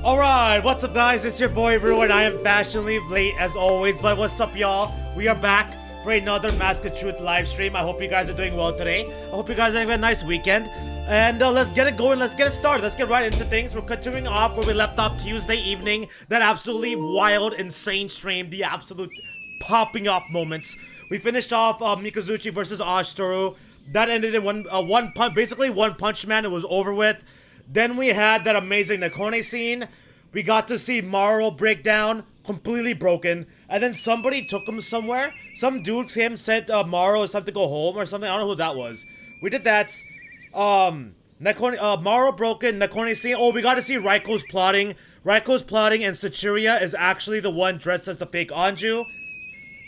Alright, what's up guys? It's your boy Ru and I am fashionably late as always, but what's up y'all? We are back for another Mask of Truth live stream. I hope you guys are doing well today. I hope you guys are having a nice weekend. And let's get it going, let's get it started, let's get right into things. We're continuing off where we left off Tuesday evening. That absolutely wild, insane stream, the absolute popping off moments. We finished off Mikazuchi versus Ashtoru. That ended in one punch, basically one punch man, it was over with. Then we had that amazing Nakone scene. We got to see Maro break down, completely broken. And then somebody took him somewhere. Some dude sent Maro something to go home or something. I don't know who that was. We did that. Maro broken, Nakone scene. Oh, we got to see Raiko's plotting. Raiko's plotting and Sachiria is actually the one dressed as the fake Anju.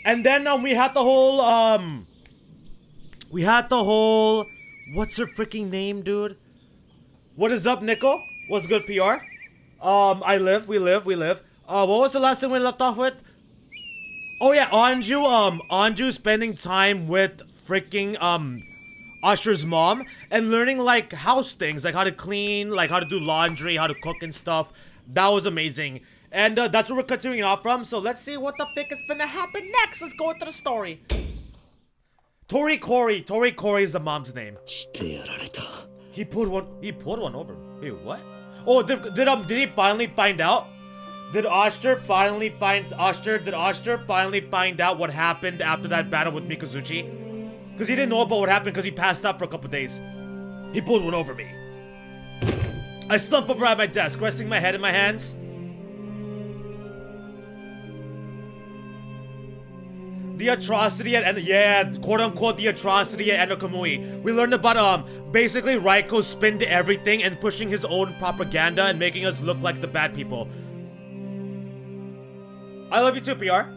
And then we had the whole, what's her freaking name, dude? What is up, Nickel? What's good, PR? We live. What was the last thing we left off with? Oh yeah, Anju spending time with freaking, Usher's mom and learning, like, house things, like how to clean, like how to do laundry, how to cook and stuff. That was amazing. And, that's where we're continuing off from, so let's see what the frick is gonna happen next. Let's go into the story. Torikori is the mom's name. He pulled one over. Wait, what? Oh, did he finally find out? Did Oster finally find out what happened after that battle with Mikazuchi? Because he didn't know about what happened because he passed out for a couple days. He pulled one over me. I slump over at my desk, resting my head in my hands. The atrocity at, quote-unquote, the atrocity at Enokamui. We learned about, basically Raiko's spin to everything and pushing his own propaganda and making us look like the bad people. I love you too, PR.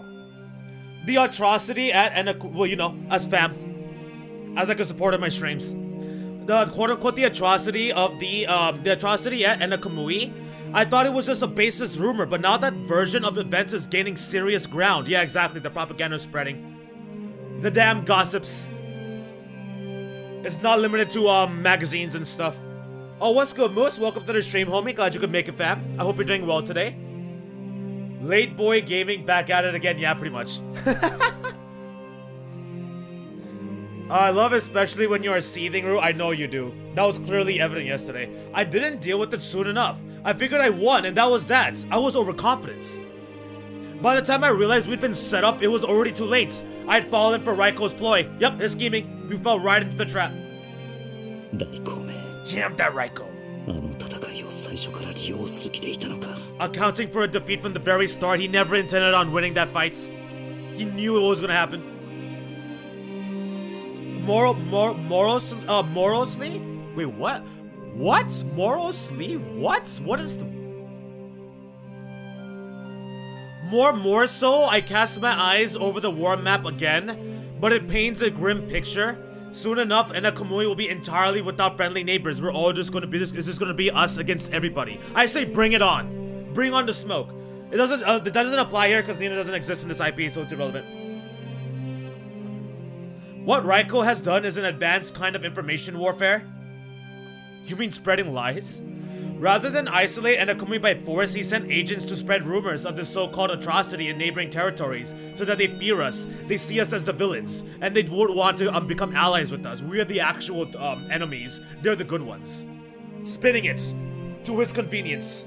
The atrocity at Enokamui, well, you know, as fam. As like a supporter of my streams. The quote-unquote, the atrocity of the atrocity at Enokamui. I thought it was just a baseless rumor, but now that version of events is gaining serious ground. Yeah, exactly, the propaganda is spreading. The damn gossips. It's not limited to, magazines and stuff. Oh, what's good, Moose? Welcome to the stream, homie. Glad you could make it, fam. I hope you're doing well today. Late boy gaming, back at it again. Yeah, pretty much. I love especially when you are seething, Ru. I know you do. That was clearly evident yesterday. I didn't deal with it soon enough. I figured I won, and that was that. I was overconfident. By the time I realized we'd been set up, it was already too late. I'd fallen for Raiko's ploy. Yep, his scheming. We fell right into the trap. Damn that Raiko. Accounting for a defeat from the very start, he never intended on winning that fight. He knew it was gonna happen. Morosely? Wait, what? What? Morosely? What? What is the... More so, I cast my eyes over the war map again, but it paints a grim picture. Soon enough, Enokamui will be entirely without friendly neighbors. We're all just gonna be this. It's just gonna be us against everybody. I say, bring it on. Bring on the smoke. It doesn't. That doesn't apply here because Nina doesn't exist in this IP, so it's irrelevant. What Raiko has done is an advanced kind of information warfare. You mean spreading lies? Rather than isolate Enokamui by force, he sent agents to spread rumors of this so-called atrocity in neighboring territories, so that they fear us, they see us as the villains, and they won't want to become allies with us. We are the actual enemies, they're the good ones. Spinning it to his convenience.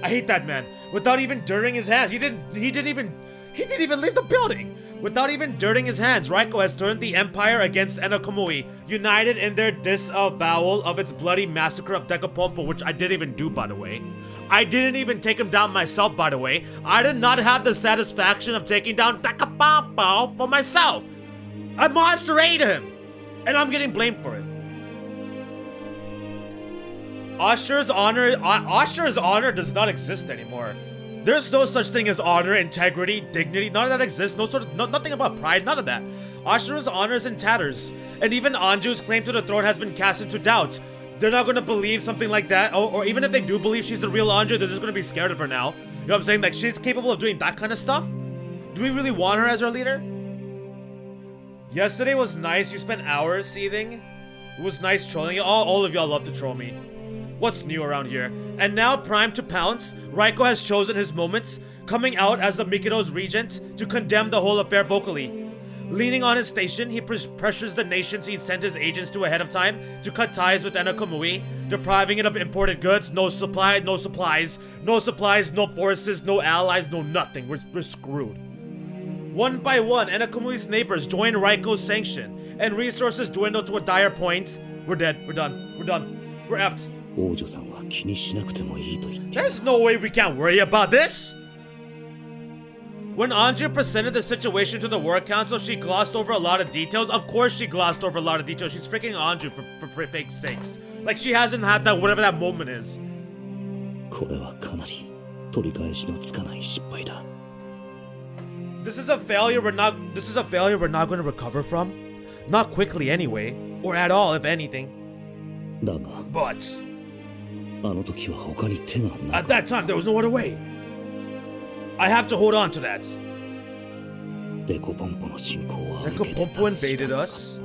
I hate that man. Without even dirtying his hands, he didn't even leave the building. Without even dirtying his hands, Raiko has turned the Empire against Enokamui, united in their disavowal of its bloody massacre of Dekapompo, which I didn't even do, by the way. I didn't even take him down myself, by the way. I did not have the satisfaction of taking down Dekapompo for myself. I monster ate him, and I'm getting blamed for it. Usher's honor does not exist anymore. There's no such thing as honor, integrity, dignity, none of that exists. Nothing about pride, none of that. Ashura's honor is in tatters, and even Anju's claim to the throne has been cast into doubt. They're not gonna believe something like that, or even if they do believe she's the real Anju, they're just gonna be scared of her now. You know what I'm saying? Like, she's capable of doing that kind of stuff? Do we really want her as our leader? Yesterday was nice. You spent hours seething. It was nice trolling you. All of y'all love to troll me. What's new around here? And now, primed to pounce, Raiko has chosen his moments, coming out as the Mikado's regent to condemn the whole affair vocally. Leaning on his station, he pressures the nations he sent his agents to ahead of time to cut ties with Enakamui, depriving it of imported goods, no supplies, no forces, no allies, no nothing. We're screwed. One by one, Enakamui's neighbors join Raiko's sanction, and resources dwindle to a dire point. We're dead. We're done. We're effed. There's no way we can't worry about this! When Anju presented the situation to the War Council, she glossed over a lot of details. Of course she glossed over a lot of details. She's freaking Anju for fake sakes. Like, she hasn't had that, whatever that moment is. This is a failure we're not going to recover from. Not quickly anyway, or at all if anything. But at that time there was no other way. I have to hold on to that. Dekopompo invaded us.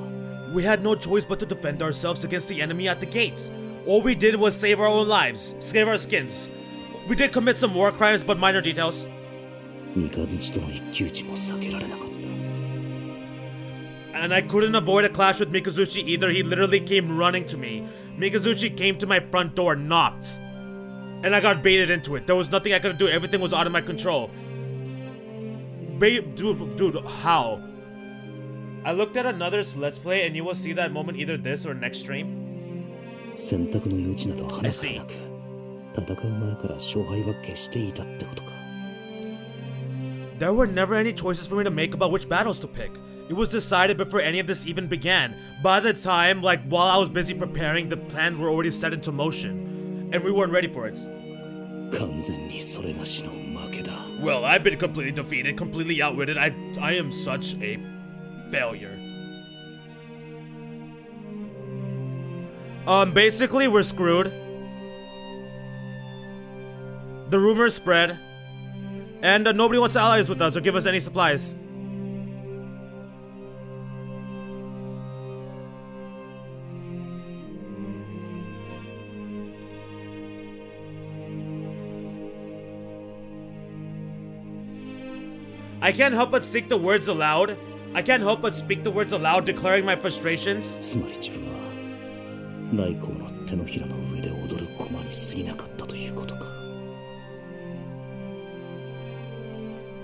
We had no choice but to defend ourselves against the enemy at the gates. All we did was save our own lives, save our skins. We did commit some war crimes, but minor details. And I couldn't avoid a clash with Mikazuchi either. He literally came running to me. Mikazuchi came to my front door, knocked. And I got baited into it. There was nothing I could do. Everything was out of my control. Dude, how? I looked at another's Let's Play and you will see that moment either this or next stream. I see. There were never any choices for me to make about which battles to pick. It was decided before any of this even began. By the time, while I was busy preparing, the plans were already set into motion. And we weren't ready for it. Well, I've been completely defeated, completely outwitted. I am such a failure. Basically, we're screwed. The rumors spread. And nobody wants to allies with us or give us any supplies. I can't help but speak the words aloud, declaring my frustrations.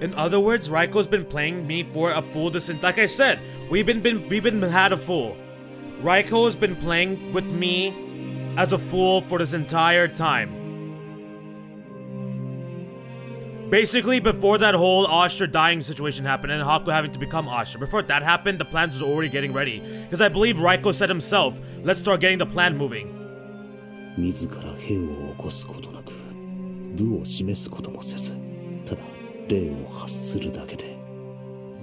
In other words, Raiko's been playing me for a fool like I said, we've been had a fool. Raiko's been playing with me as a fool for this entire time. Basically, before that whole Asher dying situation happened and Haku having to become Asher, before that happened, the plans was already getting ready. Because I believe Raiko said himself, let's start getting the plan moving.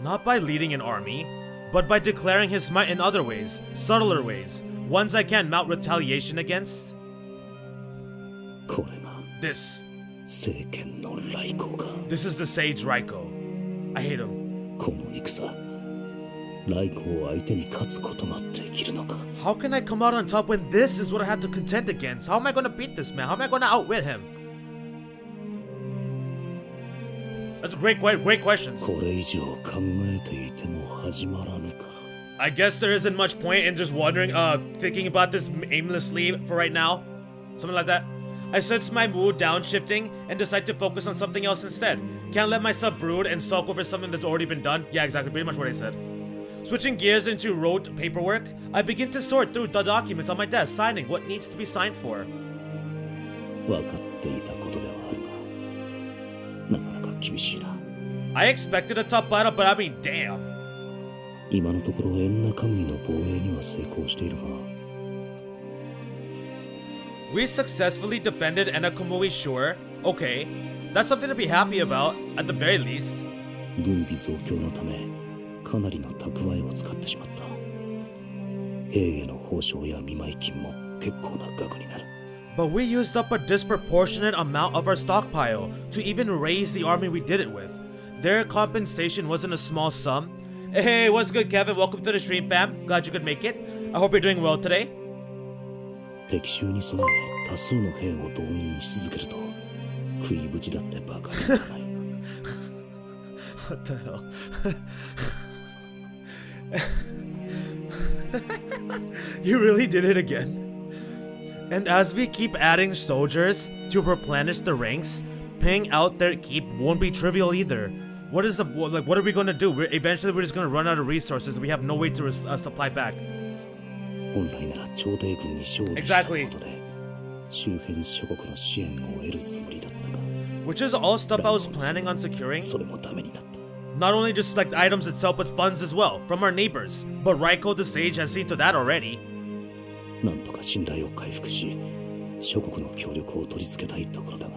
Not by leading an army, but by declaring his might in other ways, subtler ways, ones I can't mount retaliation against. This is the sage Raiko. I hate him. How can I come out on top when this is what I have to contend against? How am I gonna beat this man? How am I gonna outwit him? That's a great questions. I guess there isn't much point in just wondering, thinking about this aimlessly for right now. Something like that. I sense my mood downshifting and decide to focus on something else instead. Can't let myself brood and sulk over something that's already been done. Yeah, exactly, pretty much what I said. Switching gears into rote paperwork, I begin to sort through the documents on my desk, signing what needs to be signed for. I expected a tough battle, but I mean, damn. We successfully defended Enakamui Shore. Okay, that's something to be happy about, at the very least. But we used up a disproportionate amount of our stockpile to even raise the army we did it with. Their compensation wasn't a small sum. Hey, what's good, Kevin? Welcome to the stream, fam. Glad you could make it. I hope you're doing well today. 敵襲に備え多数の兵を動員し続けると食いぶちだってバカにならない。What the hell? You really did it again. And as we keep adding soldiers to replenish the ranks, paying out their keep won't be trivial either. What are we gonna do? Eventually we're just gonna run out of resources. We have no way to supply back. 本来なら朝廷軍に勝利したことで周辺諸国の支援を得るつもりだったが Which is all stuff I was planning on securing. それもダメになった。 Not only just like the items itself, but funds as well from our neighbors. But Raiko the Sage has seen to that already. なんとか信頼を回復し諸国の協力を取り付けたいところだが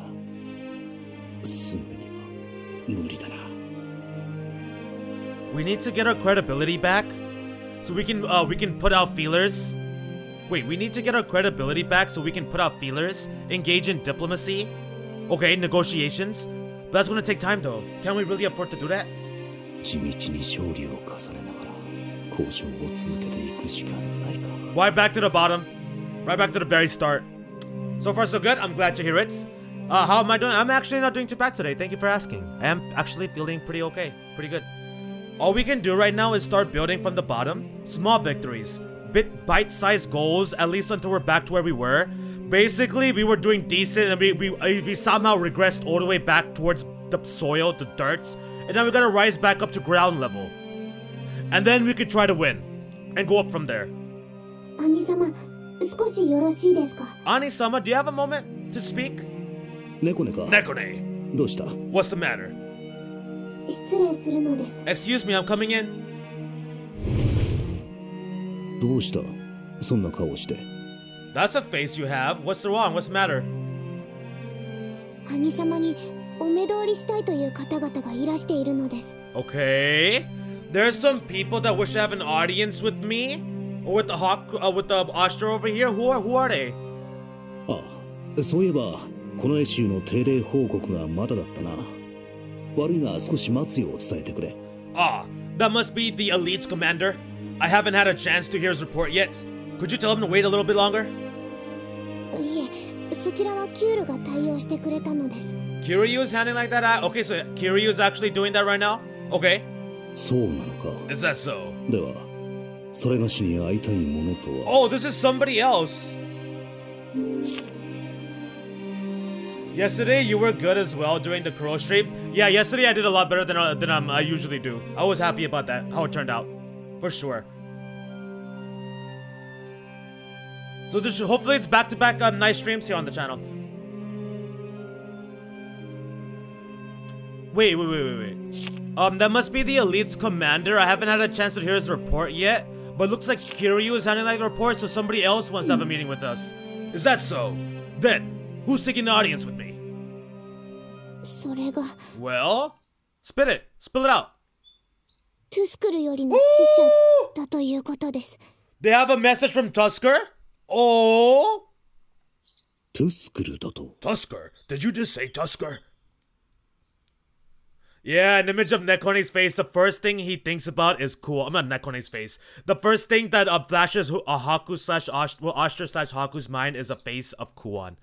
すぐには無理だな。 We need to get our credibility back, so we can put out feelers. Wait, we need to get our credibility back so we can put out feelers, engage in diplomacy. Okay, negotiations. But that's gonna take time though. Can we really afford to do that? 地道に勝利を重ねながら交渉を続けていくしかないか。 Right back to the bottom. Right back to the very start. So far so good. I'm glad to hear it. How am I doing? I'm actually not doing too bad today. Thank you for asking. I am actually feeling pretty okay. Pretty good. All we can do right now is start building from the bottom. Small victories. Bite-sized goals, at least until we're back to where we were. Basically, we were doing decent and we somehow regressed all the way back towards the soil, the dirt. And now we gotta rise back up to ground level. And then we could try to win. And go up from there. Ani-sama, 少しよろしいですか? Ani-sama, do you have a moment to speak? 猫ねか Nekone, どうした what's the matter? 失礼するのです。 Excuse me, I'm coming in. どうしたそんな顔して。 That's a face you have. What's wrong? What's the matter? 兄様にお目通りしたいという方々がいらしているのです。 Okay. There's some people that wish to have an audience with me? Or with the Ostra over here? Who are they? あ、そういえばこの絵集の定例報告がまだだったな。悪いが少し待つよう伝えてくれ。 Ah, that must be the elite's commander. I haven't had a chance to hear his report yet. Could you tell him to wait a little bit longer? いえ、そちらはキュールが対応してくれたのです。 Kiryu is handling like that? Okay, so Kiryu is actually doing that right now? Okay. そうなのか。 Is that so? では、それがしに会いたいものとは。 Oh, this is somebody else. Yesterday, you were good as well during the Kuro stream. Yeah, yesterday I did a lot better than I usually do. I was happy about that, how it turned out. For sure. So hopefully it's back-to-back nice streams here on the channel. Wait. That must be the elite's commander. I haven't had a chance to hear his report yet. But it looks like Kiryu is handling like the report, so somebody else wants to have a meeting with us. Is that so? Then, who's taking the audience with me? それが Well, spit it. Spill it out. トゥスクルよりの使者だということです。 They have a message from Tusker? Oh! トゥスクルだと。 Tusker? Did you just say Tusker? Yeah, an image of Nekone's face. The first thing he thinks about is cool. I'm not Nekone's face. The first thing that flashes Haku slash Ashtra slash Haku's mind is a face of Kuan.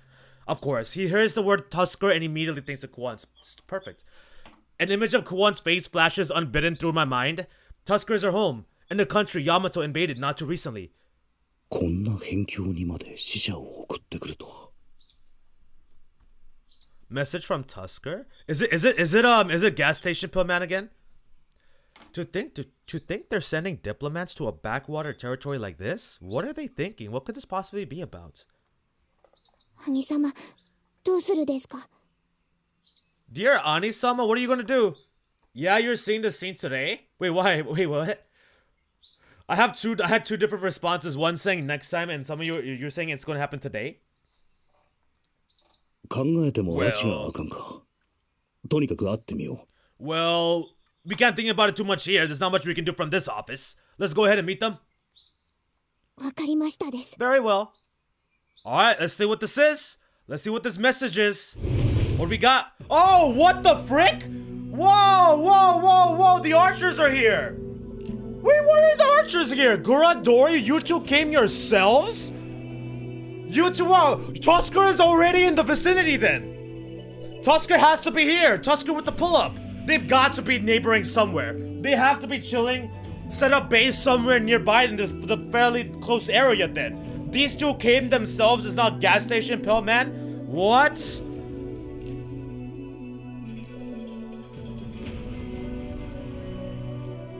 Of course, he hears the word Tusker and immediately thinks of Kuan. It's perfect. An image of Kuan's face flashes unbidden through my mind. Tuskers are home, in the country Yamato invaded not too recently. こんな辺境にまで死者を送ってくるとは。 Message from Tusker? Is it gas station pillman again? To think they're sending diplomats to a backwater territory like this? What are they thinking? What could this possibly be about? 兄様、どうするですか? Dear Ani-sama, what are you gonna do? Yeah, you're seeing the scene today? Wait, why? Wait, what? I had two different responses. One saying next time, and some of you're saying it's gonna happen today. 考えてもらちがあかんか。とにかく会ってみよう。 Well, we can't think about it too much here. There's not much we can do from this office. Let's go ahead and meet them. わかりましたです。 Very well. Alright, let's see what this is. Let's see what this message is. What do we got? Oh, what the frick? Whoa! The archers are here. Wait, why are the archers here? Guradori, you two came yourselves? Tusker is already in the vicinity then. Tusker has to be here. Tusker with the pull-up. They've got to be neighboring somewhere. They have to be chilling, set up base somewhere nearby in the fairly close area then. These two came themselves. It's not gas station pill man. What?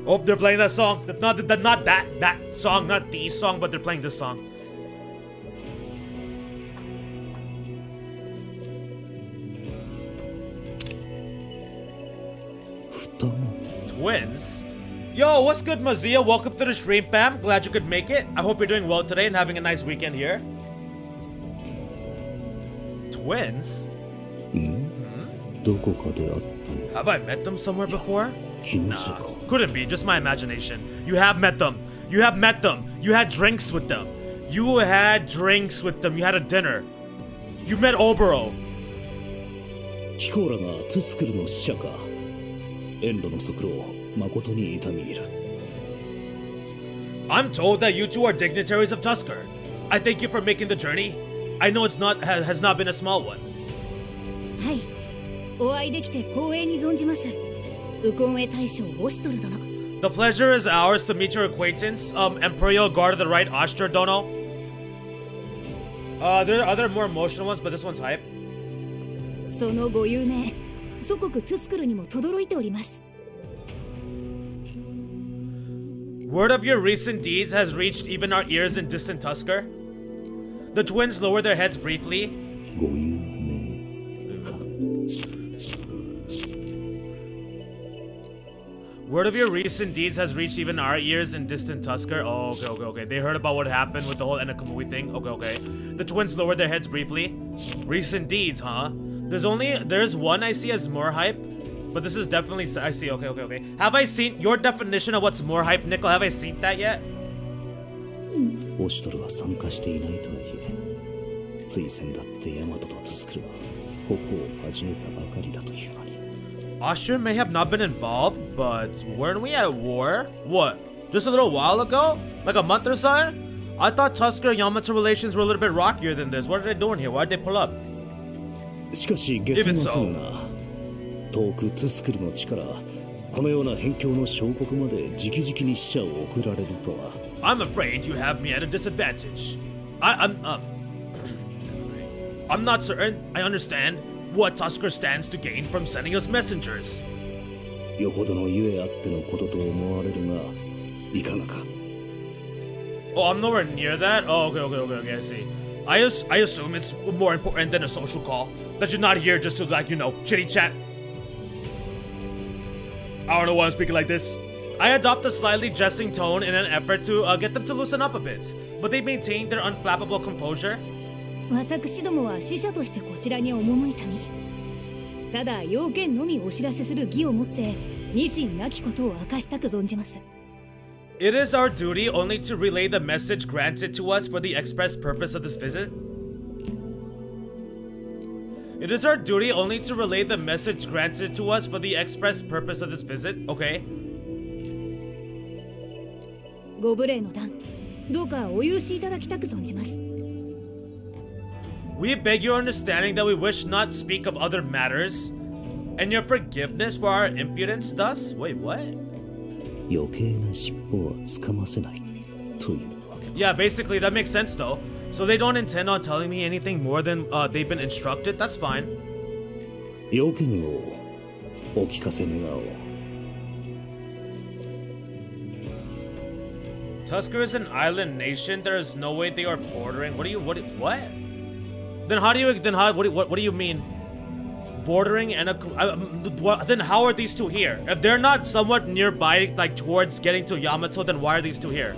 Oh, they're playing that song. Not that song, not the song, but they're playing this song. Twins? Yo, what's good, Mazia? Welcome to the stream, fam. Glad you could make it. I hope you're doing well today and having a nice weekend here. Twins? Have I met them somewhere before? Nah, couldn't be. Just my imagination. You have met them. You have met them. You had drinks with them. You had drinks with them. You had a dinner. You met Obero. 貴公らがトゥスクルの使者か。遠路の足労誠に痛み入る。I'm told that you two are dignitaries of Tusker. I thank you for making the journey. I know it's not has not been a small one. はい、お会いできて光栄に存じます。ウコンウェ大将オシトル殿。The pleasure is ours to meet your acquaintance, Imperial Guard of the Right Oster Dono. There are other more emotional ones, but this one's hype. そのご有名、祖国トゥスクルにも轟いております。Word of your recent deeds has reached even our ears in distant Tusker. The twins lower their heads briefly. ご有名か。Word of your recent deeds has reached even our ears in distant Tusker. Oh, okay. They heard about what happened with the whole Enakamui thing. Okay. The twins lowered their heads briefly. Recent deeds, huh? There's one I see as more hype, but this is definitely, I see, okay. Have I seen your definition of what's more hype, Nickel? Have I seen that yet? オシトルは参加していないとはいえ、つい先だってヤマトとトゥスクルは矛を交えたばかりだというのに。Austria may have not been involved, but weren't we at war? What? Just a little while ago? Like a month or so? I thought Tusker and Yamato relations were a little bit rockier than this. What are they doing here? Why did they pull up? しかし下船はすぐな。遠くトゥスクルの地からこのような辺境の小国まで直々に使者を送られるとは。I'm afraid you have me at a disadvantage. I'm not certain I understand what Tusker stands to gain from sending us messengers. よほどのゆえあってのことと思われるが、いかがか。Oh, I'm nowhere near that? Oh, okay, I see. I assume it's more important than a social call. That you're not here just to, like, you know, chitty chat. I don't know why I'm speaking like this. I adopt a slightly jesting tone in an effort to get them to loosen up a bit, but they maintain their unflappable composure. 私どもは使者としてこちらに赴いた身。ただ要件のみお知らせする義をもって二心なきことを明かしたく存じます。It is our duty only to relay the message granted to us for the express purpose of this visit. It is our duty only to relay the message granted to us for the express purpose of this visit. Okay. ご無礼の段、どうかお許しいただきたく存じます。We beg your understanding that we wish not speak of other matters, and your forgiveness for our impudence thus. Wait, what? 余計な尻尾はつかませないというわけ。Yeah, basically that makes sense though. So they don't intend on telling me anything more than they've been instructed. That's fine. 要件をお聞かせ願おう。Tusker is an island nation. There is no way they are bordering. What? Then how do you mean? Bordering and then how are these two here? If they're not somewhat nearby, like towards getting to Yamato, then why are these two here?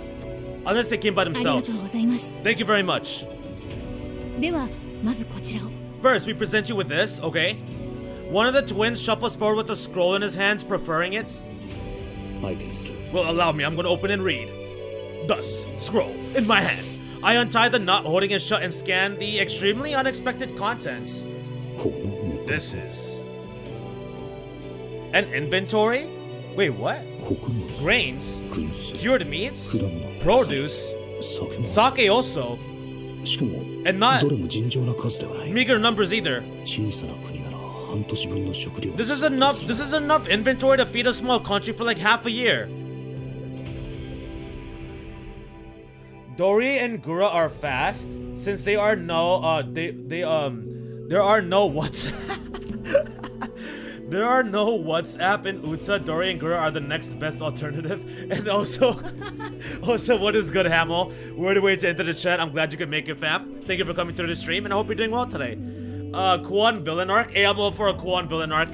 Unless they came by themselves. Thank you very much. ではまずこちらを。First, we present you with this, okay? One of the twins shuffles forward with a scroll in his hands, preferring it. 拝見する。 Well, allow me, I'm gonna open and read. Thus, scroll, in my hand. I untie the knot holding it shut and scan the extremely unexpected contents. この目。 This is... an inventory? Wait, what? 穀物。 Grains? 燻製。 Cured meats? 果物。 Produce? 酒も。 Sake also? しかも And not どれも尋常な数ではない。 meager numbers either. 小さな国なら半年分の食料。 This is enough inventory to feed a small country for like half a year. Dori and Gura are fast since there are no there are no WhatsApp in Utsa. Dori and Gura are the next best alternative. And also what is good, Hamill? Word away to enter the chat. I'm glad you could make it, fam. Thank you for coming through the stream, and I hope you're doing well today. Kuan villain arc. Hey, I'm all for a Kuan villain arc.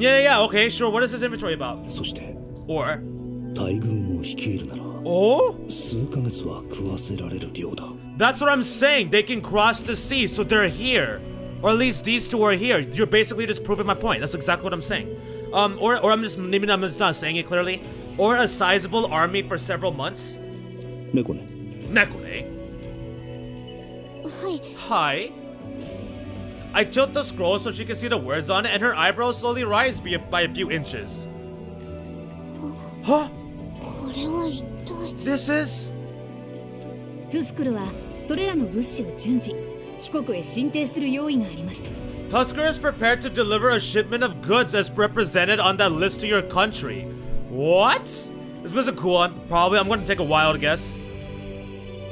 Yeah, okay, sure. What is this inventory about? そして Or 大軍を率いるなら oh? 数ヶ月は食わせられる量だ。 That's what I'm saying. They can cross the sea, so they're here. Or at least these two are here. You're basically just proving my point. That's exactly what I'm saying. Or I'm just not saying it clearly. Or a sizable army for several months. 猫ね。 Nekune. はい。 Hi. I tilt the scroll so she can see the words on it, and her eyebrows slowly rise by a few inches. Huh? これは一体。 This is... トゥスクルはそれらの物資を順次帰国へ進呈する用意があります。 Tusker is prepared to deliver a shipment of goods as represented on that list to your country. What? Is Mr. Kuan? Probably. I'm gonna take a wild guess.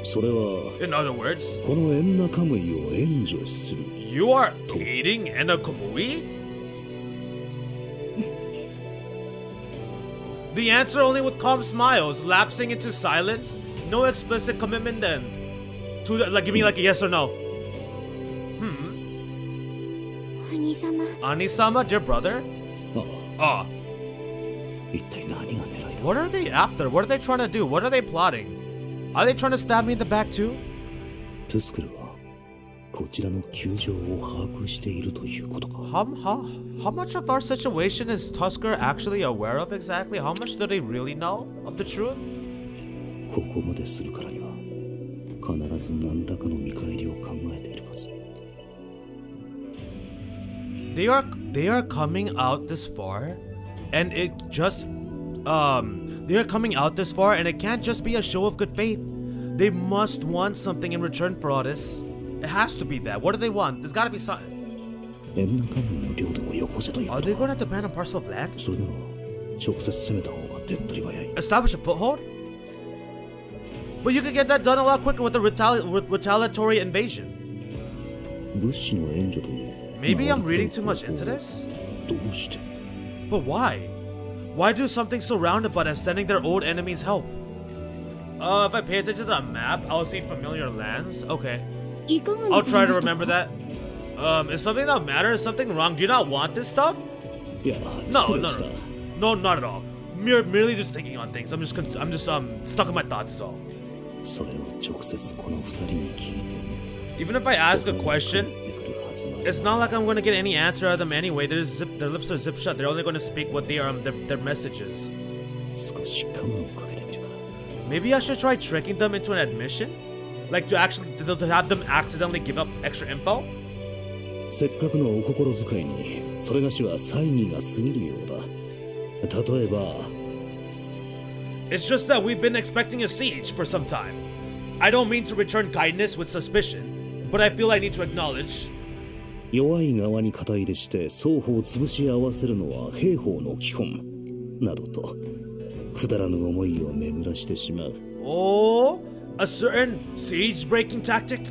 それは In other words, このエンナカムイを援助する。 you are aiding Enna Kamui? The answer only with calm smiles, lapsing into silence. No explicit commitment then. To like, give me like a yes or no. 兄様。 Anisama, dear brother? ああ、 Ah. 一体何が狙いだ。 What are they after? What are they trying to do? What are they plotting? Are they trying to stab me in the back too? トゥスクルはこちらの窮状を把握しているということか。 How much of our situation is Tusker actually aware of exactly? How much do they really know of the truth? ここまでするからには必ず何らかの見返りを考えているはず。 They are coming out this far, and it just they are coming out this far, and it can't just be a show of good faith. They must want something in return for all this. It has to be that. What do they want? There's gotta be something. エンナカムイの領土をよこせというこ Are と they か。 gonna demand a parcel of land? それなら直接攻めた方が手っ取り早い。 Establish a foothold? But you could get that done a lot quicker with a retaliatory invasion. 物資の援助という。 Maybe I'm reading too much into this? どうして？ But why? Why do something so roundabout as sending their old enemies help? If I pay attention to the map, I'll see familiar lands. Okay. いかが I'll なさ try いま to した remember か？ that. Is something that matters? Something wrong? Do you not want this stuff? いや、 No, 失礼 no, した。 no, not at all. Merely just thinking on things. I'm just stuck in my thoughts, is all. それを直接この二人に聞いて。 Even if I ask a question, 返ってくるはずはない。 it's not like I'm gonna get any answer out of them anyway. Their lips are zip shut. They're only gonna speak what their messages. 少し我慢をかけてみるか。 Maybe I should try tricking them into an admission? Like to have them accidentally give up extra info? せっかくのお心遣いにそれがしは猜疑が過ぎるようだ。例えば It's just that we've been expecting a siege for some time. I don't mean to return kindness with suspicion, but I feel I need to acknowledge. 弱い側に肩入れして双方を潰し合わせるのは兵法の基本などとくだらぬ思いを巡らしてしまう。 Oh, a certain siege-breaking tactic?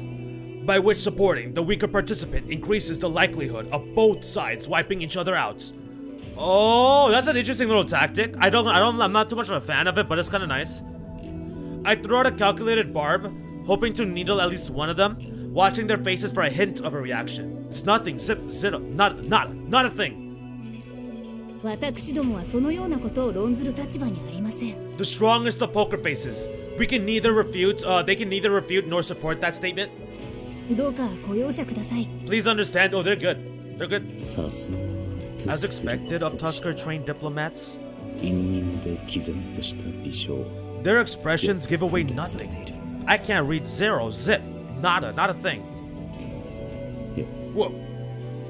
By which supporting the weaker participant increases the likelihood of both sides wiping each other out. Oh, that's an interesting little tactic. I'm not too much of a fan of it, but it's kind of nice. I throw out a calculated barb, hoping to needle at least one of them, watching their faces for a hint of a reaction. It's nothing, zero, not a thing. 私どもはそのようなことを論ずる立場にありません。 The strongest of poker faces. They can neither refute nor support that statement. どうかご容赦ください。 Please understand. Oh, they're good. They're good. さすがは As expected of Tusker-trained diplomats, 陰陰で毅然とした微笑。 their expressions give away nothing. I can't read zero, zip, nada, not a thing. いや、 Whoa,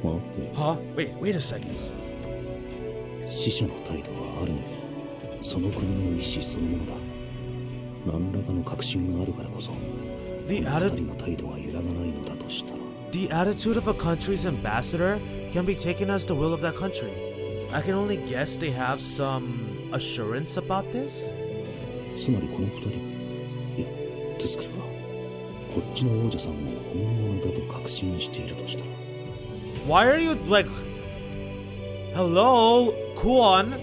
待って。 huh? Wait a second. 死者の態度はあるのにその国の意志そのものだ。何らかの確信があるからこそ The この二人の態度が揺らがないのだとしたら The attitude of a country's ambassador can be taken as the will of that country. I can only guess they have some assurance about this? つまりこの二人いやトゥスクルがこっちの王女さんも本物だと確信しているとしたら Why are you like... Hello? Kuan?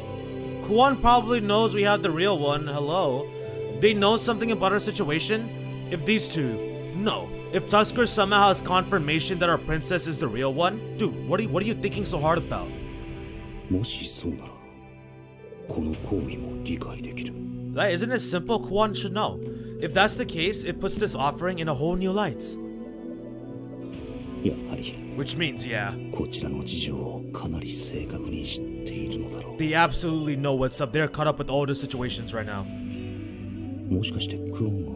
Kuan probably knows we have the real one. Hello? They know something about our situation? If these two... No. If Tusker somehow has confirmation that our princess is the real one? Dude, what are you thinking so hard about? もしそうならこの行為も理解できる That isn't it simple? Kuan should know. If that's the case, it puts this offering in a whole new light. やはり Which means, yeah, こちらの事情をかなり正確に知っているのだろう they absolutely know what's up. They're caught up with all the situations right now. もしかしてクオンが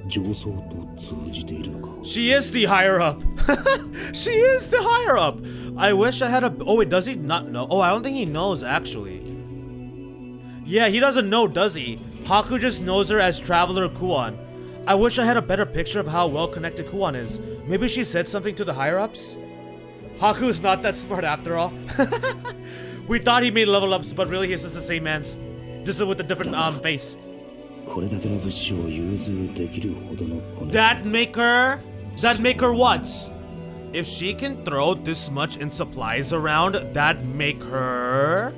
上層と通じているのか She is the higher up. She is the higher up. I wish I had a... Oh, wait, does he not know? Oh, I don't think he knows, actually. Yeah, he doesn't know, does he? Haku just knows her as Traveler Kuan. I wish I had a better picture of how well connected Kuan is. Maybe she said something to the higher ups? Haku's not that smart after all. We thought he made level ups, but really he's just the same man's. Just with a different face. これだけの物資を融通できるほどのこの That make her what? If she can throw this much in supplies around, that make her...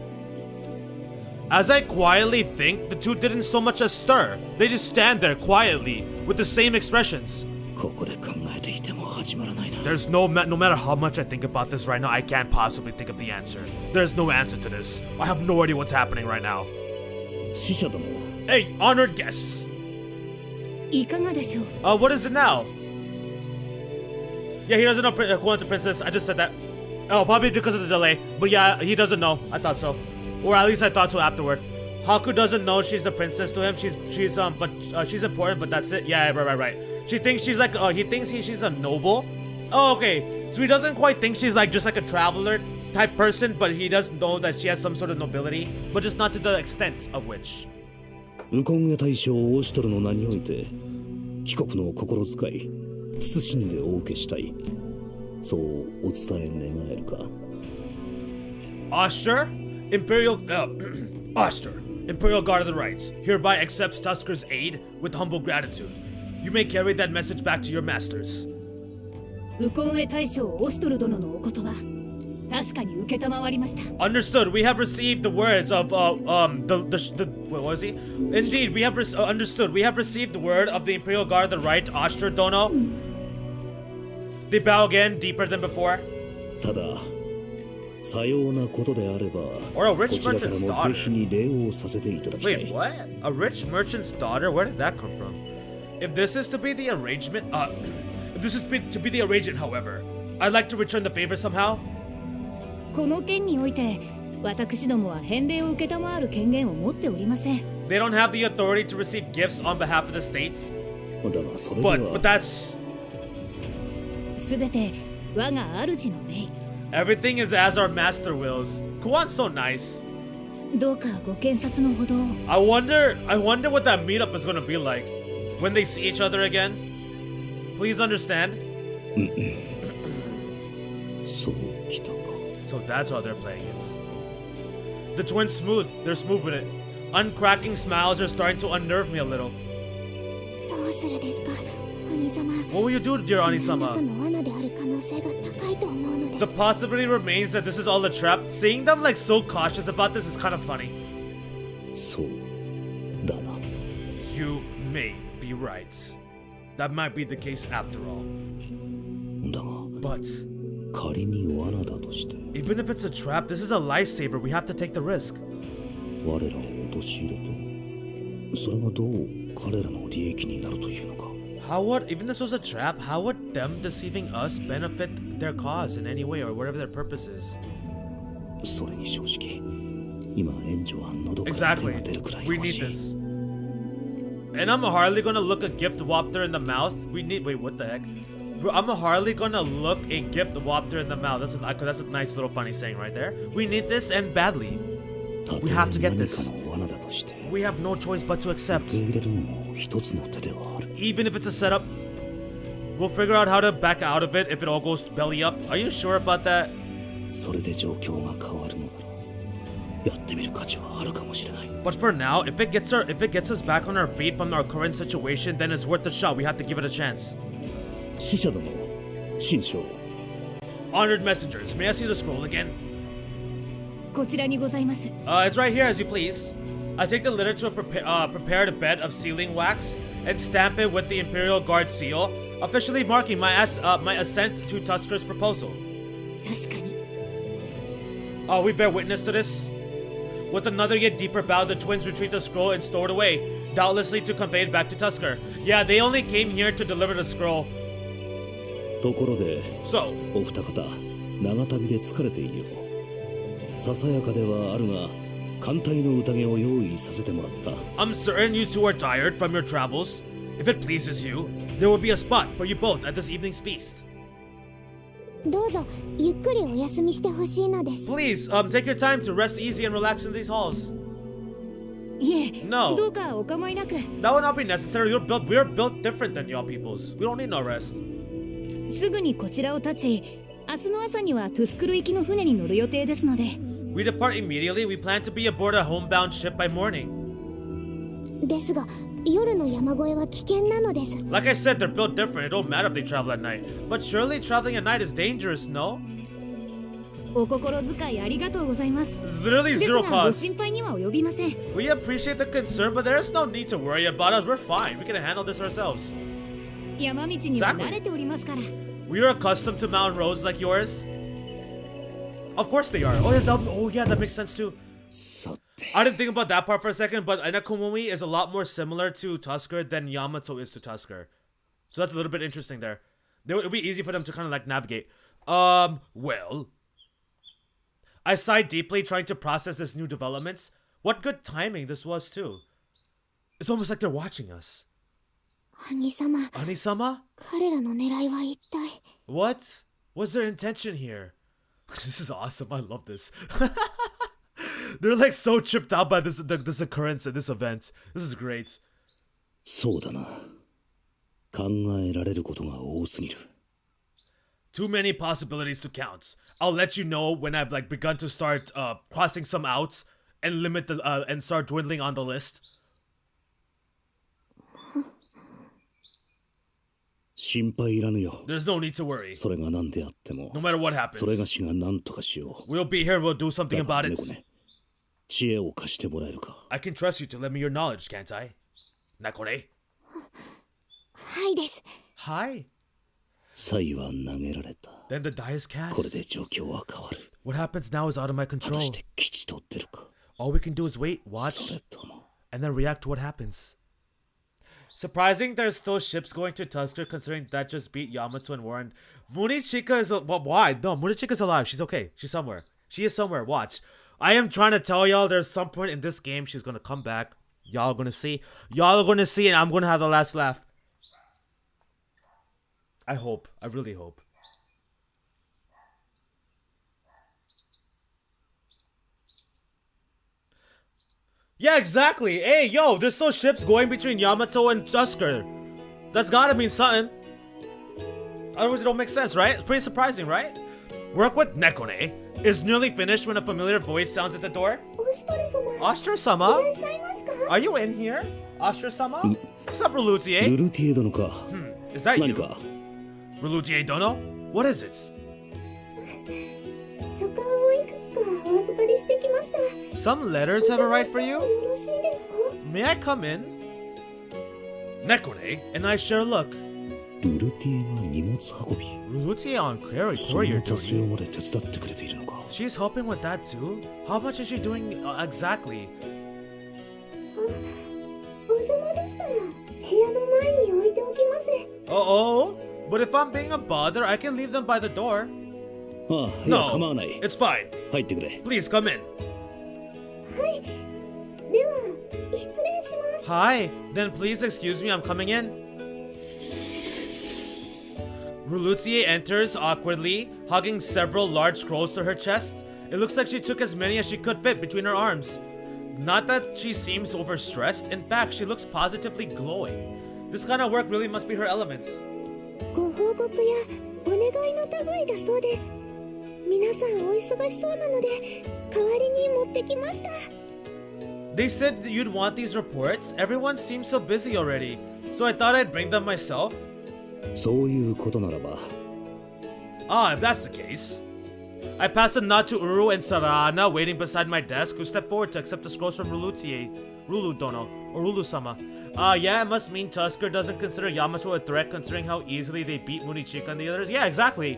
As I quietly think, the two didn't so much as stir. They just stand there quietly, with the same expressions. ここで考えていても始まらないな There's no matter how much I think about this right now, I can't possibly think of the answer. There's no answer to this. I have no idea what's happening right now. 死者ども Hey, honored guests. いかがでしょう。 What is it now? Yeah, he doesn't know Kuan's a princess. I just said that. Oh, probably because of the delay. But yeah, he doesn't know. I thought so. Or at least I thought so afterward. Haku doesn't know she's the princess to him. She's important, but that's it. Yeah, right. She thinks she's like, he thinks she's a noble. Oh, okay. So he doesn't quite think she's like just like a traveler type person, but he does know that she has some sort of nobility, but just not to the extent of which. ウコンゲ大将オーシュトルの名において貴国の心遣い謹んでお受けしたいそうお伝え願えるか Oster, Imperial Guard of the Rights, hereby accepts Tusker's aid with humble gratitude. You may carry that message back to your masters. ウコンエ大将オシトル殿のお言葉確かに受けたまわりました。 Understood. We have received the words of what was he? Indeed, we have understood. We have received the word of the Imperial Guard of the Right, Oster Dono. They bow again, deeper than before. たださようなことであれば Or a こ rich ちらから merchant's も daughter. ぜひに礼をさせていただきたい Wait, what? A rich merchant's daughter? Where did that come from? If this is to be the arrangement, if this is to be the arrangement, however, I'd like to return the favor somehow. この件において私どもは返礼を受けたまわる権限を持っておりません。 They don't have the authority to receive gifts on behalf of the states. だがそれでは But that's すべて我が主の命。 everything is as our master wills. Kuan's so nice. どうかご検察のほどを。 I wonder what that meetup is gonna be like when they see each other again. Please understand. そうきたか So that's how they're playing it. The twins they're smooth with it. Uncracking smiles are starting to unnerve me a little. どうするですか兄様 What will you do, dear 何らか Anisama? の罠である可能性が高いと思うので The す possibility remains that this is all a trap. Seeing them like so cautious about this is kind of funny. そうだな You may be right. That might be the case after all. だが But 仮に罠だとして even if it's a trap, this is a lifesaver. We have to take the risk. 我らを陥れとそれがどう彼らの利益になるというのか How would, even this was a trap, how would them deceiving us benefit their cause in any way or whatever their purpose is? それに正直今援助は喉から手 Exactly. が出るくらい We 欲し need い this. And I'm hardly gonna look a gift wafter in the mouth. Wait, what the heck? I'm hardly gonna look a gift wafter in the mouth. That's a nice little funny saying right there. We need this and badly. たと We え have to get 何 this. かの罠だとして We have no choice but to 受 accept. け入れるのも一つの手ではある Even if it's a setup, We'll figure out how to back out of it if it all goes belly up. Are you sure about that? それで状況が変わるのならやってみる価値はあるかもしれない。 But for now, if it gets us back on our feet from our current situation, then it's worth a shot. We have to give it a chance. 死者ども、新章。 Honored messengers, may I see the scroll again? こちらにございます。 It's right here, as you please. I take the litter to a prepared bed of sealing wax and stamp it with the Imperial Guard seal, officially marking my assent to Tusker's proposal. 確かに。 We bear witness to this. With another yet deeper bow, the twins retrieve the scroll and store it away, doubtlessly to convey it back to Tusker. Yeah, they only came here to deliver the scroll. ところで、 So, お二方、長旅で疲れていよう。ささやかではあるが、艦隊の宴を用意させてもらった。I'm certain you two are tired from your travels. If it pleases you, there will be a spot for you both at this evening's feast. どうぞゆっくりお休みしてほしいのです。 Please, take your time to rest easy and relax in these halls. いえ、 No. どうかお構いなく。 That will not be necessary. We're built different than y'all peoples. We don't need no rest. すぐにこちらを立ち、明日の朝にはトゥスクル行きの船に乗る予定ですので。 We depart immediately. We plan to be aboard a homebound ship by morning. ですが夜の山越えは危険なのです。 Like I said, they're built different. It don't matter if they travel at night. But surely traveling at night is dangerous, no? お心遣いありがとうございます。 It's literally です zero がご cost. 心配には及びません。 We appreciate the concern, but there's no need to worry about us. We're fine. We can handle this ourselves. 山道には Exactly. 慣れておりますから。 We are accustomed to mountain roads like yours. Of course they are. Oh yeah, that makes sense too. さて、 I didn't think about that part for a second, but Inakumumi is a lot more similar to Tusker than Yamato is to Tusker. So that's a little bit interesting there. It'll be easy for them to kind of like navigate. Well, I sighed deeply trying to process this new developments. What good timing this was too. It's almost like they're watching us. 兄様、 Anisama? 彼らの狙いは一体。 What? What's their intention here? This is awesome. I love this. They're like so tripped out by this occurrence and this event. This is great. そうだな。考えられることが多すぎる。 Too many possibilities to count. I'll let you know when I've like begun to start crossing some out and limit the and start dwindling on the list. 心配いらぬよ。 There's no need to worry. それが何であっても No、matter what それ happens, がしが何とかしよう。 we'll be here and we'll do something だから about 猫 it. ね、知恵を貸してもらえるか。 I can trust you to lend me your knowledge, can't I? Nakore? はいです。 Hi. 才は投げられた。 Then the die is これ cast. で状況は変わる。 What happens now is out of my 果た control. して吉と出るか。 All we can do is wait, そ watch, れとも。 and then react to what happens. Surprising there's still ships going to Tusker considering that just beat Yamato and Warren. Munichika is why? No, Munichika's alive. She's okay. She's somewhere. She is somewhere. Watch. I am trying to tell y'all there's some point in this game she's gonna come back. Y'all are gonna see. Y'all are gonna see and I'm gonna have the last laugh. I hope. I really hope. Yeah, exactly. Hey, yo, there's still ships going between Yamato and Tusker. That's gotta mean something. Otherwise, it don't make sense, right? It's pretty surprising, right? Work with Nekone is nearly finished when a familiar voice sounds at the door. お一人様、い Ostra-sama? らっしゃいますか？ Are you in here? Ostra-sama? What's up, ル Relutier? ルティエ殿か。 Is that 何 you? か。 Relutier Dono? What is it? 書簡をいくつかお預かりしてきました。 Some letters have arrived for よ you? ろしいですか？ May I come in? Nekone and I share a look. ルルティエが荷物運び。 Relutier on そ courier の雑 duty. 用まで手伝ってくれているのか。 She's helping with that too? How much is she doing exactly? お邪魔でしたら部屋の前に置いておきます。 Uh-oh? But if I'm being a bother, I can leave them by the door. ああ、いや、構 No, わない。 it's fine. 入ってくれ。 Please come in. はい。では失礼します。 Hi. Then please excuse me, I'm coming in. Relutier enters awkwardly, hugging several large scrolls to her chest. It looks like she took as many as she could fit between her arms. Not that she seems overstressed. In fact, she looks positively glowing. This kind of work really must be her elements. ご報告やお願いの類だそうです。皆さんお忙しそうなので代わりに持ってきました。 They said that you'd want these reports. Everyone seems so busy already, so I thought I'd bring them myself. そういうことならば Ah, if that's the case. I passed a nod to Uru and Sarana waiting beside my desk, who stepped forward to accept the scrolls from Rulu Dono, or Rulu-sama. Yeah, it must mean Tusker doesn't consider Yamato a threat considering how easily they beat Munichika and the others. Yeah, exactly.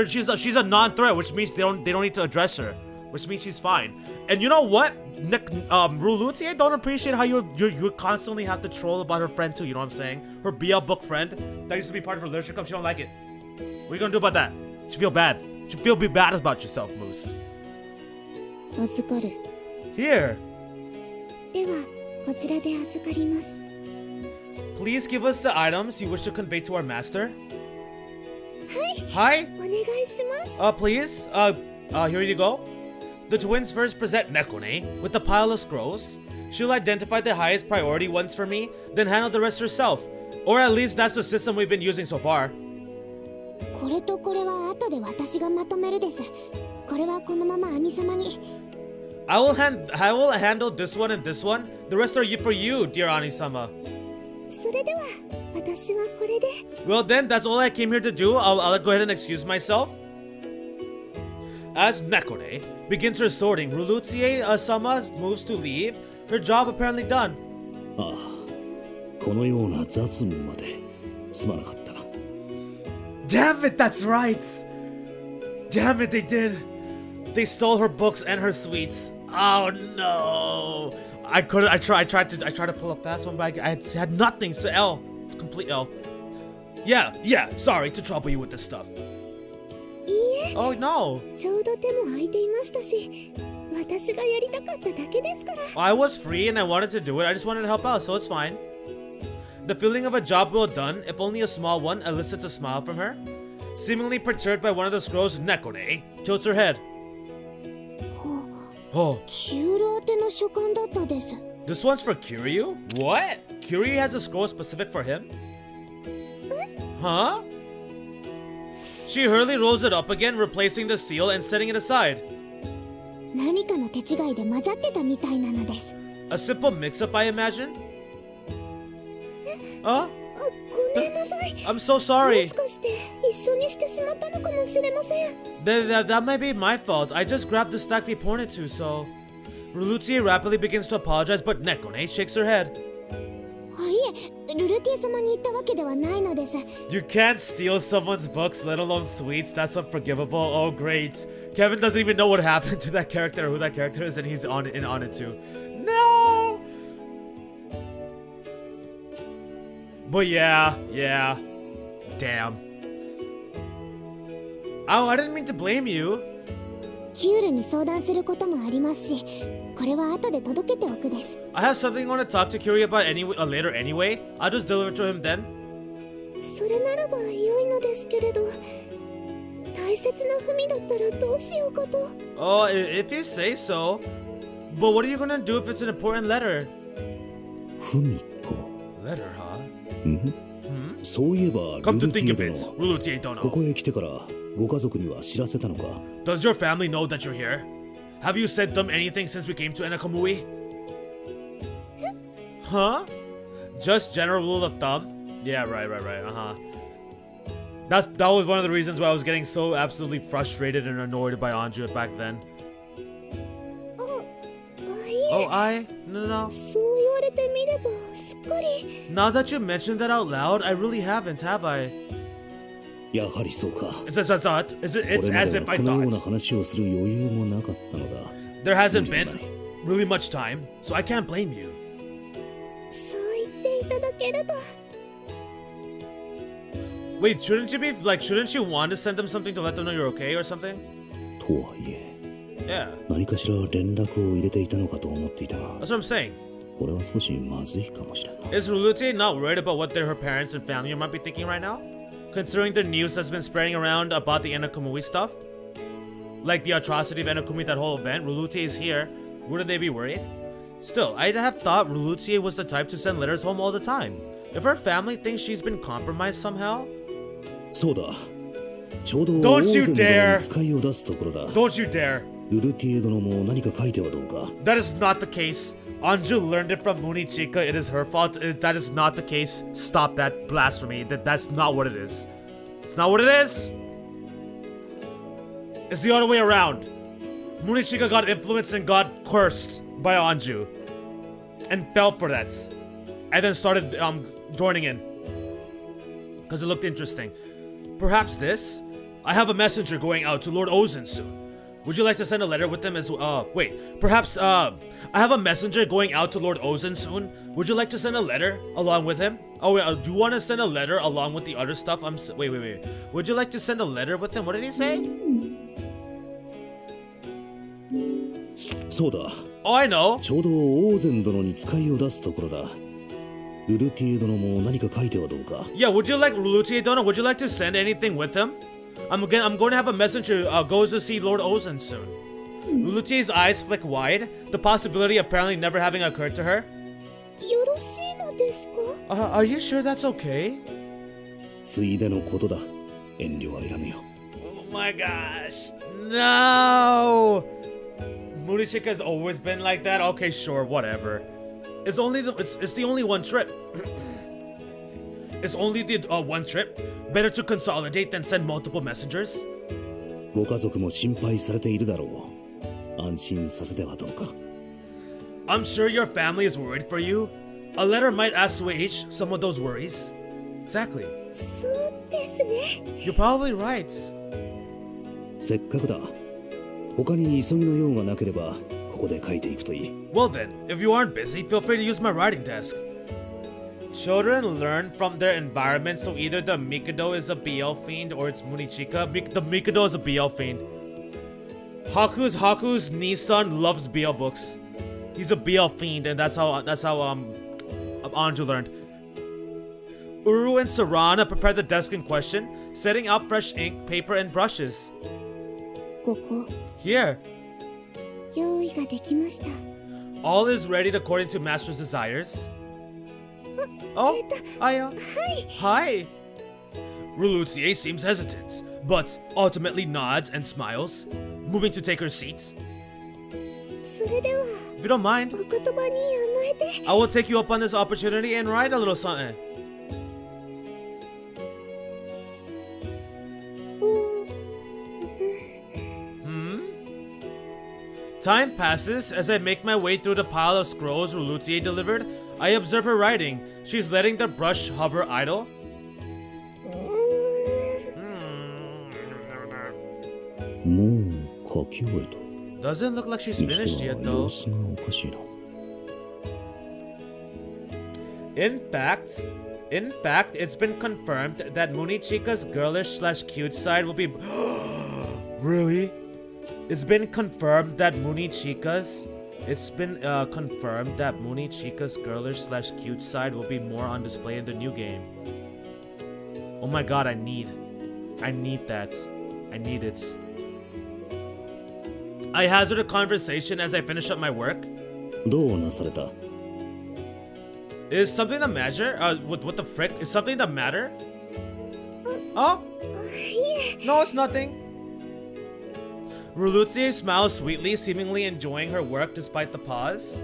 She's a non-threat, which means they don't need to address her, which means she's fine. And you know what? Rulutie don't appreciate how you constantly have to troll about her friend too, you know what I'm saying? Her BL book friend that used to be part of her literature club, she don't like it. What are you gonna do about that? She feel bad. She feel bad about yourself, Moose. 預かる。 Here, ではこちらで預かります。 please give us the items you wish to convey to our master. はい。 Hi? お願いします。 Please, here you go. The twins first present Nekone with a pile of scrolls. She'll identify the highest priority ones for me, then handle the rest herself. Or at least that's the system we've been using so far. これとこれは後で私がまとめるです。これはこのまま兄様に。 I will handle this one and this one. The rest are for you, dear Ani-sama. それでは私はこれで。 Well then, that's all I came here to do. I'll go ahead and excuse myself. As Nekone begins her sorting, Rulutie-sama moves to leave. Her job apparently done. ああこのような雑務まですまなかった。 Damn it, that's right! Damn it, they did! They stole her books and her sweets. Oh no! I tried to pull a fast one, but I had nothing. So L. It's complete L. Yeah, sorry to trouble you with this stuff. いいえ、 Oh no! ちょうど手も空いていましたし、私がやりたかっただけですから。 I was free and I wanted to do it. I just wanted to help out, so it's fine. The feeling of a job well done, if only a small one, elicits a smile from her. Seemingly perturbed by one of the scrolls, Nekone tilts her head. Oh, キュール宛ての書簡だったです。 this one's for Kiryu? What? Kiryu has a scroll specific for him? Huh? She hurriedly rolls it up again, replacing the seal and setting it aside. 何かの手違いで混ざってたみたいなのです。 A simple mix-up, I imagine? Huh? ごめんなさい。 I'm so も sorry. しかして一緒にしてしまったのかもしれません。 That might be my fault. I just grabbed the stack they pointed to, so... Rulutie rapidly begins to apologize, but Nekone shakes her head. いえ、ルルティ様に言ったわけではないのです。 You can't steal someone's books, let alone sweets. That's unforgivable. Oh, great. Kevin doesn't even know what happened to that character or who that character is, and he's on it too. No! But yeah. Damn. Oh, I didn't mean to blame you. キュールに相談することもありますし、これは後で届けておくです。 I have something I want to talk to Kiryu about later anyway. I'll just deliver to him then. それならば良いのですけれど、大切な文だったらどうしようかと。 Oh, if you say so. But what are you gonna do if it's an important letter? ふみこ Letter, huh? そういえば Come ル to ルテ think ィ of it, 殿 Rulutie ここ Dono. へ来てからご家族には知らせたのか。 Does your family know that you're here? Have you said them anything since we came to Enakamui? Huh? Just general rule of thumb? Yeah, right. Uh-huh. That was one of the reasons why I was getting so absolutely frustrated and annoyed by Anju back then. いえ、 Oh, No. そう言われてみればすっかり。 Now that you mentioned that out loud, I really haven't, have I? やはりそうか。 It's as if I このような thought. 話をする余裕もなかったのだ。 There hasn't been really much time, so I can't blame you. そう言っていただけると。 Wait, shouldn't you want to send them something to let them know you're okay or something? とはいえ、 Yeah, 何かしら連絡を入れていたのかと思っていたが、 that's what I'm saying. これは少しまずいかもしれんな。 Is Rulutie not worried about what her parents and family might be thinking right now? Considering the news that's been spreading around about the Enakumui stuff? Like the atrocity of Enakumi, that whole event, Rulutie is here. Wouldn't they be worried? Still, I'd have thought Rulutie was the type to send letters home all the time. If her family thinks she's been compromised somehow... そうだ。ちょうど Don't オーゼ you ン殿 dare. に使いを出すところだ。 Don't you dare. ウルティエ殿も何か書いてはどうか。 That is not the case. Anju learned it from Munichika. It is her fault. That is not the case. Stop that blasphemy. That's not what it is. It's not what it is. It's the other way around. Munichika got influenced and got cursed by Anju. And fell for that. And then started joining in. Because it looked interesting. Perhaps this? I have a messenger going out to Lord Ozen soon. Would you like to send a letter with them as well? Perhaps, I have a messenger going out to Lord Ozen soon. Would you like to send a letter along with him? Oh, wait, do you want to send a letter along with the other stuff? Wait. Would you like to send a letter with him? What did he say? そうだ。 Oh, I know. ちょうどオーゼン殿に使いを出すところだ。ウルティエ殿も何か書いてはどうか。 Yeah, would you like, Lutier Donna, would you like to send anything with him? I'm going to have a messenger goes to see Lord Ozen soon. Lutier's eyes flick wide, the possibility apparently never having occurred to her. よろしいのですか？ Are you sure that's okay? ついでのことだ。遠慮は要らぬよ。 Oh my gosh. No! Munichika has always been like that? Okay, sure, whatever. It's the only one trip. It's only the one trip. Better to consolidate than send multiple messengers. ご家族も心配されているだろう。安心させてはどうか。 I'm sure your family is worried for you. A letter might assuage some of those worries. Exactly. そうですね。 You're probably right. せっかくだ。他に急ぎの用がなければここで書いていくといい。 Well then, if you aren't busy, feel free to use my writing desk. Children learn from their environment, so either the Mikado is a BL fiend or it's Munichika. The Mikado is a BL fiend. Haku's Nissan loves BL books. He's a BL fiend, and that's how Anju learned. Uru and Sarana prepare the desk in question, setting out fresh ink, paper, and brushes. ここ Here, 用意ができました。 all is ready according to Master's desires. Oh, Aya. Hi. Rulutier seems hesitant, but ultimately nods and smiles, moving to take her seat. それでは If you don't mind, お言葉に甘えて。 I will take you up on this opportunity and write a little something. Time passes as I make my way through the pile of scrolls Rulutier delivered. I observe her writing. She's letting the brush hover idle. もう書き終えた。 Doesn't look like she's に finished しては yet 様 though. 子がおかしいな。 In fact, it's been confirmed that Munichika's girlish/cute side will be. Really? It's been confirmed that Munichika's girlish/cute side will be more on display in the new game. Oh my god, I need that. I need it. I hazard a conversation as I finish up my work. どうなされた？ Is something the matter? What the frick? Is something the matter? Oh? いえ、 No, it's nothing. Rulutier smiles sweetly, seemingly enjoying her work despite the pause.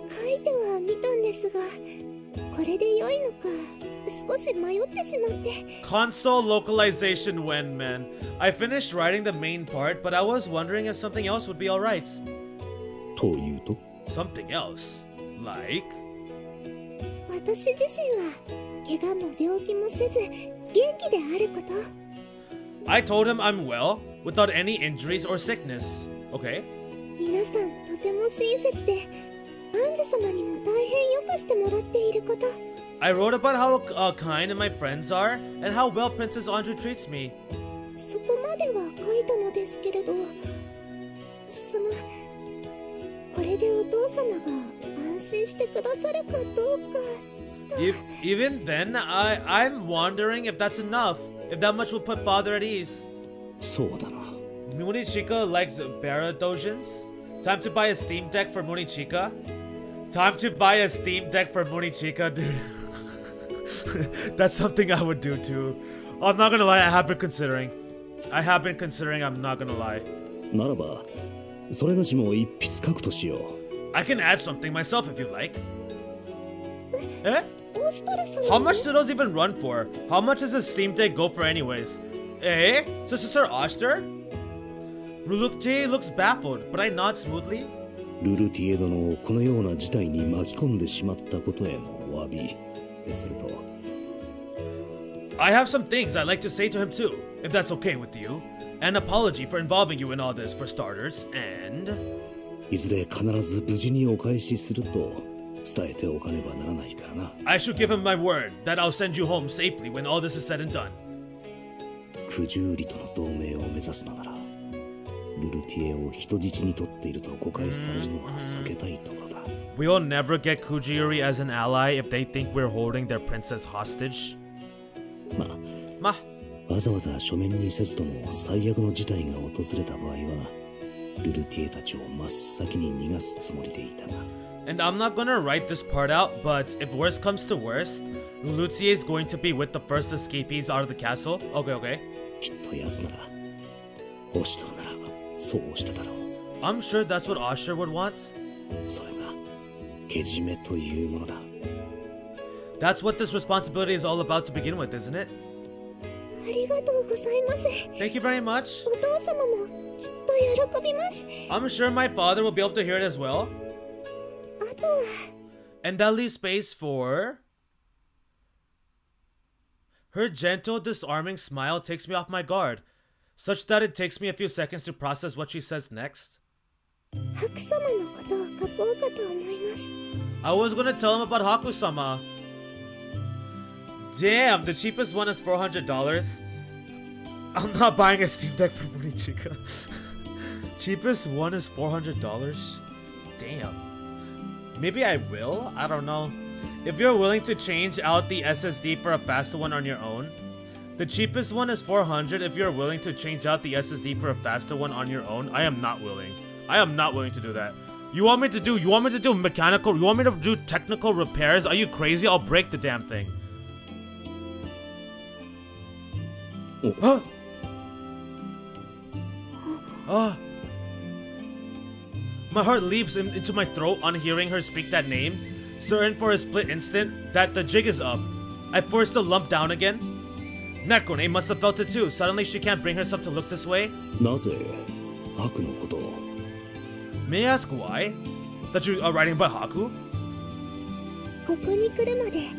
書いてはみたんですが、これで良いのか少し迷ってしまって。 Console localization when, man. I finished writing the main part, but I was wondering if something else would be alright. というと？ Something else? Like? 私自身は怪我も病気もせず元気であること。 I told him I'm well, without any injuries or sickness. Okay. 皆さんとても親切で、アンジュ様にも大変よくしてもらっていること。 I wrote about how kind my friends are, and how well Princess Anju treats me. そこまでは書いたのですけれど、これでお父様が安心してくださるかどうかと。 Even then, I'm wondering if that's enough. If that much will put father at ease. そうだな。 Munichika likes Barra Dojins. Time to buy a Steam Deck for Munichika. Time to buy a Steam Deck for Munichika, dude. That's something I would do too. I'm not gonna lie, I have been considering, I'm not gonna lie. ならばそれがしも一筆書くとしよう。 I can add something myself if you'd like. Eh? オシトル様 How much do those even run for? How much does a Steam Deck go for anyways? Eh? Sir Oster? Rulukti looks baffled, but I nod smoothly. ルルティエ殿をこのような事態に巻き込んでしまったことへのお詫び。それと I have some things I'd like to say to him too, if that's okay with you. An apology for involving you in all this for starters, and... いずれ必ず無事にお返しすると伝えておかねばならないからな。 I should give him my word that I'll send you home safely when all this is said and done. 九十里との同盟を目指すのならルルティエを人質に取っていると誤解されるのは避けたいところだ。 We'll never get Kujiri as an ally if they think we're holding their princess hostage. まわざわざ書面にせずとも最悪の事態が訪れた場合はルルティエたちを真っ先に逃がすつもりでいたが。 And I'm not gonna write this part out, but if worst comes to worst, Lulutier is going to be with the first escapees out of the castle. Okay. きっと奴ならオシトルならそうしただろう。 I'm sure that's what Osher would want. それがけじめというものだ。 That's what this responsibility is all about to begin with, isn't it? ありがとうございます。 Thank you very much. お父様もきっと喜びます。 I'm sure my father will be able to hear it as well. あとは And that leaves space for... Her gentle, disarming smile takes me off my guard, such that it takes me a few seconds to process what she says next. ハク様のことを書こうかと思います。 I was gonna tell him about Haku-sama. Damn, the cheapest one is $400. I'm not buying a Steam Deck for Munichika. Cheapest one is $400? Damn. Maybe I will? I don't know. If you're willing to change out the SSD for a faster one on your own. The cheapest one is $400 if you're willing to change out the SSD for a faster one on your own. I am not willing. I am not willing to do that. You want me to do mechanical, you want me to do technical repairs? Are you crazy? I'll break the damn thing. Huh? My heart leaps into my throat on hearing her speak that name, certain for a split instant that the jig is up. I forced the lump down again. Nekone must have felt it too. Suddenly she can't bring herself to look this way. なぜハクのことを May I ask why? That you are writing about Haku? ここに来るまで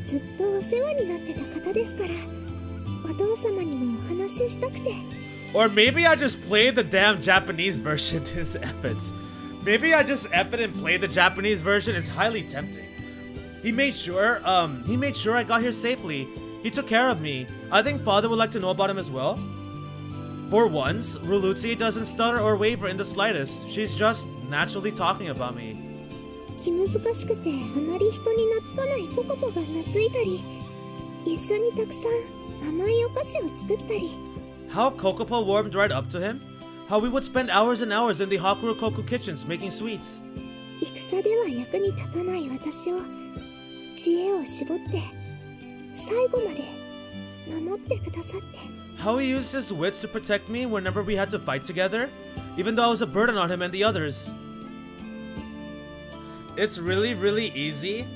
ずっとお世話になってた方ですから、お父様にもお話ししたくて。 Or maybe I just played the damn Japanese version to his efforts. Maybe I just F it and play the Japanese version. It's highly tempting. He made sure I got here safely. He took care of me. I think father would like to know about him as well. For once, Ruluti doesn't stutter or waver in the slightest. She's just naturally talking about me. 気難しくてあまり人に懐かないココポが懐いたり、一緒にたくさん甘いお菓子を作ったり。 How Kokopo warmed right up to him. How we would spend hours and hours in the Hakurokoku kitchens making sweets. 戦では役に立たない私を知恵を絞って最後まで守ってくださって。 How he used his wits to protect me whenever we had to fight together, even though I was a burden on him and the others. It's really easy.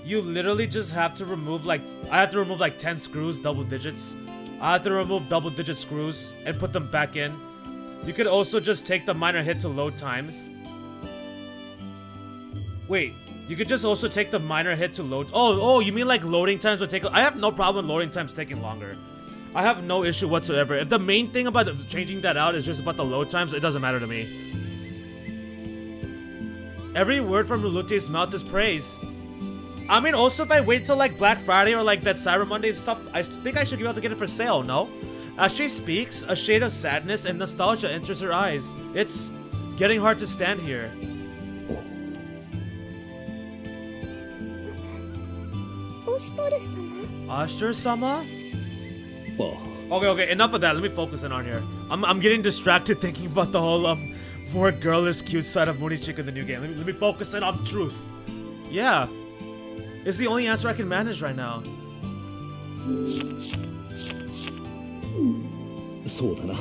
You literally just have to remove I have to remove 10 screws, double digits. I have to remove double digit screws and put them back in. You could also just take the minor hit to load times. Wait, you could just also take the minor hit to load. Oh, you mean like loading times would take. I have no problem loading times taking longer. I have no issue whatsoever. If the main thing about changing that out is just about the load times, it doesn't matter to me. Every word from Luluti's mouth is praise. I mean, also if I wait till Black Friday or that Cyber Monday stuff, I think I should be able to get it for sale, no? As she speaks, a shade of sadness and nostalgia enters her eyes. It's getting hard to stand here. Ashter-sama? Okay, enough of that. Let me focus in on here. I'm getting distracted thinking about the whole more girlish cute side of Munichika in the new game. Let me focus in on truth. Yeah. It's the only answer I can manage right now. そうだな。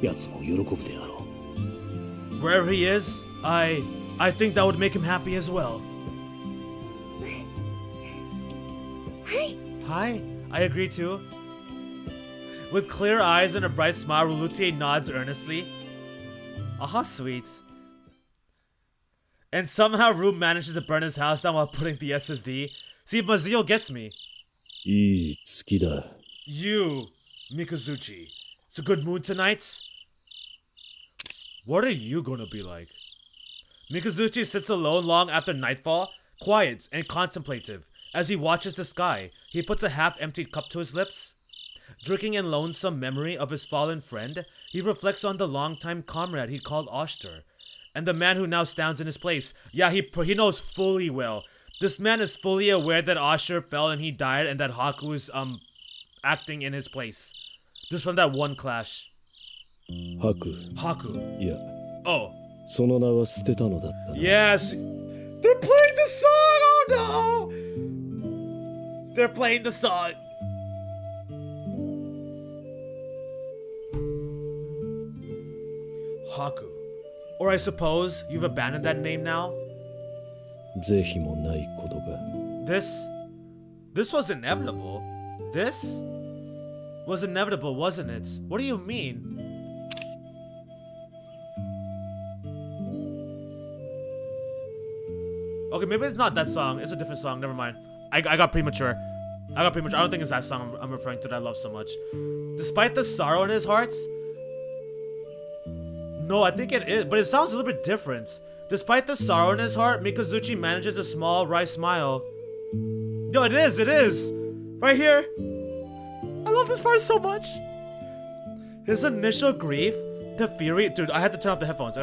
奴も喜ぶであろう。 Wherever he is, I think that would make him happy as well. Hi, I agree too. With clear eyes and a bright smile, Rulutier nods earnestly. Ah, how sweet. And somehow Rube manages to burn his house down while putting the SSD. See if Mazio gets me. いい月だ。 You, Mikazuchi. It's a good mood tonight? What are you gonna be like? Mikazuchi sits alone long after nightfall, quiet and contemplative. As he watches the sky, he puts a half-emptied cup to his lips. Drinking in lonesome memory of his fallen friend, he reflects on the longtime comrade he called Oster, and the man who now stands in his place. Yeah, he knows fully well. This man is fully aware that Oster fell and he died, and that Haku is acting in his place. Just from that one clash. ハク。 Haku. いや、 Oh. その名は捨てたのだったな。 Yes. They're playing the song. Oh no. They're playing the song. Haku. Or I suppose you've abandoned that name now? 是非もないことが。 This was inevitable. This was inevitable, wasn't it? What do you mean? Okay, maybe it's not that song. It's a different song. Never mind. I got premature. I don't think it's that song I'm referring to that I love so much. Despite the sorrow in his heart. No, I think it is, but it sounds a little bit different. Despite the sorrow in his heart, Mikazuchi manages a small, wry smile. Yo, it is. Right here. I love this part so much. His initial grief, the fury. Dude, I had to turn off the headphones.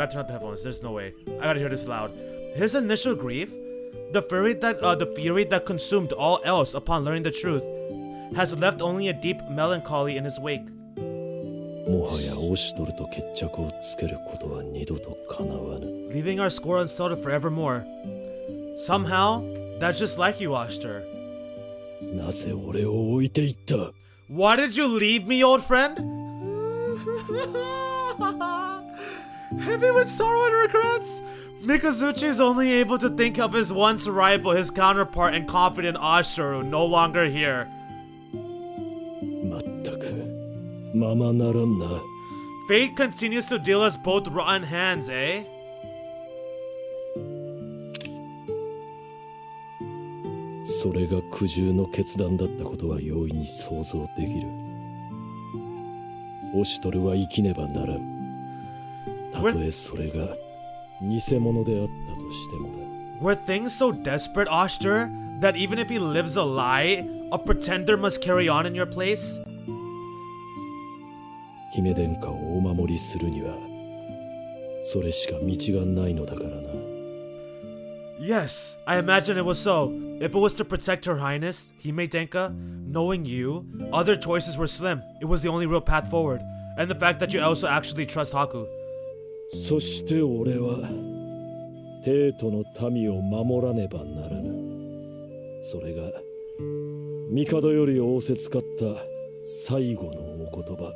There's no way. I gotta hear this loud. His initial grief, the fury that consumed all else upon learning the truth, has left only a deep melancholy in his wake. もはやオシトルと決着をつけることは二度と叶わぬ。 Leaving our score unsettled forevermore. Somehow, that's just like you, Oster. なぜ俺を置いていった？ Why did you leave me, old friend? Heavy with sorrow and regrets, Mikazuchi is only able to think of his once rival, his counterpart and confidant Ashuru, no longer here. まったく、ままならんな。 Fate continues to deal us both rotten hands, eh? それが苦渋の決断だったことは容易に想像できる。オシトルは生きねばならん。たとえそれが偽物であったとしてもだ。 Were things so desperate, Oster, that even if he lives a lie, a pretender must carry on in your place? 姫殿下をお守りするにはそれしか道がないのだからな。 Yes, I imagine it was so. If it was to protect Her Highness, Hime Denka, knowing you, other choices were slim. It was the only real path forward. And the fact that you also actually trust Haku. そして俺は帝都の民を守らねばならぬ。それが帝より仰せつかった最後のお言葉。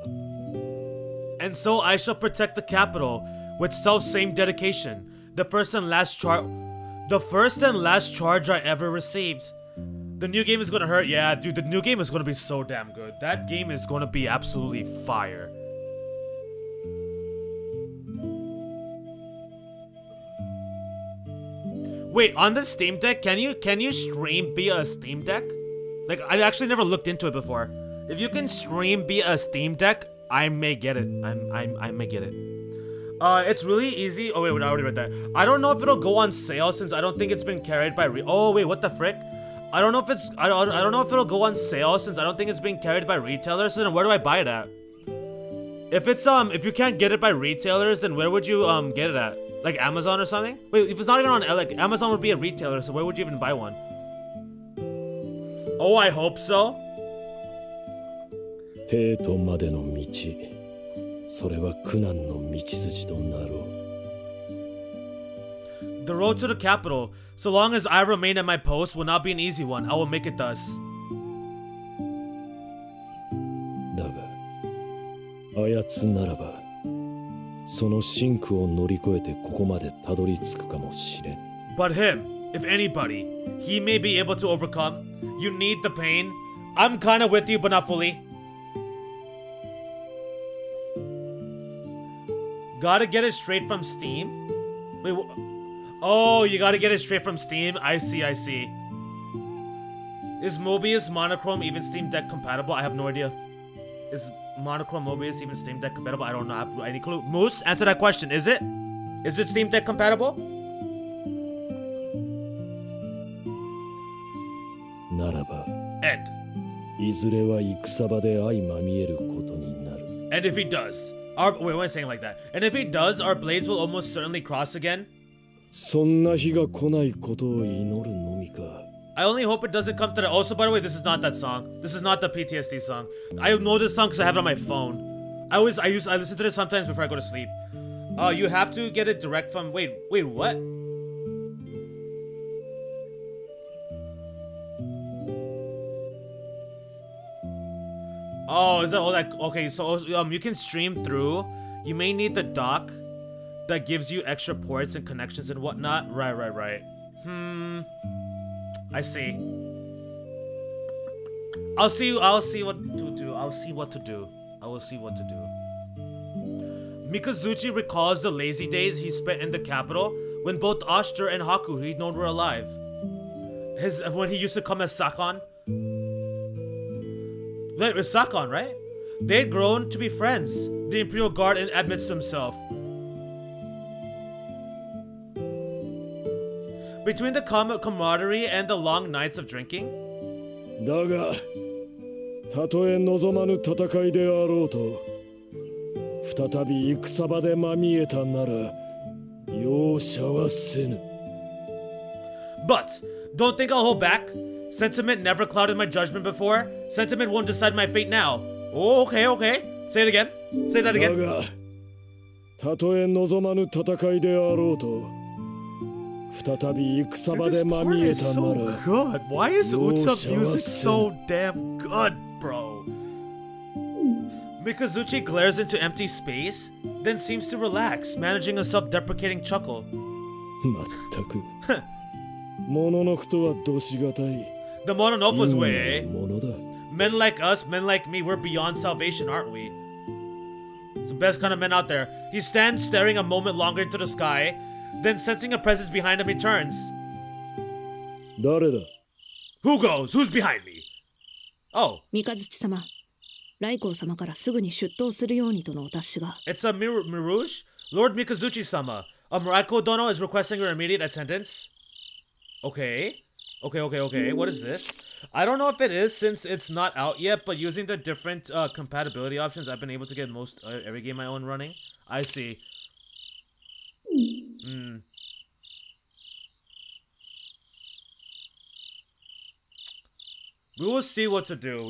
And so I shall protect the capital with self-same dedication. The first and last charge I ever received. The new game is gonna hurt. Yeah, dude, the new game is gonna be so damn good. That game is gonna be absolutely fire. Wait, on the Steam Deck, can you stream via Steam Deck? Like, I actually never looked into it before. If you can stream via Steam Deck, I may get it. I may get it. It's really easy. Oh wait, I already read that. I don't know if it'll go on sale since I don't think it's been carried by oh wait, what the frick? I don't know if it'll go on sale since I don't think it's being carried by retailers. So then where do I buy it at? If you can't get it by retailers, then where would you get it at? Like Amazon or something? Wait, if it's not even on like Amazon would be a retailer, so where would you even buy one? Oh, I hope so. 帝都までの道、それは苦難の道筋となろう。 The road to the capital, so long as I remain at my post, will not be an easy one. I will make it thus. やつならばその真空を乗り越えてここまでたどり着くかもしれん。 But him, if anybody, he may be able to overcome. You need the pain. I'm kinda with you, but not fully. Gotta get it straight from Steam? Wait, oh, you gotta get it straight from Steam? I see, I see. Is Mobius Monochrome even Steam Deck compatible? I have no idea. Is Monochrome Mobius even Steam Deck compatible? I don't know. I have any clue. Moose, answer that question. Is it? Is it Steam Deck compatible? ならば End. いずれは戦場で相まみえることになる。 And if he does, wait, why am I saying it like that? And if he does, our blades will almost certainly cross again. そんな日が来ないことを祈るのみか。 I only hope it doesn't come to that. Also, by the way, this is not that song. This is not the PTSD song. I know this song because I have it on my phone. I listen to this sometimes before I go to sleep. You have to get it direct from. Wait, what? Oh, is that all that? Okay, so you can stream through. You may need the dock that gives you extra ports and connections and whatnot. Right. I see. I'll see what to do. I will see what to do. Mikazuchi recalls the lazy days he spent in the capital when both Oster and Haku he'd known were alive. When he used to come as Sakon. It was Sakon, right? They'd grown to be friends, the Imperial Guard admits to himself. Between the camaraderie and the long nights of drinking? だが、たとえ望まぬ戦いであろうと、再び戦場でまみえたなら、容赦はせぬ。 But, don't think I'll hold back. Sentiment never clouded my judgment before. Sentiment won't decide my fate now. Oh, okay. Say it again. Say that again. だが、たとえ望まぬ戦いであろうと、再び戦場でまみえたなら、 good. Why is Utsup music so damn good, bro? Mikazuchi glares into empty space, then seems to relax, managing a self-deprecating chuckle. まったく。モノノフとはどしがたい。 The Mononofa's way, eh? ものだ。 Men like us, men like me, we're beyond salvation, aren't we? It's the best kind of men out there. He stands staring a moment longer into the sky, then sensing a presence behind him, he turns. 誰だ? Who goes? Who's behind me? Oh. 三日月様、来光様からすぐに出頭するようにとのお達しが。 It's a Mirouge? Lord Mikazuchi-sama. Raiko Dono is requesting your immediate attendance. Okay. What is this? I don't know if it is since it's not out yet, but using the different compatibility options, I've been able to get most every game I own running. I see. We will see what to do.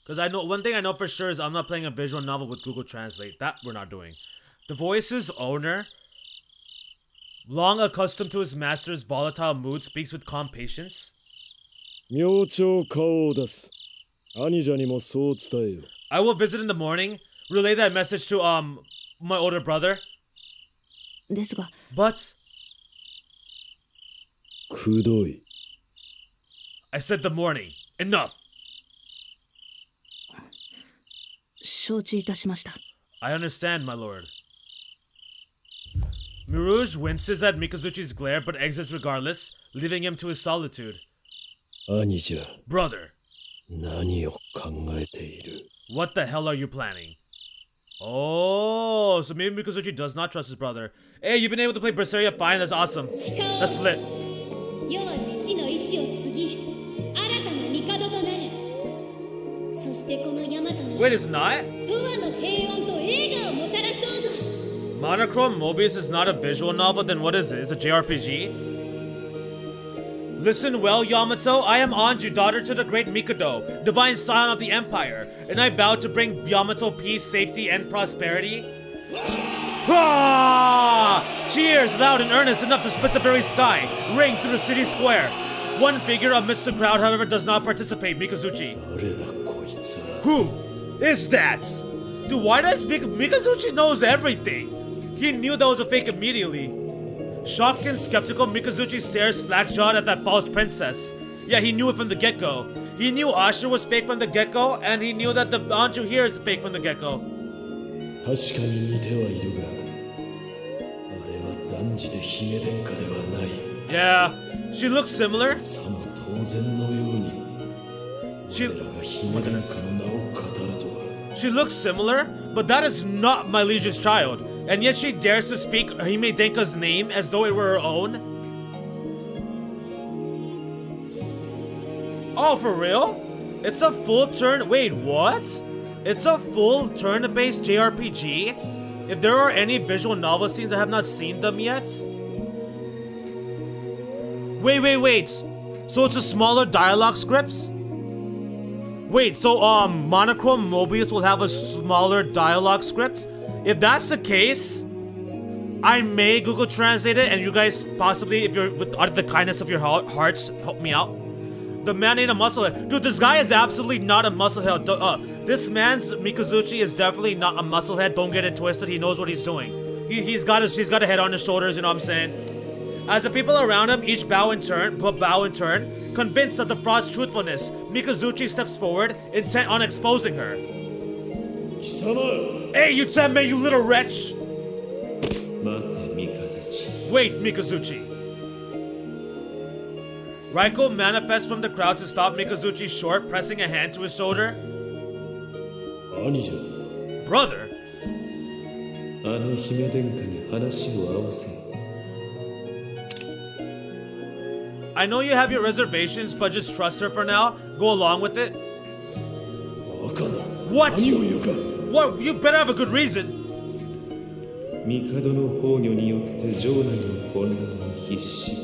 Because I know one thing I know for sure is I'm not playing a visual novel with Google Translate. That we're not doing. The voice's owner, long accustomed to his master's volatile mood, speaks with calm patience. 明朝顔を出す。兄者にもそう伝えよ。 I will visit in the morning. Relay that message to my older brother. ですが、 But くどい。 I said the morning. Enough. 承知いたしました。 I understand, my lord. Mirouge winces at Mikazuchi's glare but exits regardless, leaving him to his solitude. 兄者。 Brother, 何を考えている? what the hell are you planning? Oh, so maybe Mikazuchi does not trust his brother. Hey, you've been able to play Berseria fine. That's awesome. That's lit. 世は父の意志を継ぎ、新たな帝となる。そしてこの大和に Wait, it's not? 永遠の平穏と栄華をもたらそうぞ。 Monochrome Mobius is not a visual novel, then what is it? It's a JRPG? Listen well, Yamato. I am Anju, daughter to the great Mikado, divine scion of the Empire, and I vow to bring Yamato peace, safety, and prosperity. Ah! Cheers, loud and earnest enough to split the very sky, ring through the city square. One figure amidst the crowd, however, does not participate. Mikazuchi. 誰だこいつは。 Who is that? Dude, why does Mikazuchi knows everything? He knew that was a fake immediately. Shocked and skeptical, Mikazuchi stares slack-jawed at that false princess. Yeah, he knew it from the get-go. He knew Asher was fake from the get-go, and he knew that the Anju here is fake from the get-go. 確かに似てはいるが、あれは断じて姫殿下ではない。 Yeah, she looks similar. さも当然のように、 She, 俺らが姫殿下の名を語るとは。 she looks similar, but that is not my liege's child. And yet she dares to speak Hime Denka's name as though it were her own. Oh, for real? It's a full turn. Wait, what? It's a full turn-based JRPG? If there are any visual novel scenes, I have not seen them yet. Wait. So it's a smaller dialogue scripts? Wait, so Monochrome Mobius will have a smaller dialogue script? If that's the case, I may Google Translate it, and you guys possibly, if you're out of the kindness of your hearts, help me out. The man ain't a musclehead. Dude, this guy is absolutely not a musclehead. This man's Mikazuchi is definitely not a musclehead. Don't get it twisted. He knows what he's doing. He's got a head on his shoulders, you know what I'm saying? As the people around him each bow in turn, convinced of the fraud's truthfulness, Mikazuchi steps forward, intent on exposing her. 貴様 Hey, you Tenmei, you little wretch! 待て、三日月。 Wait, Mikazuchi. Raiko manifests from the crowd to stop Mikazuchi short, pressing a hand to his shoulder. 兄者、 Brother, あの姫殿下に話を合わせ。 I know you have your reservations, but just trust her for now. Go along with it. バカな。 What? 何を言うか。 What? You better have a good reason. 帝の崩御によって城内の混乱に必死。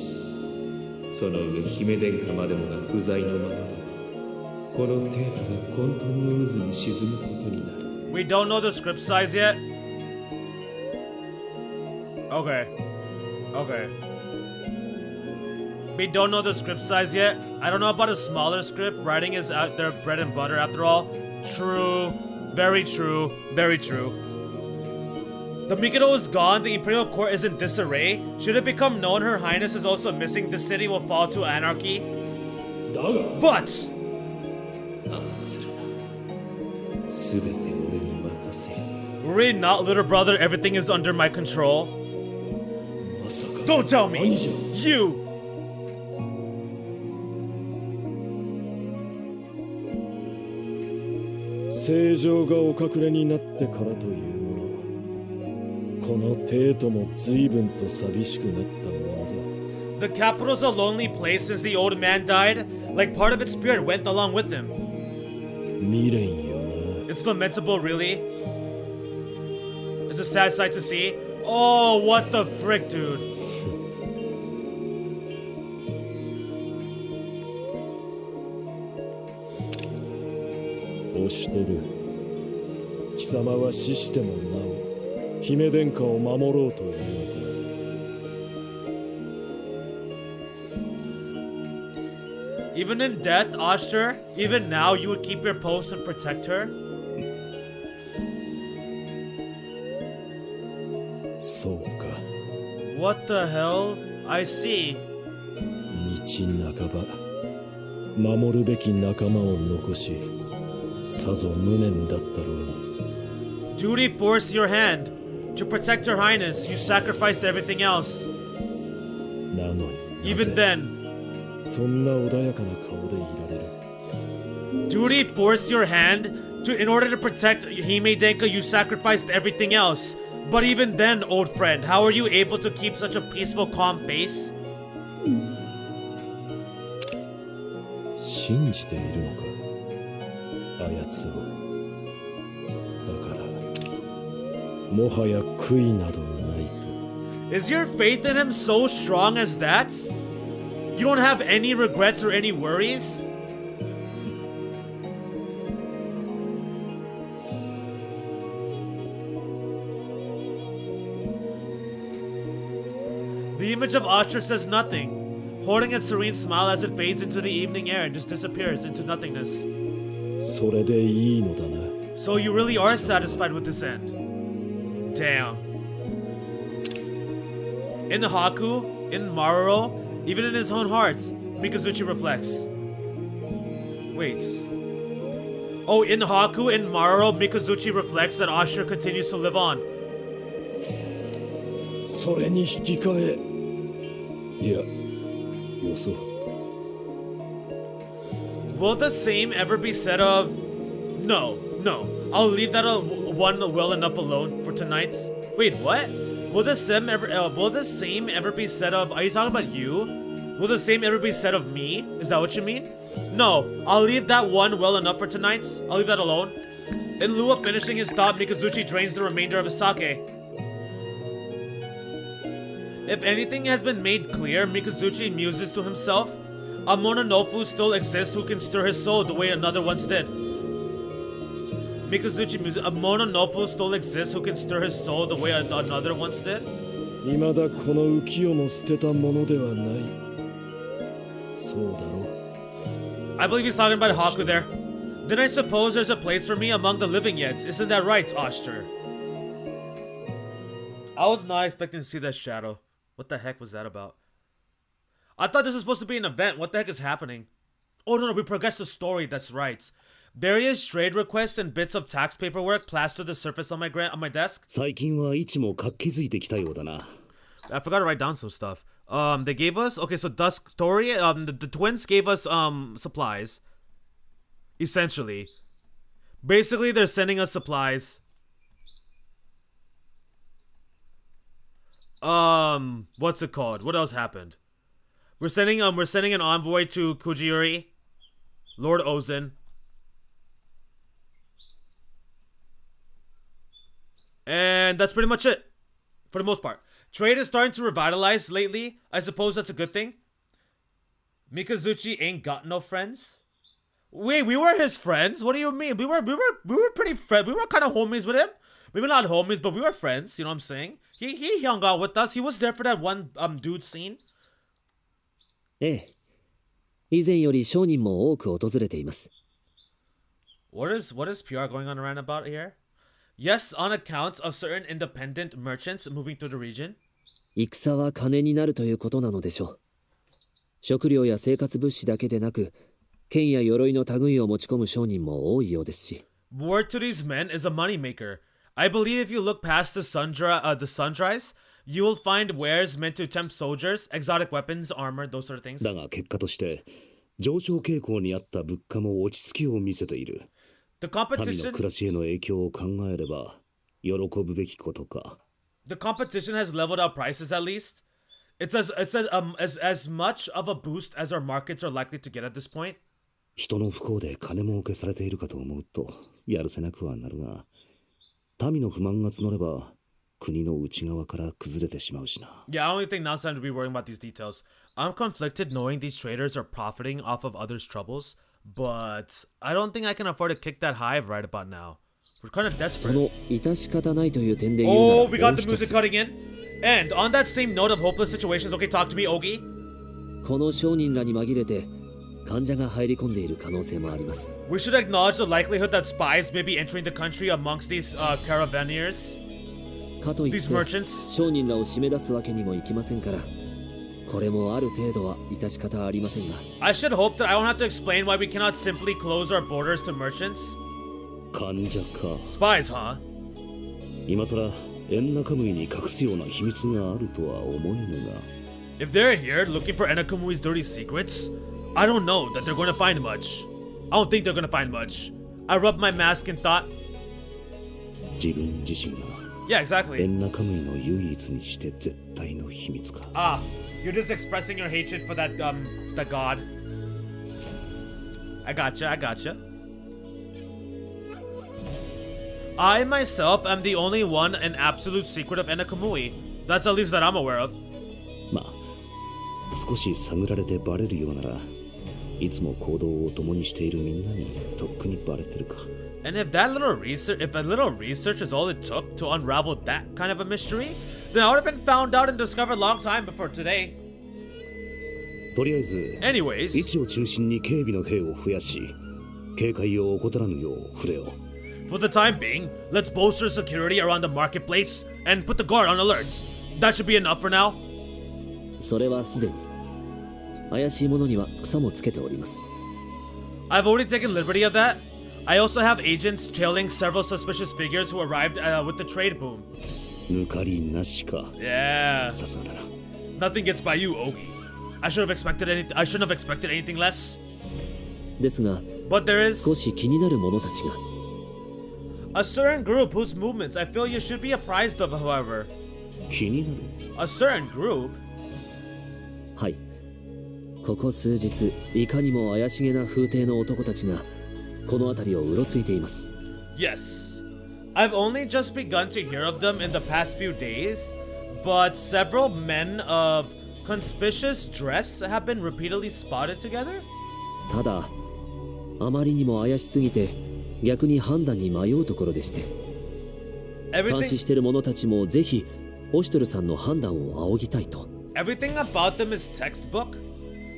その上姫殿下までもが不在のままでは、この帝都が混沌の渦に沈むことになる。 We don't know the script size yet. Okay. We don't know the script size yet. I don't know about a smaller script. Writing is out their bread and butter after all. True. Very true. Very true. The Mikado is gone. The Imperial Court is in disarray. Should it become known Her Highness is also missing, the city will fall to anarchy. だが、 But 案ずるな。すべて俺に任せ。 worry not, little brother. Everything is under my control. まさか。 Don't tell me. 兄者。 You. 正常がお隠れになってからというもの。この帝都も随分と寂しくなったものだ。 The capital's a lonely place since the old man died. Like part of its spirit went along with him. 未練よな。 It's lamentable, really. It's a sad sight to see. Oh, what the frick, dude. おしとる。貴様は死してもなお姫殿下を守ろうというのか。 Even in death, Oster, even now you would keep your post and protect her? そうか。 What the hell? I see. 道半ば守るべき仲間を残しさぞ無念だったろうに。 Duty forced your hand. To protect Her Highness, you sacrificed everything else. なのに Even then, そんな穏やかな顔でいられる。 duty forced your hand. In order to protect Hime Denka, you sacrificed everything else. But even then, old friend, how are you able to keep such a peaceful, calm face? 信じているのかあやつを。だからもはや悔いなどないと。 Is your faith in him so strong as that? You don't have any regrets or any worries? The image of Oster says nothing. holding its serene smile as it fades into the evening air and just disappears into nothingness. それでいいのだな。 So you really are satisfied with this end? Damn. In Haku, in Maruro, even in his own heart, Mikazuchi reflects. Wait. Oh, in Haku, in Maruro, Mikazuchi reflects that Ashura continues to live on. それに引き換え。いや、よそう。 Will the same ever be said of... No. I'll leave that one well enough alone for tonight. Wait, what? Will the same ever be said of... Are you talking about you? Will the same ever be said of me? Is that what you mean? No, I'll leave that one well enough for tonight. I'll leave that alone. In lieu of finishing his thought, Mikazuchi drains the remainder of his sake. If anything has been made clear, Mikazuchi muses to himself, a Mononobu still exists who can stir his soul the way another once did. Mikazuchi muses, a Mononobu still exists who can stir his soul the way another once did? 未だこの浮世も捨てたものではない。そうだろう。 I believe he's talking about Haku there. Then I suppose there's a place for me among the living yet. Isn't that right, Oster? I was not expecting to see that shadow. What the heck was that about? I thought this was supposed to be an event. What the heck is happening? Oh no, we progressed the story. That's right. Various trade requests and bits of tax paperwork plastered the surface on my desk. 最近はいつも活気づいてきたようだな。 I forgot to write down some stuff. They gave us so Dusk story. The twins gave us supplies. Essentially, basically they're sending us supplies. What's it called? What else happened? We're sending an envoy to Kujiuri, Lord Ozen. And that's pretty much it, for the most part. Trade is starting to revitalize lately. I suppose that's a good thing. Mikazuchi ain't got no friends. Wait, we were his friends? What do you mean? We were pretty friends. We were kind of homies with him. Maybe not homies, but we were friends. You know what I'm saying? He hung out with us. He was there for that one dude scene. ええ。以前より商人も多く訪れています。What is PR going on around about here? Yes, on account of certain independent merchants moving through the region. 戦は金になるということなのでしょう。食料や生活物資だけでなく、剣や鎧の類を持ち込む商人も多いようですし。War to these men is a moneymaker. I believe if you look past the sundries, you will find wares meant to tempt soldiers, exotic weapons, armor, those sort of things. だが結果として上昇傾向にあった物価も落ち着きを見せている。The 民の competition 暮らしへの影響を考えれば喜ぶべきことか。the competition has leveled out prices at least. It's as much of a boost as our markets are likely to get at this point. 人の不幸で金儲けされているかと思うとやるせなくはなるが、民の不満が募れば国の内側から崩れてしまうしな。Yeah, I don't think now's time to be worrying about these details. I'm conflicted knowing these traders are profiting off of others' troubles, but I don't think I can afford to kick that hive right about now. We're kind of そ desperate. の致し方ないという点で言うな Oh, ら we も got う the 一 music つ cutting in. And on that same note of hopeless situations, okay, talk to me, Ogi. この商人らに紛れて患者が入り込んでいる可能性もあります。 We should acknowledge the likelihood that spies may be entering the country amongst these caravaniers. かといって These merchants. 商人らを締め出すわけにもいきませんから、これもある程度は致し方ありませんが。 I should hope that I won't have to explain why we cannot simply close our borders to merchants. 患者か。 Spies, huh? 今さらエンナカムイに隠すような秘密があるとは思えぬが。 If they're here looking for Enakamui's dirty secrets, I don't know that they're going to find much. I don't think they're going to find much. I rubbed my mask and thought, 自分自身が yeah, エ exactly. ンナカムイの唯一にして絶対の秘密か。 Ah, you're just expressing your hatred for that god. I gotcha. I myself am the only one in absolute secret of Enakamui. That's at least that I'm aware of. まあ少し探られてバレるようなら、いつも行動を共にしているみんなにとっくにバレてるか。 And if a little research is all it took to unravel that kind of a mystery, then I would have been found out and discovered a long time before today. とりあえず Anyways, 位置を中心に警備の兵を増やし、警戒を怠らぬよう触れよう。 for the time being, let's bolster security around the marketplace and put the guard on alerts. That should be enough for now. それはすでに怪しい者には草もつけております。 I've already taken liberty of that. I also have agents trailing several suspicious figures who arrived with the trade boom. 抜かりなしか。 Yeah, さすがだな。 nothing gets by you, Ogi. I shouldn't have expected anything less. ですが But there is 少し気になる者たちが。 a certain group whose movements I feel you should be apprised of, however. 気になる。 A certain group? はい。ここ数日いかにも怪しげな風体の男たちがこの辺りをうろついています。 Yes. I've only just begun to hear of them in the past few days, but several men of conspicuous dress have been repeatedly spotted together? ただあまりにも怪しすぎて逆に判断に迷うところでして、監視 Everything している者たちもぜひオシュトルさんの判断を仰ぎたいと。 everything about them is textbook.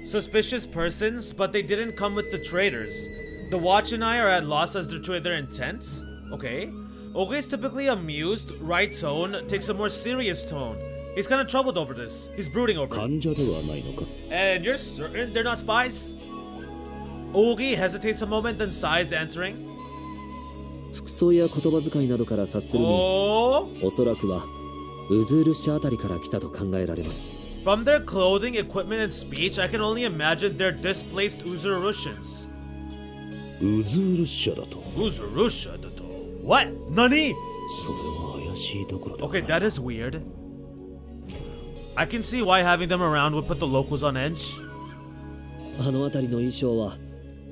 Suspicious persons, but they didn't come with the traders. The watch and I are at loss as to their intent. Okay. Oge is typically amused, right tone, takes a more serious tone. He's kind of troubled over this. He's brooding over it. 患者ではないのか。 And you're certain they're not spies? Ogi hesitates a moment, then sighs, answering. 服装や言葉遣いなどから察するに、 Oh! おそらくはウズールシャあたりから来たと考えられます。 From their clothing, equipment, and speech, I can only imagine they're displaced Uzurushans. ウズール社だと。 Uzurusha? What? Nani? それは怪しいところだ。 Okay, that is weird. I can see why having them around would put the locals on edge. あの辺りの衣装は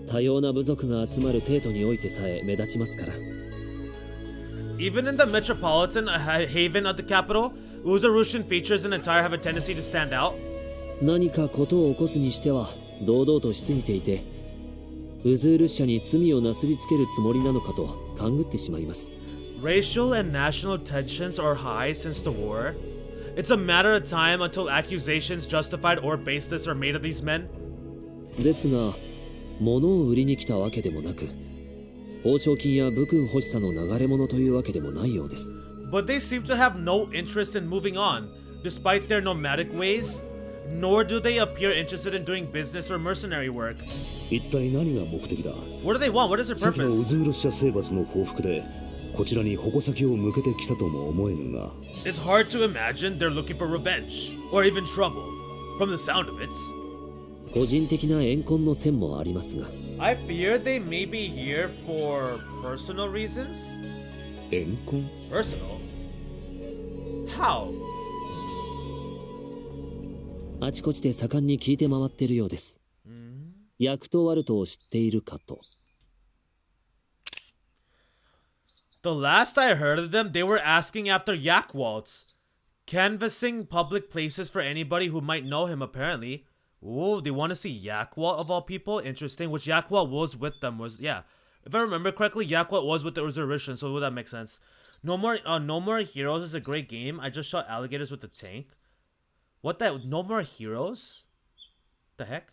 多様な部族が集まる程度においてさえ目立ちますから。 Even in the metropolitan haven of the capital, Uzurushan features and attire have a tendency to stand out. 何かことを起こすにしては堂々としすぎていて、ウズール社に罪をなすりつけるつもりなのかと勘ぐってしまいます。 Racial and national tensions are high since the war. It's a matter of time until accusations justified or baseless are made of these men. ですが、物を売りに来たわけでもなく、報奨金や武勲欲しさの流れ物というわけでもないようです。 But they seem to have no interest in moving on, despite their nomadic ways, nor do they appear interested in doing business or mercenary work. 一体何が目的だ。 What do they want? What is their さっきのウ purpose? ズール社征伐の報復でこちらに矛先を向けてきたとも思えぬが。 It's hard to imagine they're looking for revenge, or even trouble, from the sound of it. 個人的な怨恨の線もありますが、 I fear they may be here for personal reasons? 怨恨。 Personal? How? あちこちで盛んに聞いて回っているようです。ヤクトワルトを知っているかと。 The last I heard of them, they were asking after Yakwaltz, canvassing public places for anybody who might know him, apparently. Ooh, they want to see Yakwalt of all people? Interesting, which Yakwalt was with them, yeah. If I remember correctly, Yakwalt was with the Uzurishan, so would that make sense? No More Heroes is a great game. I just shot alligators with the tank. What the? No More Heroes? The heck?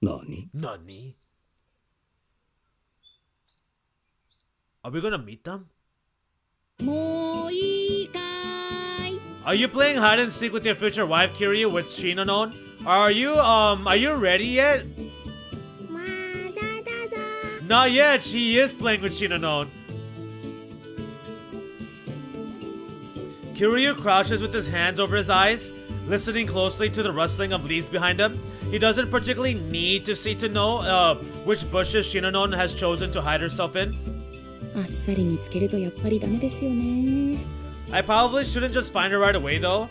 何？ Nani? Are we gonna meet them? もういいかい。 Are you playing hide and seek with your future wife, Kiryu, with Shinanon? Are you ready yet? まだだぞ。 Not yet. She is playing with Shinanon. Kiryu crouches with his hands over his eyes, listening closely to the rustling of leaves behind him. He doesn't particularly need to see to know which bushes Shinanon has chosen to hide herself in. あっさり見つけるとやっぱりダメですよね。 I probably shouldn't just find her right away, though.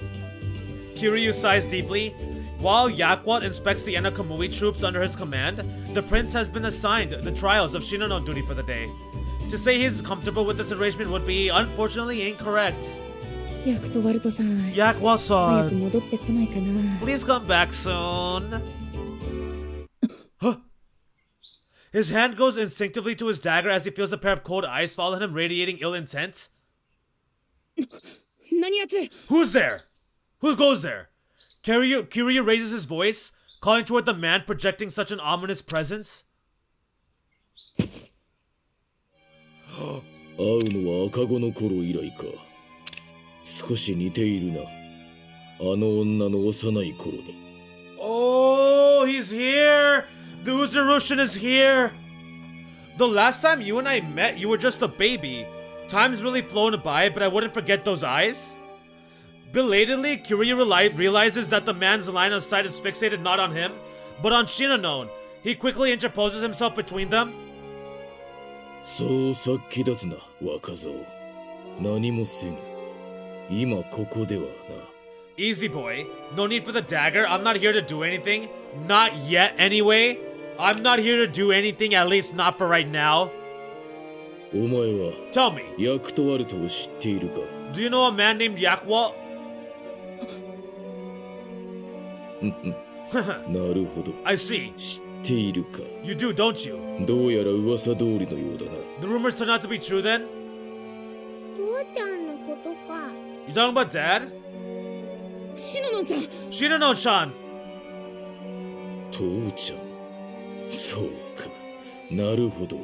Kiryu sighs deeply. While Yakwat inspects the Enakamui troops under his command, the prince has been assigned the trials of Shinanon duty for the day. To say he's comfortable with this arrangement would be, unfortunately, incorrect. ヤクトワルトさん、早く Yakwat-san, 戻ってこないかな。 please come back soon. Huh? His hand goes instinctively to his dagger as he feels a pair of cold eyes follow him, radiating ill intent. 何やつ？ Who's there? Who goes there? Kiryu raises his voice, calling toward the man projecting such an ominous presence. 会うのは赤子の頃以来か。少し似ているな。あの女の幼い頃に。Oh, he's here! The Uzurushin is here! The last time you and I met, you were just a baby. Time's really flown by, but I wouldn't forget those eyes. Belatedly, Kiryu realizes that the man's line of sight is fixated not on him, but on Shinonone. He quickly interposes himself between them. そうさっき立つな、若造。何もせぬ。今ここではな。Easy boy. No need for the dagger. I'm not here to do anything. Not yet, anyway. I'm not here to do anything, at least not for right now. お前は Tell me, ヤクトワルトを知っているか？ do you know a man named Yakwalt? なるほど。 I see. 知っているか？ You do, don't you? どうやら噂通りのようだな。 The rumors turn out to be true then? 父ちゃんのことか。 You talking about dad? シノノンちゃん。 Shinonone-chan! 父ちゃん。そうか。なるほど。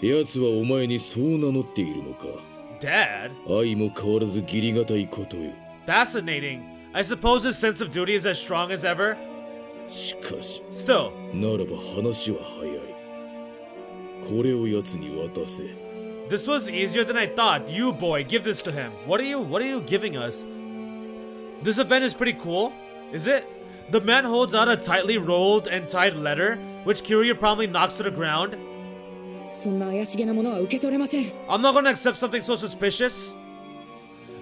奴はお前にそう名乗っているのか。 Dad? 愛も変わらず義理がたいことよ。 Fascinating. I suppose his sense of duty is as strong as ever? しかし、 Still, ならば話は早い。これを奴に渡せ。 this was easier than I thought. You boy, give this to him. What are you giving us? This event is pretty cool, is it? The man holds out a tightly rolled and tied letter, which Kiryu promptly knocks to the ground. そんな怪しげなものは受け取れません。 I'm not gonna accept something so suspicious.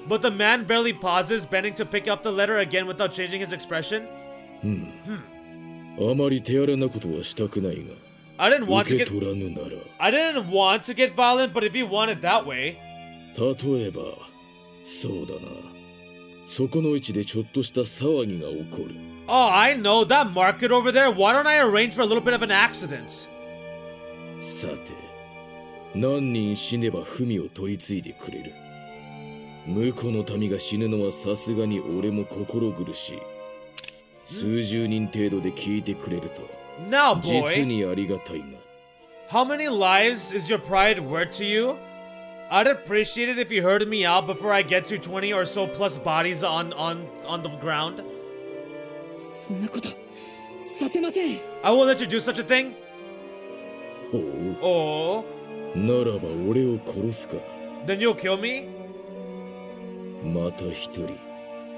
But the man barely pauses, bending to pick up the letter again without changing his expression. あまり手荒なことはしたくないが。 I didn't want to 受 get け取らぬなら。 I didn't want to get violent, but if you want it that way. 例えば、そうだな。そこの位置でちょっとした騒ぎが起こる。 Oh, I know, that market over there. Why don't I arrange for a little bit of an accident? さて、何人死ねば文を取り継いでくれる。婿の民が死ぬのはさすがに俺も心苦しい。数十人程度で聞いてくれると、 Now, 実 boy, にありがたいが。 how many lives is your pride worth to you? I'd appreciate it if you heard me out before I get to 20 or so plus bodies on the ground. そんなことさせません。 I won't let you do such a thing. ほう。 Oh, ならば俺を殺すか。 then you'll kill me? また一人、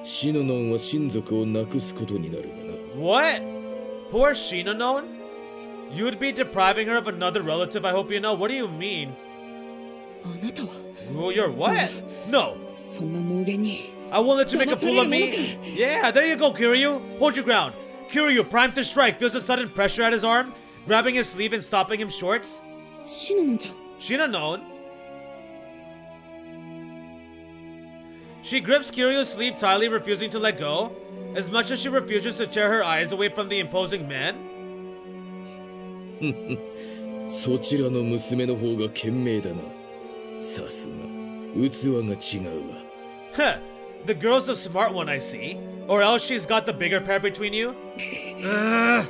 シノノンは親族を亡くすことになるがな。 What? Poor Shinonone? You'd be depriving her of another relative, I hope you know. What do you mean? あなたは Well, you're what? No, そんな妄言に。 I won't let you make a fool of me. Yeah, there you go, Kiryu. Hold your ground. Kiryu, primed to strike, feels a sudden pressure at his arm, grabbing his sleeve and stopping him short. シノノンちゃん。 Shinonone? She grips Kiryu's sleeve tightly, refusing to let go, as much as she refuses to tear her eyes away from the imposing man. そちらの娘の方が賢明だな。さすが、器が違うわ。 Huh, the girl's the smart one, I see. Or else she's got the bigger pair between you. Ugh.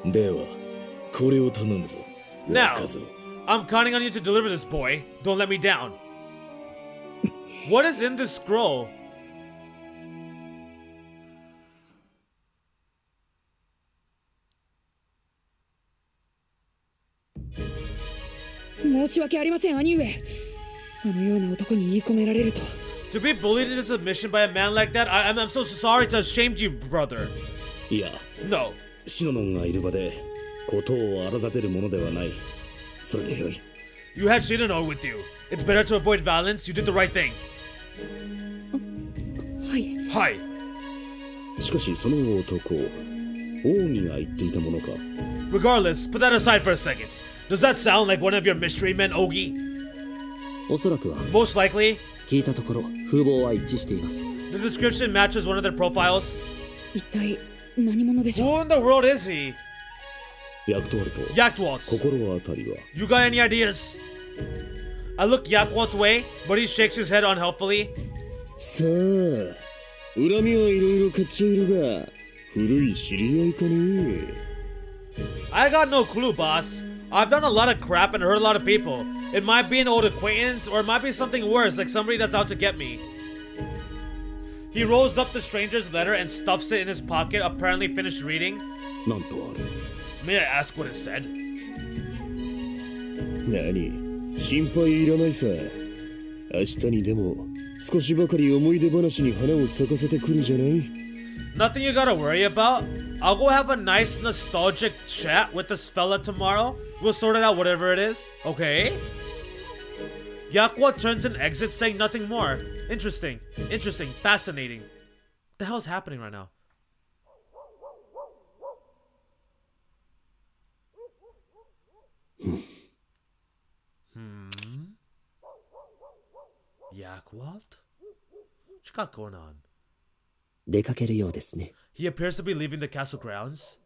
では、これを頼むぞ。 Now, 若造。 I'm counting on you to deliver this, boy. Don't let me down. What is in this scroll? 申し訳ありません、兄上。あのような男に言い込められるとは。 To be bullied into submission by a man like that, I'm so sorry to have shamed you, brother. いや、 No. シノノンがいる場で事を荒立てるものではない。それでよい。 You had Shinonone with you. It's better to avoid violence. You did the right thing. はい。 Hi. しかしその男、王儀が言っていたものか。 Regardless, put that aside for a second. Does that sound like one of your mystery men, Ogi? おそらくは Most likely. 聞いたところ風貌は一致しています。 The description matches one of their profiles. 一体何者でしょう。 Who in the world is he? ヤクトワルト、 Yakwalt. 心当たりは。 You got any ideas? I look Yakwalt's way, but he shakes his head unhelpfully. さあ、恨みはいろいろ買っちゃいるが、古い知り合いかね。 I got no clue, boss. I've done a lot of crap and hurt a lot of people. It might be an old acquaintance, or it might be something worse, like somebody that's out to get me. He rolls up the stranger's letter and stuffs it in his pocket, apparently finished reading. なんとある。 May I ask what it said? 何、心配いらないさ。明日にでも少しばかり思い出話に花を咲かせてくるじゃない。 Nothing you gotta worry about. I'll go have a nice nostalgic chat with this fella tomorrow. We'll sort it out, whatever it is. Okay? Yakuo turns and exits, saying nothing more. Interesting. Interesting. Fascinating. What the hell's happening right now? Yakuo? What you got going on? 出かけるようですね。 He appears to be leaving the castle grounds.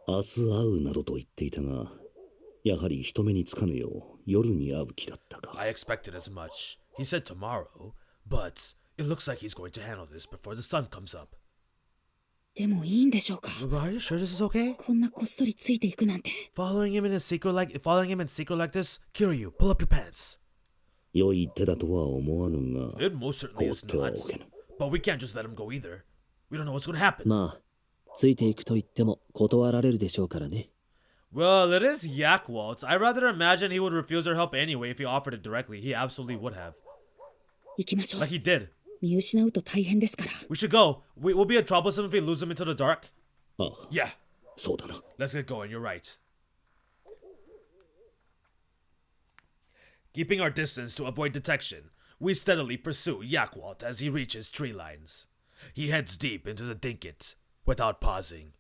明日会うなどと言っていたが、やはり人目につかぬよう夜に会う気だったか。 I expected as much. He said tomorrow, but it looks like he's going to handle this before the sun comes up. でもいいんでしょうか。 Are you sure this is okay? こんなこっそりついていくなんて。Following him in secret like this? Kiryu, pull up your pants. 良い手だとは思わぬが、 It most certainly is 放っては not. おけぬ。 But we can't just let him go either. We don't know what's going to happen. まあ、ついていくと言っても断られるでしょうからね。 Well, it is Yakwalt. I rather imagine he would refuse our help anyway if he offered it directly. He absolutely would have. 行きましょう。 Like he did. 見失うと大変ですから。 We should go. We'll be troublesome if we lose him into the dark. ああ、 Yeah. そうだな。 Let's get going. You're right. Keeping our distance to avoid detection, we steadily pursue Yakwalt as he reaches tree lines. He heads deep into the thicket without pausing.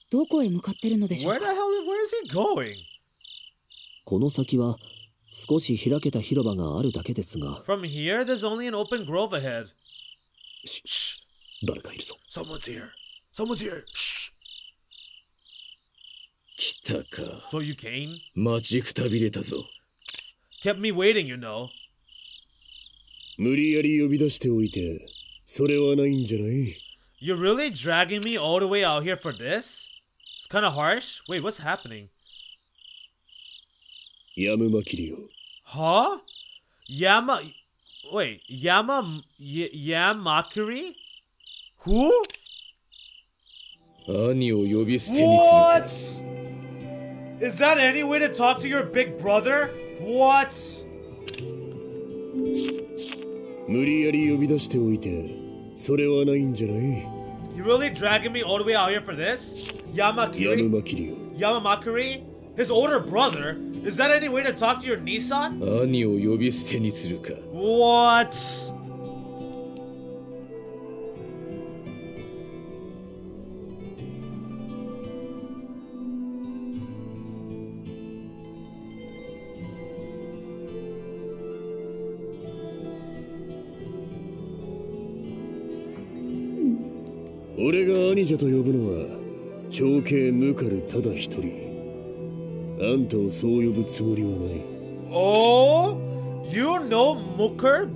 どこへ向かってるのでしょう Where か。 the hell? Where is he going? この先は少し開けた広場があるだけですが、 From here, there's only an open grove ahead. Shh! 誰かいるぞ。 Someone's here. Someone's here. Shh! 来たか。 So you came? 待ちくたびれたぞ。 Kept me waiting, you know. 無理やり呼び出しておいて、それはないんじゃない。 You're really dragging me all the way out here for this? It's kind of harsh. Wait, what's happening? やむまきりよ。 Huh? Yamakuri? Who? 兄を呼び捨てにする What? か。 Is that any way to talk to your big brother? What? 無理やり呼び出しておいて、それはないんじゃない。 You really dragging me all the way out here for this? やむ Yamakuri? まきりよ。 Yamamakuri? His older brother? Is that any way to talk to your Nissan? 兄を呼び捨てにするか。 What?「俺が兄者と呼ぶのは長兄ムカルただ一人。あんたをそう呼ぶつもりはない。 Oh? You know Mukars?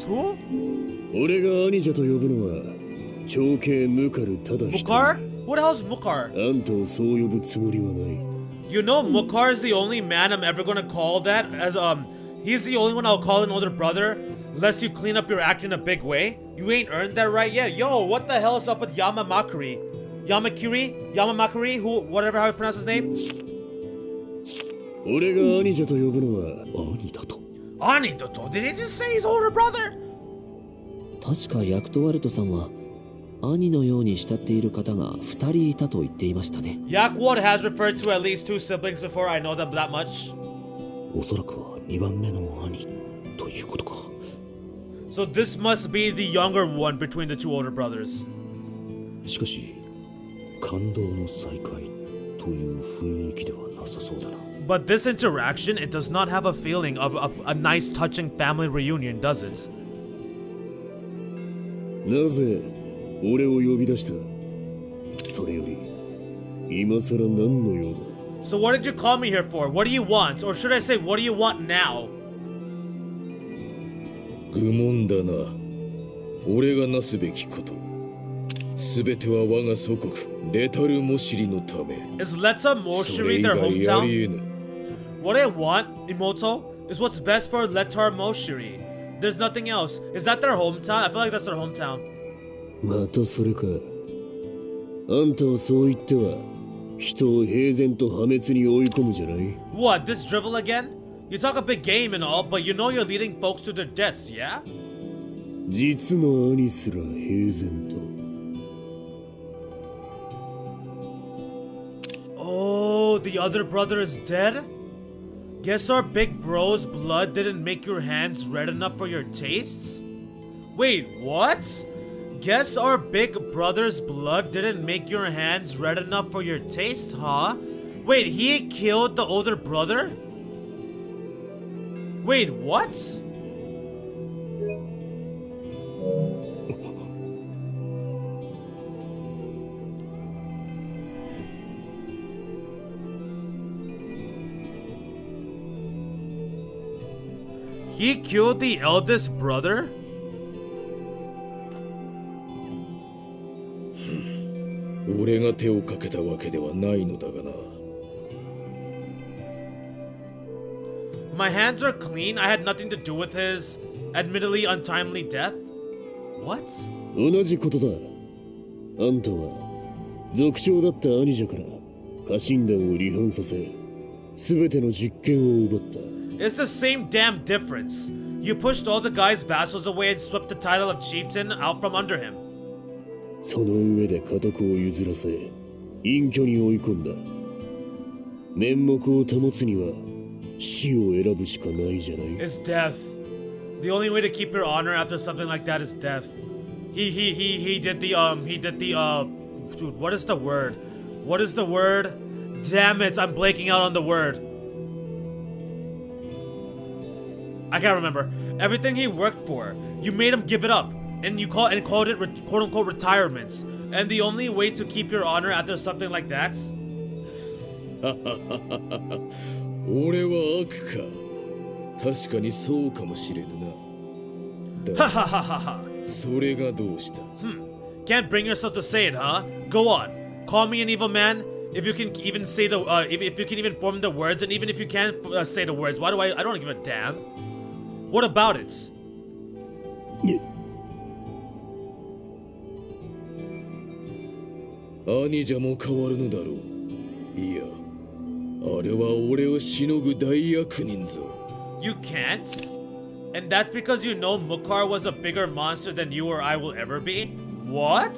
Who? 俺が兄者と呼ぶのは長兄ムカルただ一人。 Mukar? Who the hell's Mukar? あんたをそう呼ぶつもりはない。 You know Mukar is the only man I'm ever gonna call that as he's the only one I'll call an older brother unless you clean up your act in a big way. You ain't earned that right yet. Yo, what the hell is up with Yamakuri? Yamakuri? Who, whatever how you pronounce his name? 俺が兄者と呼ぶのは兄だと。 Anitoto? Did he just say his older brother? 確かヤクトワルトさんは兄のように慕っている方が2人いたと言っていましたね。 Yakwad has referred to at least 2 siblings before. I know them that much. おそらくは2番目の兄ということか。 So this must be the younger one between the 2 older brothers. しかし、感動の再会という雰囲気ではなさそうだな。 But this interaction, it does not have a feeling of a nice touching family reunion, does it? なぜ俺を呼び出した。それより今さら何の用だ。 So what did you call me here for? What do you want? Or should I say, what do you want now? 愚問だな。俺がなすべきことすべては我が祖国レタルモシリのため Is Leta それ Moshiri 以 their 外ありえ hometown? ぬ What I want, Imoto, is what's best for Letar Moshiri. There's nothing else. Is that their hometown? I feel like that's their hometown. またそれかあんたはそう言っては人を平然と破滅に追い込むじゃない What, this drivel again? You talk a big game and all, but you know you're leading folks to their deaths, yeah? 実の兄すら平然と Oh, the other brother is dead? Guess our big bro's blood didn't make your hands red enough for your tastes? Wait, what? Guess our big brother's blood didn't make your hands red enough for your tastes, huh? Wait, he killed the older brother? Wait, what? He killed the eldest brother? 俺が手をかけたわけではないのだがな My hands are clean. I had nothing to do with his admittedly untimely death. What? 同じことだあんたは族長だった兄者から家臣団を離反させ全ての実権を奪った It's the same damn difference. You pushed all the guy's vassals away and swept the title of chieftain out from under him. その上で家督を譲らせ隠居に追い込んだ面目を保つには死を選ぶしかないじゃない It's death. The only way to keep your honor after something like that is death. He did the dude, what is the word? What is the word? Damn it, I'm blanking out on the word. I can't remember. Everything he worked for, you made him give it up, and called it quote unquote retirements. And the only way to keep your honor after something like that. 俺は悪か確かにそうかもしれぬなだ Ha ha ha ha ha. それがどうした Can't bring yourself to say it, huh? Go on. Call me an evil man. If you can even say the, if you can even form the words, and even if you can't say the words, why do I don't give a damn. What about it? 兄者も変わるのだろういやあれは俺をしのぐ大悪人ぞ You can't? And that's because you know Mukar was a bigger monster than you or I will ever be? What?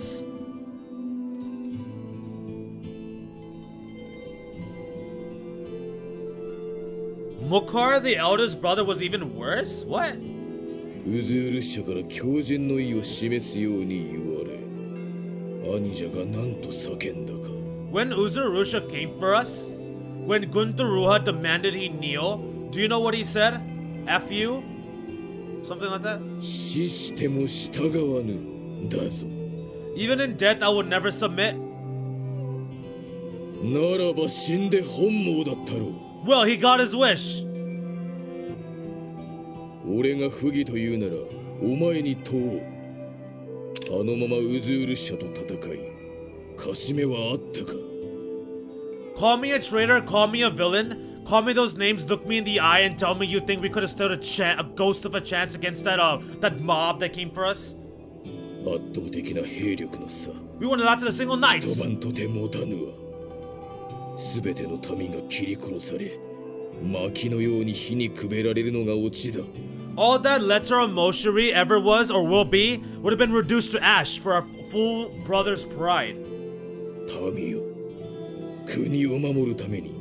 Mukar, the eldest brother, was even worse? What? ウズール社から強靭の意を示すように言われ兄者が何と叫んだか When Uzurusha came for us? When Guntaruha demanded he kneel? Do you know what he said? F you? Something like that? 死しても従わぬだぞ Even in death, I will never submit. ならば死んで本望だったろう Well, he got his wish. 俺が不義と言うならお前に問おうあのままウズール社と戦い勝ち目はあったか Call me a traitor, call me a villain, call me those names, look me in the eye and tell me you think we could have stood a ghost of a chance against that mob that came for us? 圧倒的な兵力の差 We wouldn't have lasted a single night. 一晩とて持たぬわ全ての民が切り殺され薪のように火にくべられるのがオチだ All that letter of Moshiri ever was or will be would have been reduced to ash for our full brother's pride. 民よ国を守るために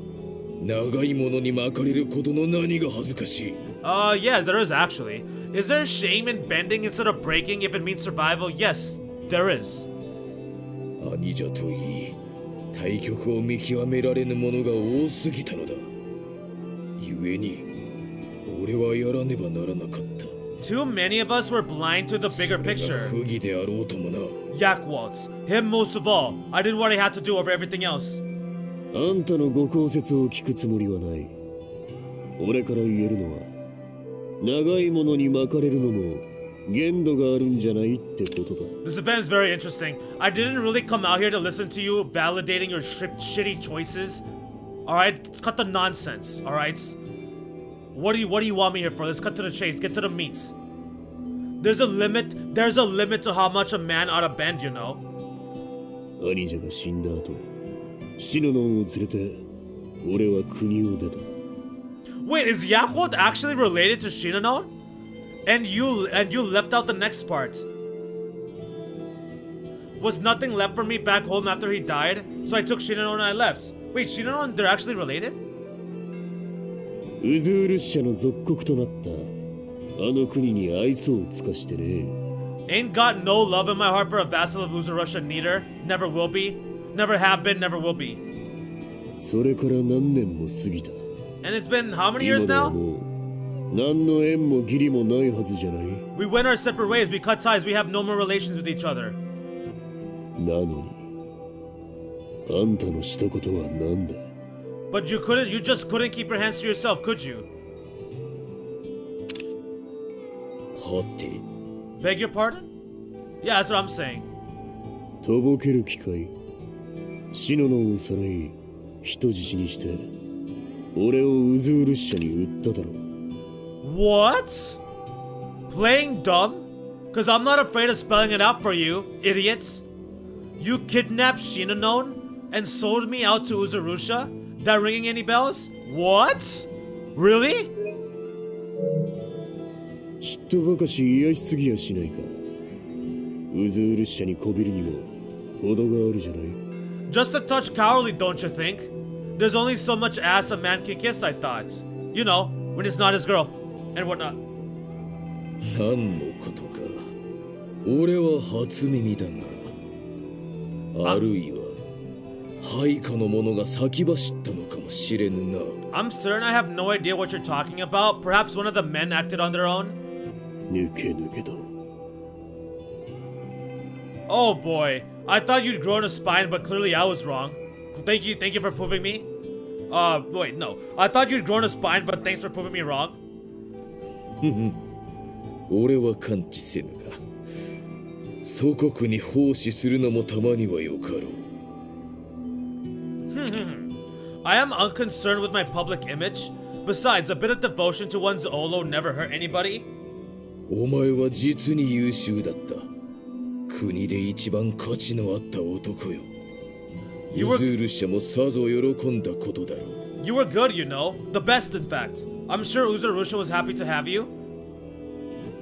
長いものに巻かれることの何が恥ずかしい Yeah, there is actually. Is there shame in bending instead of breaking if it means survival? Yes, there is. 兄者といい対局を見極められぬものが多すぎたのだ故に俺はやらねばならなかった Too many of us were blind to the bigger それが picture. 不義であろうともな Yakwaltz, him most of all. I did what I had to do over everything else. あんたのご講説を聞くつもりはない俺から言えるのは長いものに巻かれるのも限度があるんじゃないってことだ。 This event is very interesting. I didn't really come out here to listen to you validating your shitty choices. Alright? Cut the nonsense, alright? What do you want me here for? Let's cut to the chase, get to the meat. There's a limit to how much a man ought to bend, you know? 兄者が死んだ後、シノノンを連れて俺は国を出た。 Wait, is Yakult actually related to Shinano? And you left out the next part. Was nothing left for me back home after he died? So I took Shinano and I left. Wait, Shinano and they're actually related? ウズールッシャの属国となったあの国に愛想を尽かしてね。 Ain't got no love in my heart for a vassal of Uzurusha neither. Never will be. Never have been, never will be. それから何年も過ぎた。 And it's been how many years 今では now? もう何の縁も義理もないはずじゃない。 We went our separate ways, we cut ties, we have no more relations with each other. なのにあんたのしたことは何だ。 But you just couldn't keep your hands to yourself, could you? はて Beg your pardon? Yeah, that's what I'm saying. とぼける機会。シノノンをさらい人質にして俺をウズールッシャに売っただろう。 What? Playing dumb? Cause I'm not afraid of spelling it out for you, idiots. You kidnapped Shinonone and sold me out to Uzurusha? That ringing any bells? What? Really? ちっとばかし癒やしすぎやしないか。ウズールッシャにこびるにも程があるじゃない。 Just a touch cowardly, don't you think? There's only so much ass a man can kiss, I thought. You know, when it's not his girl, and whatnot. 何のことか。俺は初耳だが、あるいは配下の者が先走ったのかもしれぬな。 I'm certain I have no idea what you're talking about. Perhaps one of the men acted on their own. 抜け抜けと。 Oh boy, I thought you'd grown a spine, but clearly I was wrong. Thank you for proving me. Wait, no. I thought you'd grown a spine, but thanks for proving me wrong. 俺は感知せぬが、祖国に奉仕するのもたまにはよかろう。 I am unconcerned with my public image. Besides, a bit of devotion to one's Olo never hurt anybody. お前は実に優秀だった。国で一番価値のあった男よ。 You ウ were- ズール社もさぞ喜んだことだろう。 You were good, you know. The best, in fact. I'm sure Uzurusha was happy to have you.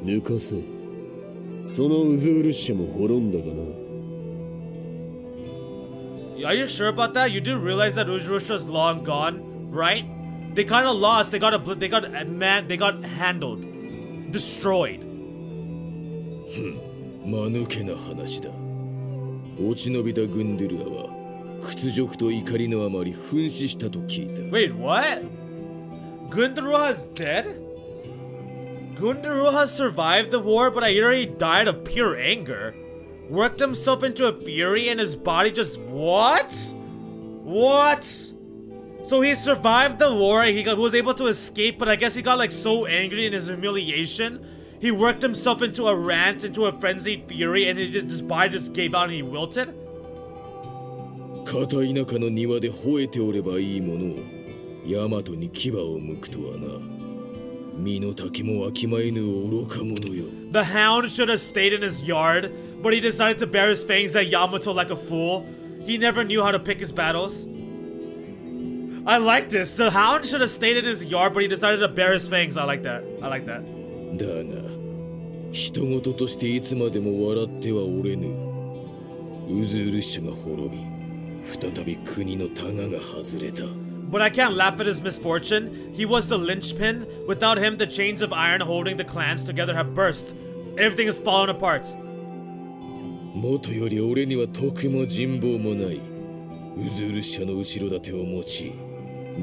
抜かせ。そのウズール社も滅んだがな。 Are you sure about that? You do realize that Uzurusha's long gone, right? They kind of lost. They got handled, destroyed. 間抜けな話だ。落ち延びたグンドゥルアは屈辱と怒りのあまり噴死したと聞いた。 Wait, what? Gundaruha is dead? Gundaruha survived the war, but I hear he died of pure anger. Worked himself into a fury and his body just... What? What? So he survived the war, he was able to escape, but I guess he got like so angry in his humiliation. He worked himself into a rant, into a frenzied fury, and his body just gave out and he wilted? 片田舎の庭で吠えておればいいものを大和に牙を向くとはな。身の丈もわきまえぬ愚か者よ。 The hound should have stayed in his yard, but he decided to bare his fangs at Yamato like a fool. He never knew how to pick his battles. I like this. The hound should have stayed in his yard, but he decided to bare his fangs. I like that. I like that. だが、人事としていつまでも笑ってはおれぬ。ウズール社が滅び、再び国のタガが外れた。 But I can't laugh at his misfortune. He was the linchpin. Without him, the chains of iron holding the clans together have burst. Everything has fallen apart. もとより俺には徳も人望もない。ウズール社の後ろ盾を持ち、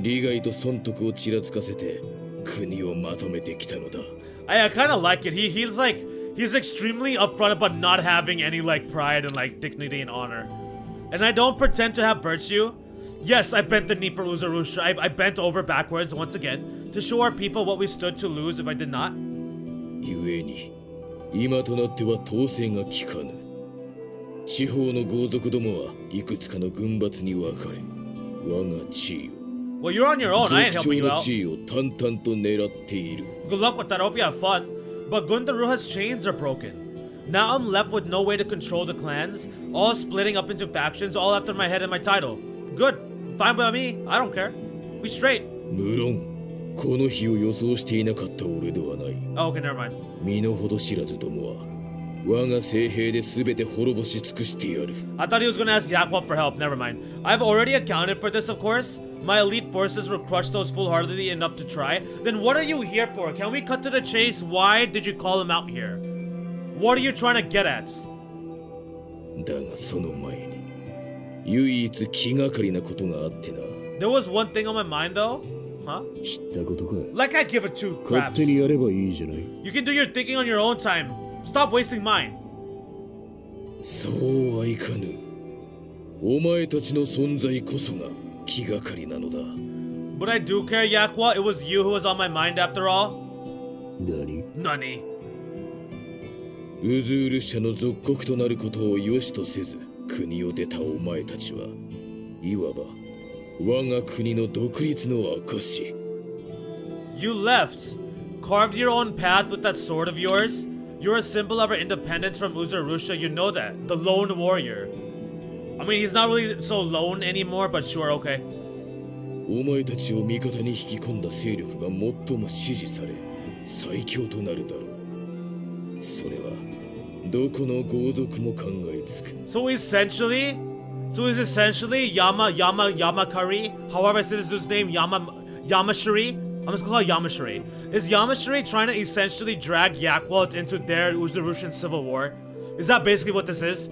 利害と損得をちらつかせて国をまとめてきたのだ。I kind of like it. He's extremely upfront about not having any like pride and like dignity and honor. And I don't pretend to have virtue. Yes, I bent the knee for Uzurusha. I bent over backwards once again to show our people what we stood to lose if I did not. 故に、ウ今となっては統制が効かぬ。地方の豪族どもはいくつかの軍閥に分かれ、我が地位を Well, you're on your own. I ain't 族長 helping you の out. 地位を淡々と狙っている。 Good luck with that. I hope you have fun. But Gundaruha's chains are broken. Now I'm left with no way to control the clans, all splitting up into factions, all after my head and my title. Good. Fine by me. I don't care. We straight. 無論この日を予想していなかった俺ではない。 Oh, okay, never mind. 身の程知らずどもは我が聖兵で全て滅ぼし尽くしてやる。 I thought he was gonna ask Yakwop for help. Never mind. I've already accounted for this, of course. My elite forces will crush those foolhardily enough to try. Then what are you here for? Can we cut to the chase? Why did you call him out here? What are you trying to get at? だがその前に唯一気がかりなことがあってな。 There was one thing on my mind though. Huh? 知ったことか。 Like I give it two 勝 craps. 手にやればいいじゃない。 You can do your thinking on your own time. Stop wasting mine. そうはいかぬ。お前たちの存在こそが気がかりなのだ。 But I do care, Yakwa. It was you who was on my mind after all. 何？ Nani. ウズール社の属国となることを良しとせず国を出たお前たちはいわば我が国の独立の証。 You left. Carved your own path with that sword of yours. You're a symbol of our independence from Uzurusha. You know that. The lone warrior. I mean, he's not really so lone anymore, but sure, okay. お前たちを味方に引き込んだ勢力が最も支持され最強となるだろう。それはどこの豪族も考えつく。 So essentially, Yamakuri. However I say this dude's name, Yamashiri. I'm just gonna call it Yamashiri. Is Yamashiri trying to essentially drag Yakwalt into their Uzurushan civil war? Is that basically what this is?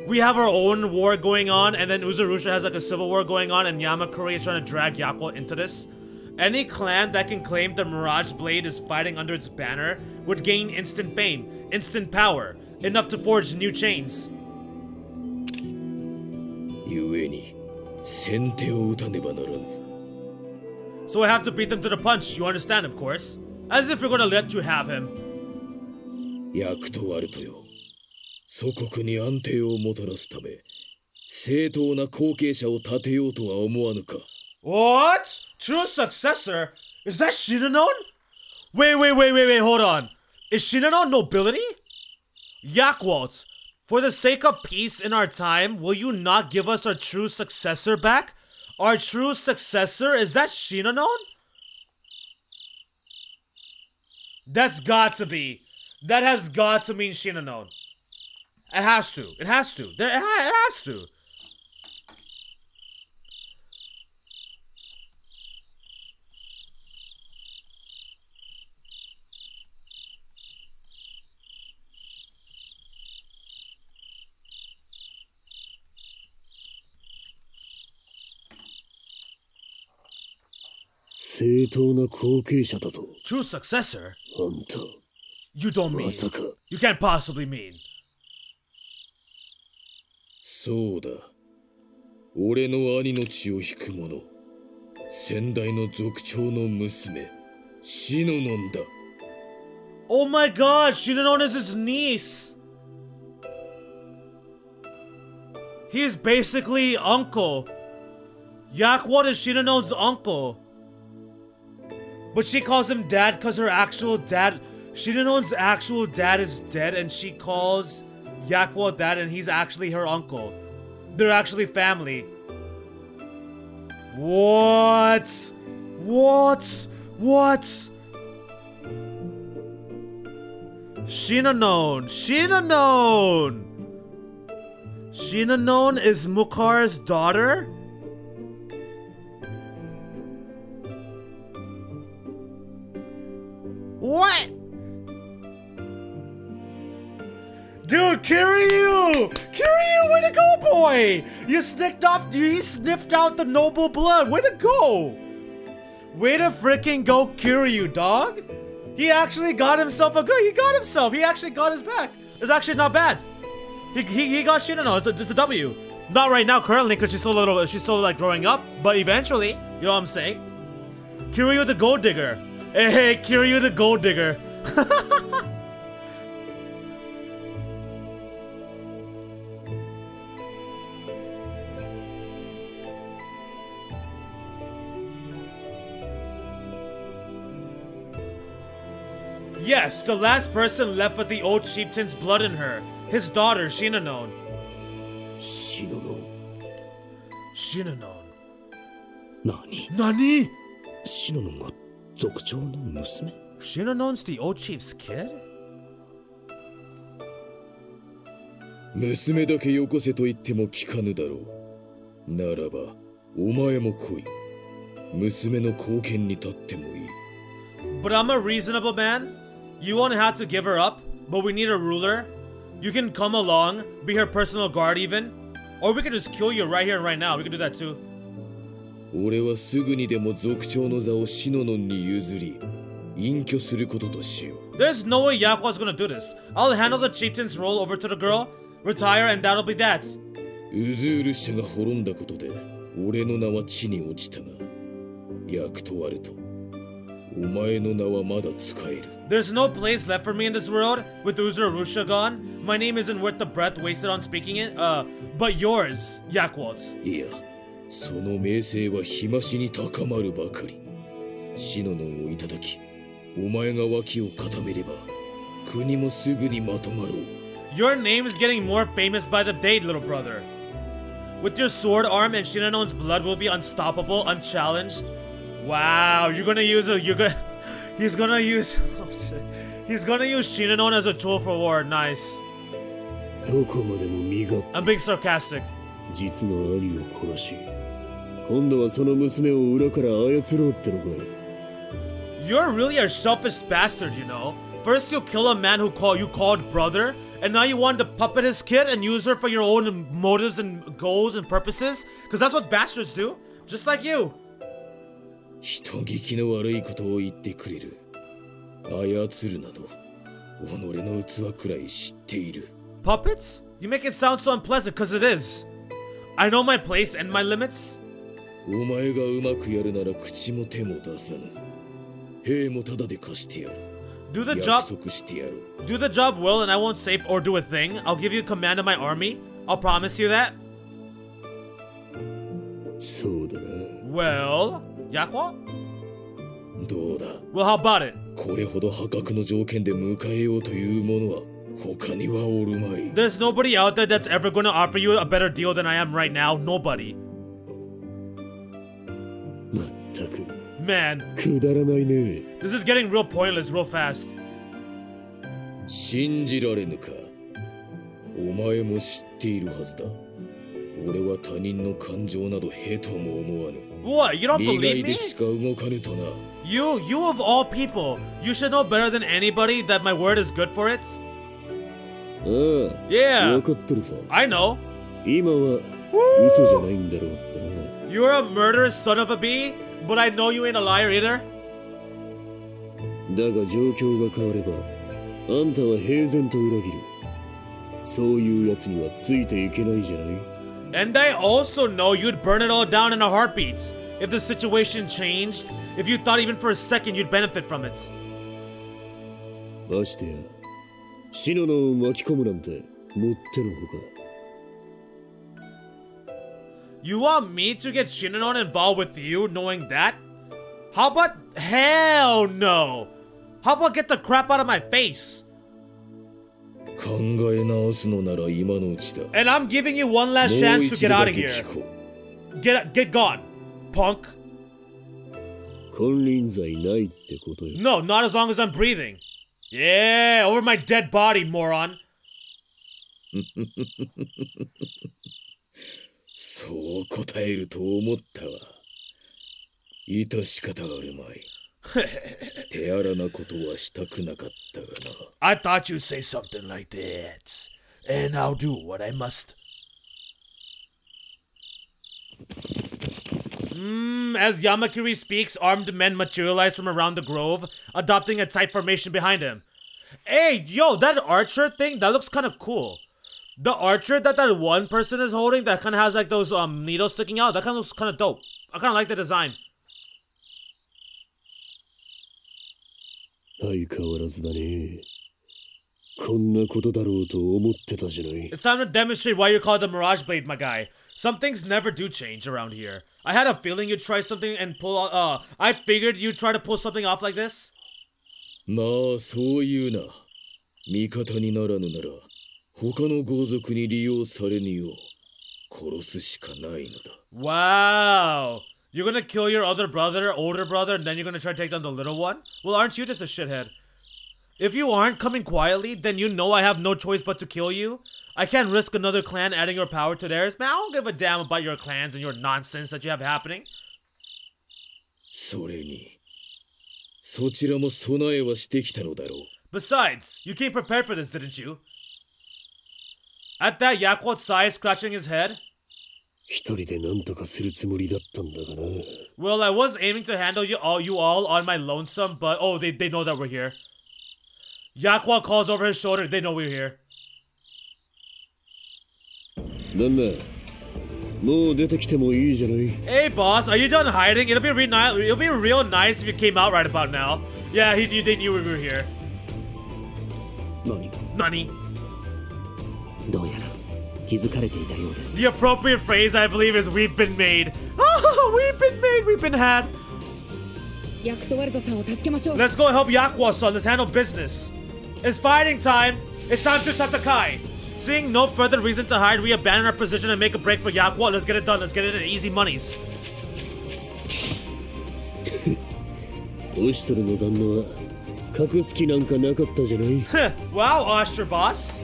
We have our own war going on, and then Uzurusha has like a civil war going on, and Yamakuri is trying to drag Yakwalt into this? Any clan that can claim the Mirage Blade is fighting under its banner would gain instant fame, instant power, enough to forge new chains. 故に先手を打たねばならぬ。 So I have to beat them to the punch, you understand, of course. As if we're gonna let you have him. 役とワルトよ。祖国に安定をもたらすため正当な後継者を立てようとは思わぬか。 What? True successor? Is that Shinanon? Wait, hold on. Is Shinanon nobility? Yakwalt, for the sake of peace in our time, will you not give us our true successor back? Our true successor? Is that Shinanon? That's got to be. That has got to mean Shinanon. It has to. It has to. It has to. True successor? あんた You don't mean. まさか。 You can't possibly mean. そうだ。俺の兄の血を引く者。先代の族長の娘、シノノンだ。 Oh my god, Shinanon is his niece. He is basically uncle. Yakwat is Shinanon's uncle. But she calls him dad because her actual dad, Shinanon's actual dad is dead, and she calls Yakwat dad, and he's actually her uncle. They're actually family. What? Shinanon. Shinanon is Mukhar's daughter? What? Dude, Kiryu! Kiryu, way to go, boy! You sniffed out the noble blood. Way to go! Way to freaking go, Kiryu, dog! He actually got himself he actually got his back. It's actually not bad. He got Shinano. It's a W. Not right now, currently, because she's still like growing up. But eventually, you know what I'm saying? Kiryu the Gold Digger. Hey, Kiryu the Gold Digger. Yes, the last person left with the old chieftain's blood in her. His daughter, Shinano. シノノ Shinano. 何 Nani? シノノが族長の娘 Shinano's the old chief's kid? 娘だけよこせと言っても聞かぬだろう。ならばお前も来い。娘の後見に立ってもいい。 But I'm a reasonable man. You won't have to give her up, but we need a ruler. You can come along, be her personal guard even. Or we could just kill you right here and right now. We could do that too. 俺はすぐにでも族長の座をシノノンに譲り、隠居することとしよう。 There's no way Yakwa's gonna do this. I'll handle the chieftain's role over to the girl, retire, and that'll be that. ウズール社が滅んだことで、俺の名は地に落ちたが、役とあると、お前の名はまだ使える。 There's no place left for me in this world. With Uzurusha gone, my name isn't worth the breath wasted on speaking it. But yours, Yakwalt. いや、その名声は日増しに高まるばかり。シノノンをいただき、お前が脇を固めれば、国もすぐにまとまろう。 Your name is getting more famous by the day, little brother. With your sword arm and Shinanon's blood will be unstoppable, unchallenged. Wow, you're gonna use a, he's gonna use, oh shit. He's gonna use Shinanon as a tool for war, nice. どこまでも身勝 I'm being sarcastic. 実の兄を殺し、今度はその娘を裏から操ろうってのか。 You're really a selfish bastard, you know. First you kill a man who you called brother, and now you want to puppet his kid and use her for your own motives and goals and purposes? Because that's what bastards do, just like you. 人聞きの悪いことを言ってくれる。操るなど、己の器くらい知っている。 Puppets? You make it sound so unpleasant because it is. I know my place and my limits. お前がうまくやるなら口も手も出さぬ。兵もただで貸してやる。 Do the 約 job 束してやろう。 Do the job well and I won't say or do a thing. I'll give you command of my army. I'll promise you that. そうだな。 Well, Yakwa? どうだ。 Well, how about it? これほど破格の条件で迎えようというものは他にはおるまい。 There's nobody out there that's ever gonna offer you a better deal than I am right now. Nobody. まったく。 Man, くだらないね。 this is getting real pointless real fast. 信じられぬか。お前も知っているはずだ。俺は他人の感情などへとも思わぬ。 What? You don't 利 believe 害で me? しか動かぬとな。 You of all people, you should know better than anybody that my word is good for it. ああ、 Yeah, 分かってるさ。 I know. 今は嘘じゃないんだろうってな。 You're a murderous son of a bee, but I know you ain't a liar either. だが状況が変われば、あんたは平然と裏切る。そういうやつにはついていけないじゃない。 And I also know you'd burn it all down in a heartbeat if the situation changed, if you thought even for a second you'd benefit from it. ましてや、シノノを巻き込むなんてもってのほか。 You want me to get Shinnon involved with you knowing that? How about hell no? How about get the crap out of my face? 考え直すのなら今のうちだ。 And I'm giving you one last もう chance to 一 get 度 out だ of け here. 聞こう。 Get gone, punk. 金輪際ないってことよ。 No, not as long as I'm breathing. Yeah, over my dead body, moron. そう答えると思ったわ。致し方あるまい。手荒なことはしたくなかったがな。 I thought you'd say something like that. And I'll do what I must. As Yamakuri speaks, armed men materialize from around the grove, adopting a tight formation behind him. Hey, yo, that archer thing, that looks kind of cool. The archer that one person is holding that kind of has like those needles sticking out, that kind of looks kind of dope. I kind of like the design. 相変わらずだね。こんなことだろうと思ってたじゃない。 It's time to demonstrate why you're called the Mirage Blade, my guy. Some things never do change around here. I had a feeling you'd try something and pull I figured you'd try to pull something off like this. まあそういうな。味方にならぬなら他の豪族に利用されぬよう殺すしかないのだ。 Wow. You're gonna kill your older brother, and then you're gonna try to take down the little one? Well, aren't you just a shithead? If you aren't coming quietly, then you know I have no choice but to kill you. I can't risk another clan adding your power to theirs. Man, I don't give a damn about your clans and your nonsense that you have happening. それにそちらも備えはしてきたのだろう。 Besides, you came prepared for this, didn't you? At that, Yakwat sighs, scratching his head. 一人で何とかするつもりだったんだがな。 Well, I was aiming to handle you all on my lonesome, but oh, they know that we're here. Yakwat calls over his shoulder. They know we're here. なんだ、もう出てきてもいいじゃない。 Hey, boss, are you done hiding? It'll be real nice if you came out right about now. Yeah, they knew we were here. 何 Nani? どうやら気づかれていたようです。 The appropriate phrase, I believe, is "We've been made." Oh, we've been made. We've been had. ヤクトワルドさんを助けましょう。 Let's go help Yakwa-san. Let's handle business. It's fighting time. It's time to Tatakai. Seeing no further reason to hide, we abandon our position and make a break for Yakwa. Let's get it done. Let's get it in easy monies. オシトルの旦那は隠す気なんかなかったじゃない。 Wow, Oster boss.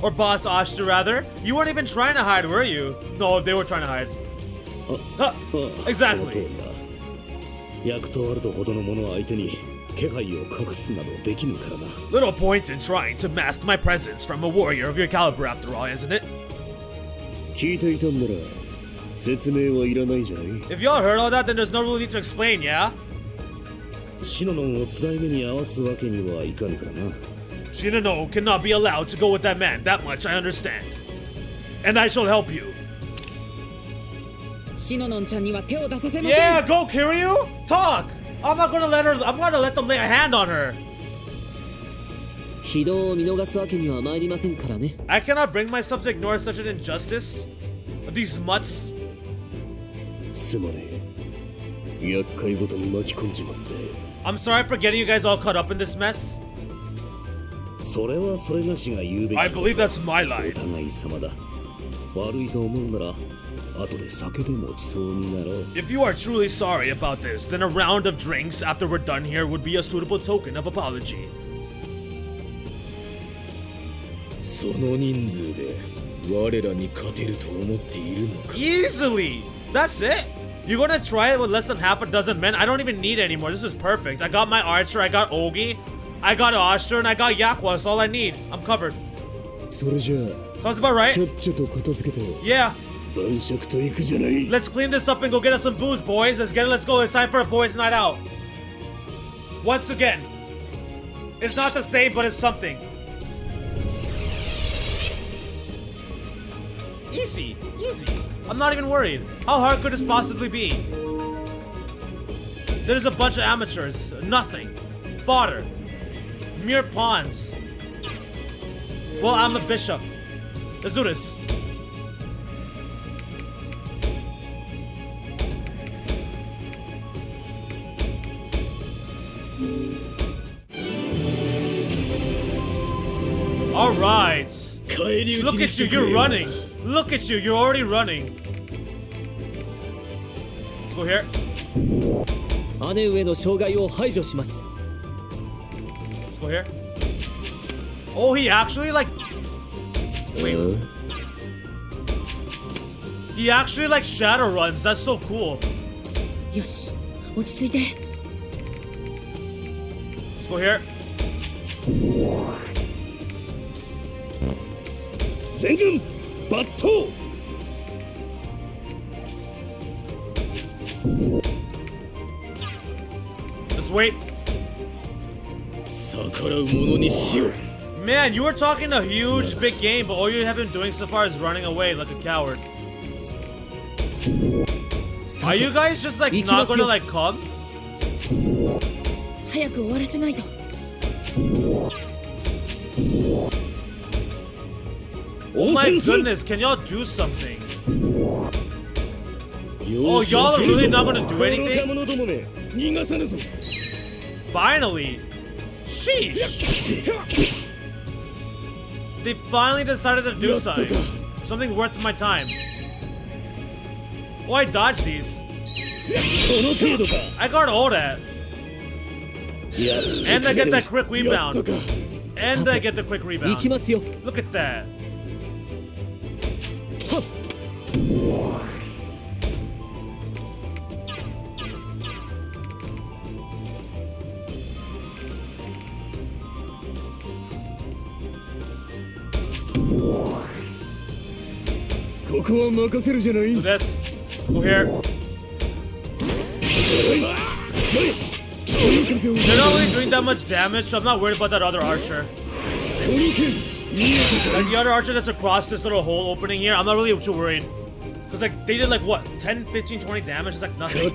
Or boss Oster, rather. You weren't even trying to hide, were you? No, they were trying to hide. Huh, その通 exactly. りだ。ヤクトワルドほどの者相手に気配を隠すなどできぬからな。 Little point in trying to mask my presence from a warrior of your caliber, after all, isn't it? 聞いていたんなら説明はいらないじゃない。 If y'all heard all that, then there's no real need to explain, yeah? シノノンを辛い目に合わすわけにはいかぬからな。 Shinano cannot be allowed to go with that man. That much I understand. And I shall help you. シノノンちゃんには手を出させません。 Yeah, go Kiryu! Talk! I'm gonna let them lay a hand on her. 非道を見逃すわけには参りませんからね。 I cannot bring myself to ignore such an injustice. These mutts. すまねえ。厄介ごとに巻き込んじまって。 I'm sorry for getting you guys all caught up in this mess. それはそれがしが言うべき。 I believe that's my お line. 互い様だ。悪いと思うなら後で酒でもちそうになろう。 If you are truly sorry about this, then a round of drinks after we're done here would be a suitable token of apology. その人数で我らに勝てると思っているのか。 Easily! That's it? You're gonna try it with less than half a dozen men? I don't even need any more. This is perfect. I got my archer, I got Ogi, I got Oster, and I got Yakwa. That's all I need. I'm covered. それじゃあ Sounds about ち right. ょっちょと片付けて Yeah. 晩酌と行くじゃない。 Let's clean this up and go get us some booze, boys. Let's get it. Let's go. It's time for a boys' night out. Once again, it's not the same, but it's something. Easy, easy. I'm not even worried. How hard could this possibly be? There's a bunch of amateurs. Nothing. Fodder. Mere pawns. Well, I'm the bishop. Let's do this. All right. 帰り討ち Look に at して you, くれ you're よ。 running. Look at you, you're already running. Let's go here. 姉上の障害を排除します。 Let's go here. Oh, he actually like. Wait. He actually like shadow runs. That's so cool. よし、落ち着いて。 Let's go here. 全軍抜刀。 Let's wait. 逆らう者にしよう。 Man, you were talking a huge big game, but all you have been doing so far is running away like a coward. Are you guys just like not gonna like come? 早く終わらせないと。 Oh my goodness, can y'all do something? Oh, y'all are really not gonna do anything? 愚か者どもめ、逃がさぬぞ。 Finally! Sheesh. They finally decided to do something. Something worth my time. Oh, I dodged these. I got all that. And I get that quick rebound. And I get the quick rebound. 行きますよ。 Look at that. Do this. Go here. They're not really doing that much damage, so I'm not worried about that other archer. Like the other archer that's across this little hole opening here, I'm not really too worried. Because like they did like what, 10, 15, 20 damage? It's like nothing.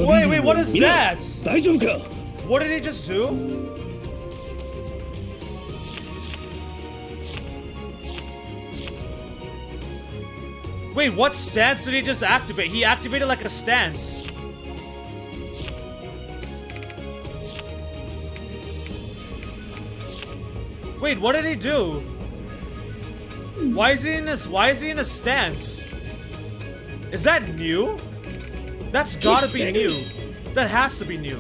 Wait, what is that? What did he just do? Wait, what stance did he just activate? He activated like a stance. Wait, what did he do? Why is he in this? Why is he in a stance? Is that new? That's gotta be new. That has to be new.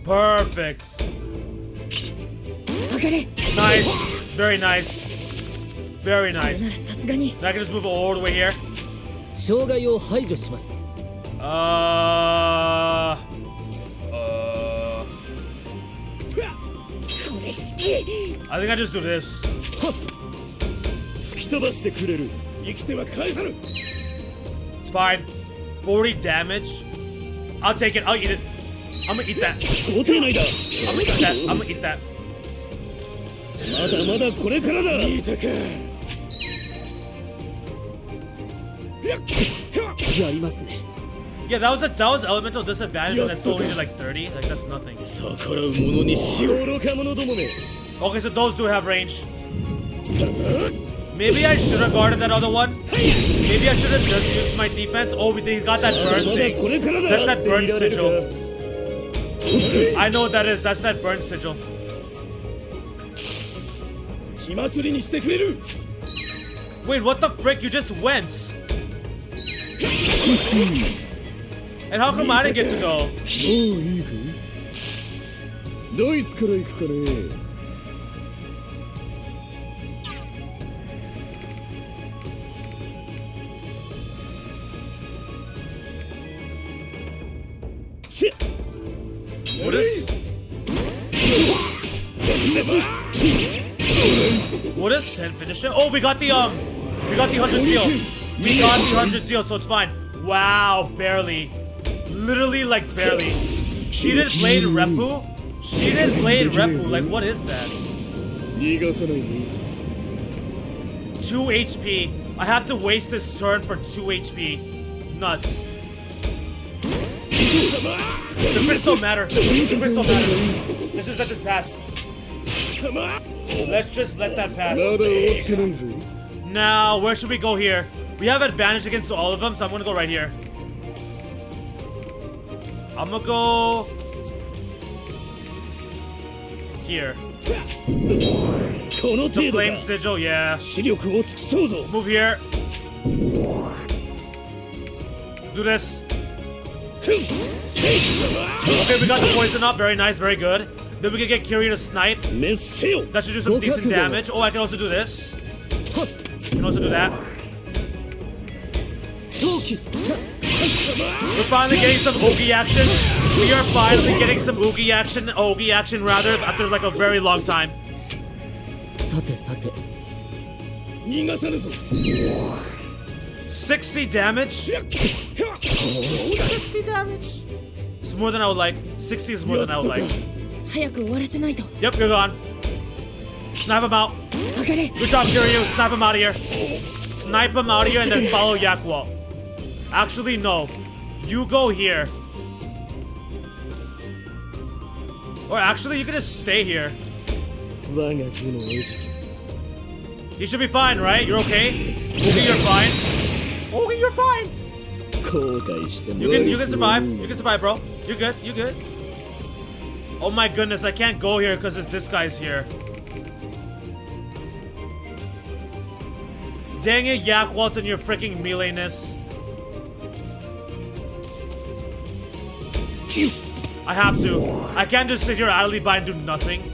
Perfect. Nice. Very nice. Very nice. Now I can just move all the way here. 障害を排除します。I think I just do this. 吹き飛ばしてくれる。生きては返さぬ。 It's fine. 40 damage. I'll take it. I'll eat it. I'm gonna eat that. 想定内だ。 I'm gonna eat that. I'm gonna eat that. まだまだこれからだ。いいたか。やりますね。 Yeah, that was elemental disadvantage and I still only did like 30. Like that's nothing. 逆らう者にしよう。愚か者どもめ。 Okay, so those do have range. Maybe I should have guarded that other one. Maybe I should have just used my defense. Oh, he's got that burn thing. That's that burn sigil. I know what that is. That's that burn sigil. 血祭りにしてくれる。 Wait, what the frick? You just went. And how come I didn't get to go? もういいかい？ドイツから行くかね。 What is? What is 10 finisher? Oh, we got the 100 seal. We got the 100 seal, so it's fine. Wow, barely. Literally, like barely. She did Blade Repu? She did Blade Repu. Like, what is that? 2 HP. I have to waste this turn for 2 HP. Nuts. The crits don't matter. The crits don't matter. Let's just let this pass. Let's just let that pass. Now, where should we go here? We have advantage against all of them, so I'm gonna go right here. I'm gonna go here. The flame sigil, yeah. Move here. Do this. Okay, we got the poison up. Very nice, very good. Then we can get Kiri to snipe. That should do some decent damage. Oh, I can also do this. I can also do that. We're finally getting some Oogie action. We are finally getting some Oogie action. Oogie action, rather, after like a very long time. さてさて。 60 damage? 60 damage? It's more than I would like. 60 is more than I would like. 早く終わらせないと。 Yep, you're gone. Snipe him out. Good job, Kiryu. Snipe him out of here. Snipe him out of here and then follow Yakuo. Actually, no. You go here. Or actually, you can just stay here. 我が頭の餌食 You should be fine, right? You're okay? Oogie, you're fine. Oogie, you're fine. 後悔しても You can survive. You can survive, bro. You're good. You're good. Oh my goodness, I can't go here because this guy's here. Dang it, Yakwalt, and your freaking melee-ness. I have to. I can't just sit here idly by and do nothing.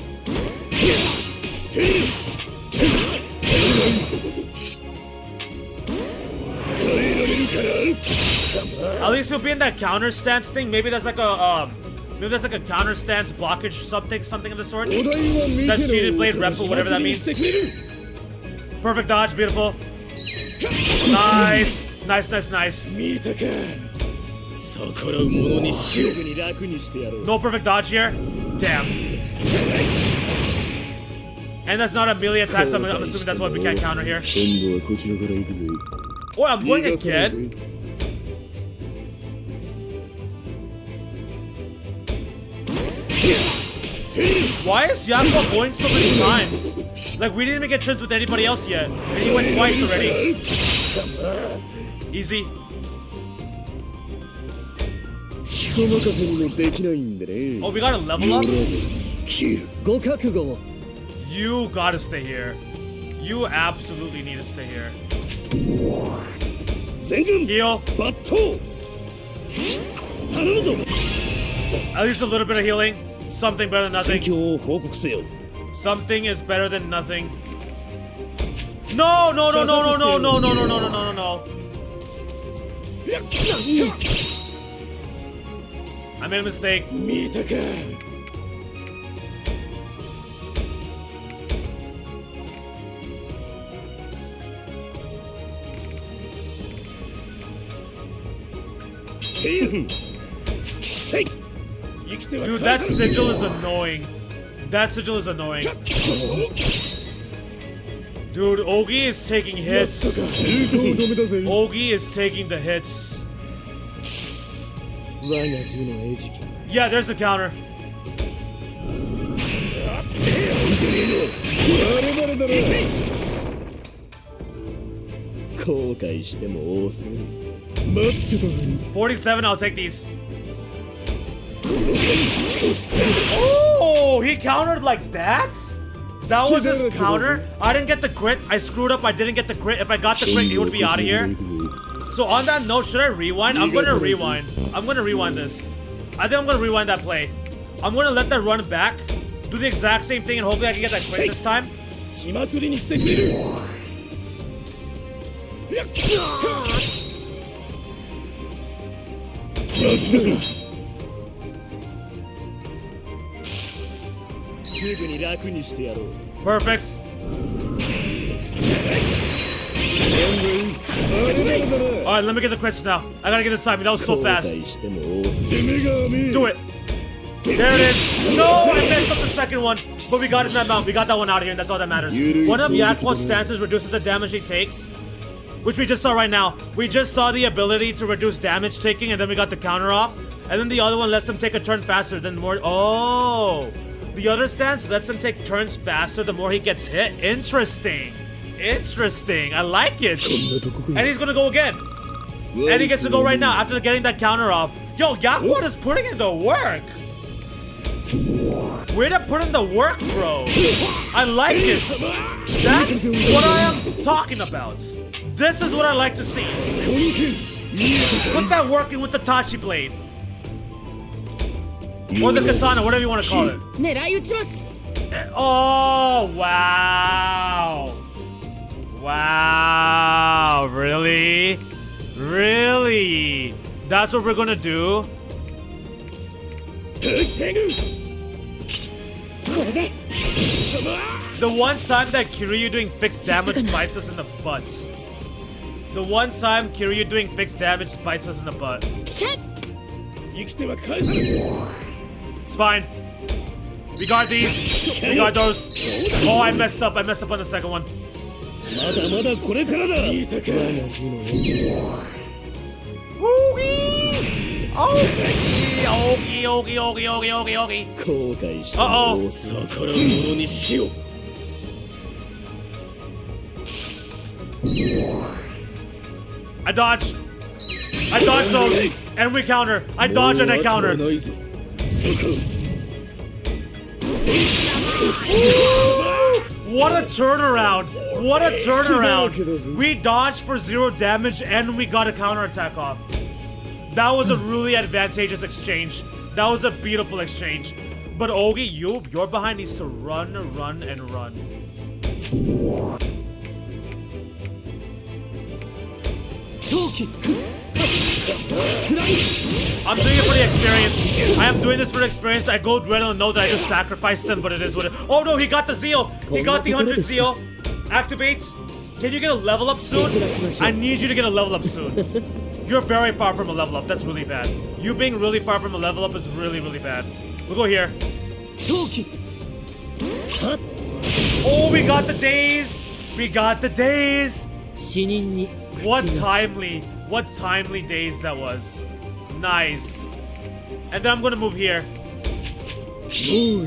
At least he'll be in that counter stance thing. Maybe that's like a counter stance blockage something of the sorts. That shielded blade repel, whatever that means. Perfect dodge, beautiful. Nice. Nice. No perfect dodge here. Damn. And that's not a melee attack, so I'm assuming that's why we can't counter here. Oh, I'm going again. Why is Yakuza going so many times? Like, we didn't even get turns with anybody else yet. And he went twice already. Easy. Oh, we gotta level up? You gotta stay here. You absolutely need to stay here. Heal. At least a little bit of healing. Something better than nothing. Something is better than nothing. No. I made a mistake. Dude, that sigil is annoying. Dude, Ogi is taking hits. Ogi is taking the hits. Yeah, there's a counter. $47, I'll take these. Oh, he countered like that? That was his counter? I didn't get the crit. I screwed up. I didn't get the crit. If I got the crit, he would be out of here. So on that note, should I rewind? I'm gonna rewind. I'm gonna rewind this. I think I'm gonna rewind that play. I'm gonna let that run back, do the exact same thing, and hopefully I can get that crit this time. Perfect. Alright, let me get the crits now. I gotta get this time. That was so fast. Do it. There it is. No, I messed up the second one. But we got it in that mount. We got that one out of here, and that's all that matters. One of Yakwat's stances reduces the damage he takes, which we just saw right now. We just saw the ability to reduce damage taking, and then we got the counter off. And then the other one lets him take a turn faster than more. Oh. The other stance lets him take turns faster the more he gets hit. Interesting. I like it. And he's gonna go again. And he gets to go right now after getting that counter off. Yo, Yakwat is putting in the work. Way to put in the work, bro. I like it. That's what I am talking about. This is what I like to see. Put that work in with the Tachi blade. Or the katana, whatever you want to call it. Oh, wow. Wow, really? Really? That's what we're gonna do? The one time that Kiryu doing fixed damage bites us in the butt. The one time Kiryu doing fixed damage bites us in the butt. It's fine. We guard these. We guard those. Oh, I messed up. I messed up on the second one. Oogie! Ogi. Ogi. 後悔したものを逆らうものにしよう。 I dodge those, and we counter. I dodge and I counter. What a turnaround! What a turnaround! We dodged for 0 damage and we got a counterattack off. That was a really advantageous exchange. That was a beautiful exchange. But Ogi, your behind needs to run. I'm doing it for the experience. I am doing this for the experience. I go ready to know that I just sacrificed him, but it is what it. Oh no, he got the zeal. He got the 100 zeal. Activate. Can you get a level up soon? I need you to get a level up soon. You're very far from a level up. That's really bad. You being really far from a level up is really, really bad. We'll go here. Oh, we got the days. We got the days. What timely days that was. Nice. And then I'm gonna move here. You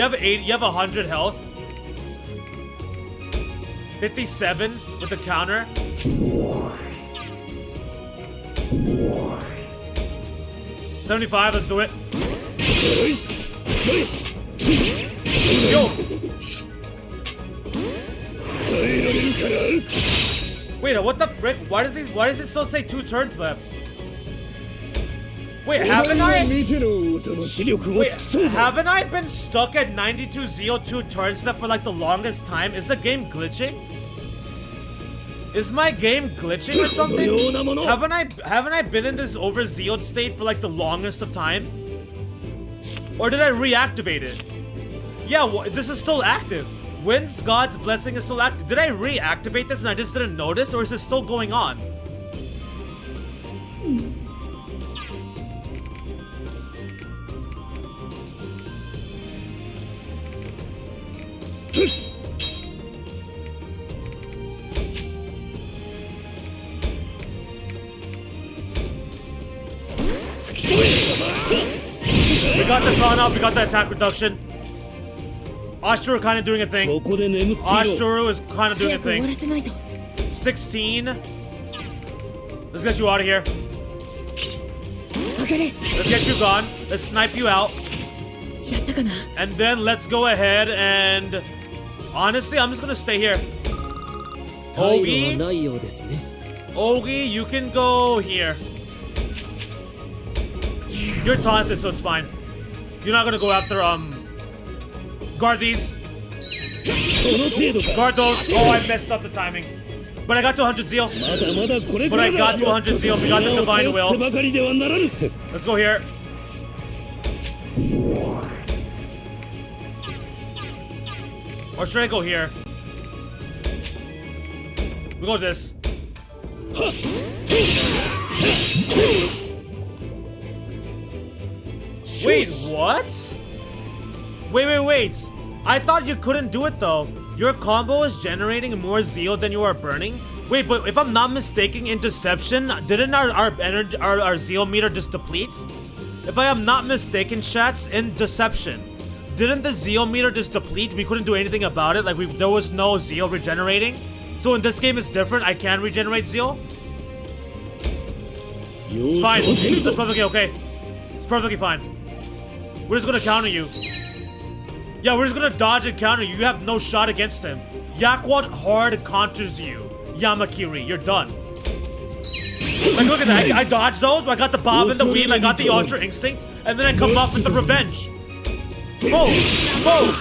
have 100 health. 57 with the counter. $75, let's do it. Yo! Wait, what the frick? Why does it still say 2 turns left? Wait, haven't I been stuck at 92 zeal 2 turns left for like the longest time? Is the game glitching? Is my game glitching or something? Haven't I been in this over-zealed state for like the longest of time? Or did I reactivate it? Yeah, this is still active. Wind's God's Blessing is still active. Did I reactivate this and I just didn't notice, or is it still going on? We got the taunt up, we got the attack reduction. Ashuru kind of doing a thing. Ashuru is kind of doing a thing. 16. Let's get you out of here. Let's get you gone. Let's snipe you out. And then let's go ahead and... Honestly, I'm just gonna stay here. Ogi? Ogi, you can go here. You're taunted, so it's fine. You're not gonna go after, guard these. Guard those. Oh, I messed up the timing. But I got to 100 zeal. We got the divine will. Let's go here. Or should I go here? We go this. Wait, what? Wait. I thought you couldn't do it though. Your combo is generating more zeal than you are burning. Wait, but if I'm not mistaken, in Deception, didn't our zeal meter just deplete? If I am not mistaken, chats, in Deception, didn't the zeal meter just deplete? We couldn't do anything about it. Like there was no zeal regenerating. So in this game, it's different. I can regenerate zeal. It's fine. That's perfectly okay. It's perfectly fine. We're just gonna counter you. Yeah, we're just gonna dodge and counter you. You have no shot against him. Yakwad hard counters you. Yamakuri, you're done. Like, look at that. I dodged those. I got the bob and the weave. I got the ultra instinct. And then I come up with the revenge. Boom!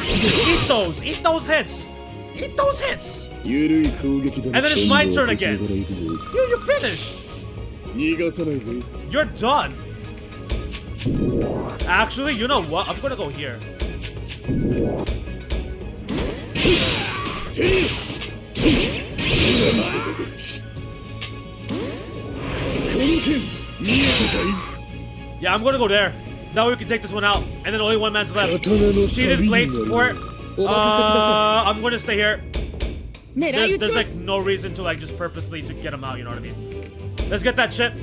Eat those hits. Eat those hits. And then it's my turn again. You're finished. You're done. Actually, you know what? I'm gonna go here. Yeah, I'm gonna go there. That way we can take this one out. And then only one man's left. Cheated blade support. I'm gonna stay here. There's like no reason to like just purposely to get him out, you know what I mean? Let's get that chip.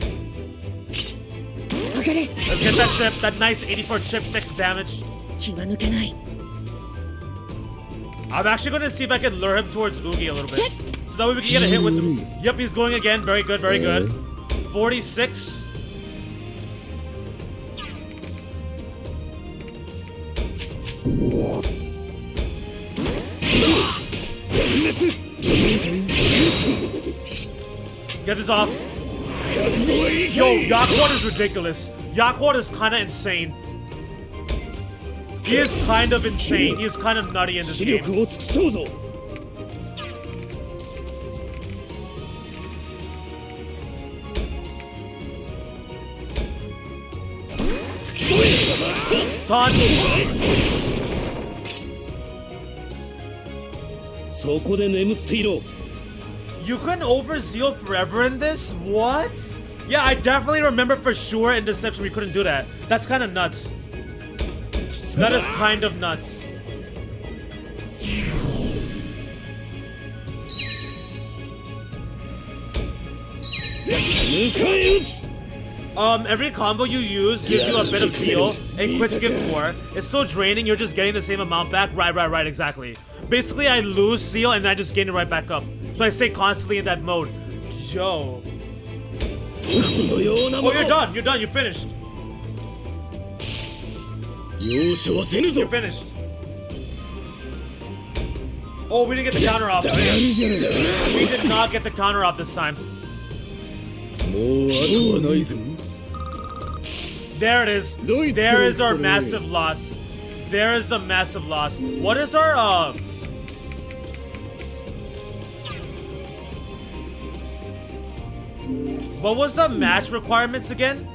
Let's get that chip, that nice 84 chip fixed damage. I'm actually gonna see if I can lure him towards Oogie a little bit. So that way we can get a hit with the... Yep, he's going again. Very good, very good. 46. Get this off. Yo, Yakuan is ridiculous. Yakuan is kind of insane. He is kind of insane. He is kind of nutty in this game. Taunt. You can overzeal forever in this? What? Yeah, I definitely remember for sure in Deception we couldn't do that. That's kind of nuts. That is kind of nuts. Every combo you use gives you a bit of zeal, and crits give more. It's still draining, you're just getting the same amount back. Right, exactly. Basically, I lose zeal and I just gain it right back up. So I stay constantly in that mode. Yo. Oh, you're done, you're finished. You're finished. Oh, we didn't get the counter off. We did not get the counter off this time. There it is. There is our massive loss. There is the massive loss. What is our what was the match requirements again?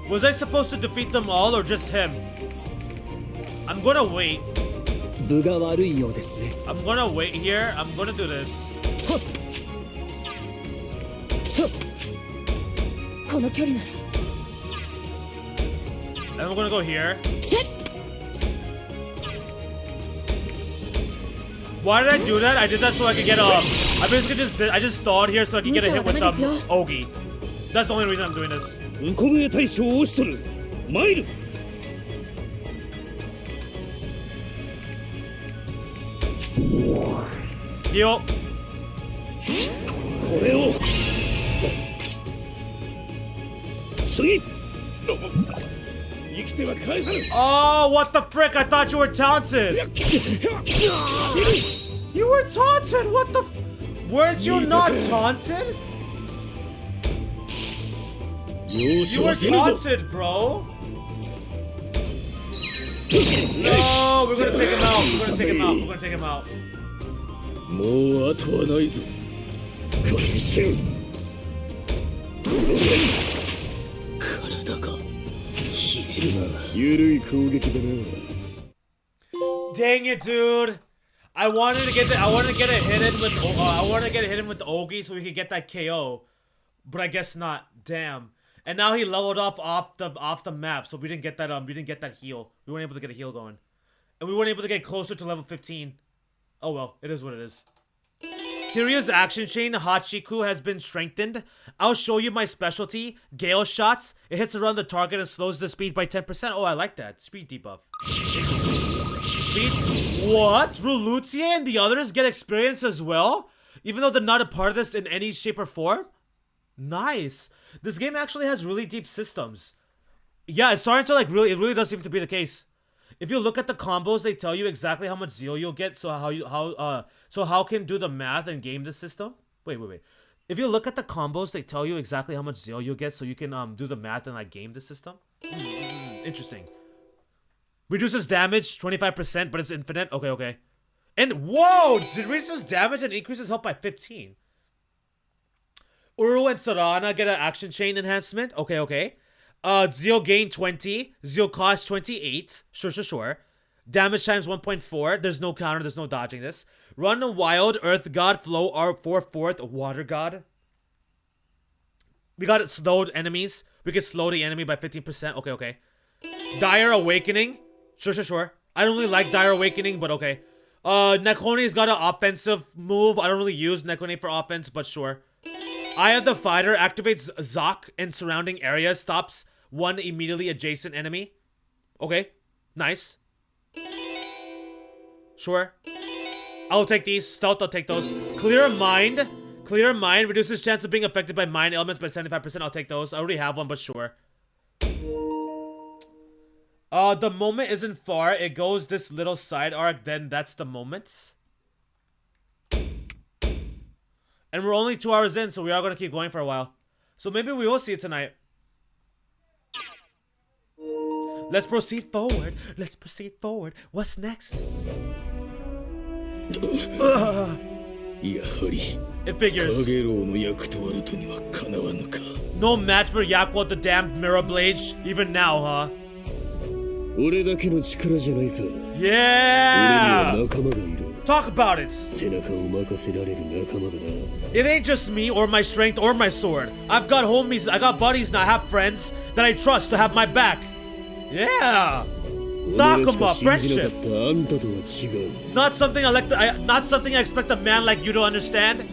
Was I supposed to defeat them all or just him? I'm gonna wait. I'm gonna wait here. I'm gonna do this. And I'm gonna go here. Why did I do that? I did that so I could get I basically just stalled here so I can get a hit with Ogi. That's the only reason I'm doing this. Heal. Oh, what the frick? I thought you were taunted. You were taunted. What the? Weren't you not taunted? You were taunted, bro. No, we're gonna take him out. We're gonna take him out. We're gonna take him out. Dang it, dude! I wanted to get a hit in with Ogi so we could get that KO, but I guess not. Damn. And now he leveled up off the map, so we didn't get that heal. We weren't able to get a heal going, and we weren't able to get closer to level 15. Oh well, it is what it is. Kiryu's action chain, Hachiku, has been strengthened. I'll show you my specialty, Gale Shots. It hits around the target and slows the speed by 10%. Oh, I like that. Speed debuff. Interesting. Speed? What? Rulutie and the others get experience as well? Even though they're not a part of this in any shape or form? Nice. This game actually has really deep systems. Yeah, it's starting to it really does seem to be the case. If you look at the combos, they tell you exactly how much zeal you'll get, so how can do the math and game the system? Wait. If you look at the combos, they tell you exactly how much zeal you'll get, so you can do the math and like game the system. Interesting. Reduces damage 25%, but it's infinite. Okay. And whoa, did reduces damage and increases health by 15. Uru and Sarana get an action chain enhancement. Okay. Zeal gain 20. Zeal cost 28. Sure. Damage times 1.4. There's no counter. There's no dodging this. Run wild. Earth God. Flow. R4/4. Water God. We got it slowed enemies. We can slow the enemy by 15%. Okay. Dire Awakening. Sure. I don't really like Dire Awakening, but okay. Nekone's got an offensive move. I don't really use Nekone for offense, but sure. Eye of the Fighter activates Zoc in surrounding areas, stops one immediately adjacent enemy. Okay, nice. Sure. I'll take these. Stealth, I'll take those. Clear Mind. Clear Mind reduces chance of being affected by mind elements by 75%. I'll take those. I already have one, but sure. The moment isn't far. It goes this little side arc, then that's the moment. And we're only 2 hours in, so we are going to keep going for a while. So maybe we will see it tonight. Let's proceed forward. Let's proceed forward. What's next? It figures. No match for Yakuo the damned Mirror Blade, even now, huh? Yeah! Talk about it! It ain't just me or my strength or my sword. I've got homies, I got buddies now, I have friends that I trust to have my back. Yeah! Nakama, friendship! Not something not something I expect a man like you to understand.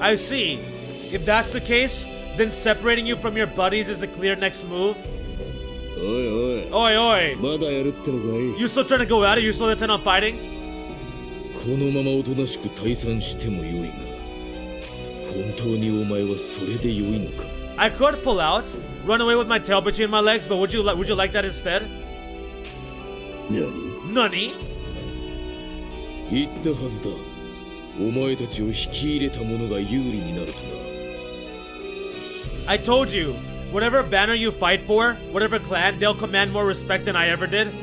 I see. If that's the case, then separating you from your buddies is the clear next move. Oi, oi. You still trying to go at it? You still intent on fighting? I could pull out, run away with my tail between my legs, but would you like that instead? Nani? I told you, whatever banner you fight for, whatever clan, they'll command more respect than I ever did.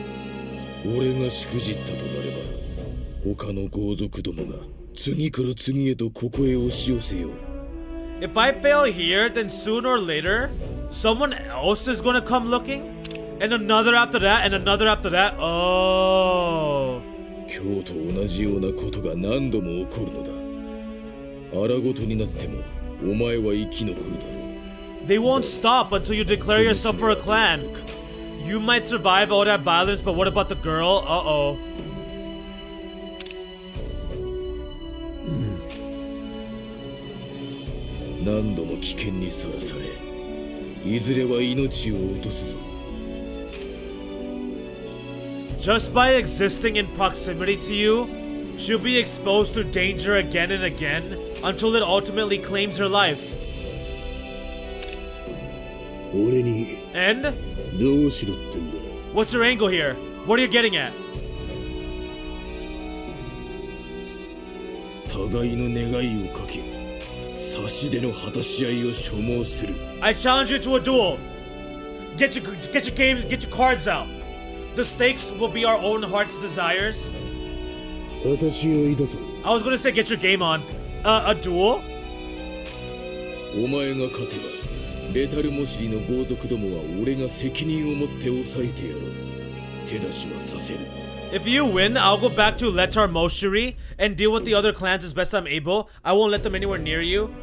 If I fail here, then sooner or later, someone else is gonna come looking, and another after that, and another after that. Oh. They won't stop until you declare yourself for a clan. You might survive all that violence, but what about the girl? Uh-oh. Just by existing in proximity to you, she'll be exposed to danger again and again until it ultimately claims her life. And? What's your angle here? What are you getting at? I challenge you to a duel. Get your games, get your cards out. The stakes will be our own heart's desires. I was gonna say get your game on. A duel? If you win, I'll go back to Letar Moshiri and deal with the other clans as best I'm able. I won't let them anywhere near you.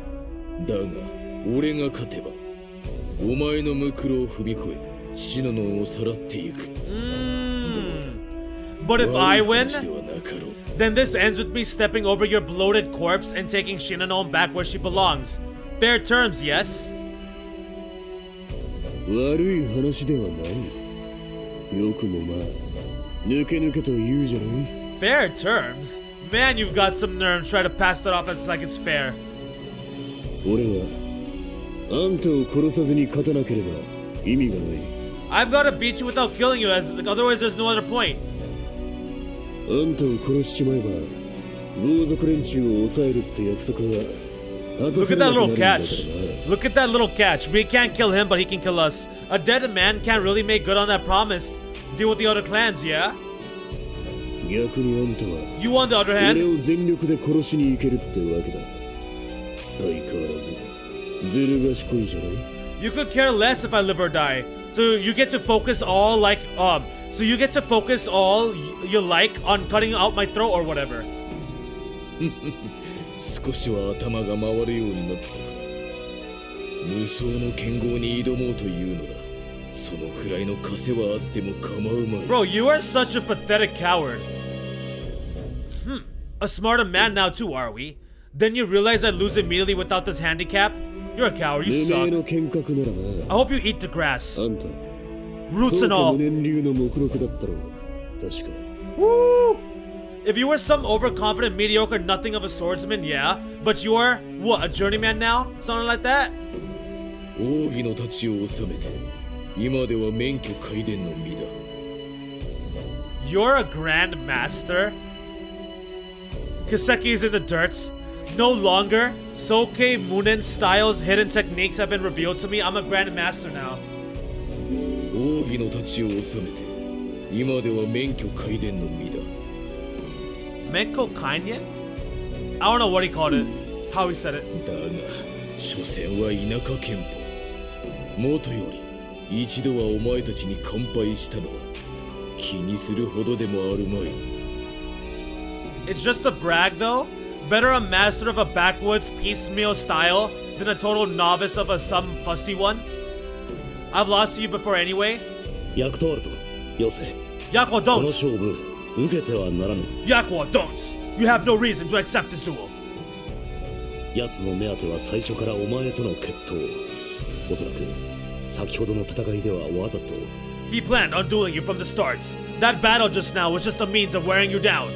But if I win, then this ends with me stepping over your bloated corpse and taking Shinano back where she belongs. Fair terms, yes? Fair terms? Man, you've got some nerve. Try to pass that off as like it's fair. I've got to beat you without killing you, as like, otherwise there's no other point. Look at that little catch. Look at that little catch. We can't kill him, but he can kill us. A dead man can't really make good on that promise. Deal with the other clans, yeah? You on the other hand, you could care less if I live or die. So you get to focus all like you 少しは頭が回るようになったか。無双の剣豪に挑もうというのだ。そのくらいの枷はあっても構うまい。 Bro, you are such a pathetic coward. A smarter man now too, are we? Then you realize I lose immediately without this handicap? You're a coward, you 無 suck. 名の剣客なら I な。 hope you eat the grass. あんた Roots and そうか all. 無念流の目録だったろう。確か。 Woo! If you were some overconfident, mediocre nothing of a swordsman, yeah. But you're, what, a journeyman now? Something like that? 奥義の太刀を収めて、今では免許皆伝の身だ。 You're a grand master? Kiseki's in the dirts. No longer. Soke Munen styles, hidden techniques have been revealed to me. I'm a grand master now. 奥義の太刀を収めて、今では免許皆伝の身だ。 Menko Kanyen? I don't know what he called it. How he said it. だが、所詮は田舎憲法。もとより、一度はお前たちに乾杯したのだ。気にするほどでもあるまい。 It's just a brag though. Better a master of a backwoods piecemeal style than a total novice of some fusty one. I've lost to you before anyway. ヤクトワルト、よせ。 Yakwo この don't! 勝負、受けてはならぬ。 Yakwo don't! You have no reason to accept this duel. 奴の目当ては最初からお前との決闘。おそらく、先ほどの戦いではわざと。 He planned on dueling you from the start. That battle just now was just a means of wearing you down.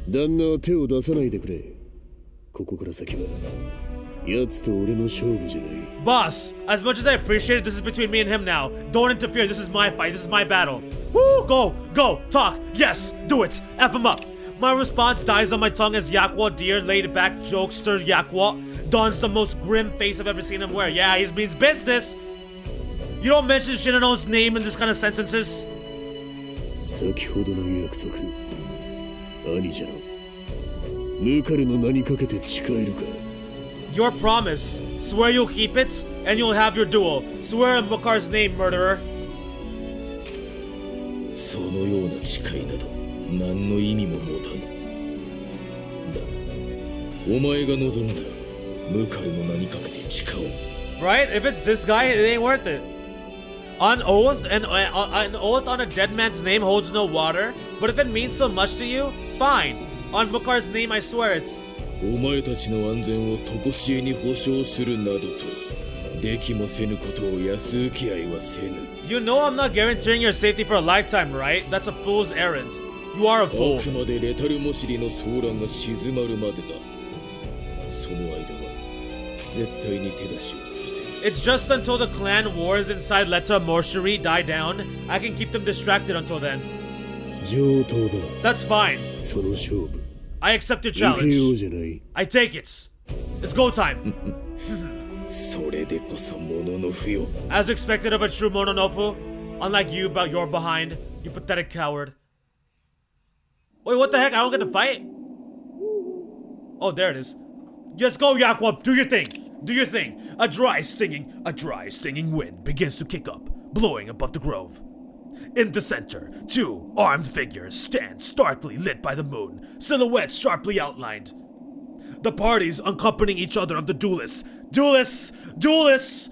旦那は手を出さないでくれ。ここから先は、奴と俺の勝負じゃない。 Boss, as much as I appreciate it, this is between me and him now. Don't interfere, this is my fight, this is my battle. Woo! Go! Go! Talk! Yes! Do it! F him up! My response dies on my tongue as Yakwo, dear laid-back jokester Yakwo, dons the most grim face I've ever seen him wear. Yeah, he means business! You don't mention Shinano's name in this kind of sentences. 先ほどの約束、兄じゃろ。ムカルの名にかけて誓えるか。 Your promise. Swear you'll keep it, and you'll have your duel. Swear in Mukar's name, murderer. そのような誓いなど、何の意味も持たぬ。だが、お前が望むなら、ムカルの名にかけて誓おう。 Right? If it's this guy, it ain't worth it. On oath, an oath on a dead man's name holds no water. But if it means so much to you, fine. On Mukar's name, I swear it's. お前たちの安全を常しえに保証するなどと、できもせぬことを安請け合いはせぬ。 You know I'm not guaranteeing your safety for a lifetime, right? That's a fool's errand. You are a あ fool. くまでレタルモシリの騒乱が静まるまでだ。その間は、絶対に手出しをさせる。 It's just until the clan wars inside Letta Mortuary die down. I can keep them distracted until then. 上等だ。 That's fine. その勝負。 I accept your 受けよう challenge. じゃない。 I take it. It's go time. それでこそものの不要。 As expected of a true Mononofu. Unlike you, but you're behind. You pathetic coward. Wait, what the heck? I don't get to fight? Oh, there it is. Yes, go, Yakwo. Do your thing. Do your thing. A dry, stinging wind begins to kick up, blowing above the grove. In the center, two armed figures stand starkly lit by the moon, silhouettes sharply outlined. The parties accompanying each other of the duelists. Duelists! Duelists!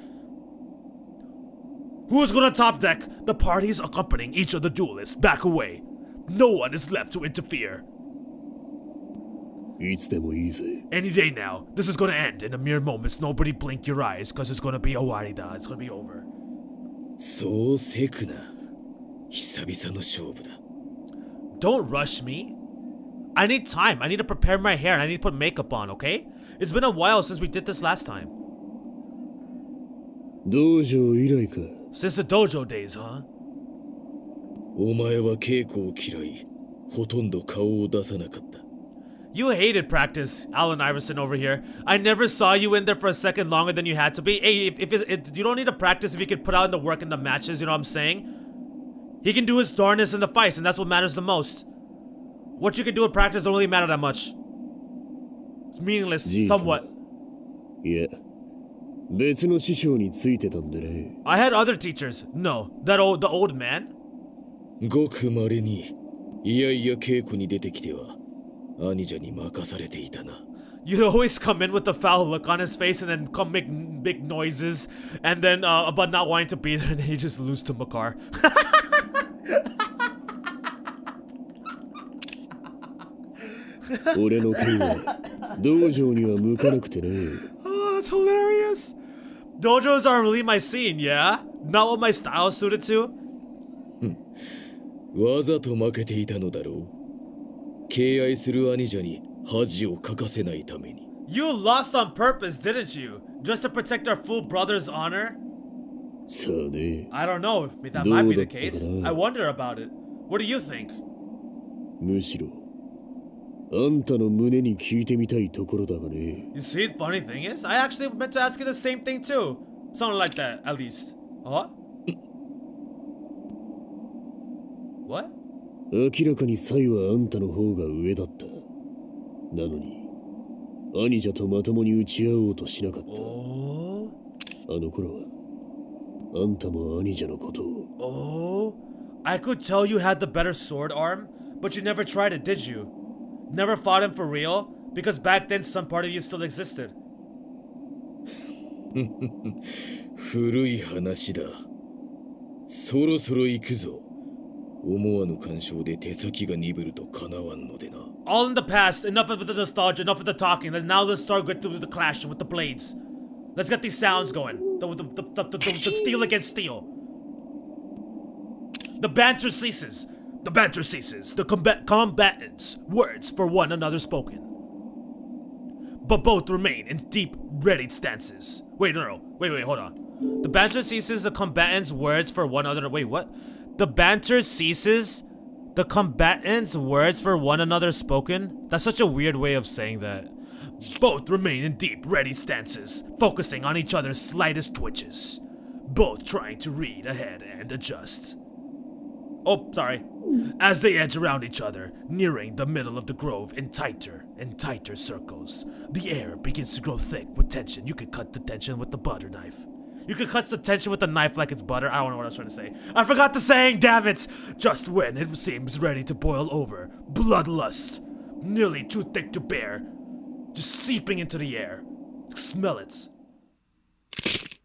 Who's gonna top deck? The parties accompanying each of the duelists back away. No one is left to interfere. いつでもいいぜ。 Any day now, this is gonna end in a mere moments. Nobody blink your eyes, cause it's gonna be awarida. It's gonna be over. そうせくな。久々の勝負だ。 Don't rush me. I need time. I need to prepare my hair and I need to put makeup on, okay? It's been a while since we did this last time. 道場以来か。 Since the dojo days, huh? お前は稽古を嫌い、ほとんど顔を出さなかった。 You hated practice, Allen Iverson over here. I never saw you in there for a second longer than you had to be. Hey, if you don't need to practice if you could put out in the work in the matches, you know what I'm saying? He can do his darnest in the fights, and that's what matters the most. What you can do in practice don't really matter that much. It's meaningless, じいさん somewhat. いや、別の師匠についてたんでね。 I had other teachers. No, the old man? ごく稀に、いやいや稽古に出てきては、兄者に任されていたな。You'd always come in with the foul look on his face and then come make big noises and then about not wanting to be there and then you just lose to Makar. Oh, that's hilarious. Dojos aren't really my scene, yeah? Not what my style is suited to? わざと負けていたのだろう。敬愛する兄者に恥をかかせないために。You lost on purpose, didn't you? Just to protect our full brother's honor? さあね。 I don't know. That might be the case. I wonder about it. What do you think? むしろ、あんたの胸に聞いてみたいところだがね。 You see, the funny thing is, I actually meant to ask you the same thing too. Something like that, at least. Huh? What? 明らかにサイはあんたの方が上だった。なのに、兄者とまともに打ち合おうとしなかった。Oh? あの頃は、あんたも兄者のことを。Oh? I could tell you had the better sword arm, but you never tried it, did you? Never fought him for real? Because back then some part of you still existed. 古い話だ。そろそろ行くぞ。思わぬ干渉で手先が鈍るとかなわんのでな。All in the past, enough of the nostalgia, enough of the talking. Let's start with the clashing with the blades. Let's get these sounds going. The steel against steel. The banter ceases. The banter ceases. The combatants' words for one another spoken. But both remain in deep, readied stances. Wait, no. Wait, hold on. The banter ceases. The combatants' words for one another. Wait, what? The banter ceases. The combatants' words for one another spoken? That's such a weird way of saying that. Both remain in deep, ready stances, focusing on each other's slightest twitches. Both trying to read ahead and adjust. Oh, sorry. As they edge around each other, nearing the middle of the grove in tighter and tighter circles, the air begins to grow thick with tension. You could cut the tension with the butter knife. You could cut the tension with the knife like it's butter. I don't know what I was trying to say. I forgot the saying, damn it! Just when it seems ready to boil over, bloodlust, nearly too thick to bear, just seeping into the air. Smell it.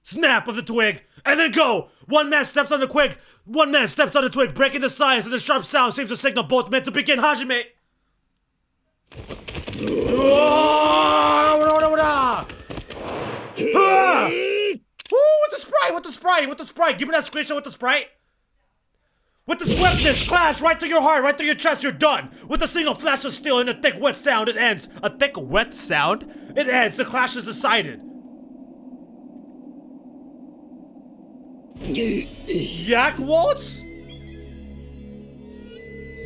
Snap of the twig, and then go! One man steps on the twig, breaking the silence, and the sharp sound seems to signal both men to begin. Hajime! With the sprite! Give me that screenshot with the sprite! With the swiftness, clash right through your heart, right through your chest, you're done! With a single flash of steel and a thick, wet sound, it ends. A thick, wet sound? It ends, the clash is decided. Yak Waltz?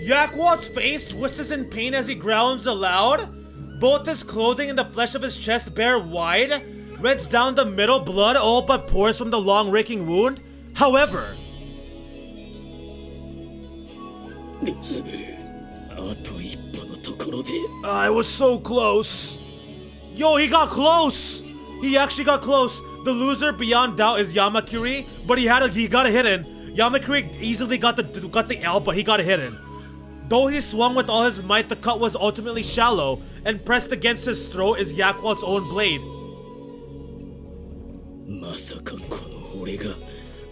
Yak Waltz's face twists in pain as he groans aloud. Both his clothing and the flesh of his chest bare wide. Reds down the middle, blood all but pours from the long raking wound. However, I was so close. Yo, he got close. He actually got close. The loser beyond doubt is Yamakuri, but he got a hit in. Yamakuri easily got the L, but he got a hit in. Though he swung with all his might, the cut was ultimately shallow, and pressed against his throat is Yakwat's own blade.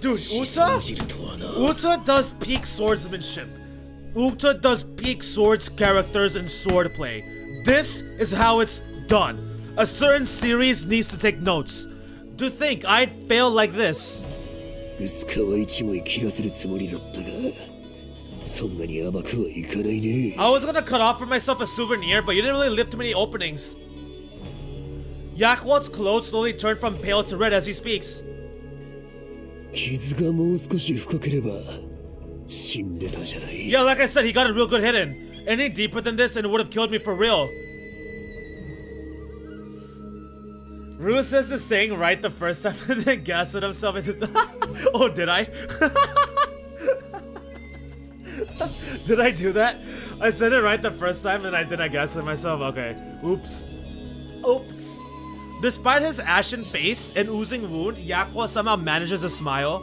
Dude, Uta does peak swordsmanship. Uta does peak swords characters and swordplay. This is how it's done. A certain series needs to take notes. To think I'd fail like this. I was gonna cut off for myself a souvenir, but you didn't really leave too many openings. Yakwat's clothes slowly turn from pale to red as he speaks. Yeah, like I said, he got a real good hit in. Any deeper than this and it would have killed me for real. Rue says the saying right the first time and then gassed at himself into the Oh, did I? Did I do that? I said it right the first time and I gassed at myself? Okay. Oops. Despite his ashen face and oozing wound, Yakwa somehow manages a smile.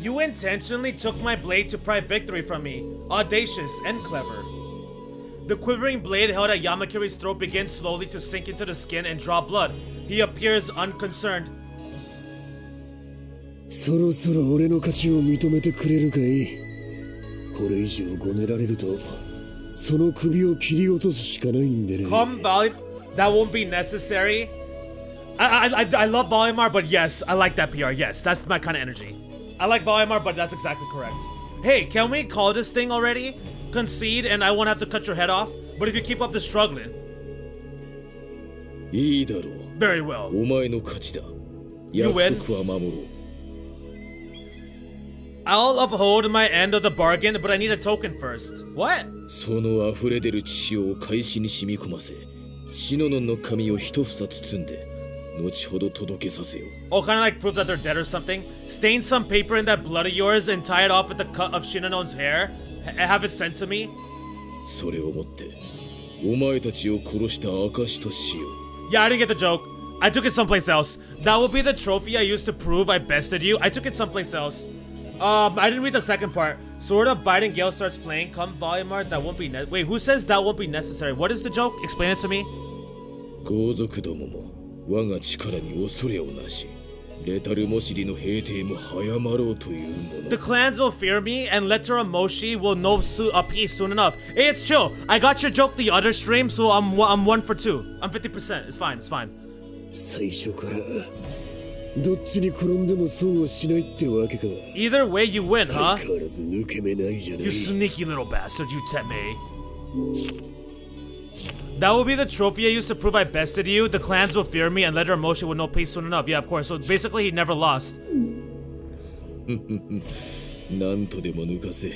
You You intentionally took my blade to pry victory from me. Audacious and clever. The quivering blade held at Yamakuri's throat begins slowly to sink into the skin and draw blood. He appears unconcerned. そろそろ俺の勝ちを認めてくれるかい。これ以上ごねられるとその首を切り落とすしかないんでね。 Come, that won't be necessary. I love Volumar, but yes, I like that PR. Yes, that's my kind of energy. I like Volumar, but that's exactly correct. Hey, can we call this thing already? Concede and I won't have to cut your head off. But if you keep up the struggling. いいだろう。 Very well. お前の勝ちだ。 You 約 win. 束は守ろう。 I'll uphold my end of the bargain, but I need a token first. What? その溢れ出る血潮を海市に染み込ませ、シノノンの髪を一房包んで、後ほど届けさせよう。 Oh, kind of like prove that they're dead or something. Stain some paper in that blood of yours and tie it off with the cut of Shinonon's hair and have it sent to me. それをもって、お前たちを殺した証としよう。 Yeah, I didn't get the joke. I took it someplace else. That will be the trophy I used to prove I bested you. I took it someplace else. I didn't read the second part. Sword of Biden Gale starts playing. Come Volumar, that won't be wait, who says that won't be necessary? What is the joke? Explain it to me. 豪族どもも我が力に恐れをなし、レタルモシリの平定も早まろうというもの。 The clans will fear me, and Letaramoshi will know a peace soon enough. Hey, it's chill. I got your joke the other stream, so I'm 1 for 2. I'm 50%. It's fine. It's fine. 最初からどっちに転んでも損はしないってわけか。 Either way, you win, huh? 相変わらず抜け目ないじゃない。 You sneaky little bastard, you Teme. That will be the trophy I used to prove I bested you. The clans will fear me, and Letaramoshi will know peace soon enough. Yeah, of course. So basically, he never lost. なんとでも抜かせ。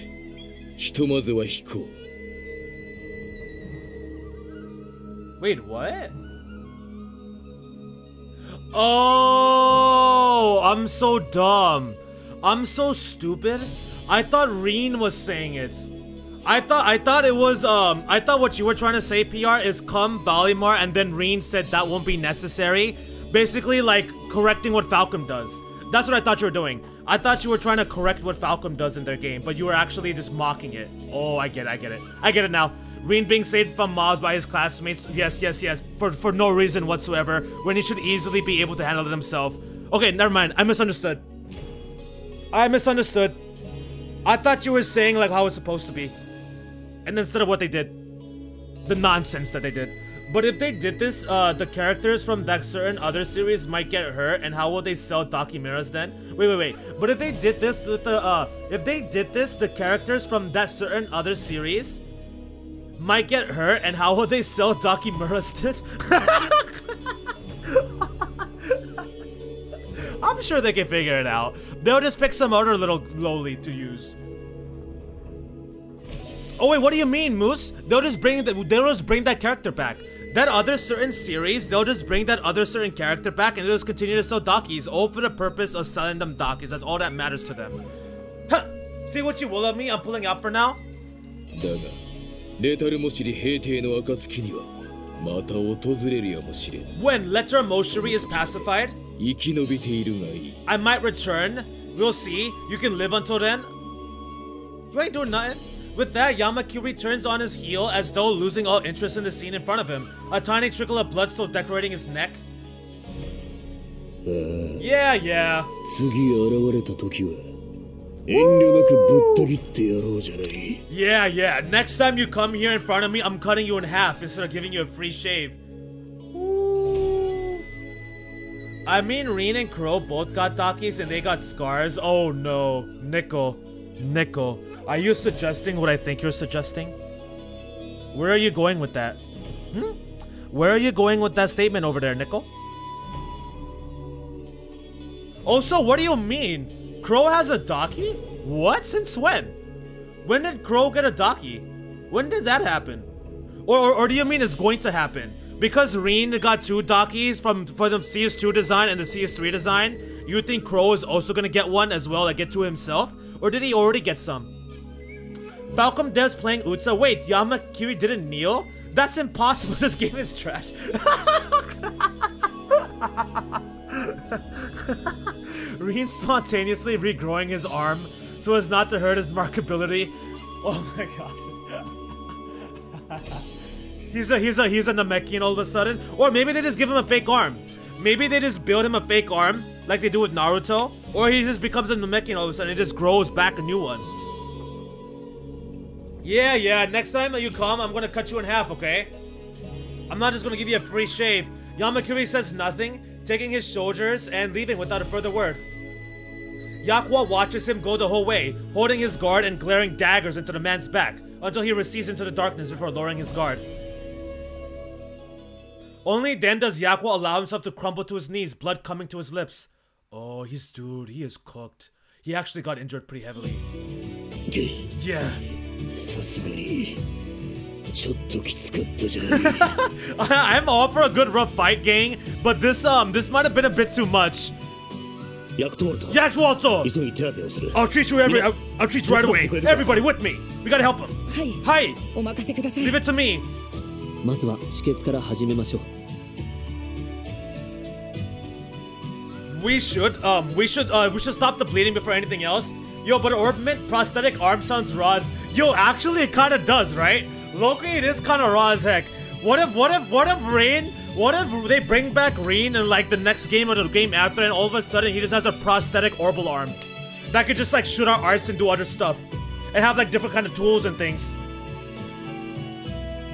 ひとまずは引こう。 Wait, what? Oh, I'm so dumb. I'm so stupid. I thought Reen was saying it. I thought it was I thought what you were trying to say, PR, is come Volumar, and then Reen said that won't be necessary. Basically like correcting what Falcom does. That's what I thought you were doing. I thought you were trying to correct what Falcom does in their game, but you were actually just mocking it. Oh, I get it. I get it now. Reen being saved from mobs by his classmates. Yes. For no reason whatsoever, when he should easily be able to handle it himself. Okay, never mind. I misunderstood. I thought you were saying like how it's supposed to be. And instead of what they did. The nonsense that they did. But if they did this, the characters from that certain other series might get hurt, and how will they sell Dakimiras then? Wait. But if they did this with the characters from that certain other series might get hurt, and how will they sell Dakimiras then? I'm sure they can figure it out. They'll just pick some other little lowly to use. Oh wait, what do you mean, Moose? They'll just bring that character back. That other certain series, they'll just bring that other certain character back, and they'll just continue to sell Dakis, all for the purpose of selling them Dakis. That's all that matters to them. Huh. See what you will of me? I'm pulling out for now. だが、レタルモシリ平定の暁にはまた訪れるやもしれん。 When Letaramoshiri is pacified, 生き延びているがいい。 I might return. We'll see. You can live until then. You ain't doing nothing. With that, Yamakuri turns on his heel as though losing all interest in the scene in front of him. A tiny trickle of blood still decorating his neck. Yeah. 次現れた時は遠慮なくぶった切ってやろうじゃない。 Yeah. Next time you come here in front of me, I'm cutting you in half instead of giving you a free shave. Ooh. I mean, Reen and Crow both got Dakis and they got scars. Oh no. Nickel. Are you suggesting what I think you're suggesting? Where are you going with that? Where are you going with that statement over there, Nickel? Also, what do you mean? Crow has a Daki? What? Since when? When did Crow get a Daki? When did that happen? Or do you mean it's going to happen? Because Reen got 2 Dakis for the CS2 design and the CS3 design, you think Crow is also gonna get one as well, like get 2 himself? Or did he already get some? Falcom Dev's playing Utsa. Wait, Yamakuri didn't kneel? That's impossible. This game is trash. Rin spontaneously regrowing his arm so as not to hurt his markability. Oh my gosh. he's a Namekian all of a sudden. Or maybe they just give him a fake arm. Maybe they just build him a fake arm like they do with Naruto. Or he just becomes a Namekian all of a sudden and just grows back a new one. Yeah, next time that you come, I'm gonna cut you in half, okay? I'm not just gonna give you a free shave. Yamakuri says nothing, taking his shoulders and leaving without a further word. Yakuwa watches him go the whole way, holding his guard and glaring daggers into the man's back, until he recedes into the darkness before lowering his guard. Only then does Yakuwa allow himself to crumble to his knees, blood coming to his lips. Oh, he is cooked. He actually got injured pretty heavily. Yeah. I'm all for a good rough fight, gang, but this might have been a bit too much. Yakuto! I'll treat you I'll treat you right away. Everybody with me. We gotta help him. Hi. Leave it to me. まずは止血から始めましょう。 We should stop the bleeding before anything else. Yo, but orbment prosthetic arm sounds raw as... Yo, actually it kinda does, right? Locally it is kinda raw as heck. What if they bring back Rin in like the next game or the game after and all of a sudden he just has a prosthetic orbital arm that could just like shoot out arts and do other stuff and have like different kind of tools and things.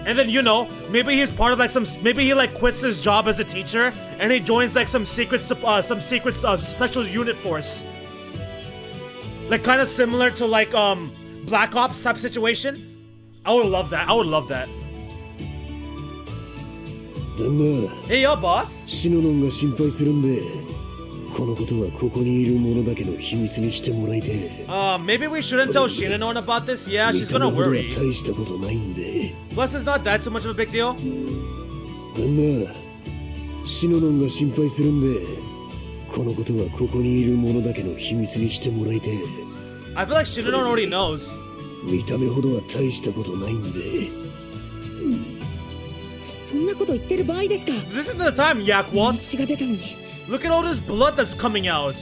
And then, you know, maybe he's part of like maybe he like quits his job as a teacher and he joins like some secret special unit force. Like kind of similar to like Black Ops type situation. I would love that. Hey, yo, boss. シノノンが心配するんで、このことはここにいる者だけの秘密にしてもらいて。Maybe we shouldn't tell Shinnon about this. Yeah, she's gonna worry. 大したことないんで。Plus, it's not that too much of a big deal. 旦那、シノノンが心配するんで、このことはここにいる者だけの秘密にしてもらいて。I feel like Shinnon already knows. 見た目ほどは大したことないんで。そんなこと言ってる場合ですか。 This isn't the time, Yakwat. 血が出たのに。 Look at all this blood that's coming out.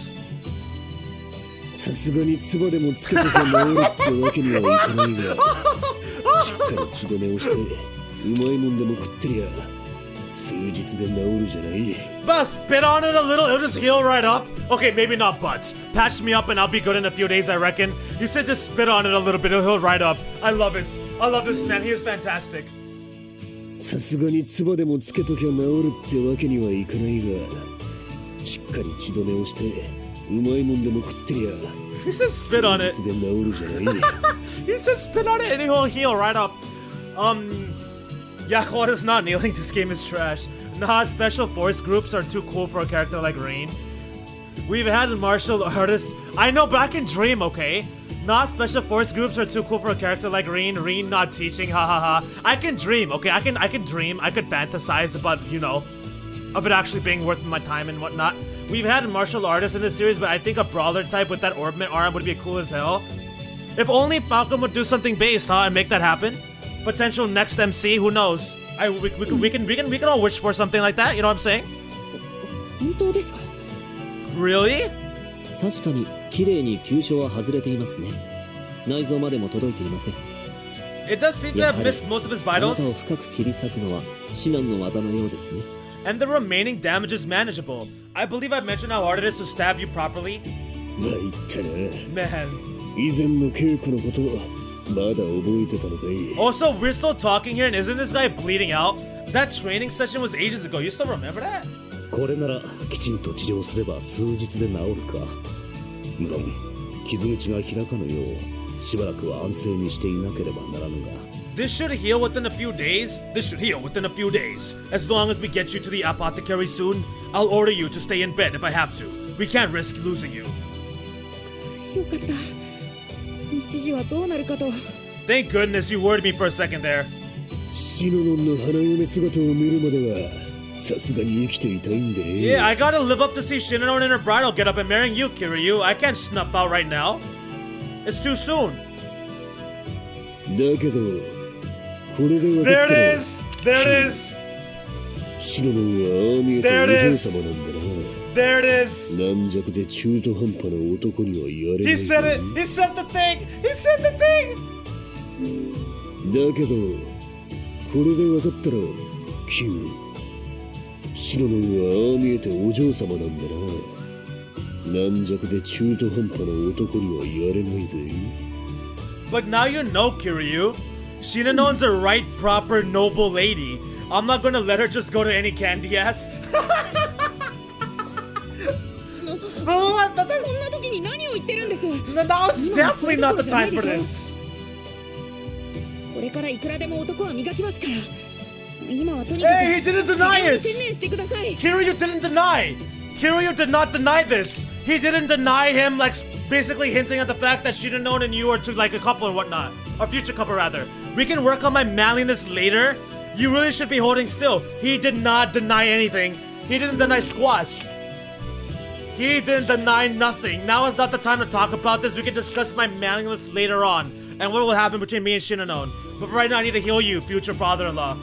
さすがに唾でもつけて治るってわけにはいかないが、しっかり気止めをして、うまいもんでも食ってりゃ、数日で治るじゃない。But spit on it a little, it'll just heal right up. Okay, maybe not but. Patch me up and I'll be good in a few days, I reckon. You said just spit on it a little bit, it'll heal right up. I love it. I love this man, he is fantastic. さすがに唾でもつけときゃ治るってわけにはいかないが、しっかり気止めをして、うまいもんでも食ってりゃ。He said spit on it. He said spit on it and he'll heal right up. Yakwat is not kneeling, this game is trash. Nah, special force groups are too cool for a character like Rain. We've had martial artists. I know, but I can dream, okay? Nah, special force groups are too cool for a character like Rain. Rain not teaching, ha ha ha. I can dream, okay? I can dream. I could fantasize about, you know, of it actually being worth my time and whatnot. We've had martial artists in this series, but I think a brawler type with that orbment arm would be cool as hell. If only Falcon would do something based, huh, and make that happen. Potential next MC, who knows? We can all wish for something like that. You know what I'm saying? 本当ですか。 Really? 確かに綺麗に急所は外れていますね。内臓までも届いていません。 It does seem to have missed most of his あなたを vitals. 深く切り裂くのは至難の技のようですね。 And the remaining damage is manageable. I believe I've mentioned how hard it is to stab you properly. 参ったな。 Man. 以前の稽古のことまだ覚えてたのかい。 Also, we're still talking here, and isn't this guy bleeding out? That training session was ages ago. You still remember that? これならきちんと治療すれば数日で治るか。無論傷口が開かぬようしばらくは安静にしていなければならぬが。 This should heal within a few days. As long as we get you to the apothecary soon, I'll order you to stay in bed if I have to. We can't risk losing you. よかった。一時はどうなるかと。 Thank goodness you worried me for a second there. シノノンの花嫁姿を見るまではさすがに生きていたいんで。 Yeah, I gotta live up to see Shinnon in her bridal getup and marrying you, Kiryu. I can't snuff out right now. It's too soon. だけどこれで分か There った it ら is. There it is. シノノンはああ見えてお嬢様なんだな。There it is. 軟弱で中途半端な男には言われない He said it. He said the thing. He said the thing. だけどこれで分かったら Q シノノンはああ見えてお嬢様なんだな。軟弱で中途半端な男には言われないぜ。 But now you know, Kiryu. Shinonon's a right, proper, noble lady. I'm not gonna let her just go to any candy ass. こんな時に何を言ってるんです。 Now's definitely not the time for this. これからいくらでも男は磨きますから。今はとにかく Hey, he didn't deny に it. 専念してください。 Kiryu didn't deny. Kiryu did not deny this. He didn't deny him, like basically hinting at the fact that Shinonon and you are to like a couple and whatnot, or future couple rather. We can work on my manliness later. You really should be holding still. He did not deny anything. He didn't deny squats. He didn't deny nothing. Now is not the time to talk about this. We can discuss my manliness later on and what will happen between me and Shinonon. But for right now, I need to heal you, future father-in-law.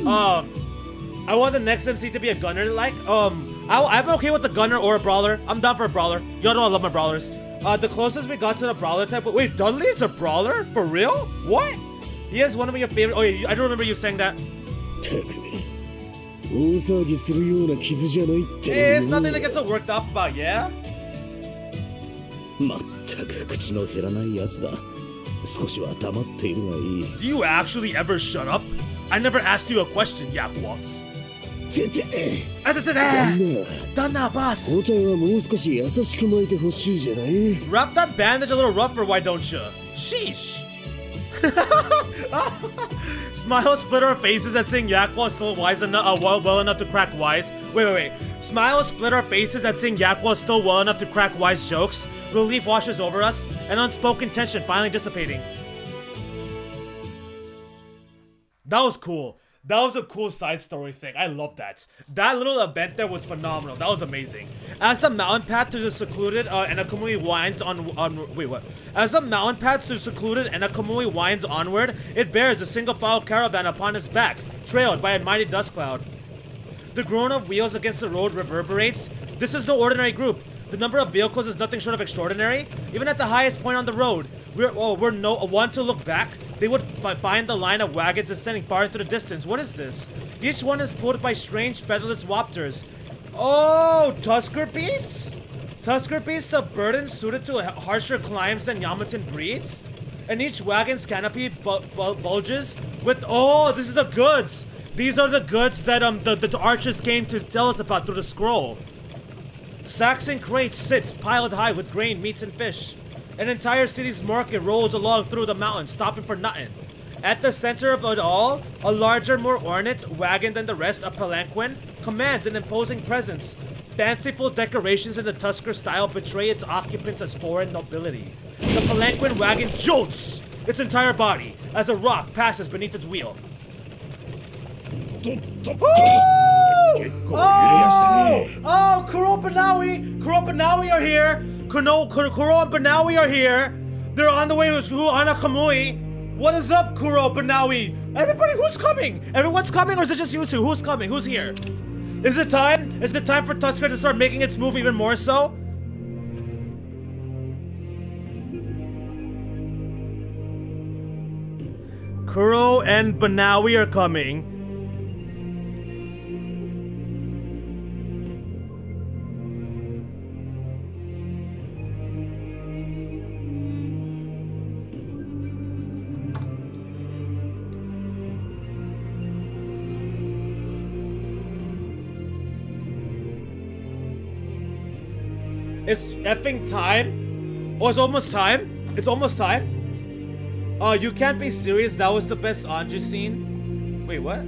I want the next MC to be a gunner like. I'm okay with the gunner or a brawler. I'm down for a brawler. Y'all know I love my brawlers. The closest we got to the brawler type. Wait, Dudley is a brawler? For real? What? He is one of your favorite. Oh yeah, I do remember you saying that. たく大騒ぎするような傷じゃないって。 Hey, it's nothing to get so worked up about, yeah? まったく口の減らないやつだ。少しは黙っているがいい。 Do you actually ever shut up? I never asked you a question, Yak Waltz. てて。 Dana, boss. 答えはもう少し優しく巻いてほしいじゃない。 Wrap that bandage a little rougher, why don't you? Sheesh. Smile split our faces at seeing Yakwa is still wise enough, well enough to crack wise. Wait. Smile split our faces at seeing Yakwa is still well enough to crack wise jokes. Relief washes over us, and unspoken tension finally dissipating. That was cool. That was a cool side story thing. I love that. That little event there was phenomenal. That was amazing. As the mountain path to the secluded Enakamui winds As the mountain path to secluded Enakamui winds onward, it bears a single file caravan upon its back, trailed by a mighty dust cloud. The groan of wheels against the road reverberates. This is no ordinary group. The number of vehicles is nothing short of extraordinary. Even at the highest point on the road, we're no one to look back. They would find the line of wagons extending far into the distance. What is this? Each one is pulled by strange featherless wapters. Oh, Tusker beasts? Tusker beasts of burden suited to harsher climbs than Yamatan breeds? And each wagon's canopy bulges with... Oh, this is the goods! These are the goods that the archers came to tell us about through the scroll. Sacks and crates sit piled high with grain, meats, and fish. An entire city's market rolls along through the mountains, stopping for nothing. At the center of it all, a larger, more ornate wagon than the rest, a palanquin, commands an imposing presence. Fanciful decorations in the Tusker style betray its occupants as foreign nobility. The palanquin wagon jolts its entire body as a rock passes beneath its wheel. Oh, Kuro and Banawi are here. Kuro and Banawi are here. They're on the way to Anakamui. What is up, Kuro and Banawi? Everybody, who's coming? Everyone's coming, or is it just you two? Who's coming? Who's here? Is it time? Is it time for Tusker to start making its move even more so? Kuro and Banawi are coming. It's effing time. Oh, it's almost time. It's almost time. You can't be serious. That was the best Anju scene. Wait, what?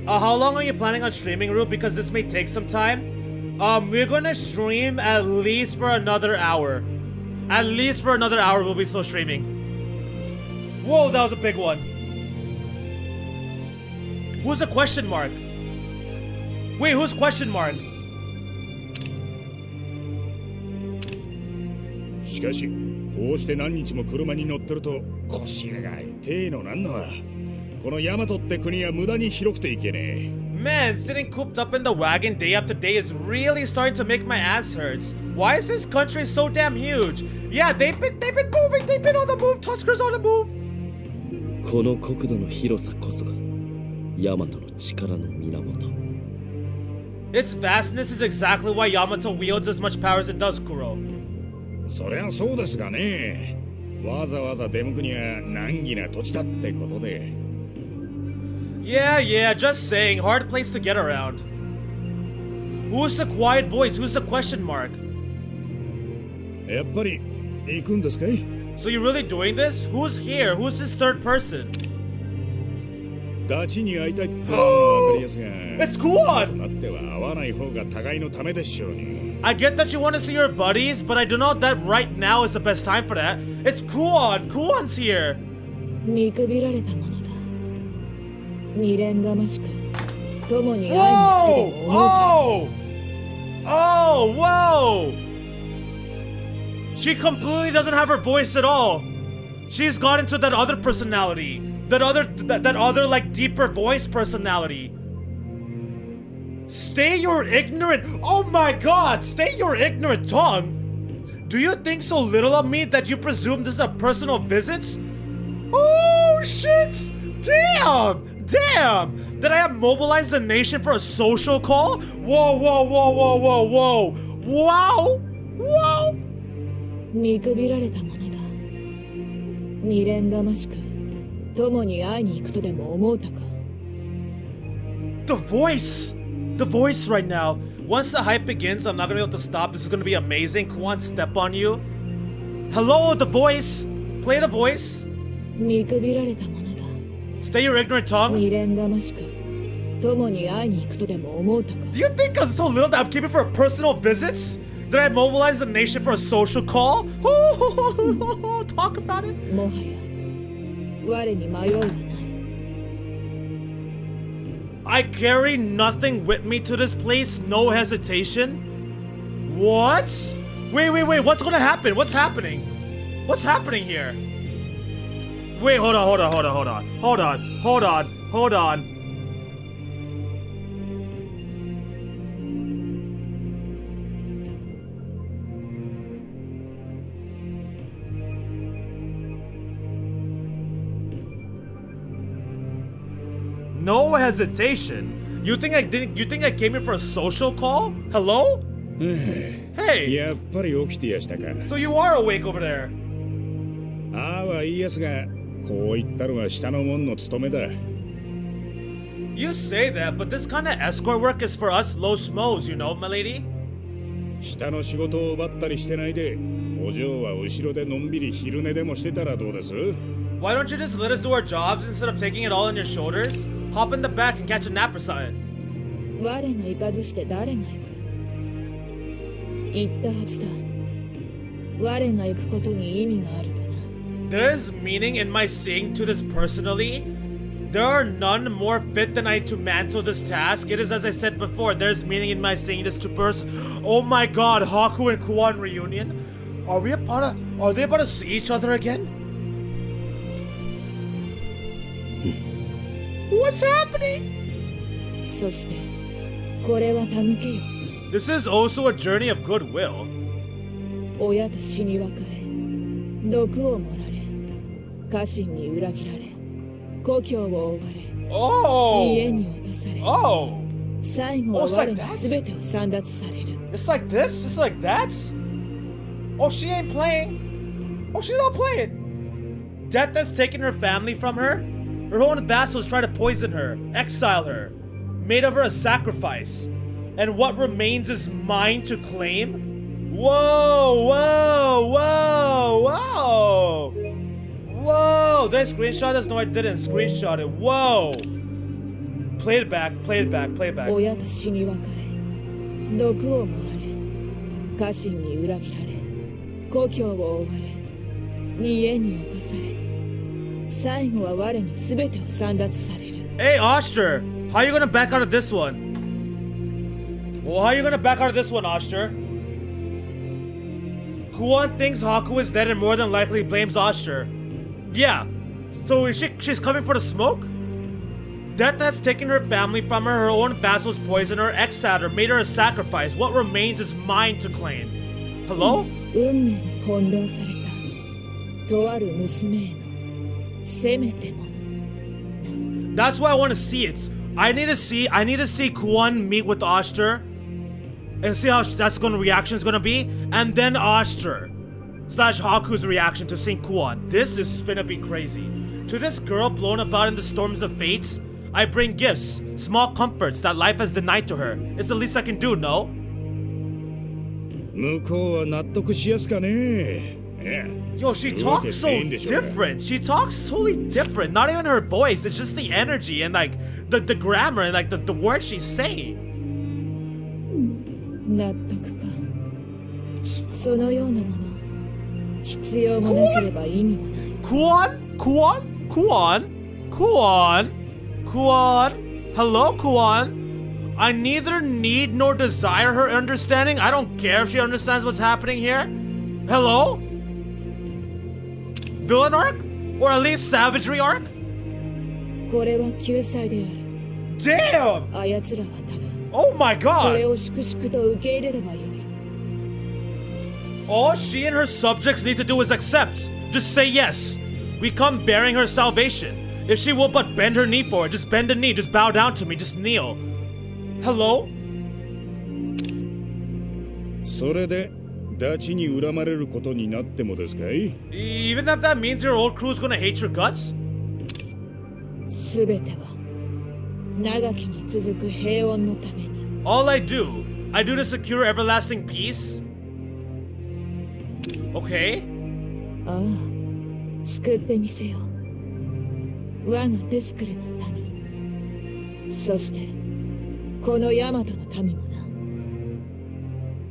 How long are you planning on streaming, Rube? Because this may take some time. We're gonna stream at least for another hour. At least for another hour we'll be still streaming. Whoa, that was a big one. Who's the question mark? Wait, who's question mark? しかしこうして何日も車に乗ってると腰が痛えのなんのはこのヤマトって国は無駄に広くていけねえ。Man, sitting cooped up in the wagon day after day is really starting to make my ass hurts. Why is this country so damn huge? Yeah, they've been moving, they've been on the move, Tusker's on the move. この国土の広さこそがヤマトの力の源。 Its vastness is exactly why Yamato wields as much power as it does, Kuro. そりゃそうですがね。わざわざ出向くには難儀な土地だってことで。Yeah, just saying, hard place to get around. Who's the quiet voice? Who's the question mark? やっぱり行くんですかい？ So you're really doing this? Who's here? Who's this third person? ダチに会いたいってのはわかりやすが。It's Kuan! となっては会わない方が互いのためでしょうに。 I get that you want to see your buddies, but I do know that right now is the best time for that. It's Kuan! Kuan's here! 見くびられたものだ。未練がましく共に会いに来てで Whoa! も思う Oh! Whoa! She completely doesn't have her voice at all. She's got into that other personality. That other like deeper voice personality. Stay your ignorant. Oh my god, stay your ignorant tongue. Do you think so little of me that you presume this is a personal visit? Oh shit! Damn! Did I have mobilized the nation for a social call? Whoa! Wow! 見くびられたものだ。未練がましく共に会いに行くとでも思うたか。 The voice right now. Once the hype begins, I'm not gonna be able to stop. This is gonna be amazing. Kuan, step on you. Hello, the voice. Play the voice. 見くびられたものだ。 Stay your ignorant tongue. 未練がましく共に会いに行くとでも思うたか。 Do you think I'm so little that I'm keeping for personal visits? Did I mobilize the nation for a social call? Talk about it. もはや我に迷いはない。 I carry nothing with me to this place, no hesitation. What? Wait, what's gonna happen? What's happening? What's happening here? Wait, hold on. No hesitation? You think I came here for a social call? Hello? Hey! やっぱり起きてやしたか。 So you are awake over there. ああはいいやすが、こう言ったのが下の門の務めだ。 You say that, but this kind of escort work is for us low schmoes, you know, my lady? 下の仕事を奪ったりしてないで、お嬢は後ろでのんびり昼寝でもしてたらどうです？ Why don't you just let us do our jobs instead of taking it all on your shoulders? Hop in the back and catch a nap or something. 我が行かずして誰が行く。言ったはずだ。我が行くことに意味があるとな。 There is meaning in my saying to this personally. There are none more fit than I to mantle this task. It is as I said before, there's meaning in my saying this to Oh my god, Haku and Kuan reunion? Are they about to see each other again? What's happening? そしてこれは手向けよ。 This is also a journey of goodwill. 親と死に別れ、毒を盛られ、家臣に裏切られ、故郷を追われ、家に落とされ、最後は我に全てを簒奪される。 It's like this? It's like that? Oh, she ain't playing. Oh, she's not playing. Death has taken her family from her. Her own vassals try to poison her, exile her, made of her a sacrifice. And what remains is mine to claim? Whoa! Did I screenshot this? No, I didn't screenshot it. Whoa! Play it back. 親と死に別れ、毒を盛られ、家臣に裏切られ、故郷を追われ、家に落とされ、最後は我に全てを簒奪される。 Hey, Oster! How you gonna back out of this one? Well, how you gonna back out of this one, Oster? Kuan thinks Haku is dead and more than likely blames Oster. Yeah. So she's coming for the smoke? Death has taken her family from her, her own vassals poisoned her, exiled her, made her a sacrifice. What remains is mine to claim. Hello? 運命に翻弄されたとある娘へのせめてもの That's why I want to see it. I need to see Kuan meet with Oster and see how that's reaction is gonna be, and then Oster / Haku's reaction to seeing Kuan. This is finna be crazy. To this girl blown about in the storms of fate, I bring gifts, small comforts that life has denied to her. It's the least I can do, no? 向こうは納得しやすかね。Yo, she talks so different. She talks totally different. Not even her voice. It's just the energy and like the grammar and like the words she's saying. 納得かそのようなもの必要もなければ意味もない Kuan? Hello, Kuan? I neither need nor desire her understanding. I don't care if she understands what's happening here. Hello? Villain arc? Or at least savagery arc? これは救済である Damn! あやつらはただ Oh my そ god! れを粛々と受け入れればよい All she and her subjects need to do is accept. Just say yes. We come bearing her salvation. If she will but bend her knee for it, just bend the knee, just bow down to me, just kneel. Hello? それでダチに恨まれることになってもですかい Even if that means your old crew's gonna hate your guts? すべては長きに続く平穏のために All I do to secure everlasting peace? Okay? ああ救ってみせよ我がテスクルの民そしてこのヤマトの民もな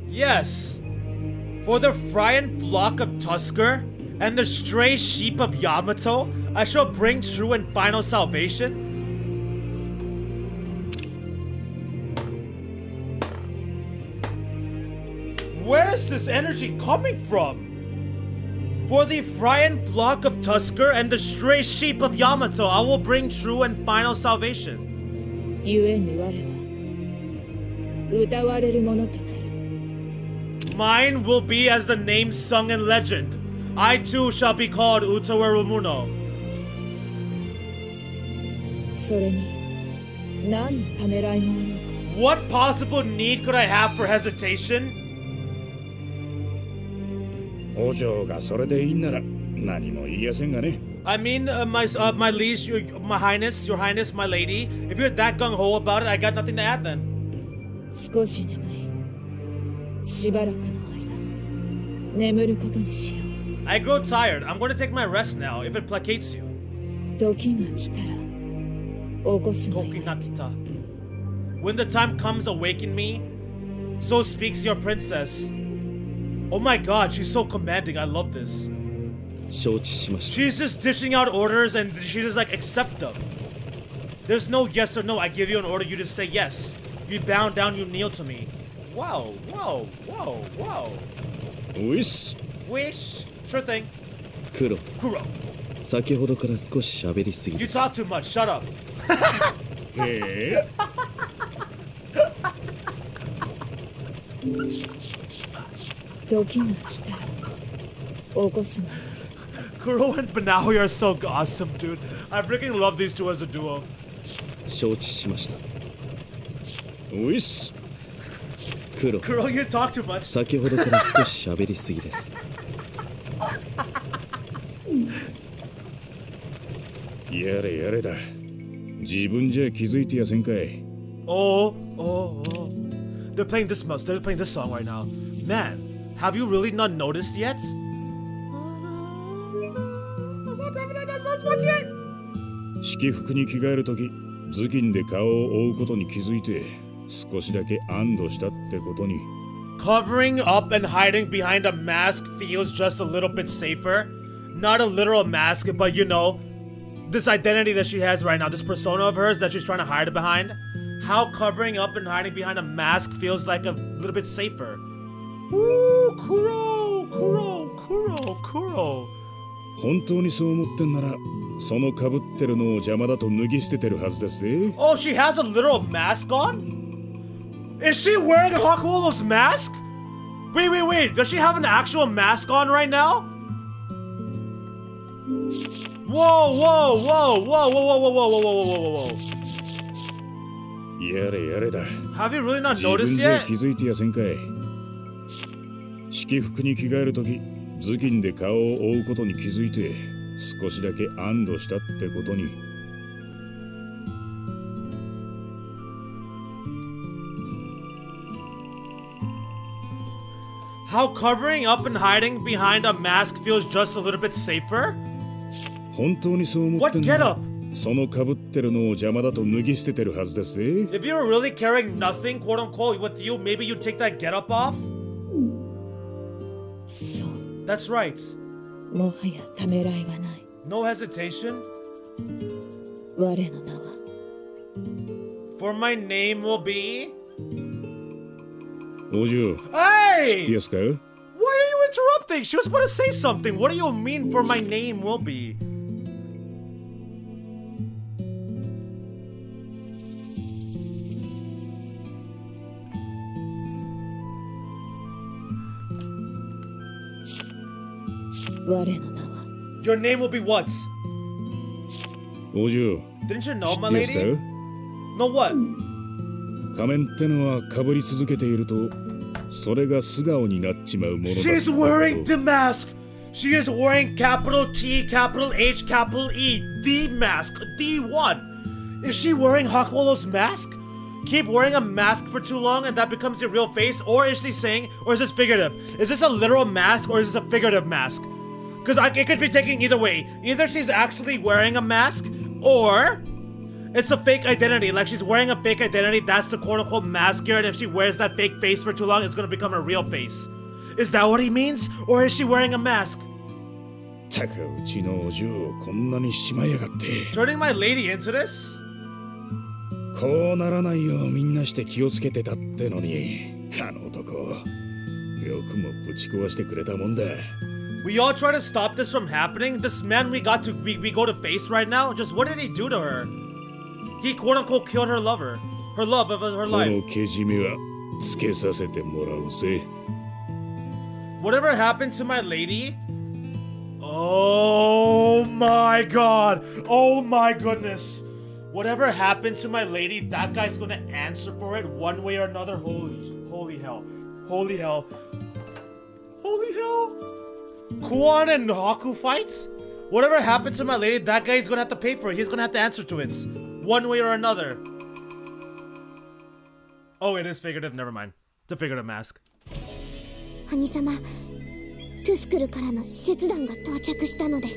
Yes. For the Fryan flock of Tusker and the stray sheep of Yamato, I shall bring true and final salvation. Where is this energy coming from? For the Fryan flock of Tusker and the stray sheep of Yamato, I will bring true and final salvation. 故に我は歌われるものとなる Mine will be as the name sung in legend. I too shall be called Utawarerumono. それに何のためらいがあろうか What possible need could I have for hesitation? お嬢がそれでいいんなら何も言いやせんがね I mean, my liege, my highness, your highness, my lady. If you're that gung-ho about it, I got nothing to add then. 少し眠いしばらくの間眠ることにしよ I grow tired. I'm going to take my rest now, if it placates you. う時が来たら起こすのよ Tokinakita. When the time comes, awaken me. So speaks your princess. Oh my god, she's so commanding. I love this. 承知しました She's just dishing out orders and she's just like, accept them. There's no yes or no. I give you an order, you just say yes. You bow down, you kneel to me. Wow. Wish Wish. Sure thing. 黒 Kuro. 先ほどから少し喋りすぎ You です talk too much. Shut up. へえ時が来たら起こすのよ Kuro and Banawi are so awesome, dude. I freaking love these two as a duo. 承知しました Wish 黒 Kuro, you talk too much. 先ほどから少し喋りすぎですやれやれだ自分じゃ気づいてやせんかい Oh. They're playing this mouse. They're playing this song right now. Man, have you really not noticed yet? What haven't I not noticed much yet? 式服に着替えるとき頭巾で顔を覆うことに気づいて少しだけ安堵したってことに Covering up and hiding behind a mask feels just a little bit safer. Not a literal mask, but you know, this identity that she has right now, this persona of hers that she's trying to hide behind. How covering up and hiding behind a mask feels like a little bit safer. Ooh, Kuro. 本当にそう思ってんなら、その被ってるのを邪魔だと脱ぎ捨ててるはずですぜ。Oh, she has a literal mask on? Is she wearing Hakuolo's mask? Wait. Does she have an actual mask on right now? Whoa. やれやれだ。 Have you really not 自分 noticed じゃ yet? 気づいてやせんかい。式服に着替えるとき、頭巾で顔を覆うことに気づいて、少しだけ安堵したってことに。How covering up and hiding behind a mask feels just a little bit safer? 本当にそう思っ What てんな get ら up? その被ってるのを邪魔だと脱ぎ捨ててるはずですぜ。 If you were really carrying nothing, quote unquote, with you, maybe you'd take that get up off? そう That's right. もはやためらいはない No hesitation. 我の名は For my name will be. お嬢、知って Hey! やすか？ Why are you interrupting? She was about to say something. What do you mean for my name will be? Your name will be what? お嬢、 Didn't you 知 know, っ my てやすか？ lady? No what? 仮面ってのは被り続けていると、それが素顔になっちまうものだ。 She's wearing the mask. She is wearing capital T, capital H, capital E, the mask, the one. Is she wearing Hakuolo's mask? Keep wearing a mask for too long and that becomes your real face? Or is she saying, or is this figurative? Is this a literal mask or is this a figurative mask? Because it could be taken either way. Either she's actually wearing a mask or it's a fake identity. Like she's wearing a fake identity. That's the quote-unquote mask here. And if she wears that fake face for too long, it's going to become her real face. Is that what he means? Or is she wearing a mask? たかうちのお嬢をこんなにしまいやがって。 Turning my lady into this? こうならないようみんなして気をつけてたってのに、あの男、よくもぶち壊してくれたもんだ。 We all try to stop this from happening. This man we go to face right now, just what did he do to her? He quote-unquote killed her lover. Her love of her こ life. のけじめはつけさせてもらうぜ。 Whatever happened to my lady? Oh my god. Oh my goodness. Whatever happened to my lady, that guy's gonna answer for it one way or another. Holy hell. Holy hell. Holy hell. Kuan and Haku fights? Whatever happened to my lady, that guy is gonna have to pay for it. He's gonna have to answer to it. One way or another. Oh, it is figurative. Never mind. It's a figurative mask. 兄様、トゥスクルからの使節団が到着したのです。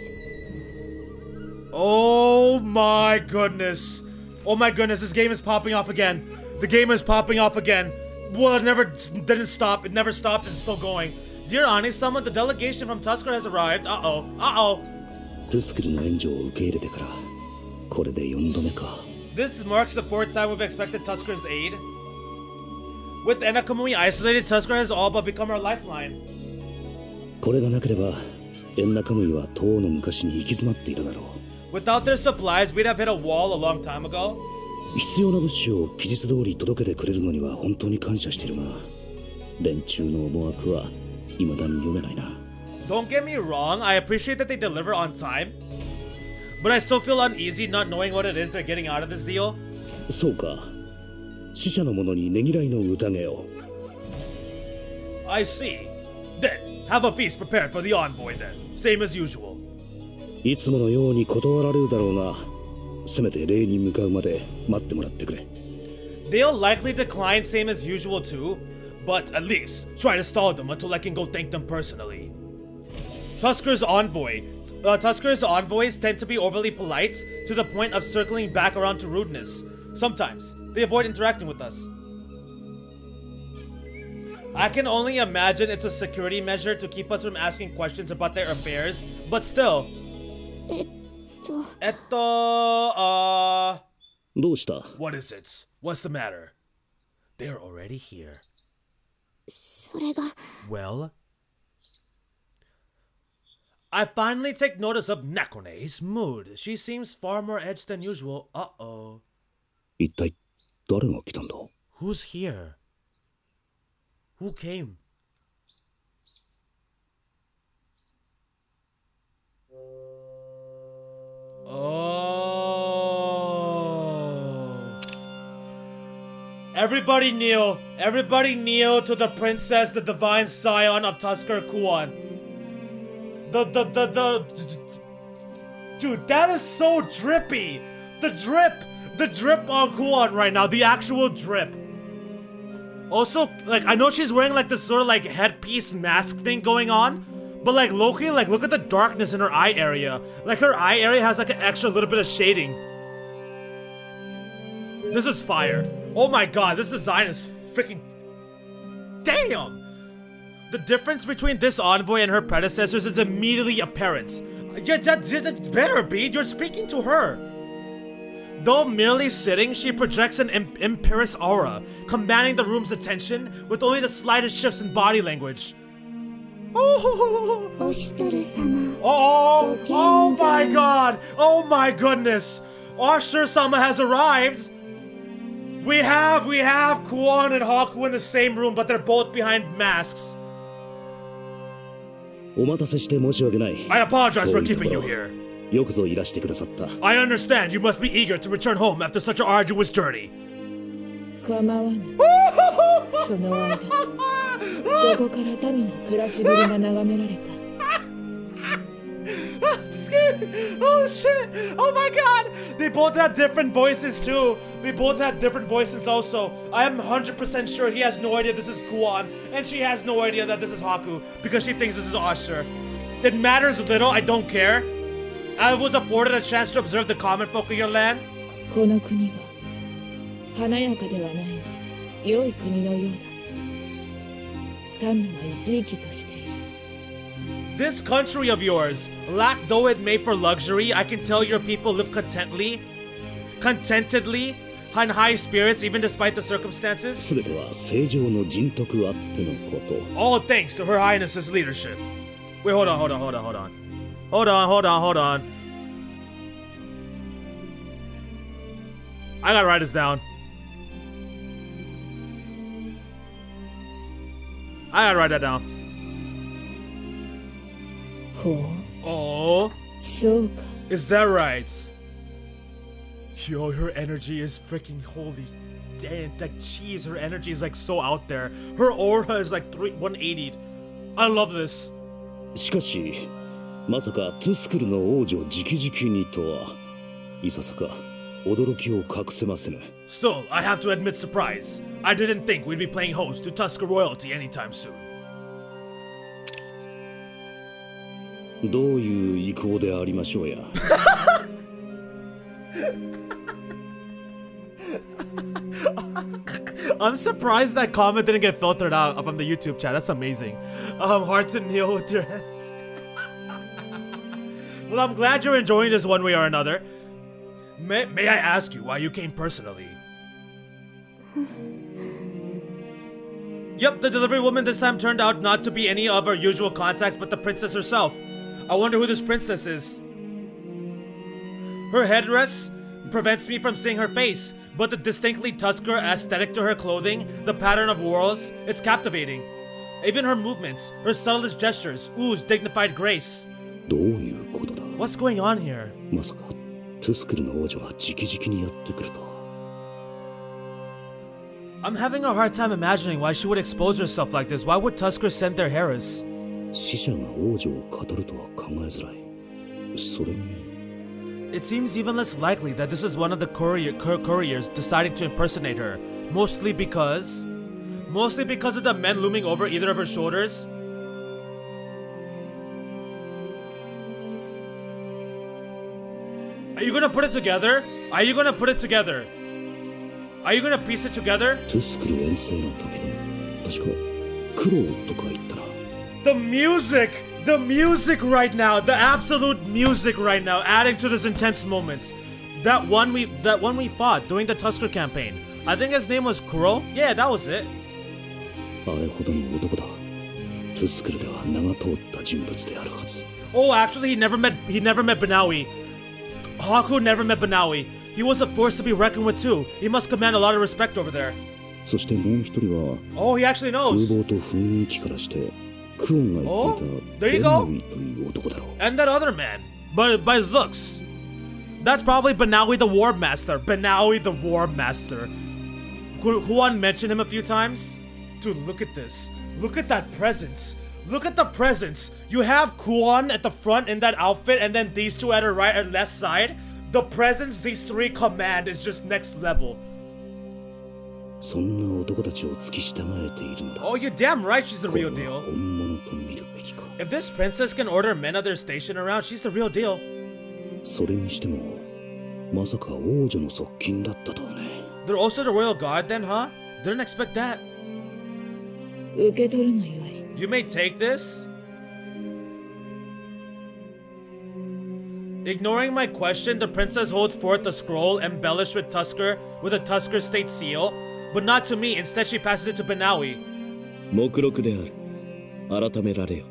Oh my goodness. Oh my goodness, this game is popping off again. The game is popping off again. Well, it never didn't stop. It never stopped. It's still going. Dear Ani-sama, the delegation from Tusker has arrived. Uh-oh. Uh-oh. トゥスクルの援助を受け入れてからこれで4度目か。 This marks the fourth time we've expected Tusker's aid. With Enakamui isolated, Tusker has all but become our lifeline. これがなければエンナカムイはとうの昔に行き詰まっていただろう。 Without their supplies, we'd have hit a wall a long time ago. 必要な物資を期日通り届けてくれるのには本当に感謝しているが、連中の思惑は未だに読めないな。 Don't get me wrong, I appreciate that they deliver on time. But I still feel uneasy not knowing what it is they're getting out of this deal. そうか。死者の者にねぎらいの宴を。 I see. Then, have a feast prepared for the envoy then. Same as usual. いつものように断られるだろうが、せめて礼に向かうまで待ってもらってくれ。 They'll likely decline same as usual too, but at least try to stall them until I can go thank them personally. Tusker's envoys tend to be overly polite to the point of circling back around to rudeness. Sometimes, they avoid interacting with us. I can only imagine it's a security measure to keep us from asking questions about their affairs, but still. どうした？ What is it? What's the matter? They're already here. それが Well? I finally take notice of Nakone's mood. She seems far more edged than usual. Uh-oh. 一体誰が来たんだ？ Who's here? Who came? Oh. Everybody kneel. Everybody kneel to the princess, the divine scion of Tusker Kuan. Dude, that is so drippy. The drip on Kuan right now, the actual drip. Also, like, I know she's wearing like this sort of like headpiece mask thing going on, but like Loki, like look at the darkness in her eye area. Like her eye area has like an extra little bit of shading. This is fire. Oh my god, this design is freaking... Damn! The difference between this envoy and her predecessors is immediately apparent. Yeah, that better be, you're speaking to her. Though merely sitting, she projects an imperious aura, commanding the room's attention with only the slightest shifts in body language. Oh my god! Oh my goodness! Ashur-sama has arrived! We have Kuan and Haku in the same room, but they're both behind masks. お待たせして申し訳ない。 I apologize for keeping you here. よくぞいらしてくださった。 I understand you must be eager to return home after such an arduous journey. 構わぬ。その間、ここから民の暮らしぶりが眺められた。Oh shit! Oh my god! They both had different voices too. They both had different voices also. I am 100% sure he has no idea this is Kuan, and she has no idea that this is Haku, because she thinks this is Ashur. It matters little, I don't care. I was afforded a chance to observe the common folk of your land. この国は華やかではないが良い国のようだ。民が生き生きとしている。 This country of yours, lack though it may for luxury, I can tell your people live contentedly, in high spirits even despite the circumstances. すべては正常の人徳あってのこと。 All thanks to Her Highness's leadership. Wait, hold on. I gotta write this down. I gotta write that down. ほう。 Oh, そうか。 is that right? Yo, her energy is freaking holy. Damn, like jeez, her energy is like so out there. Her aura is like 180. I love this. しかし、まさかトゥスクルの王女直々にとは、いささか驚きを隠せませぬ。 Still, I have to admit surprise. I didn't think we'd be playing host to Tusker royalty anytime soon. どういう意向でありましょうや。I'm surprised that comment didn't get filtered out from the YouTube chat. That's amazing. Hard to kneel with your hands. Well, I'm glad you're enjoying this one way or another. May I ask you why you came personally? Yep, the delivery woman this time turned out not to be any of our usual contacts but the princess herself. I wonder who this princess is. Her headdress prevents me from seeing her face, but the distinctly Tusker aesthetic to her clothing, the pattern of whorls, it's captivating. Even her movements, her subtlest gestures, ooze dignified grace. どういうことだ？ What's going on here? まさかトゥスクルの王女が直々にやってくるとは。 I'm having a hard time imagining why she would expose herself like this. Why would Tusker send their Harris? 死者が王女を語るとは考えづらい。それに。 It seems even less likely that this is one of the couriers deciding to impersonate her. Mostly because of the men looming over either of her shoulders. Are you gonna put it together? Are you gonna put it together? Are you gonna piece it together? トゥスクル遠征の時の確か苦労とか言ったな。 The music right now, the absolute music right now, adding to this intense moments. That one we fought during the Tusker campaign. I think his name was Kuro. Yeah, that was it. あれほどの男だ。トゥスクルでは名が通った人物であるはず。Oh, actually, he never met Banawi. Haku never met Banawi. He was a force to be reckoned with too. He must command a lot of respect over there. そしてもう一人は Oh, he actually 風 knows. 貌と雰囲気からしてクオンが言ってい Oh, た there you ベ go. ナウィという男だろう。 And that other man. But by his looks. That's probably Banawi the War Master. Banawi the War Master. Kuan mentioned him a few times. Dude, look at this. Look at that presence. Look at the presence. You have Kuan at the front in that outfit, and then these two at her right and left side. The presence these three command is just next level. そんな男たちを付き従えているのだ。 Oh, you're damn right she's the これ real は deal. 本物と見るべきか。 If this princess can order men of their station around, she's the real deal. それにしてもまさか王女の側近だったとはね。 They're also the royal guard then, huh? Didn't expect that. 受け取るがよい。 You may take this. Ignoring my question, the princess holds forth a scroll embellished with a Tusker state seal, but not to me. Instead, she passes it to Banawi. 目録である。改められよ。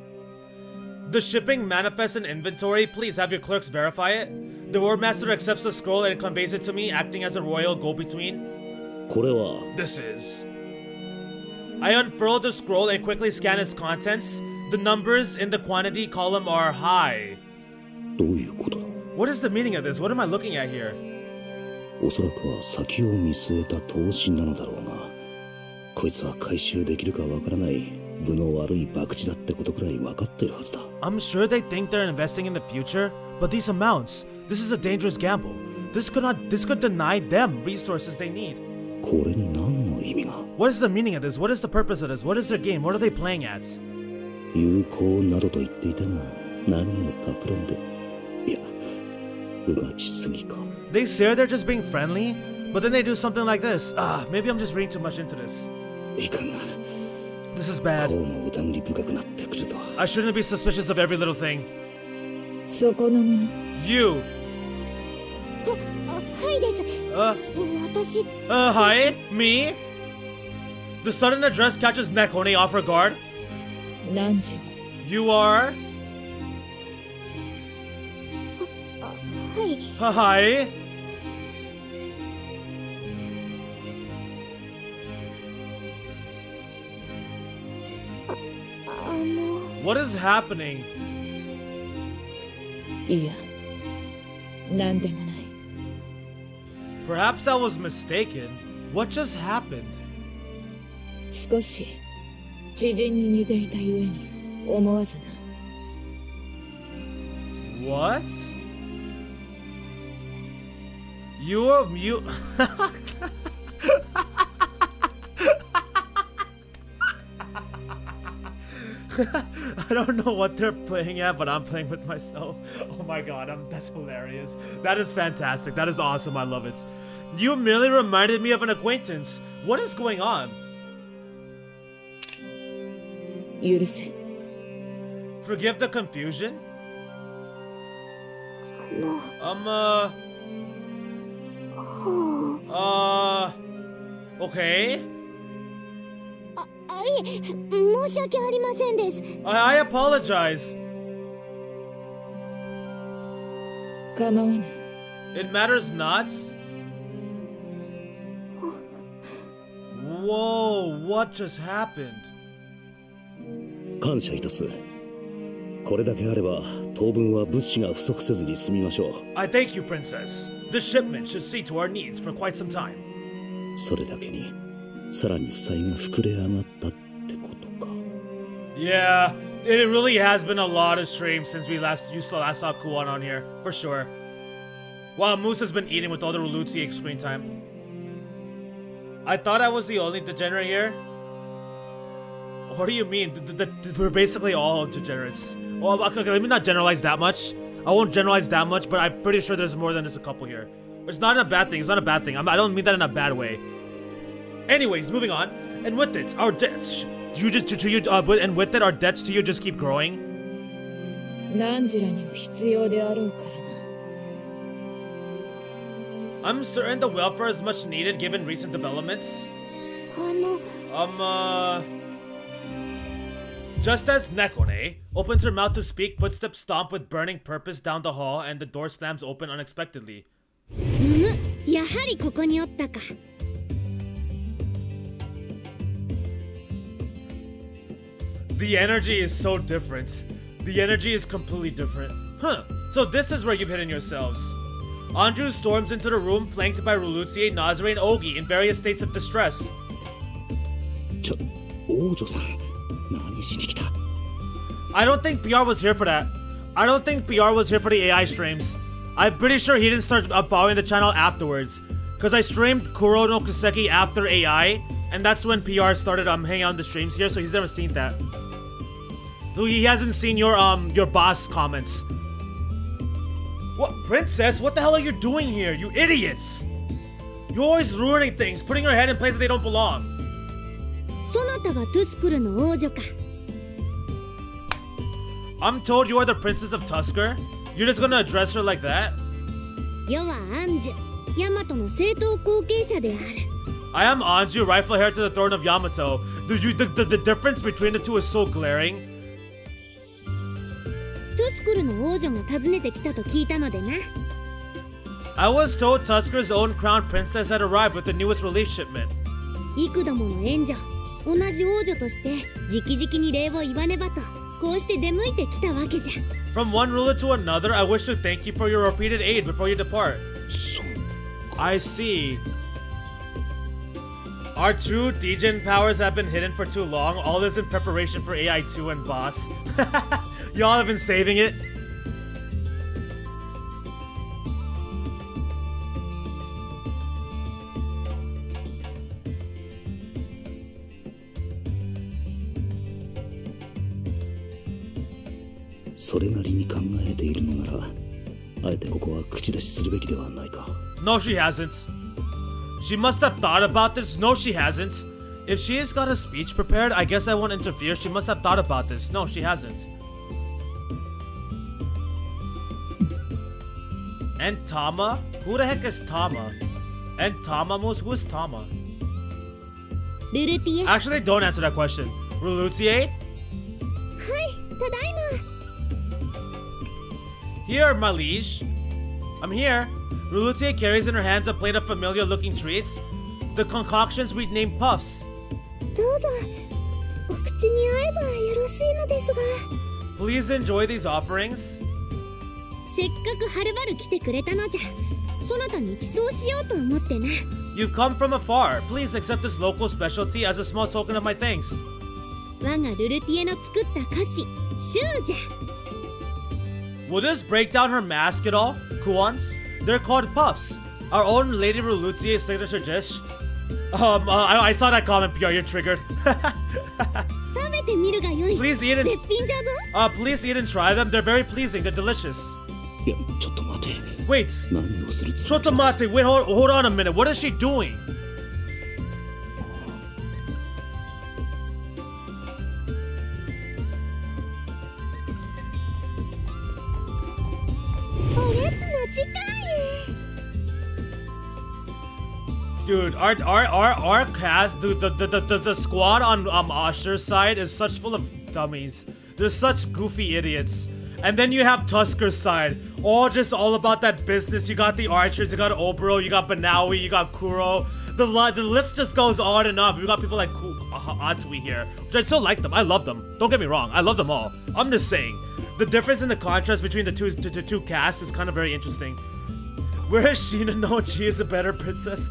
The shipping manifests an inventory. Please have your clerks verify it. The war master accepts the scroll and conveys it to me, acting as a royal go-between. これは This is. I unfurl the scroll and quickly scan its contents. The numbers in the quantity column are high. どういうことだ。 What is the meaning of this? What am I looking at here? おそらくは先を見据えた投資なのだろうな。こいつは回収できるかわからない分の悪い博打だってことくらい分かってるはずだ。 I'm sure they think they're investing in the future, but these amounts, this is a dangerous gamble. This could deny them resources they need. これに何の意味が。 What is the meaning of this? What is the purpose of this? What is their game? What are they playing at? 有効などと言っていたが何を企んで。いや、うがちすぎか。 They say they're just being friendly, but then they do something like this. Maybe I'm just reading too much into this. いかんな。 This is bad. こうも疑り深くなってくるとは。 I shouldn't be suspicious of every little thing. そこの者。 You. はいです。私、Hi? Me? The sudden address catches Nekone off her guard. 何時。 You are? はい。 Hi? What is happening? いや、何でもない。 Perhaps I was mistaken. What just happened? 少し知人に似ていたゆえに思わずな。 What? You I don't know what they're playing at, but I'm playing with myself. Oh my god, that's hilarious. That is fantastic. That is awesome. I love it. You merely reminded me of an acquaintance. What is going on? 許せ。 Forgive the confusion? Okay. 申し訳ありませんです。I apologize. 構わない。 It matters not. Whoa, what just happened? 感謝いたす。これだけあれば当分は物資が不足せずに済みましょう。 I thank you, Princess. This shipment should see to our needs for quite some time. それだけにさらに負債が膨れ上がったってことか。 Yeah, it really has been a lot of streams since you last saw Kuan on here, for sure. While Moose has been eating with all the Luthier screen time. I thought I was the only degenerate here. What do you mean? We're basically all degenerates. Well, okay, let me not generalize that much. I won't generalize that much, but I'm pretty sure there's more than just a couple here. It's not a bad thing. It's not a bad thing. I don't mean that in a bad way. Anyways, moving on. And with it, our debts. And with it, our debts to you just keep growing. 何時らにも必要であろうからな。 I'm certain the welfare is much needed given recent developments. Just as Nekone opens her mouth to speak, footsteps stomp with burning purpose down the hall and the door slams open unexpectedly. やはりここにおったか。The energy is so different. The energy is completely different. Huh, so this is where you've hidden yourselves. Anju storms into the room flanked by Rulutsie, Nazare, and Ogi in various states of distress. 王女さん、何しに来た？ I don't think PR was here for that. I don't think PR was here for the AI streams. I'm pretty sure he didn't start following the channel afterwards. Because I streamed Kuro no Kuseki after AI, and that's when PR started hanging out on the streams here, so he's never seen that. So he hasn't seen your boss comments. What, princess? What the hell are you doing here, you idiots? You're always ruining things, putting your head in places they don't belong. そなたがトゥスクルの王女か。I'm told you are the princess of Tusker? You're just gonna address her like that? 世はアンジュ、ヤマトの正統後継者である。I am Anju, rightful heir to the throne of Yamato. The difference between the two is so glaring. トゥスクルの王女が訪ねてきたと聞いたのでな。I was told Tusker's own crown princess had arrived with the newest relief shipment. 幾度もの援助、同じ王女として直々に礼を言わねばと、こうして出向いてきたわけじゃ。From one ruler to another, I wish to thank you for your repeated aid before you depart. I see. Our true Djinn powers have been hidden for too long. All this in preparation for AI2 and boss. Y'all have been saving it. So それなりに考えているのなら、あえてここは口出しするべきではないか。No, she hasn't. She must have thought about this. No, she hasn't. If she has got a speech prepared, I guess I won't interfere. She must have thought about this. No, she hasn't. And Tama? Who the heck is Tama? And Tamamus? Who is Tama? ルルティエ。 Actually, don't answer that question. Rulutsie? はい、ただいま。 Here, my liege. I'm here. Rulutsie carries in her hands a plate of familiar-looking treats. The concoctions we'd named puffs. どうぞ、お口に合えばよろしいのですが。 Please enjoy these offerings. せっかくはるばる来てくれたのじゃ。そなたに馳走しようと思ってな。 You've come from afar. Please accept this local specialty as a small token of my thanks. 我がルルティエの作った菓子、シューじゃ。 Will this break down her mask at all? Kuans? They're called puffs. Our own Lady Rulutsie's signature dish. I saw that comment, PR. You're triggered. 食べてみるがよい。 Please eat 絶 and 品じゃぞ。 please eat and try them. They're very pleasing. They're delicious. いや、ちょっと待て。 Wait. 何をするつもりだ。 Chotomate, wait, hold on a minute. What is she doing? おやつの時間へ。 Dude, our cast, dude, the squad on Asher's side is such full of dummies. They're such goofy idiots. And then you have Tusker's side, all about that business. You got the archers, you got Oboro, you got Banawi, you got Kuro. The list just goes on and on. We got people like Atsui here, which I still like them. I love them. Don't get me wrong, I love them all. I'm just saying, the difference in the contrast between the two casts is kind of very interesting. Where is Sheena? No, she is a better princess.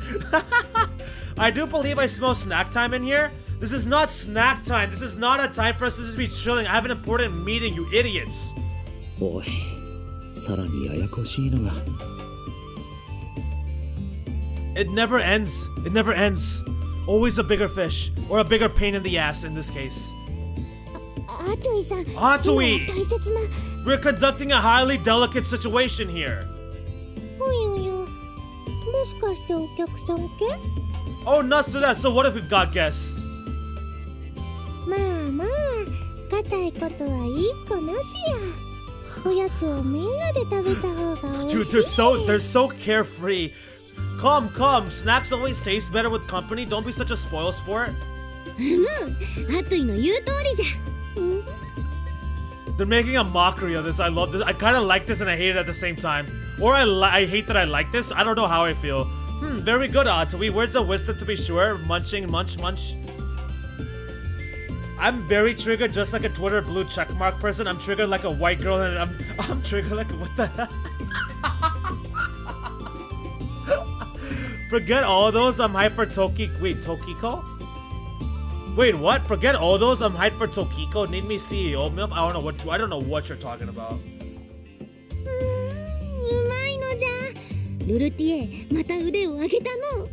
I do believe I smell snack time in here. This is not snack time. This is not a time for us to just be chilling. I have an important meeting, you idiots. おい、さらにややこしいのが。It never ends. It never ends. Always a bigger fish, or a bigger pain in the ass in this case. アトイさん。 Atsui! 今は大切な。 We're conducting a highly delicate situation here. おやおや。もしかしてお客さんけ？ Oh, nuts to that. So what if we've got guests? まあまあ、固いことはいい子なしや。おやつをみんなで食べた方が美味しい。 Dude, they're so carefree. Come. Snacks always taste better with company. Don't be such a spoil sport. アトイの言う通りじゃ。They're making a mockery of this. I love this. I kind of like this and I hate it at the same time. Or I hate that I like this. I don't know how I feel. Very good, Atui. Words of wisdom to be sure. Munching, munch, munch. I'm very triggered just like a Twitter blue checkmark person. I'm triggered like a white girl and I'm triggered like what the hell? Forget all those, I'm hyped for Tokiko? Wait, what? Forget all those, I'm hyped for Tokiko. Need me CEO milk? I don't know what you're talking about. うまいのじゃ。ルルティエ、また腕を上げたの。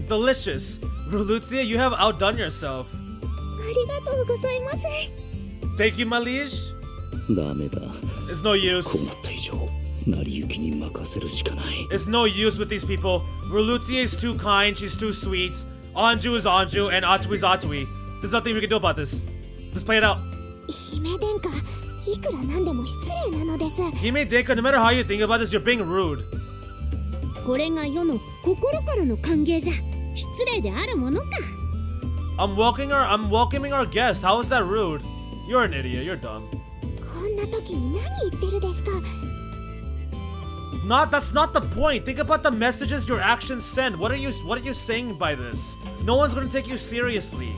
Delicious. Relutia, you have outdone yourself. ありがとうございます。Thank you, my liege. ダメだ。 It's no use. こうなった以上、成り行きに任せるしかない。 It's no use with these people. Relutia is too kind, she's too sweet. Anju is Anju, and Atui is Atui. There's nothing we can do about this. Let's play it out. 姫殿下、いくらなんでも失礼なのです。 Hime Denka, no matter how you think about this, you're being rude. これが世の心からの歓迎じゃ。失礼であるものか。I'm welcoming our guest. How is that rude? You're an idiot. You're dumb. こんな時に何言ってるですか。That's not the point. Think about the messages your actions send. What are you saying by this? No one's gonna take you seriously.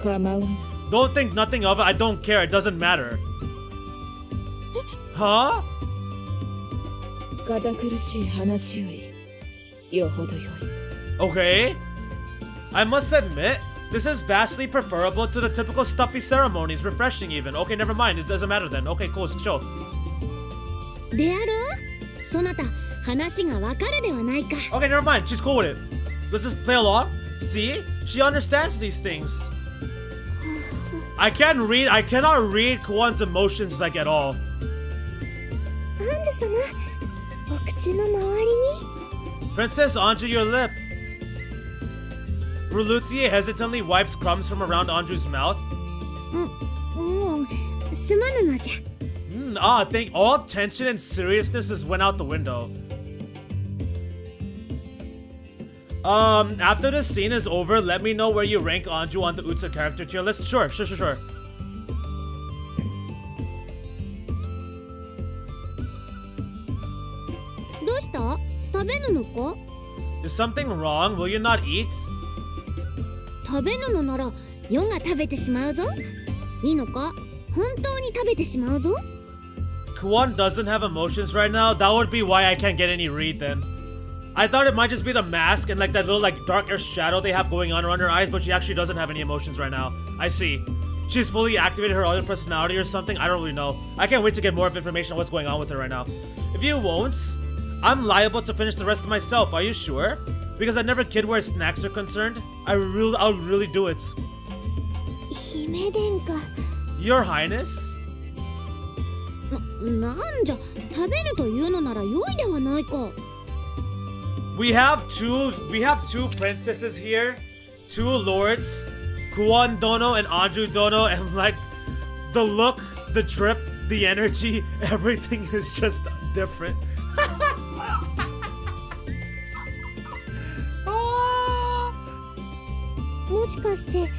構わん。 Don't think nothing of it. I don't care. It doesn't matter. Huh? 堅苦しい話よりよほどよい。 Okay. I must admit, this is vastly preferable to the typical stuffy ceremonies. Refreshing even. Okay, never mind. It doesn't matter then. Okay, cool. Show. であろう？そなた、話がわかるではないか。 Okay, never mind. She's cool with it. Let's just play along. See? She understands these things. I cannot read Kuan's emotions like at all. アンジュ様、お口の周りに。 Princess Anju, your lip. Relutia hesitantly wipes crumbs from around Anju's mouth. もう、すまぬのじゃ。 I think all tension and seriousness just went out the window. After this scene is over, let me know where you rank Anju on the Uta character tier list. Sure. どうした？食べぬのか？ Is something wrong? Will you not eat? 食べぬのなら、世が食べてしまうぞ。いいのか？本当に食べてしまうぞ。 Kuan doesn't have emotions right now. That would be why I can't get any read then. I thought it might just be the mask and like that little like darker shadow they have going on around her eyes, but she actually doesn't have any emotions right now. I see. She's fully activated her other personality or something. I don't really know. I can't wait to get more of information on what's going on with her right now. If you won't, I'm liable to finish the rest myself. Are you sure? Because I never kid where snacks are concerned. I'll really do it. 姫殿下。 Your Highness? なんじゃ、食べぬというのなら良いではないか。 We have two princesses here, two lords, Kuan Dono and Anju Dono, and like the look, the drip, the energy, everything is just different. Ah. もしかして、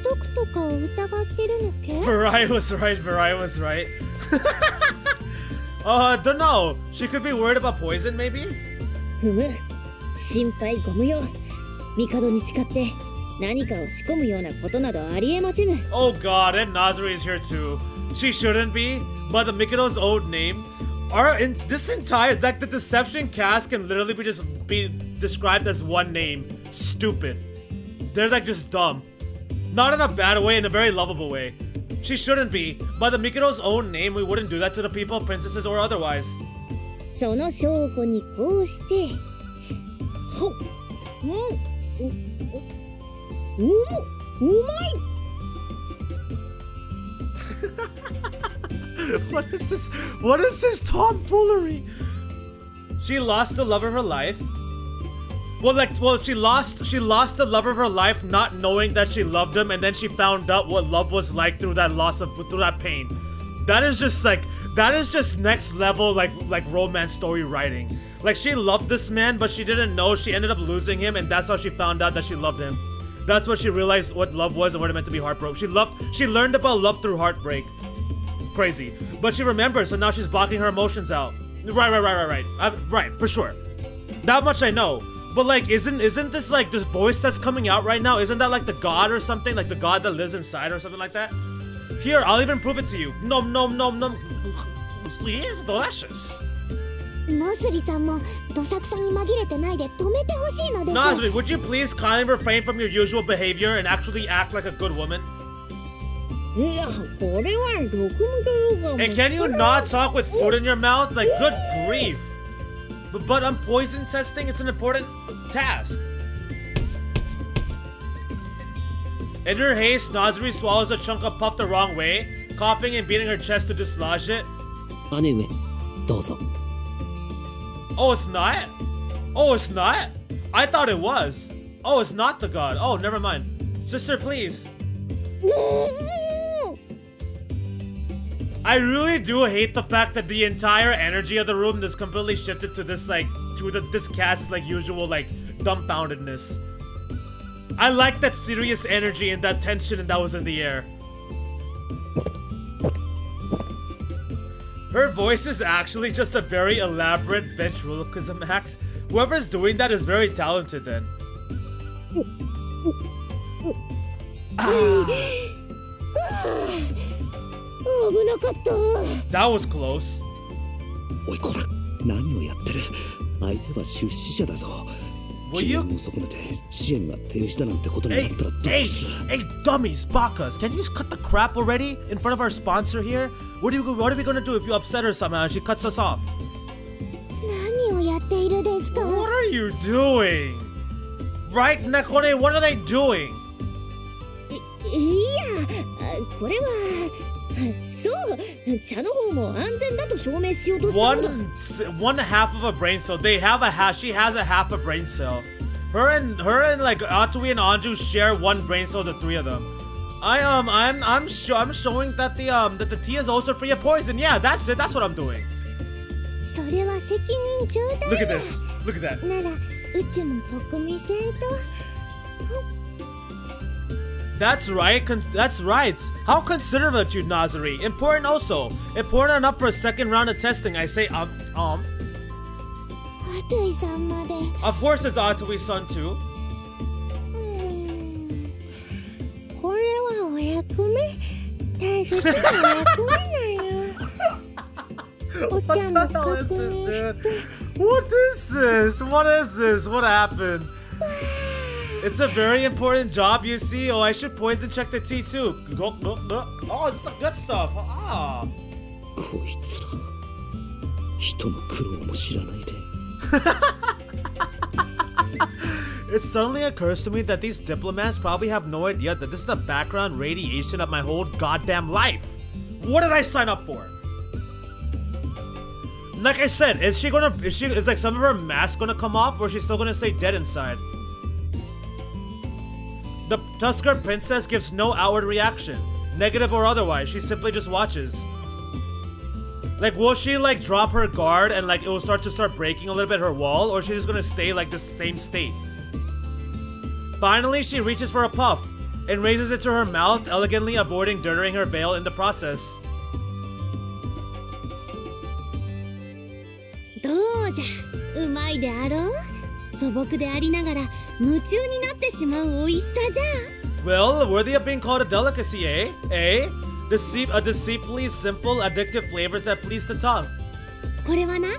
毒とかを疑ってるのけ？ Varai was right. Don't know. She could be worried about poison, maybe? ふむ、心配ご無用。帝に誓って何かを仕込むようなことなどありえませぬ。 Oh god, and Nazari is here too. She shouldn't be, but the Mikado's old name are in this entire like the deception cast can literally be described as one name. Stupid. They're like just dumb. Not in a bad way, in a very lovable way. She shouldn't be. By the Mikado's own name, we wouldn't do that to the people, princesses or otherwise. その証拠にこうして。ほっ。うまい。 What is this? What is this tomfoolery? She lost the love of her life. She lost the love of her life not knowing that she loved him, and then she found out what love was like through that pain. That is just next level like romance story writing. Like she loved this man, but she didn't know she ended up losing him, and that's how she found out that she loved him. That's what she realized what love was and what it meant to be heartbroken. She learned about love through heartbreak. Crazy. But she remembers, so now she's blocking her emotions out. Right. Right, for sure. That much I know. But like, isn't this like this voice that's coming out right now? Isn't that like the god or something? Like the god that lives inside or something like that? Here, I'll even prove it to you. Nom. It's delicious. ナスリさんもどさくさに紛れてないで止めてほしいのです。 Nasri, would you please kindly refrain from your usual behavior and actually act like a good woman? いや、これはろくもとよが。 And can you not talk with food in your mouth? Like, good grief. But I'm poison testing. It's an important task. In her haste, Nasri swallows a chunk of puff the wrong way, coughing and beating her chest to dislodge it. 姉上、どうぞ。 Oh, it's not? Oh, it's not? I thought it was. Oh, it's not the god. Oh, never mind. Sister, please. I really do hate the fact that the entire energy of the room is completely shifted to this, like, this cast's, like, usual, like, dumbfoundedness. I like that serious energy and that tension that was in the air. Her voice is actually just a very elaborate ventriloquism act. Whoever's doing that is very talented then. That was close. おいこら、何をやってる？相手は出資者だぞ。 Will you? Hey, dummies, bakas! Can you just cut the crap already in front of our sponsor here? What are we gonna do if you upset her somehow and she cuts us off? 何をやっているですか? What are you doing? Right, Nakone, what are they doing? いや、これはそう、茶の方も安全だと証明しようとしたのだ。One half of a brain cell. They have a half. She has a half a brain cell. Her and like Atui and Anju share one brain cell. The three of them. I'm showing that the tea is also free of poison. Yeah, that's it. That's what I'm doing. それは責任重大。 Look at this. Look at that. ならうちも特見せんと。 That's right. That's right. How considerate you, Nazari. Important also. Important enough for a second round of testing. I say Atui-san まで。 Of course, there's Atui-san too. これはお役目。大切なお役目なんよ。お茶も確認して。 What is this? What is this? What happened? It's a very important job, you see. Oh, I should poison check the tea too. Oh, it's the good stuff. Ah. こいつら、人の苦労も知らないで。 It suddenly occurs to me that these diplomats probably have no idea that this is the background radiation of my whole goddamn life. What did I sign up for? Like I said, is like some of her mask gonna come off, or is she still gonna stay dead inside? The Tusker princess gives no outward reaction, negative or otherwise. She simply just watches. Like, will she like drop her guard and like it will start breaking a little bit her wall, or is she just gonna stay like the same state? Finally, she reaches for a puff and raises it to her mouth, elegantly avoiding dirtying her veil in the process. どうじゃ、うまいであろう。素朴でありながら夢中になってしまう美味しさじゃ。 Well, worthy of being called a delicacy, eh? Eh? Deceitfully simple, addictive flavors that please the tongue. これはな、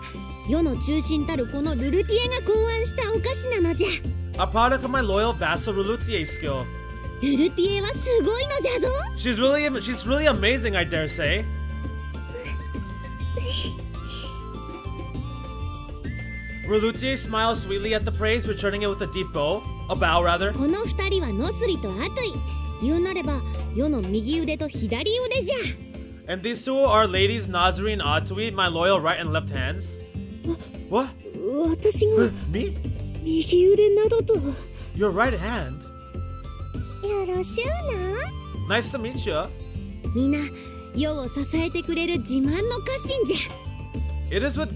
世の中心たるこのルルティエが考案したお菓子なのじゃ。 A product of my loyal vassal Relutier's skill. ルルティエはすごいのじゃぞ。 She's really amazing, I dare say. Relutier smiles sweetly at the praise, returning it with a deep bow. A bow, rather. この二人はノスリとアトイ。言うなれば、世の右腕と左腕じゃ。 And these two are ladies Nazri and Atui, my loyal right and left hands. What? 私が Me? 右腕などと。 Your right hand? よろしゅうな。 Nice to meet you. みんな、世を支えてくれる自慢の家臣じゃ。 It is with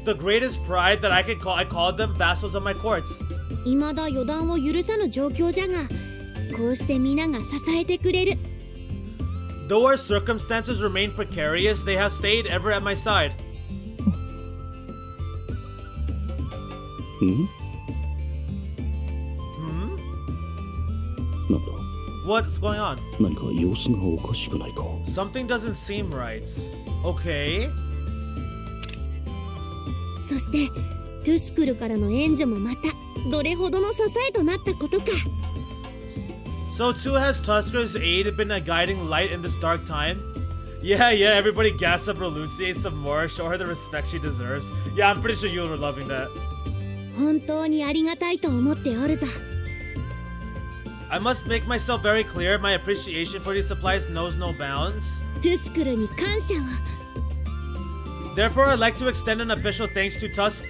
the greatest pride that I called them vassals of my courts. 未だ予断を許さぬ状況じゃが、こうして皆が支えてくれる。 Though our circumstances remain precarious, they have stayed ever at my side. ん？ なんだ？ What's going on? 何か様子がおかしくないか？ Something doesn't seem right. Okay. そしてトゥスクルからの援助もまたどれほどの支えとなったことか。 So too has Tusker's aid been a guiding light in this dark time? Yeah, everybody gas up Reluzier some more, show her the respect she deserves. Yeah, I'm pretty sure you were loving that. 本当にありがたいと思っておるぞ。 I must make myself very clear, my appreciation for these supplies knows no bounds. トゥスクルに感謝を。 Therefore, I'd like to extend an official thanks to Tusk.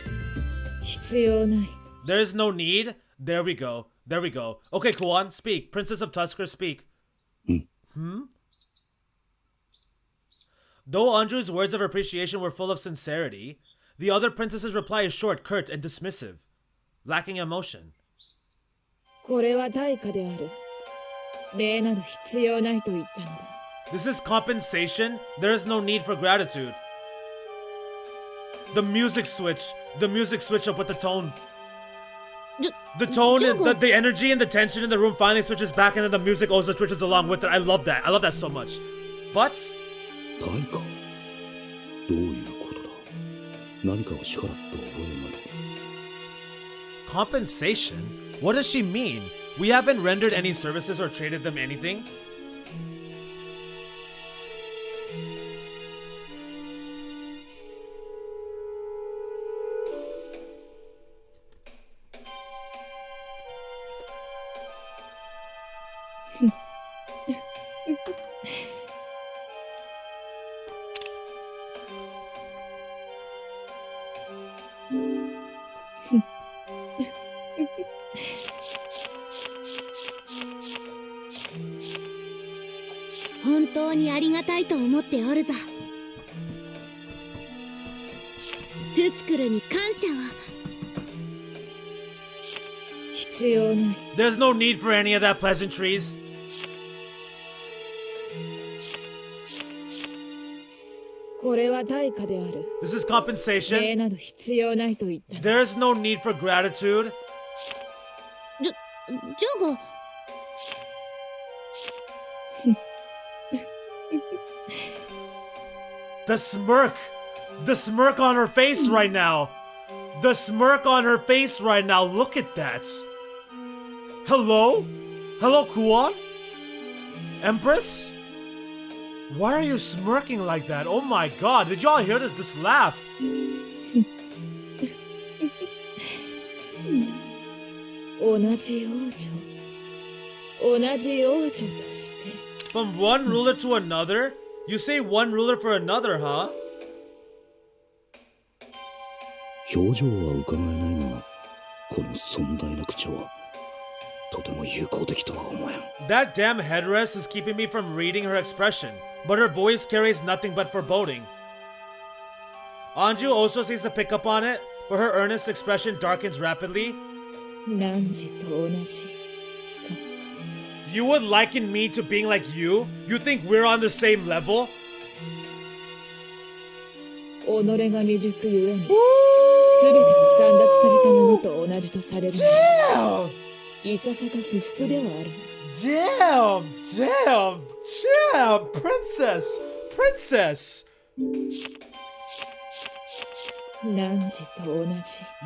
必要ない。 There is no need. There we go. There we go. Okay, Kuan, speak. Princess of Tusker, speak. Though Anju's words of appreciation were full of sincerity, the other princess's reply is short, curt, and dismissive, lacking emotion. これは対価である。礼など必要ないと言ったのだ。 This is compensation. There is no need for gratitude. The music switch up with the tone. The tone and the energy and the tension in the room finally switches back, and then the music also switches along with it. I love that. I love that so much. But 対価？どういうことだ？何かを支払って覚えなど。 compensation? What does she mean? We haven't rendered any services or traded them anything.「本当にありがたいと思っておるぞ。トゥスクルに感謝を。 必要ない。 There's no need for any of that pleasantries. これは対価である。 This is 礼 compensation. など必要ないと言ったの。 There is no need for gratitude. じゃが The smirk on her face right now. The smirk on her face right now. Look at that. Hello? Hello, Kuan? Empress? Why are you smirking like that? Oh my god, did y'all hear this laugh? 同じ王女。同じ王女として。 From one ruler to another? You say one ruler for another, huh? 表情は伺えないが、この尊大な口調はとても友好的とは思えん。 That damn headrest is keeping me from reading her expression, but her voice carries nothing but foreboding. Anju also seems to pick up on it, for her earnest expression darkens rapidly. 汝と同じ。 You would liken me to being like you? You think we're on the same level? 己が未熟ゆえに、すべてを散奪されたものと同じとされる。 Damn! いささか不服ではある。 Damn! Princess! 汝と同じ。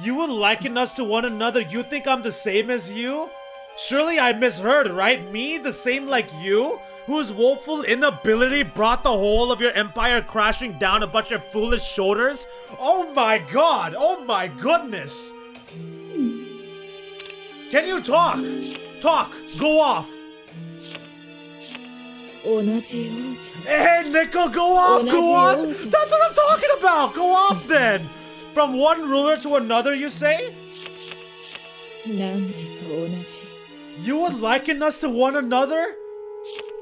You would liken us to one another? You think I'm the same as you? Surely I misheard, right? Me, the same like you? Whose woeful inability brought the whole of your empire crashing down a bunch of foolish shoulders? Oh my god! Oh my goodness! Can you talk? Talk! Go off! 同じ王女。 Hey, Nico, go off! Go on! That's what I'm talking about! Go off then! From one ruler to another, you say? 汝と同じ。 You would liken us to one another?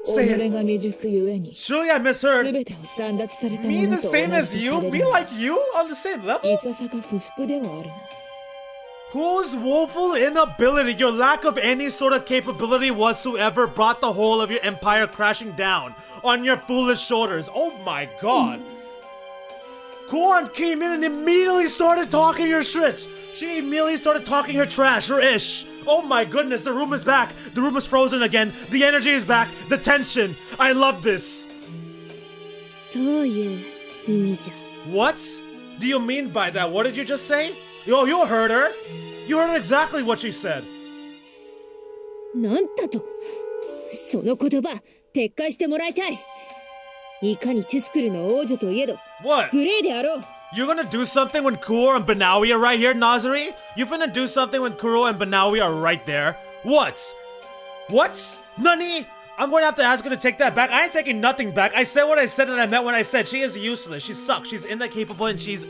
己 Say it. が未熟ゆえに、 Surely I す misheard. べてを散奪されたも Me の the と同じ same と as さ you? れる。 Me like you? On the same い level? ささか不服ではあるな。Whose woeful inability, your lack of any sort of capability whatsoever brought the whole of your empire crashing down on your foolish shoulders? Oh my god. Kuan came in and immediately started talking her shit. She immediately started talking her trash, her ish. Oh my goodness, the room is back. The room is frozen again. The energy is back. The tension. I love this. どういう意味じゃ What do you mean by that? What did you just say? Yo, you heard her. You heard exactly what she said. なんだとその言葉撤回してもらいたいいかにトゥスクルの王女といえど What? 無礼であろう You're gonna do something when Kuro and Banawi are right here, Nazari? You finna do something when Kuro and Banawi are right there? What? What? Nani? I'm gonna have to ask her to take that back. I ain't taking nothing back. I said what I said and I meant what I said. She is useless. She sucks. She's incapable and she's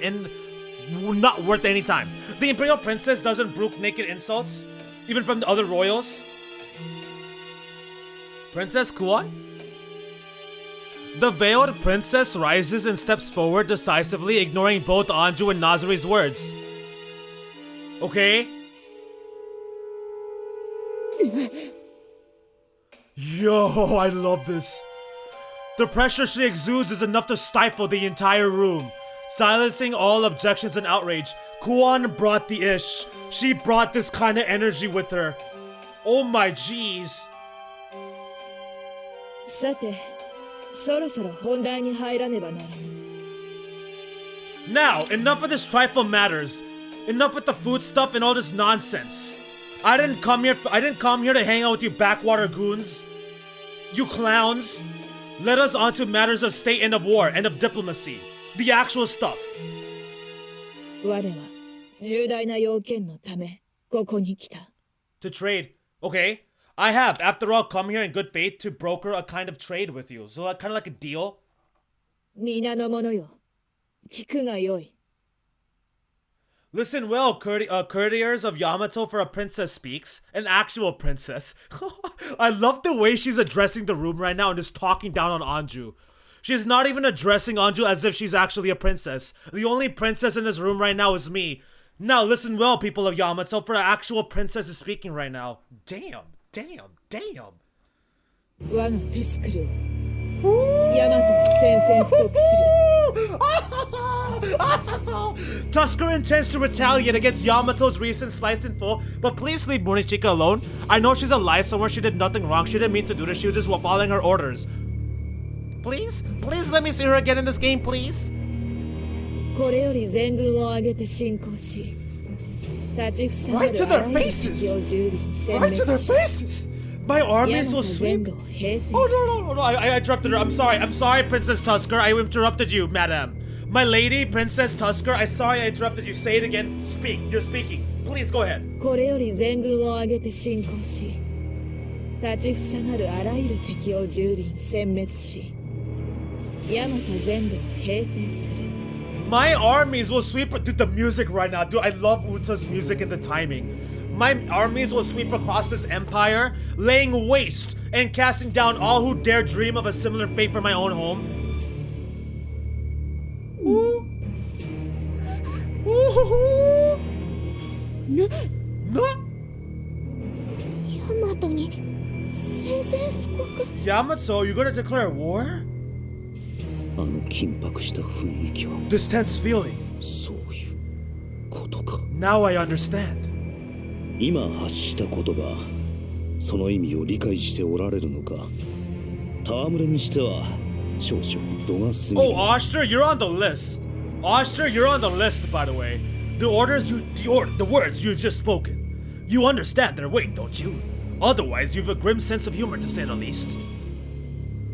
not worth any time. The Imperial Princess doesn't brook naked insults, even from the other royals. Princess Kuan? The veiled princess rises and steps forward decisively, ignoring both Anju and Nazari's words. Okay? Yo, I love this. The pressure she exudes is enough to stifle the entire room, silencing all objections and outrage. Kuan brought the ish. She brought this kind of energy with her. Oh my jeez. さてそろそろ本題に入らねばならぬ Now, enough of this trifle matters. Enough with the food stuff and all this nonsense. I didn't come here to hang out with you backwater goons. You clowns. Let us on to matters of state and of war and of diplomacy. The actual stuff. 我は重大な要件のためここに来た To trade. Okay. I have, after all, come here in good faith to broker a kind of trade with you. So kind of like a deal. 皆の者よ聞くがよい Listen well, courtiers of Yamato, for a princess speaks. An actual princess. I love the way she's addressing the room right now and just talking down on Anju. She's not even addressing Anju as if she's actually a princess. The only princess in this room right now is me. Now listen well, people of Yamato, for an actual princess is speaking right now. Damn. 我がトゥスクルをヤマトに宣戦布告する Tusker intends to retaliate against Yamato's recent slice in full, but please leave Morichika alone. I know she's alive somewhere. She did nothing wrong. She didn't mean to do this. She was just following her orders. Please let me see her again in this game, please. これより全軍を挙げて進行し立ちふさが Right to るあ their らゆる faces. 敵を蹂躙殲 Right to their 滅し faces. My armies will ヤマト sweep. 全土を平定 Oh no, I interrupted her. I'm sorry, Princess Tusker. I interrupted you, madam. My lady, Princess Tusker. I'm sorry I interrupted you. Say it again. Speak. You're speaking. Please go ahead. これより全軍を挙げて進行し立ちふさがるあらゆる敵を蹂躙殲滅しヤマト全土を平定する My armies will sweep. Dude, the music right now. Dude, I love Uta's music and the timing. My armies will sweep across this empire, laying waste and casting down all who dare dream of a similar fate for my own home. Ooh. Ooh. な No. ヤマトに宣戦布告 Yamato, you gonna declare war? あの緊迫した雰囲気は This tense feeling. そういうことか Now I understand. 今発した言葉その意味を理解しておられるのか戯れにしては少々度が過ぎる Oh, Oster, you're on the list. Oster, you're on the list, by the way. The words you've just spoken. You understand their weight, don't you? Otherwise, you've a grim sense of humor, to say the least.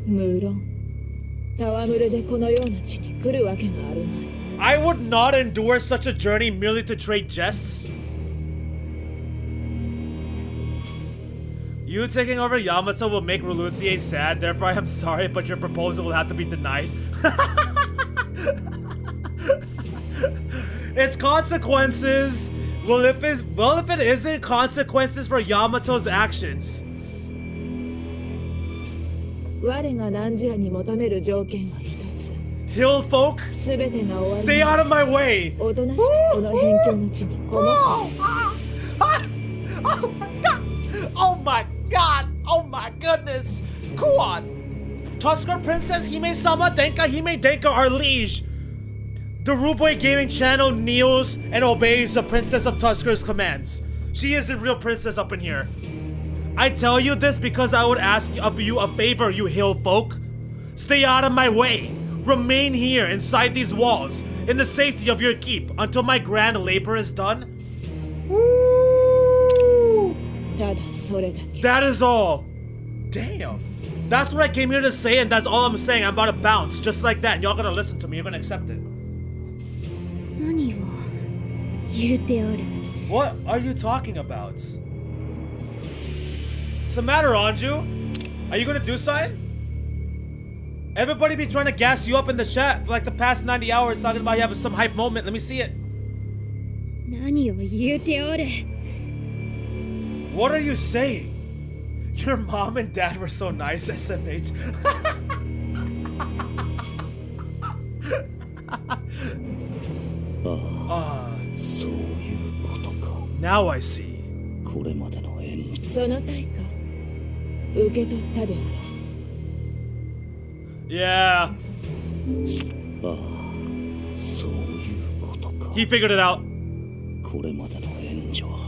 無論戯れでこのような地に来るわけがあるまい I would not endure such a journey merely to trade jests. You taking over Yamato will make Relutzier sad, therefore I am sorry, but your proposal will have to be denied. Its consequences. Well, if it isn't consequences for Yamato's actions. 我が汝らに求める条件は一つ Hill folk, 全てが終わ stay り out of my way. おとなしくこの辺境の地にこもっている Oh my god! Oh my god! Oh my goodness! Kuan! Tusker Princess Hime-sama Denka Hime Denka, our liege! The Ruboy Gaming channel kneels and obeys the Princess of Tusker's commands. She is the real princess up in here. I tell you this because I would ask of you a favor, you hill folk. Stay out of my way. Remain here inside these walls in the safety of your keep until my grand labor is done. Woo! ただそれだけ。 That is all. Damn. That's what I came here to say, and that's all I'm saying. I'm about to bounce just like that, and y'all gonna listen to me. You're gonna accept it. 何を言うておる。 What are you talking about? What's the matter, Anju? Are you gonna do something? Everybody be trying to gas you up in the chat for like the past 90 hours talking about you having some hype moment. Let me see it. 何を言うておる。 What are you saying? Your mom and dad were so nice, SMH. Now I see. これまでの援助。その対価受け取ったであろう。 Yeah. そういうことか。 He figured it out. これまでの援助は。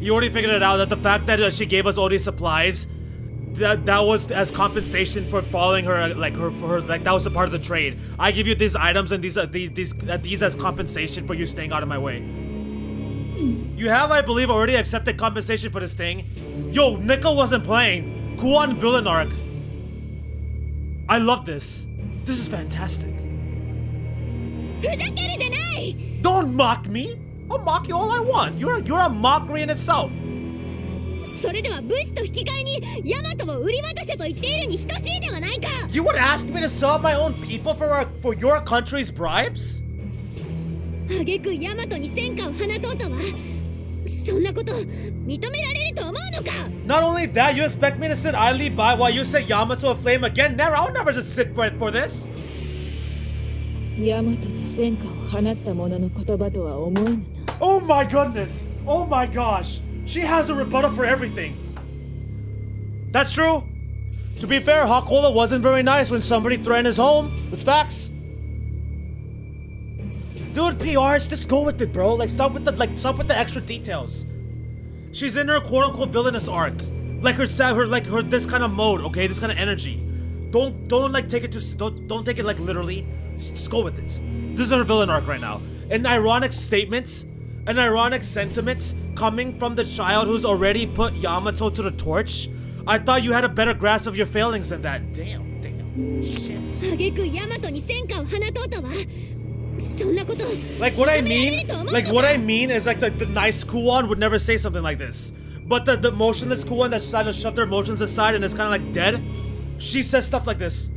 He already figured it out that the fact that she gave us all these supplies, that was as compensation for following her, like that was the part of the trade. I give you these items and these as compensation for you staying out of my way. You have, I believe, already accepted compensation for this thing. Yo, Nickel wasn't playing. Kuan villain arc. I love this. This is fantastic. ふざけるでない。 Don't mock me. I'll mock you all I want. You're a mockery in itself. それでは武士と引き換えにヤマトを売り渡せと言っているに等しいではないか。 You would ask me to sell my own people for your country's bribes? 挙句ヤマトに戦果を放とうとは。そんなこと認められると思うのか。 Not only that, you expect me to sit idly by while you set Yamato aflame again? Never. I'll never just sit for this. ヤマトに戦果を放った者の言葉とは思えぬな。 Oh my goodness. Oh my gosh. She has a rebuttal for everything. That's true. To be fair, Hakola wasn't very nice when somebody threatened his home. It's facts. Dude, PRs, just go with it, bro. Stop with the extra details. She's in her quote-unquote villainous arc. Like her this kind of mode, okay? This kind of energy. Don't take it don't take it literally. Just go with it. This is her villain arc right now. An ironic statement, an ironic sentiment coming from the child who's already put Yamato to the torch. I thought you had a better grasp of your failings than that. Damn. Shit. 挙句ヤマトに戦果を放とうとは。 Like what I mean is like the nice Kuan would never say something like this. But the motionless Kuan that decided to shove their emotions aside and is kind of like dead, she says stuff like this.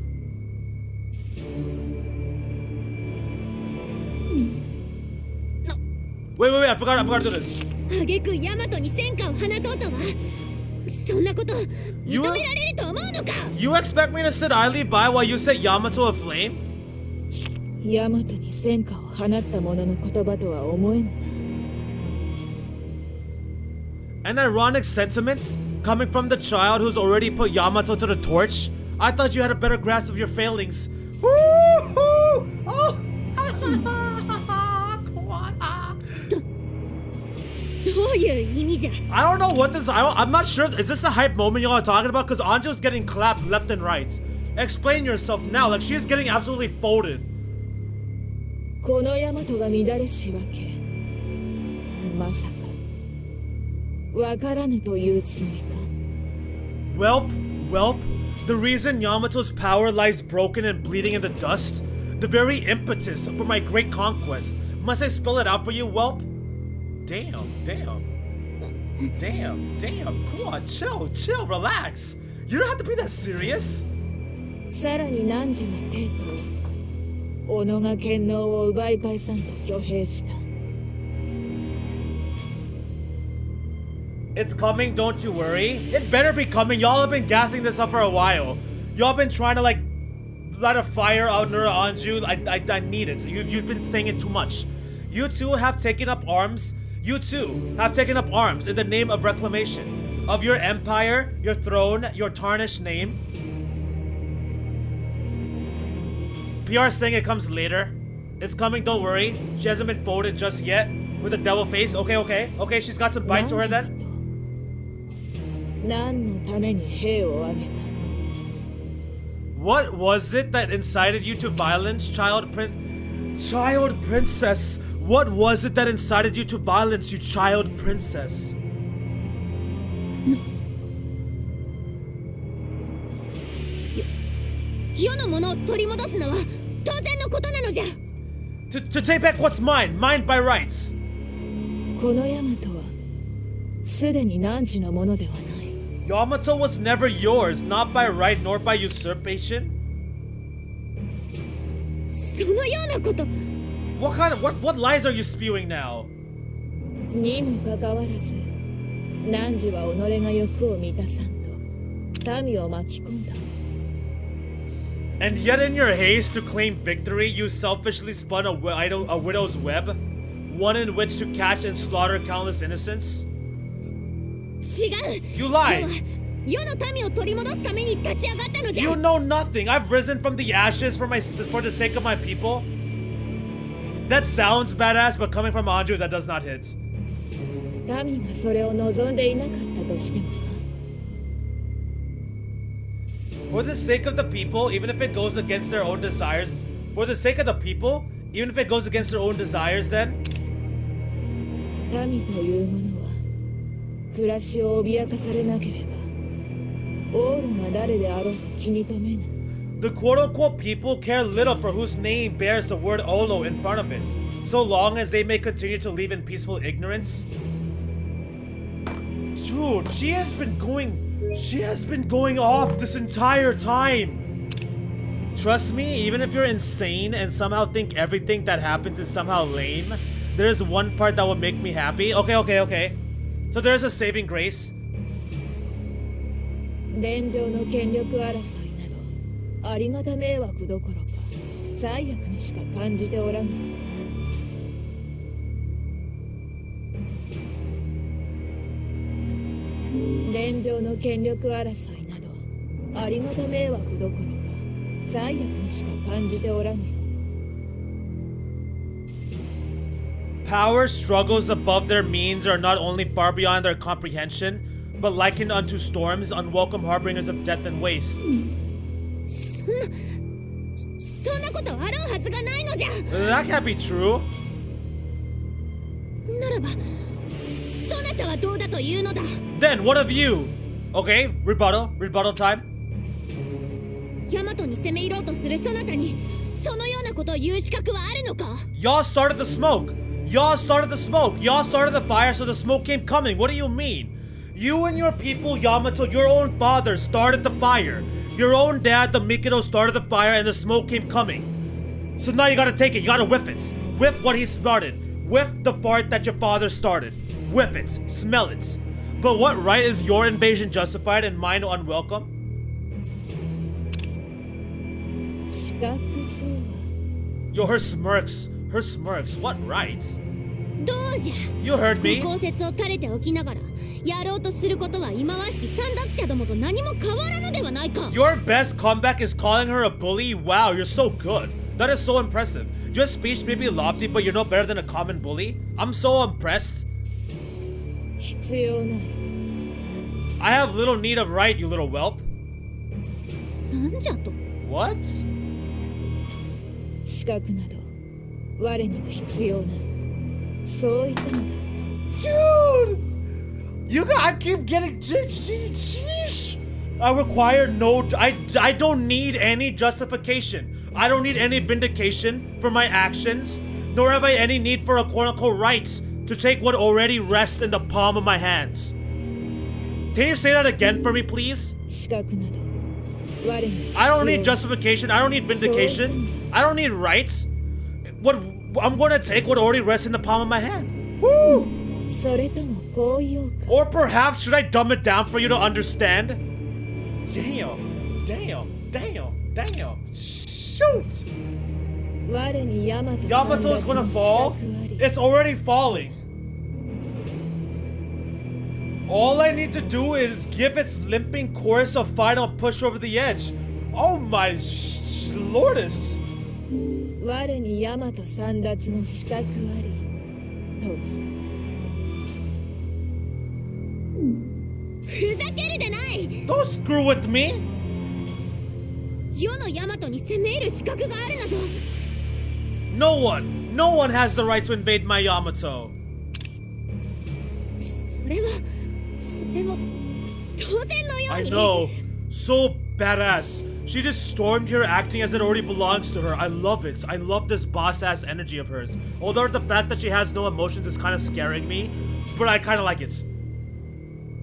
Wait, I forgot to do this. 挙句ヤマトに戦果を放とうとは。そんなこと認められると思うのか。 You expect me to sit idly by while you set Yamato aflame? ヤマトに戦果を放った者の言葉とは思えぬな。 An ironic sentiment coming from the child who's already put Yamato to the torch? I thought you had a better grasp of your failings. Woo-hoo! Oh! どういう意味じゃ。 I don't know what this. I'm not sure. Is this a hype moment y'all are talking about? Because Anju's getting clapped left and right. Explain yourself now. Like she is getting absolutely folded. このヤマトが乱れしわけ。まさかわからぬというつもりか。 Welp. The reason Yamato's power lies broken and bleeding in the dust, the very impetus for my great conquest. Must I spell it out for you, Welp? Damn. Come on, chill, relax. You don't have to be that serious. さらに汝は帝都を己が権能を奪い返さんと挙兵した。 It's coming, don't you worry. It better be coming. Y'all have been gassing this up for a while. Y'all been trying to light a fire out near Anju. I need it. You've been saying it too much. You two have taken up arms. You too have taken up arms in the name of reclamation, of your empire, your throne, your tarnished name. PR saying it comes later. It's coming, don't worry. She hasn't been folded just yet. With a devil face. Okay, she's got some bite to her then. 何のために兵を挙げた What was it that incited you to violence, child princess? What was it that incited you to violence, you child princess? 世のものを取り戻すのは当然のことなのじゃ To take back what's mine by rights. このヤマトはすでに汝のものではない Yamato was never yours, not by right nor by usurpation. そのようなこと What lies are you spewing now? にもかかわらず汝は己が欲を満たさんと民を巻き込んだ And yet in your haste to claim victory, you selfishly spun a widow's web, one in which to catch and slaughter countless innocents. 違う You lied. 世の民を取り戻すために立ち上がったのじゃ You know nothing. I've risen from the ashes for the sake of my people. That sounds badass, but coming from Anju, that does not hit. 民がそれを望んでいなかったとしても For the sake of the people, even if it goes against their own desires. For the sake of the people, even if it goes against their own desires, then. 民というものは暮らしを脅かされなければオーロが誰であろうと気に留めぬ The quote-unquote people care little for whose name bears the word Olo in front of it, so long as they may continue to live in peaceful ignorance. Dude, she has been going off this entire time. Trust me, even if you're insane and somehow think everything that happens is somehow lame, there's one part that will make me happy. Okay. So there's a saving grace. 連城の権力争いなどありがた迷惑どころか罪悪にしか感じておらぬ連城の権力争いなどありがた迷惑どころか罪悪にしか感じておらぬ Power struggles above their means are not only far beyond their comprehension, but likened unto storms, unwelcome harbingers of death and waste. そんなことあろうはずがないのじゃ That can't be true. ならばそなたはどうだというのだ Then what of you? Okay, rebuttal time. ヤマトに攻め入ろうとするそなたにそのようなことを言う資格はあるのか Y'all started the smoke. Y'all started the fire, so the smoke came coming. What do you mean? You and your people, Yamato, your own father started the fire. Your own dad, the Mikado, started the fire and the smoke came coming. So now you gotta take it, you gotta whiff it. Whiff what he started. Whiff the fart that your father started. Whiff it, smell it. But what right is your invasion justified and mine unwelcome? 資格とは Yo, her smirks, what right? どうじゃ You heard me. 公説を垂れておきながらやろうとすることは忌まわしき散奪者どもと何も変わらぬではないか Your best comeback is calling her a bully? Wow, you're so good. That is so impressive. Your speech may be lofty, but you're no better than a common bully. I'm so impressed. 必要ない I have little need of right, you little whelp. なんじゃと What? 資格など我には必要ないそう言ったのだ Dude! I keep getting... Sheesh! I require no... I don't need any justification. I don't need any vindication for my actions, nor have I any need for a quote-unquote right to take what already rests in the palm of my hands. Can you say that again for me, please? 資格など我には必要 I don't need justification. I don't need vindication. I don't need rights. What I'm gonna take what already rests in the palm of my hand. Woo! それともこう言おうか Or perhaps should I dumb it down for you to understand? Damn. Shoot! 我にヤマト Yamato's gonna fall? It's already falling. All I need to do is give its limping course a final push over the edge. Oh my lordest. 我に大和簒奪の資格ありとな。ふざけるでない。 Don't screw with me. 世の大和に攻め入る資格があるなど。No one has the right to invade my Yamato. それは当然のよう I に。 know. So badass. She just stormed here acting as it already belongs to her. I love it. I love this boss-ass energy of hers. Although the fact that she has no emotions is kind of scaring me, but I kind of like it.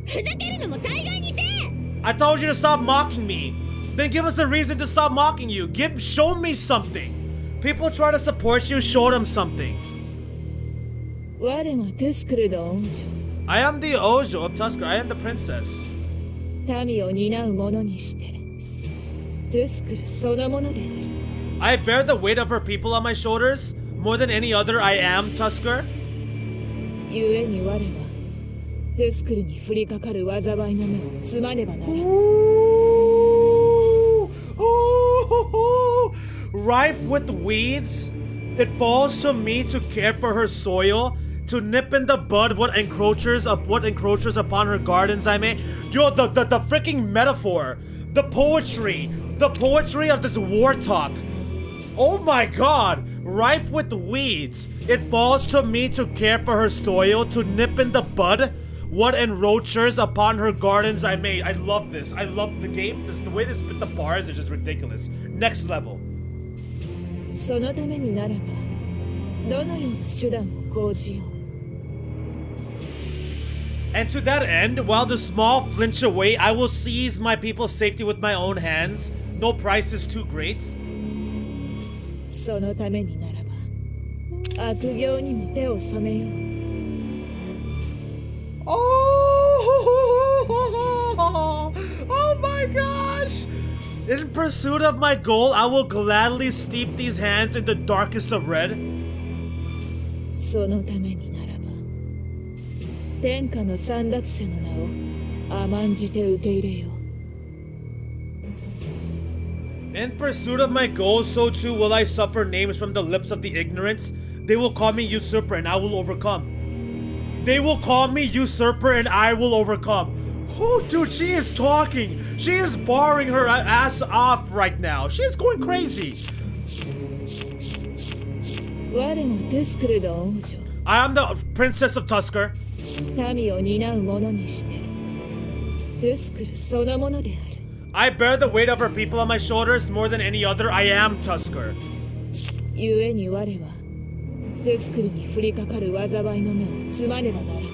ふざけるのも大概にせえ。 I told you to stop mocking me. Then give us a reason to stop mocking you. Show me something. People try to support you, show them something. 我はトゥスクルの王女。 I am the Ojo of Tusker. I am the princess. 民を担う者にしてトゥスクルそのものである。 I bear the weight of her people on my shoulders. More than any other, I am Tusker. ゆえに我はトゥスクルに降りかかる災いの目をつまねばならん。 Rife with weeds, it falls to me to care for her soil, to nip in the bud what encroaches upon her gardens. I may, yo, the freaking metaphor, the poetry of this war talk. Oh my God! Rife with weeds, it falls to me to care for her soil, to nip in the bud what encroaches upon her gardens. I may. I love this. I love the game. The way they spit the bars is just ridiculous. Next level. そのためにならばどのような手段も講じよう。 And to that end, while the small flinch away, I will seize my people's safety with my own hands. No price is too great. そのためにならば悪行にも手を染めよう。 Oh my gosh! In pursuit of my goal, I will gladly steep these hands in the darkest of red. そのためにならば天下の簒奪者の名を甘んじて受け入れよう。 In pursuit of my goal, so too will I suffer names from the lips of the ignorant. They will call me usurper and I will overcome. They will call me usurper and I will overcome. Oh, dude, she is talking. She is barring her ass off right now. She is going crazy. 我もトゥスクルの王女。 I am the princess of Tusker. 民を担う者にしてトゥスクルそのものである。 I bear the weight of her people on my shoulders more than any other. I am Tusker. ゆえに我はトゥスクルに降りかかる災いの目をつまねばならん。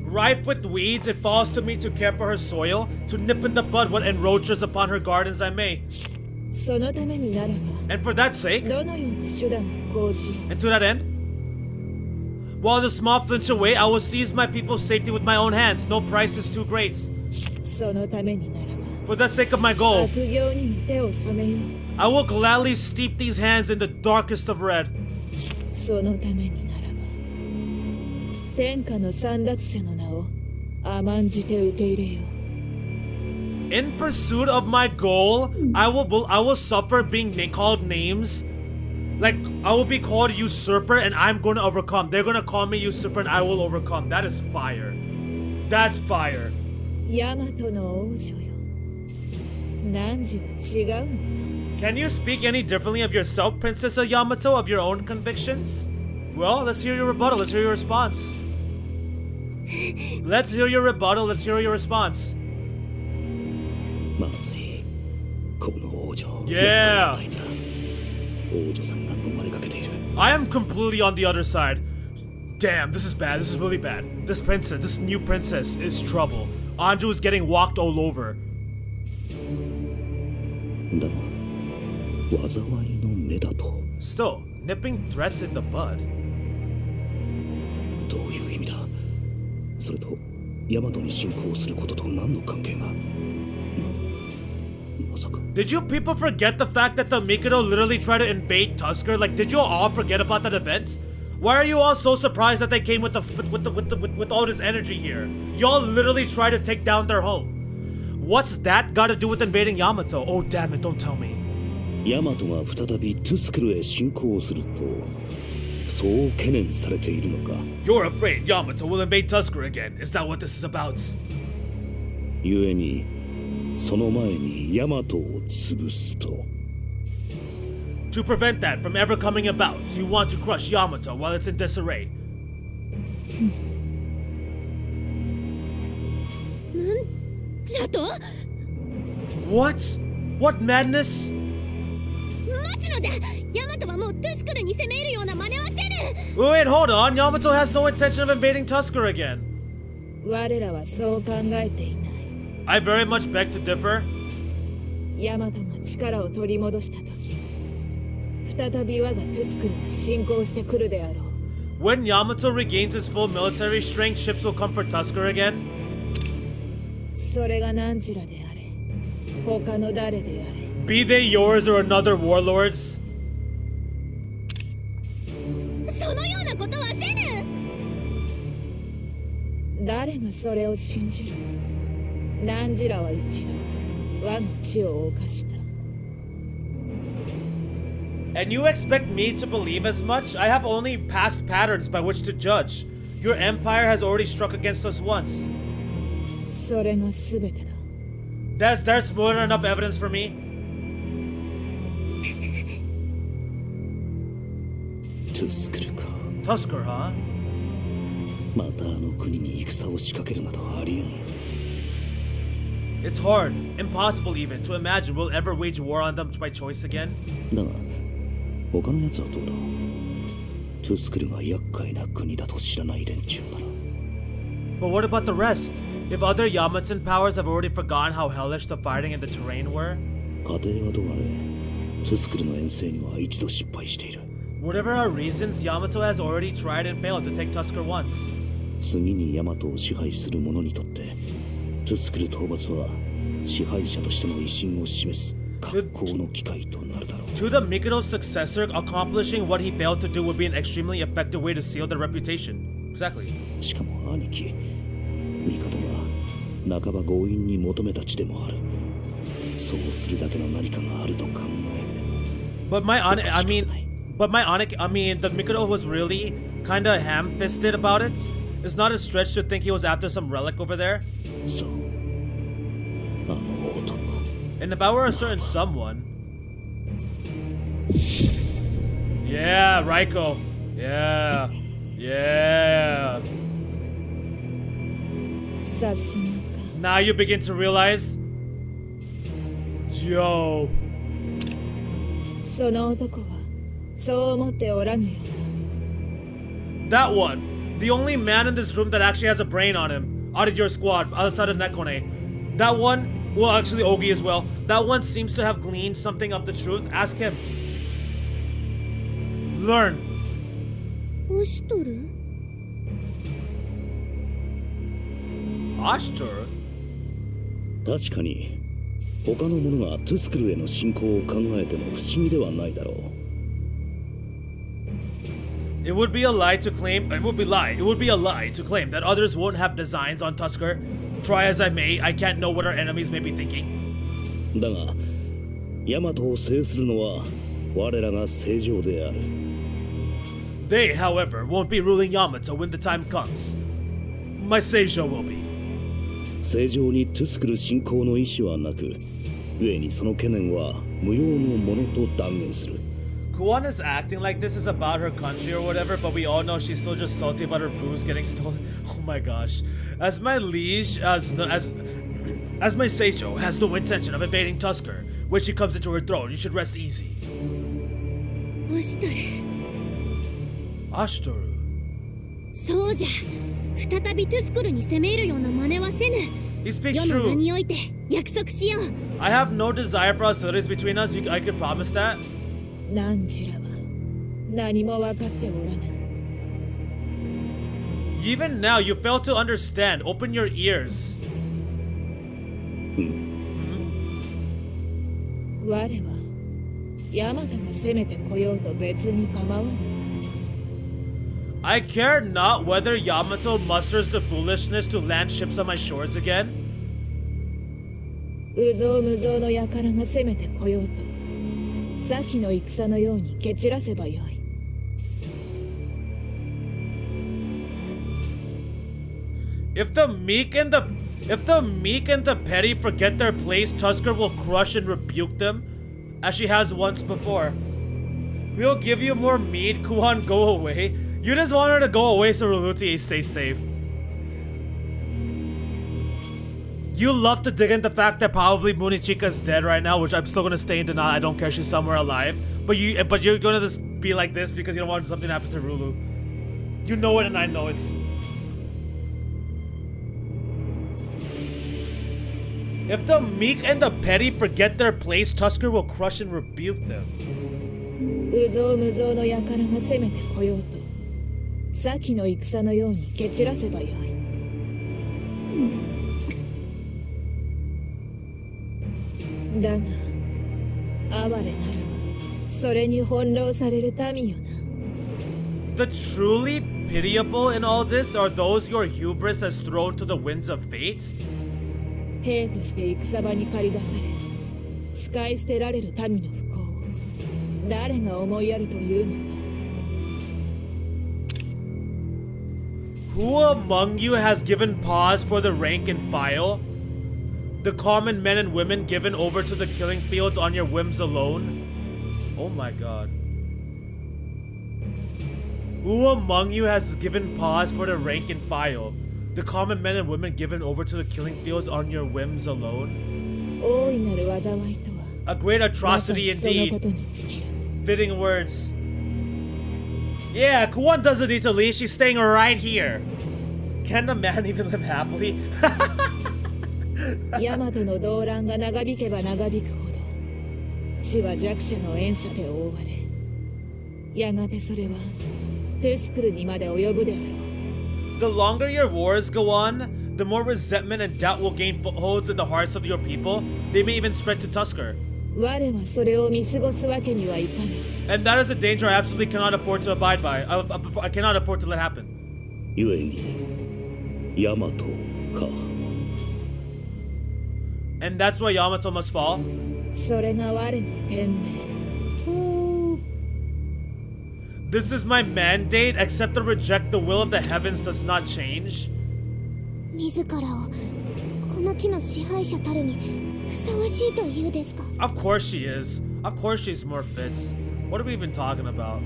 Rife with weeds, it falls to me to care for her soil, to nip in the bud what encroaches upon her gardens I may. そのためにならば And for that sake, どのような手段も講じよう。 and to that end, while the small flinch away, I will seize my people's safety with my own hands. No price is too great. そのためにならば For the sake of my goal, 悪行にも手を染めよう。 I will gladly steep these hands in the darkest of red. そのためにならば天下の簒奪者の名を甘んじて受け入れよう。 In pursuit of my goal, I will suffer being called names. Like, I will be called usurper and I'm going to overcome. They're going to call me usurper and I will overcome. That is fire. That's fire. 大和の王女よ。何時は違うの。 Can you speak any differently of yourself, Princess Yamato, of your own convictions? Well, let's hear your rebuttal. Let's hear your response. Let's hear your rebuttal. Let's hear your response. まずい。この王女。 Yeah. 王女さんが飲まれかけている。 I am completely on the other side. Damn, this is bad. This is really bad. This princess, this new princess is trouble. Anju is getting walked all over. だが、災いの目だと。 Still, nipping threats in the bud. どういう意味だ。それと、ヤマトに侵攻することと何の関係が。まさか。 Did you people forget the fact that the Mikado literally tried to invade Tusker? Like, did you all forget about that event? Why are you all so surprised that they came with all this energy here? Y'all literally try to take down their home. What's that got to do with invading Yamato? Oh damn it, don't tell me. ヤマトが再びトゥスクルへ侵攻すると、そう懸念されているのか。You're afraid Yamato will invade Tusker again. Is that what this is about? 故に、その前にヤマトを潰すと。To prevent that from ever coming about, you want to crush Yamato while it's in disarray. なんじゃと？ What? What madness? 待つのじゃ。ヤマトはもうトゥスクルに攻め入るような真似はせぬ。 Wait, hold on. Yamato has no intention of invading Tusker again. 我らはそう考えていない。 I very much beg to differ. ヤマトが力を取り戻した時、再び我がトゥスクルに侵攻してくるであろう。 When Yamato regains his full military strength, ships will come for Tusker again. それが何時らであれ、他の誰であれ。 Be they yours or another warlord's. そのようなことはせぬ。誰がそれを信じる？何時らは一度我が地を犯した。 And you expect me to believe as much? I have only past patterns by which to judge. Your empire has already struck against us once. それが全てだ。There's more than enough evidence for me. トゥスクルか。 Tusker, huh? またあの国に戦を仕掛けるなどありえん。 It's hard, impossible even, to imagine we'll ever wage war on them by choice again. だが、他のやつはどうだ。トゥスクルが厄介な国だと知らない連中なら。 But what about the rest? If other Yamatan powers have already forgotten how hellish the fighting and the terrain were? 家庭はどうあれ、トゥスクルの遠征には一度失敗している。 Whatever our reasons, Yamato has already tried and failed to take Tusker once. 次にヤマトを支配する者にとって、トゥスクル討伐は支配者としての威信を示す格好の機会となるだろう。To the Mikado's successor, accomplishing what he failed to do would be an extremely effective way to seal their reputation. Exactly. しかも兄貴、ミカドが半ば強引に求めた地でもある。そうするだけの何かがあると考えても。 But the Mikado was really kinda ham-fisted about it. It's not a stretch to think he was after some relic over there. そう。あの男。 And if I were a certain someone... Yeah, Raiko. Yeah. Yeah. さすがか。 Now you begin to realize... Yo. その男はそう思っておらぬよ。 That one. The only man in this room that actually has a brain on him. Out of your squad, outside of Nekone. That one... Well, actually, Ogi as well. That one seems to have gleaned something of the truth. Ask him. Learn. 押しとる？ Ashtur? 確かに他の者がトゥスクルへの侵攻を考えても不思議ではないだろう。 It would be a lie to claim that others won't have designs on Tusker. Try as I may, I can't know what our enemies may be thinking. だが、ヤマトを制するのは我らが正常である。 They, however, won't be ruling Yamato when the time comes. My Seijo will be. 正常にトゥスクル侵攻の意思はなく、故にその懸念は無用のものと断言する。 Kuan is acting like this is about her country or whatever, but we all know she's still just salty about her booze getting stolen. Oh my gosh. As my liege, as my Seicho has no intention of invading Tusker, when she comes into her throne, you should rest easy. 押しとる。 Ashtoru. そうじゃ。再びトゥスクルに攻め入るような真似はせぬ。 He speaks 世の名 true. において約束しよう。 I have no desire for hostilities between us. I could promise that. 何時らは何も分かっておらぬ。 Even now, you fail to understand. Open your ears. 我はヤマトが攻めてこようと別に構わぬ。I care not whether Yamato musters the foolishness to land ships on my shores again. 有象無象の輩が攻めてこようと先の戦のように蹴散らせばよい。If the meek and the petty forget their place, Tusker will crush and rebuke them, as she has once before. We'll give you more mead, Kuan, go away. You just want her to go away so Rulutie stays safe. You love to dig into the fact that probably Munichika's dead right now, which I'm still gonna stay in denial. I don't care, she's somewhere alive. But you're gonna just be like this because you don't want something to happen to Rulu. You know it and I know it. If the meek and the petty forget their place, Tusker will crush and rebuke them. 有象無象の輩が攻めてこようと先の戦のように蹴散らせばよい。だが哀れなるはそれに翻弄される民よな。 The truly pitiable in all this are those your hubris has thrown to the winds of fate. 兵として戦場に駆り出され使い捨てられる民の不幸を誰が思いやるというのか。 Who among you has given pause for the rank and file? The common men and women given over to the killing fields on your whims alone? Oh my god. Who among you has given pause for the rank and file? The common men and women given over to the killing fields on your whims alone? 大いなる災いとは A great atrocity まさにそのこ indeed. とに尽きる。 Fitting words. Yeah, Kuan doesn't need to leave. She's staying right here. Can the man even live happily? ヤマトの動乱が長引けば長引くほど地は弱者の怨嗟で覆われやがてそれはトゥスクルにまで及ぶであろう。 The longer your wars go on, the more resentment and doubt will gain footholds in the hearts of your people. They may even spread to Tusker. 我はそれを見過ごすわけにはいかない。 And that is a danger I absolutely cannot afford to abide by. I cannot afford to let happen. 故にヤマトか。 And that's why Yamato must fall. それが我の天命。 This is my mandate. Accept or reject the will of the heavens does not change. 自らをこの地の支配者たるにふさわしいというですか。 Of course she is. Of course she's more fits. What are we even talking about?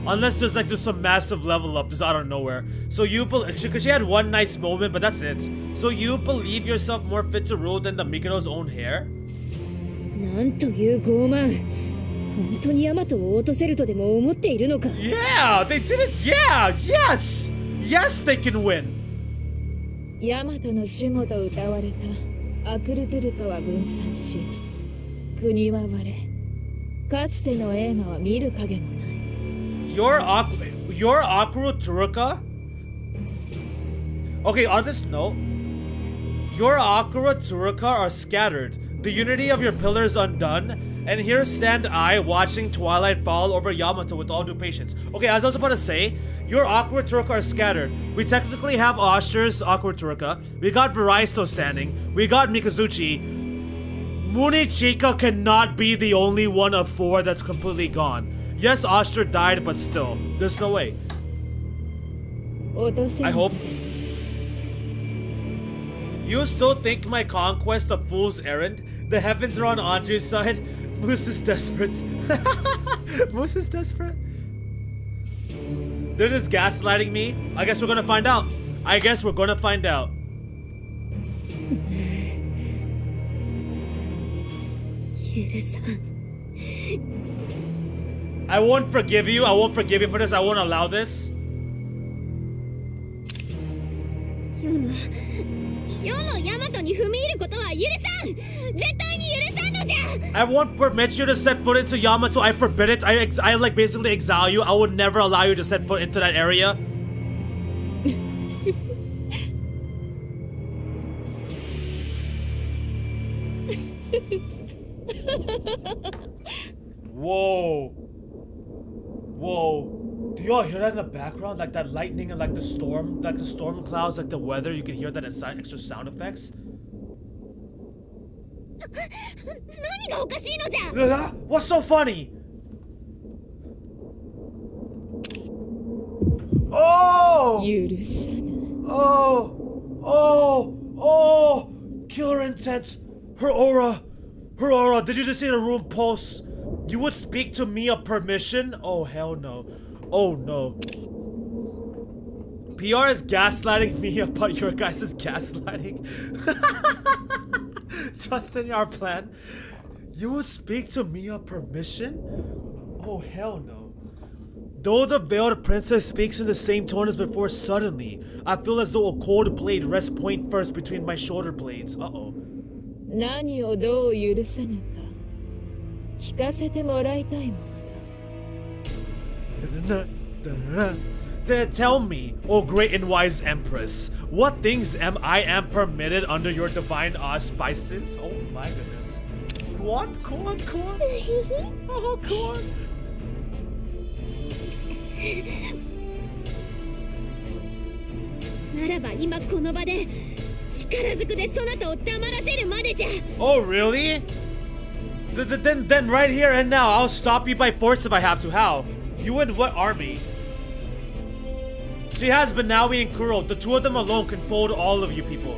Unless there's like just some massive level up just out of nowhere. So you because she had one nice moment, but that's it. So you believe yourself more fit to rule than the Mikado's own hair? なんという傲慢。本当にヤマトを落とせるとでも思っているのか。 Yeah, they did it. Yeah, yes, yes, they can win. ヤマトの守護と謳われたアクルトゥルカは分散し、国は割れ、かつての映画は見る影もない。 Your Akuru Turuka? Okay, on this note, your Akura Turuka are scattered, the unity of your pillars undone, and here stand I watching twilight fall over Yamato with all due patience. Okay, as I was about to say, your Akura Turuka are scattered. We technically have Oster's Akura Turuka, we got Varaisto standing, we got Mikazuchi. Munichika cannot be the only one of four that's completely gone. Yes, Oster died, but still, there's no way. I hope. You still think my conquest a fool's errand? The heavens are on Anju's side. Moose is desperate. Moose is desperate. They're just gaslighting me. I guess we're gonna find out. I guess we're gonna find out. I won't forgive you. I won't forgive you for this. I won't allow this. 世のヤマトに踏み入ることは許さん。絶対に許さんのじゃ。 I won't permit you to set foot into Yamato. I forbid it. I like basically exile you. I would never allow you to set foot into that area. Whoa. Whoa. Do y'all hear that in the background? Like that lightning and like the storm clouds, like the weather, you can hear that inside extra sound effects? 何がおかしいのじゃ What's so funny? Oh! 許さぬ Oh! Killer intent. Her aura. Did you just see the room pulse? You would speak to me of permission? Oh, hell no. Oh, no. PR is gaslighting me about your guys' gaslighting. Trust in our plan. You would speak to me of permission? Oh, hell no. Though the veiled princess speaks in the same tone as before, suddenly, I feel as though a cold blade rests point first between my shoulder blades. Uh-oh. 何をどう許さぬか聞かせてもらいたいものだ Then tell me, O great and wise empress, what things am permitted under your divine auspices? Oh my goodness. Kuan? Oh, Kuan. ならば今この場で力ずくでそなたを黙らせるまでじゃ Oh, really? Then right here and now, I'll stop you by force if I have to. How? You and what army? She has Banawi and Kuro. The two of them alone can fold all of you people.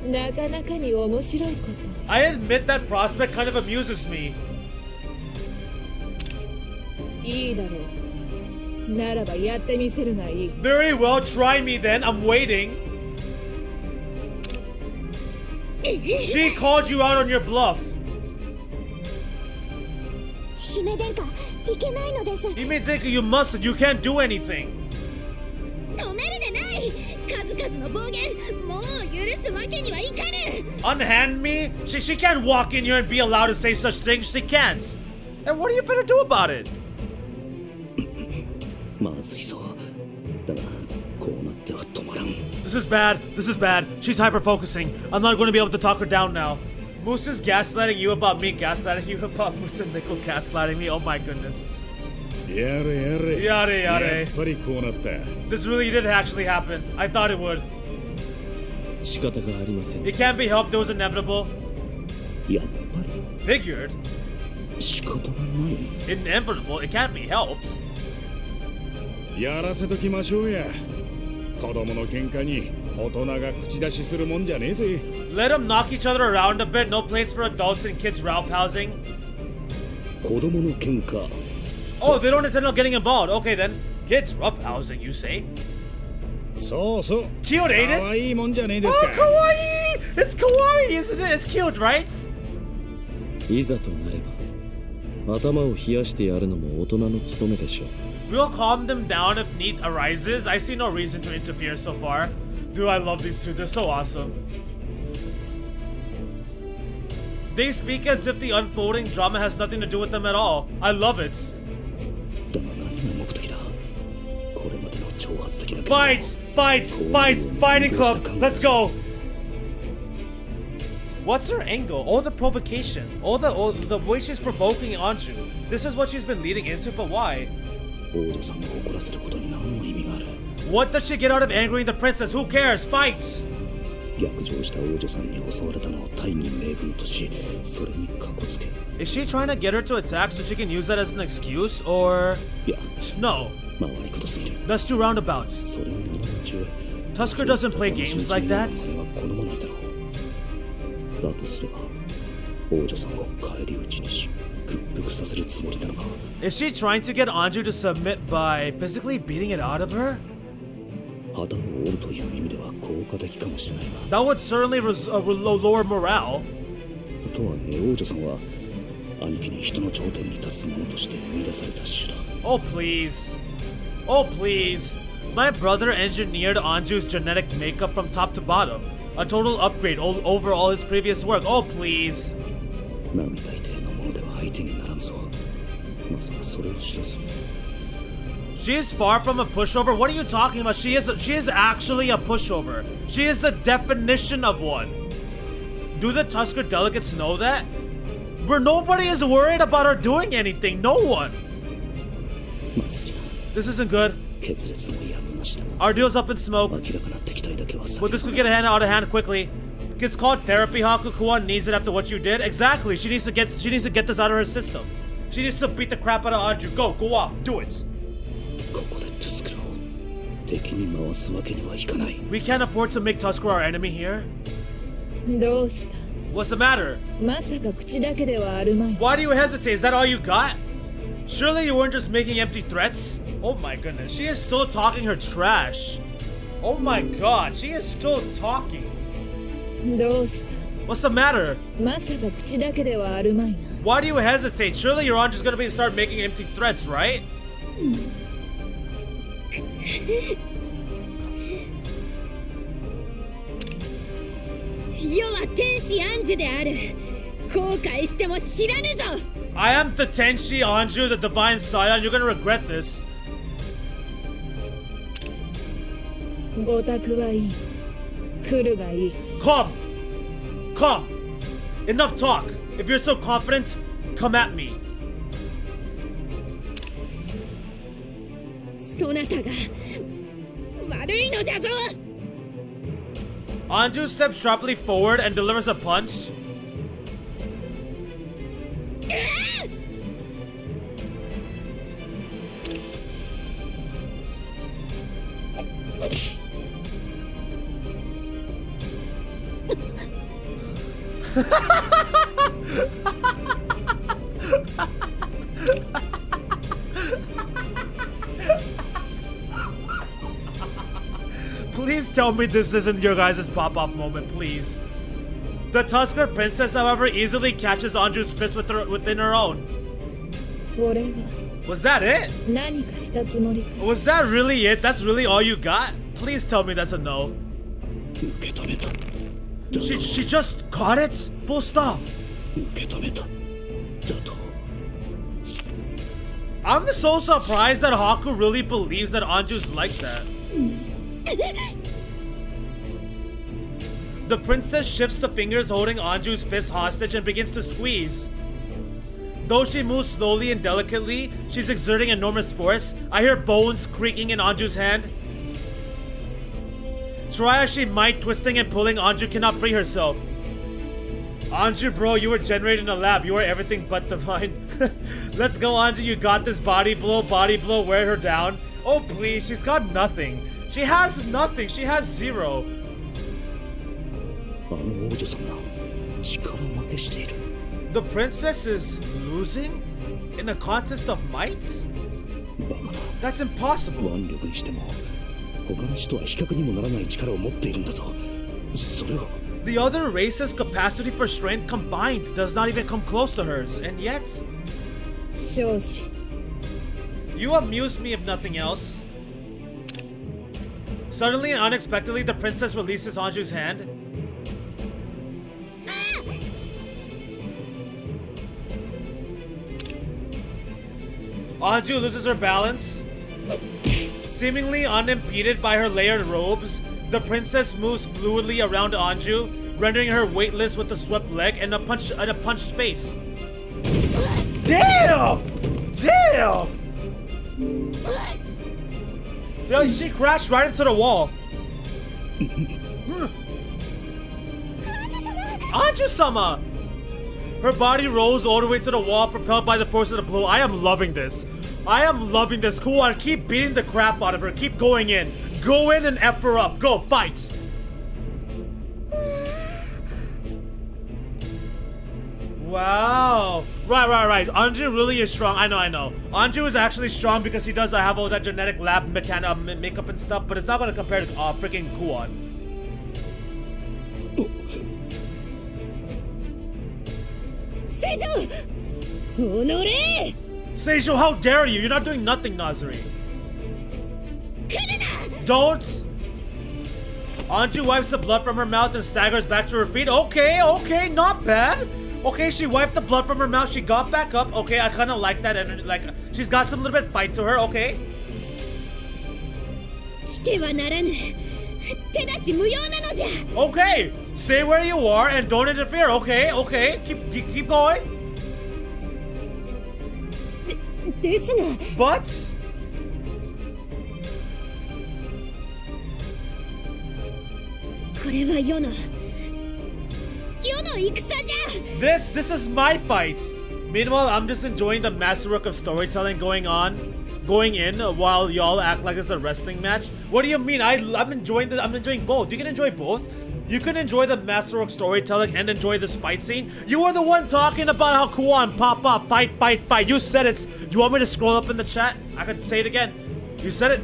なかなかに面白いこと I admit that prospect kind of amuses me. いいだろうならばやってみせるがいい Very well, try me then. I'm waiting. She called you out on your bluff. 姫殿下いけないのです Himezeki, you mustn't. You can't do anything. 止めるでない数々の暴言もう許すわけにはいかぬ Unhand me? She can't walk in here and be allowed to say such things. She can't. And what are you gonna do about it? まずいぞ。だがこうなっては止まらん。 This is bad. She's hyper-focusing. I'm not going to be able to talk her down now. Moose is gaslighting you about me, gaslighting you about Moose and Nickel gaslighting me. Oh my goodness. やれ。やれ。やっぱりこうなった。 This really did actually happen. I thought it would. 仕方がありません。 It can't be helped. It was inevitable. やっぱ Figured. り仕方がない。 Inevitable. It can't be helped. やらせときましょうや。子供の喧嘩に大人が口出しするもんじゃねえぜ。 Let them knock each other around a bit. No place for adults in kids' Ralph housing. 子供の喧嘩。 Oh, they don't intend on getting involved. Okay then. Kids' rough housing, you say? そうそう。 Cute, ain't it? 可愛いもんじゃねえです Oh, か。 kawaii! It's kawaii, isn't it? It's cute, right? いざとなれば頭を冷やしてやるのも大人の務めでしょう。 We'll calm them down if need arises. I see no reason to interfere so far. Dude, I love these two. They're so awesome. They speak as if the unfolding drama has nothing to do with them at all. I love it. だが何が目的だ。これまでの挑発的な。 Fights! Fighting club! Let's go! What's her angle? Oh, the provocation. The way she's provoking Anju. This is what she's been leading into, but why? 王女さんを怒らせることに何の意味がある。 What does she get out of angering the princess? Who cares? Fights! 逆上した王女さんに襲われたのを大義名分とし、それにかこつけ。 Is she trying to get her to attack so she can use that as an excuse, or...? いや、 No, 回りくどすぎる。 that's too roundabouts. それにあの連中。 Tusker doesn't play games like that. 俺は好まないだろう。だとすれば、王女さんを返り討ちにし、屈服させるつもりなのか。 Is she trying to get Anju to submit by physically beating it out of her? 旗を折るという意味では効果的かもしれないが。 That would certainly lower morale. とはいえ王女さんは兄貴に人の頂点に立つ者として生み出された種だ。 Oh please. Oh please. My brother engineered Anju's genetic makeup from top to bottom. A total upgrade over all his previous work. Oh please. 並大抵のものでは相手にならんぞ。まさかそれを知らずに。 She is far from a pushover. What are you talking about? She is actually a pushover. She is the definition of one. Do the Tusker delegates know that? Where nobody is worried about her doing anything. No one. 松屋 This isn't good. 決裂もやむなしだが Our deal's up in smoke. 明らかな敵対だけは避 But け this could get out of hand quickly. It's called therapy, Haku. Kuan needs it after what you did. Exactly. She needs to get this out of her system. She needs to beat the crap out of Anju. Go off. Do it. ここでトゥスクルを敵に回すわけにはいかない We can't afford to make Tusker our enemy here. どうした？ What's the matter? まさか口だけではあるまい。 Why do you hesitate? Is that all you got? Surely you weren't just making empty threats? Oh my goodness. She is still talking her trash. Oh my god. She is still talking. どうした？ What's the matter? まさか口だけではあるまいな。 Why do you hesitate? Surely you're just gonna start making empty threats, right? 世は天使アンジュである。後悔しても知らぬぞ。 I am the Tenshi Anju, the divine scion. You're gonna regret this. ごたくはいい。来るがいい。 Come! Enough talk! If you're so confident, come at me. そなたが悪いのじゃぞ。 Anju steps sharply forward and delivers a punch. Please tell me this isn't your guys' pop-up moment, please. The Tusker princess, however, easily catches Anju's fist within her own. これは Was that it? 何かしたつもりか。 Was that really it? That's really all you got? Please tell me that's a no. 受け止めた She just caught it? Full stop. 受け止めただと I'm so surprised that Haku really believes that Anju's like that. The princess shifts the fingers holding Anju's fist hostage and begins to squeeze. Though she moves slowly and delicately, she's exerting enormous force. I hear bones creaking in Anju's hand. Try as she might, twisting and pulling, Anju cannot free herself. Anju, bro, you were generated in a lab. You are everything but divine. Let's go, Anju. You got this. Body blow, wear her down. Oh, please. She's got nothing. She has nothing. She has zero. あの王女さんが力負けしている The princess is losing? In a contest of might? バカな That's impossible. 腕力にしても他の人は比較にもならない力を持っているんだぞそれを The other race's capacity for strength combined does not even come close to hers, and yet... 少子 You amuse me if nothing else. Suddenly and unexpectedly, the princess releases Anju's hand. Anju loses her balance. Seemingly unimpeded by her layered robes, the princess moves fluidly around Anju, rendering her weightless with a swept leg and a punched face. Damn! She crashed right into the wall. Anju-sama! Her body rolls all the way to the wall, propelled by the force of the blow. I am loving this. Kuan, keep beating the crap out of her. Keep going in. Go in and F her up. Go, fight! Wow. Right. Anju really is strong. I know. Anju is actually strong because she does have all that genetic lab makeup and stuff, but it's not gonna compare to freaking Kuan. Seijo, how dare you? You're not doing nothing, Nazari. Don't! Anju wipes the blood from her mouth and staggers back to her feet. Okay, not bad. Okay, she wiped the blood from her mouth. She got back up. Okay, I kind of like that energy. Like, she's got some little bit fight to her. Okay. Okay, stay where you are and don't interfere. Okay. Keep going. But れは世の戦じゃ。 This is my fight. Meanwhile, I'm just enjoying the masterwork of storytelling going in while y'all act like it's a wrestling match. What do you mean? I'm enjoying both. You can enjoy both. You can enjoy the masterwork storytelling and enjoy this fight scene. You were the one talking about how Kuan pop up, fight. You said it. Do you want me to scroll up in the chat? I could say it again. You said it.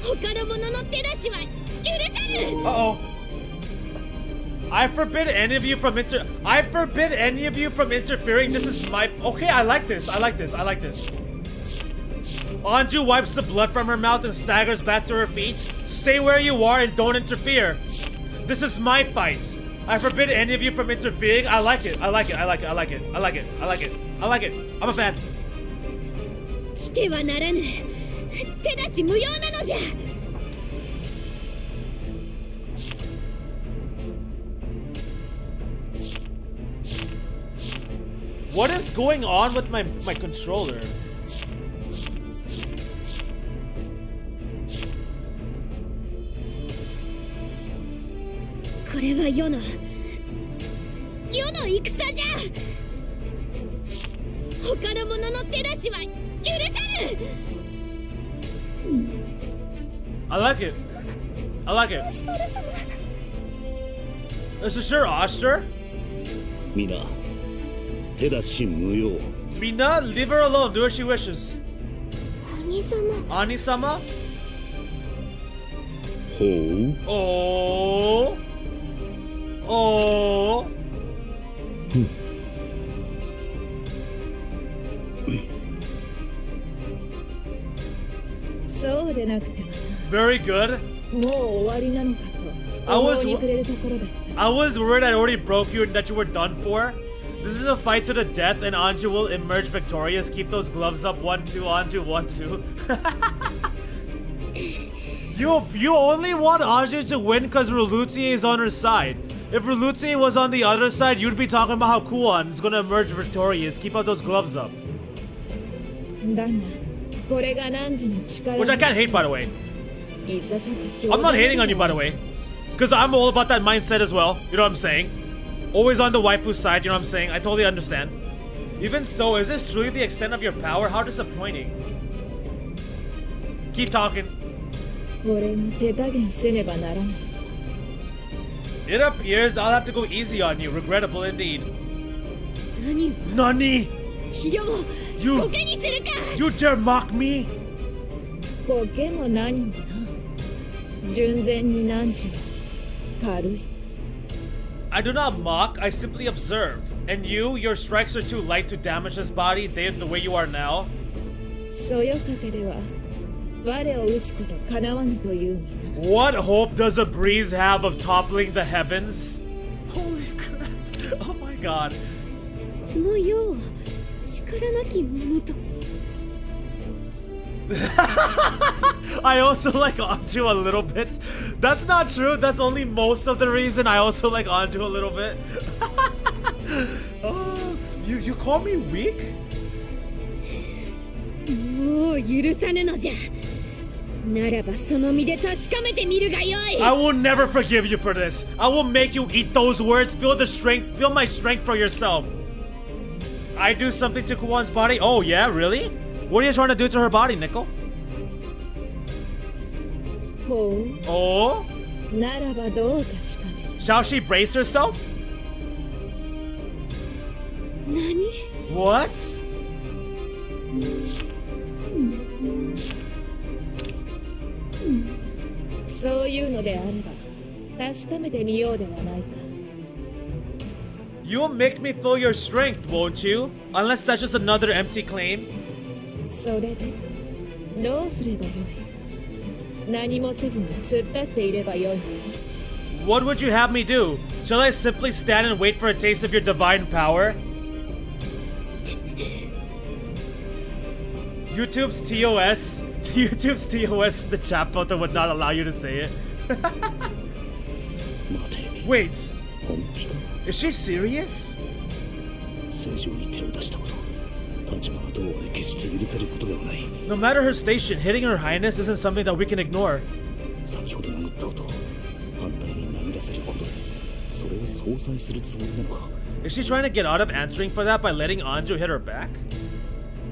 他の者の手出しは許さぬ。 Uh-oh. I forbid any of you from interfering. This is my... Okay, I like this. Anju wipes the blood from her mouth and staggers back to her feet. Stay where you are and don't interfere. This is my fight. I forbid any of you from interfering. I like it. I'm a fan. 来てはならぬ。手出し無用なのじゃ。 What is going on with my controller? これは世の戦じゃ。他の者の手出しは許さぬ。 I like it. This is sure Oster? 皆手出し無用。 Mina, leave her alone. Do as she wishes. 兄様。 Ani-sama? ほう。 Oh. そうでなくてはな。 Very good. もう終わりなのかと I 思 was いにくれるところだった。 I was worried I already broke you and that you were done for. This is a fight to the death and Anju will emerge victorious. Keep those gloves up. 1-2, Anju, 1-2. You only want Anju to win because Relutier is on her side. If Relutier was on the other side, you'd be talking about how Kuan is gonna emerge victorious. Keep out those gloves up. だがこれが汝の力 Which I can't hate, by the way. いささか I'm not hating on you, by the way. Because I'm all about that mindset as well. You know what I'm saying? Always on the waifu side, you know what I'm saying? I totally understand. Even so, is this truly the extent of your power? How disappointing. Keep talking. これが手加減せねばならない。 It appears I'll have to go easy on you. Regrettable indeed. 何を Nani? 世を You- コケにするか。 You dare mock me? コケも何もな。純然に汝は軽い。 I do not mock, I simply observe. And you, your strikes are too light to damage his body the way you are now. そよ風では我を打つことかなわぬというにな。 What hope does a breeze have of toppling the heavens? Holy crap. Oh my god. この世を力なき者と。 I also like Anju a little bit. That's not true. That's only most of the reason I also like Anju a little bit. Oh, you call me weak? もう許さぬのじゃ。ならばその身で確かめてみるがよい。 I will never forgive you for this. I will make you eat those words. Feel my strength for yourself. I do something to Kuan's body? Oh yeah, really? What are you trying to do to her body, Nickel? ほう。 Oh? ならばどう確かめる。 Shall she brace herself? 何？ What? そういうのであれば確かめてみようではないか。 You'll make me feel your strength, won't you? Unless that's just another empty claim. それでどうすればよい。何もせずに突っ立っていればよいのか。 What would you have me do? Shall I simply stand and wait for a taste of your divine power? YouTube's TOS in the chat filter would not allow you to say it. 待て。 Wait, 本気か。 is she serious? 正常に手を出したこと。立場がどうあれ決して許せることではない。 No matter her station, hitting her highness isn't something that we can ignore. 先ほど殴ったこと。相殺するつもりなのか。 Is she trying to get out of answering for that by letting Anju hit her back?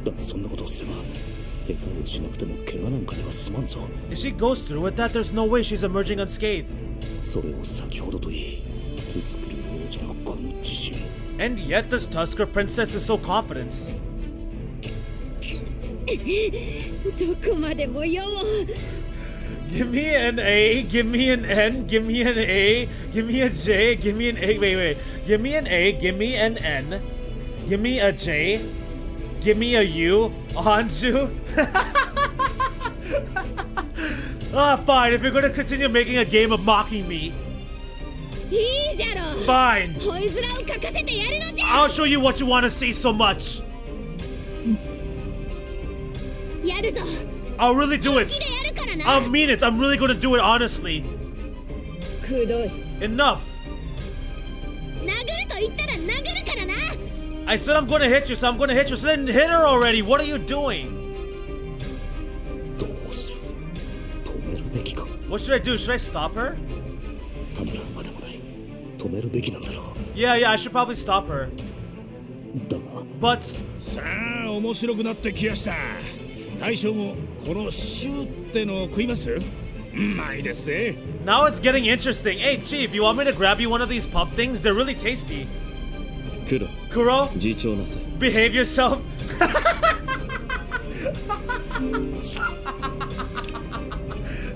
だがそんなことをすれば下手をしなくても怪我なんかでは済まんぞ。 If she goes through with that, there's no way she's emerging unscathed. それを先ほどといいトゥスクル王女のこの自信。 And yet this Tusker princess is so confident. どこまでもよ。 Give me an A, give me an N, give me an A, give me a J, give me an A, wait. Give me an A, give me an N, give me a J, give me a U, Anju. Ah, fine, if you're gonna continue making a game of mocking me. いいじゃろ。 Fine. ほいづらをかかせてやるのじゃ。 I'll show you what you want to see so much. やるぞ。 I'll really do it. やるからな。 I'll mean it. I'm really gonna do it honestly. くどい。 Enough. 殴ると言ったら殴るからな。 I said I'm gonna hit you, so I'm gonna hit you. So then hit her already. What are you doing? どうする。止めるべきか。 What should I do? Should I stop her? ためらうまでもない。止めるべきなんだろう。 Yeah, I should probably stop her. だが But さあ面白くなってきやした。大将もこのシューってのを食います？うまいですね。 now it's getting interesting. Hey, Chief, you want me to grab you one of these pup things? They're really tasty. 黒 Kuro, 自重なさい。 behave yourself.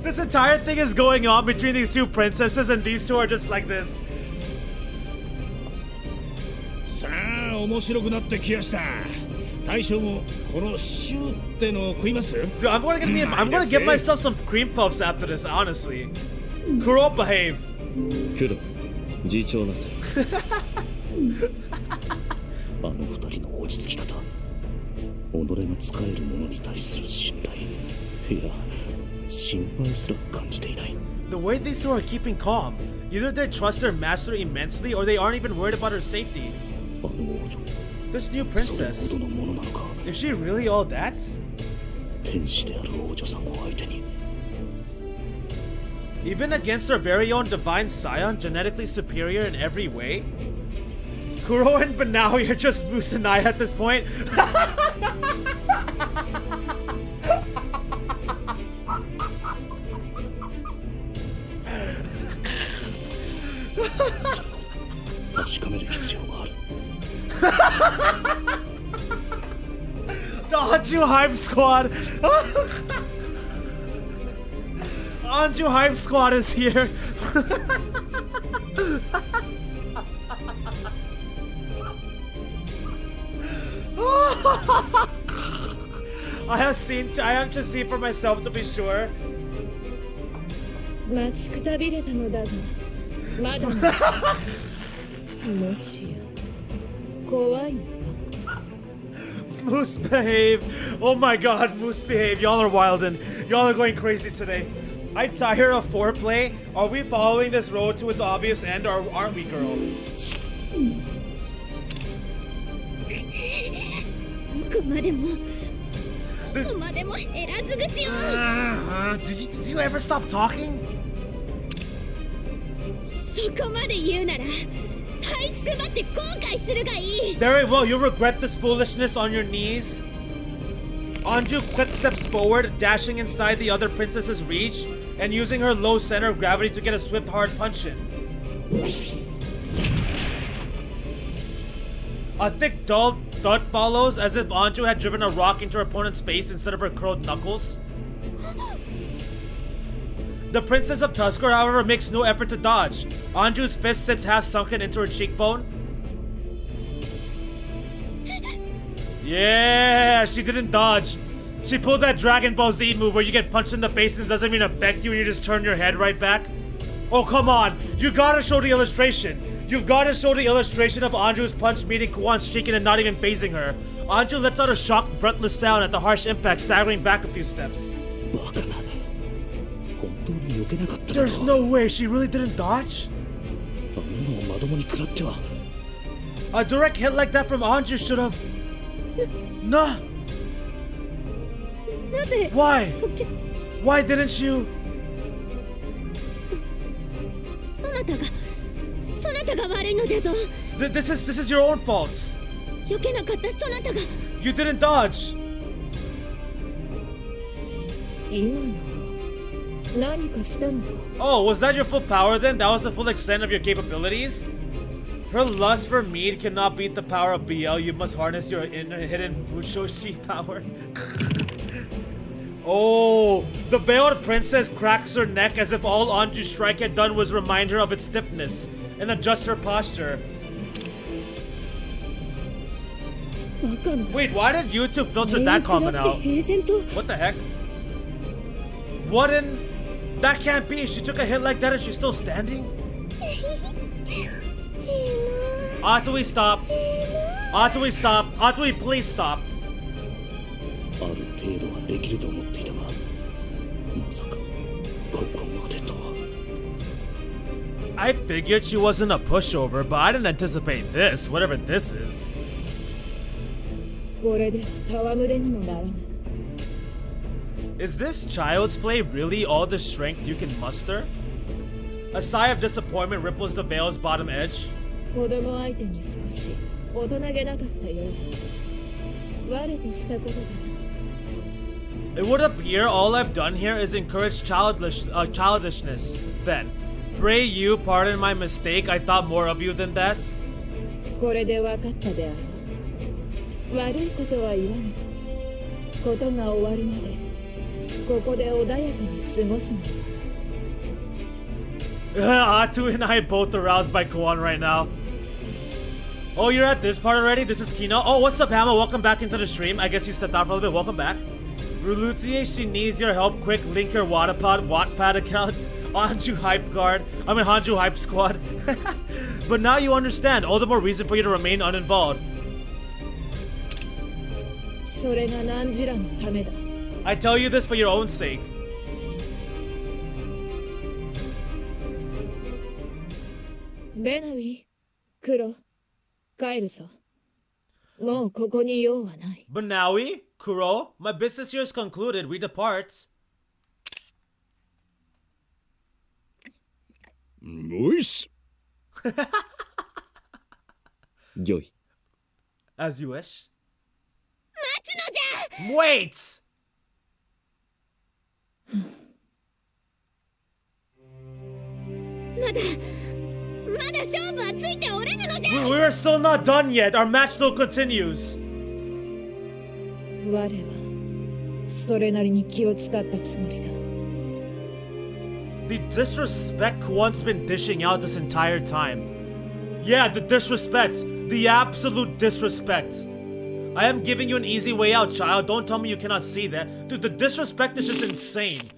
This entire thing is going on between these two princesses, and these two are just like this. さあ面白くなってきやした。大将もこのシューってのを食います？ Dude, I'm gonna get myself some cream puffs after this, honestly. Kuro, behave. 黒自重なさい。あの二人の落ち着き方。己が使えるものに対する信頼。いや、心配すら感じていない。 The way these two are keeping calm, either they trust their master immensely or they aren't even worried about her safety. あの王女。 This new それ princess, ほどのものなのか。 is she really all that? 天使である王女さんを相手に。 Even against her very own divine scion, genetically superior in every way? Kuro and Banawi are just Musanai at this point. The Anju Hype Squad! Anju Hype Squad is here! I have to see for myself to be sure. 待ちくたびれたのだがまだもしや怖いのか Moose behave! Oh my god, Moose behave! Y'all are wildin'. Y'all are going crazy today. I tire of foreplay. Are we following this road to its obvious end or aren't we, girl? どこまでもどこまでも減らず口を Did you ever stop talking? そこまで言うなら這いつくばって後悔するがいい Very well, you'll regret this foolishness on your knees. Anju quick steps forward, dashing inside the other princess's reach and using her low center of gravity to get a swift hard punch in. A thick dull thud follows as if Anju had driven a rock into her opponent's face instead of her curled knuckles. The Princess of Tusker, however, makes no effort to dodge. Anju's fist sits half sunken into her cheekbone. Yeah, she didn't dodge. She pulled that Dragon Ball Z move where you get punched in the face and it doesn't even affect you and you just turn your head right back. Oh, come on. You gotta show the illustration. You've gotta show the illustration of Anju's punch meeting Kuan's cheeking and not even phasing her. Anju lets out a shocked, breathless sound at the harsh impact, staggering back a few steps. There's no way she really didn't dodge? A direct hit like that from Anju should have... Nah. なぜ Why? Why didn't you? そなたがそなたが悪いのじゃぞ。 This is your own fault. 避けなかったそなたが。 You didn't dodge. 今の何かしたのか。 Oh, was that your full power then? That was the full extent of your capabilities? Her lust for mead cannot beat the power of BL. You must harness your inner hidden Fushoshi power. Oh, the veiled princess cracks her neck as if all Anju's strike had done was remind her of its stiffness and adjust her posture. バカな。 Wait, why did YouTube filter that comment out? 平然と。 What the heck? What in? That can't be. She took a hit like that and she's still standing? Atui, stop. Atui, stop. Atui, please stop. ある程度はできると思っていたが、まさかここまでとは。 I figured she wasn't a pushover, but I didn't anticipate this, whatever this is. これで戯れにもならぬ。 Is this child's play really all the strength you can muster? A sigh of disappointment ripples the veil's bottom edge. 子供相手に少し大人げなかったようだ。我としたことだな。 It would appear all I've done here is encourage childishness. Then, pray you pardon my mistake. I thought more of you than that. これで分かったであろう。悪いことは言わぬ。ことが終わるまでここで穏やかに過ごすの。 Atu and I both aroused by Kuan right now. Oh, you're at this part already? This is Kino. Oh, what's up, Hammer? Welcome back into the stream. I guess you stepped out for a little bit. Welcome back. Rulutie, she needs your help. Quick, link your Wattpad accounts. Anju Hype Guard. Hanju Hype Squad. But now you understand. All the more reason for you to remain uninvolved. それが何時らのためだ。 I tell you this for your own sake. ベナウィ、クロ、帰るぞ。もうここに用はない。 Banawi, Kuro, my business here is concluded. We depart. おいっす。御意。 As you wish. 待つのじゃ。 Wait! まだ勝負はついておれぬのじゃ。 We're still not done yet. Our match still continues. 我はそれなりに気を使ったつもりだ。 The disrespect Kuan's been dishing out this entire time. Yeah, the disrespect. The absolute disrespect. I am giving you an easy way out, child. Don't tell me you cannot see that. Dude, the disrespect is just insane.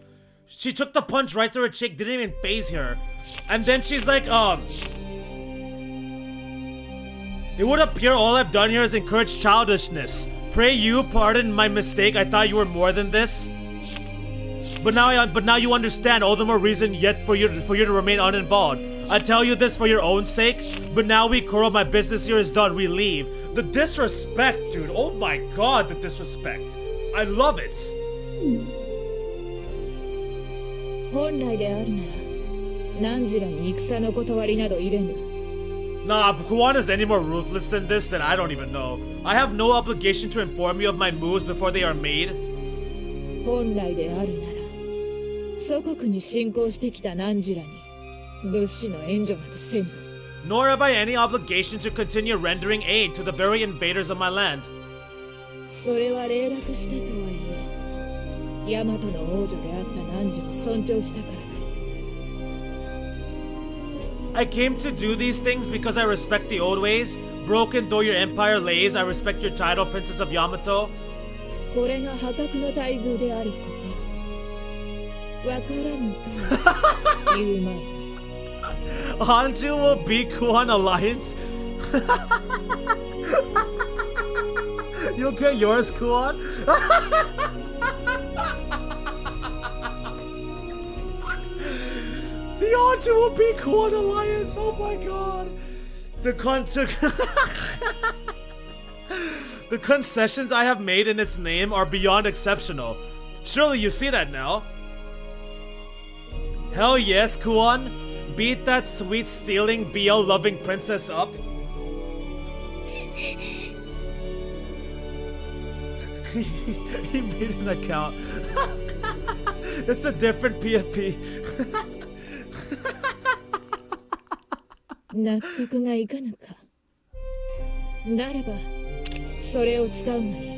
She took the punch right to her cheek, didn't even faze her. And then she's like, it would appear all I've done here is encourage childishness. Pray you pardon my mistake. I thought you were more than this. But now you understand. All the more reason yet for you to remain uninvolved. I tell you this for your own sake. But now we Kuro, my business here is done. We leave. The disrespect, dude. Oh my god, the disrespect. I love it. 本来であるなら何時らに戦の断りなど入れぬ。 Nah, if Kuan is any more ruthless than this, then I don't even know. I have no obligation to inform you of my moves before they are made. 本来であるなら祖国に侵攻してきた何時らに物資の援助などせぬ。 Nor have I any obligation to continue rendering aid to the very invaders of my land. それは霊落したとはいえヤマトの王女であった何時を尊重したからだ。 I came to do these things because I respect the old ways. Broken though your empire lays, I respect your title, Princess of Yamato. これが破格の待遇であることわからぬと言うまいな。 Anju will beat Kuan Alliance? You'll get yours, Kuan? The Anju will beat Kuan Alliance, oh my god. The concessions I have made in its name are beyond exceptional. Surely you see that now. Hell yes, Kuan. beat that sweet stealing BL loving princess up? He made an account. It's a different PFP. 納得がいかぬか。ならば、それを使うがいい。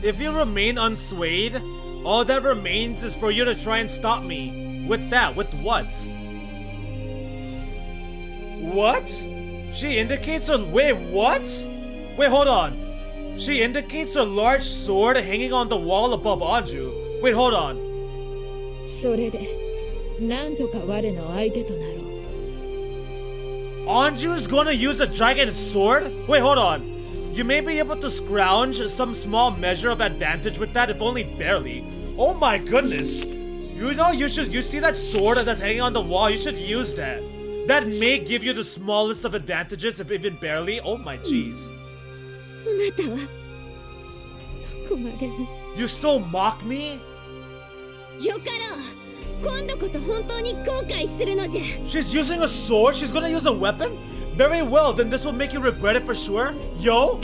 If you remain unswayed, all that remains is for you to try and stop me. With that, with what? What? She indicates a wait, what? Wait, hold on. She indicates a large sword hanging on the wall above Anju. Wait, hold on. それで、なんとか我の相手となろう。Anju's gonna use a giant sword? Wait, hold on. You may be able to scrounge some small measure of advantage with that, if only barely. Oh my goodness. You know, you see that sword that's hanging on the wall? You should use that. That may give you the smallest of advantages, if even barely. Oh my jeez. そなたはどこまでも。 You still mock me? よかろう。今度こそ本当に後悔するのじゃ。 She's using a sword? She's gonna use a weapon? Very well, then this will make you regret it for sure. Yo?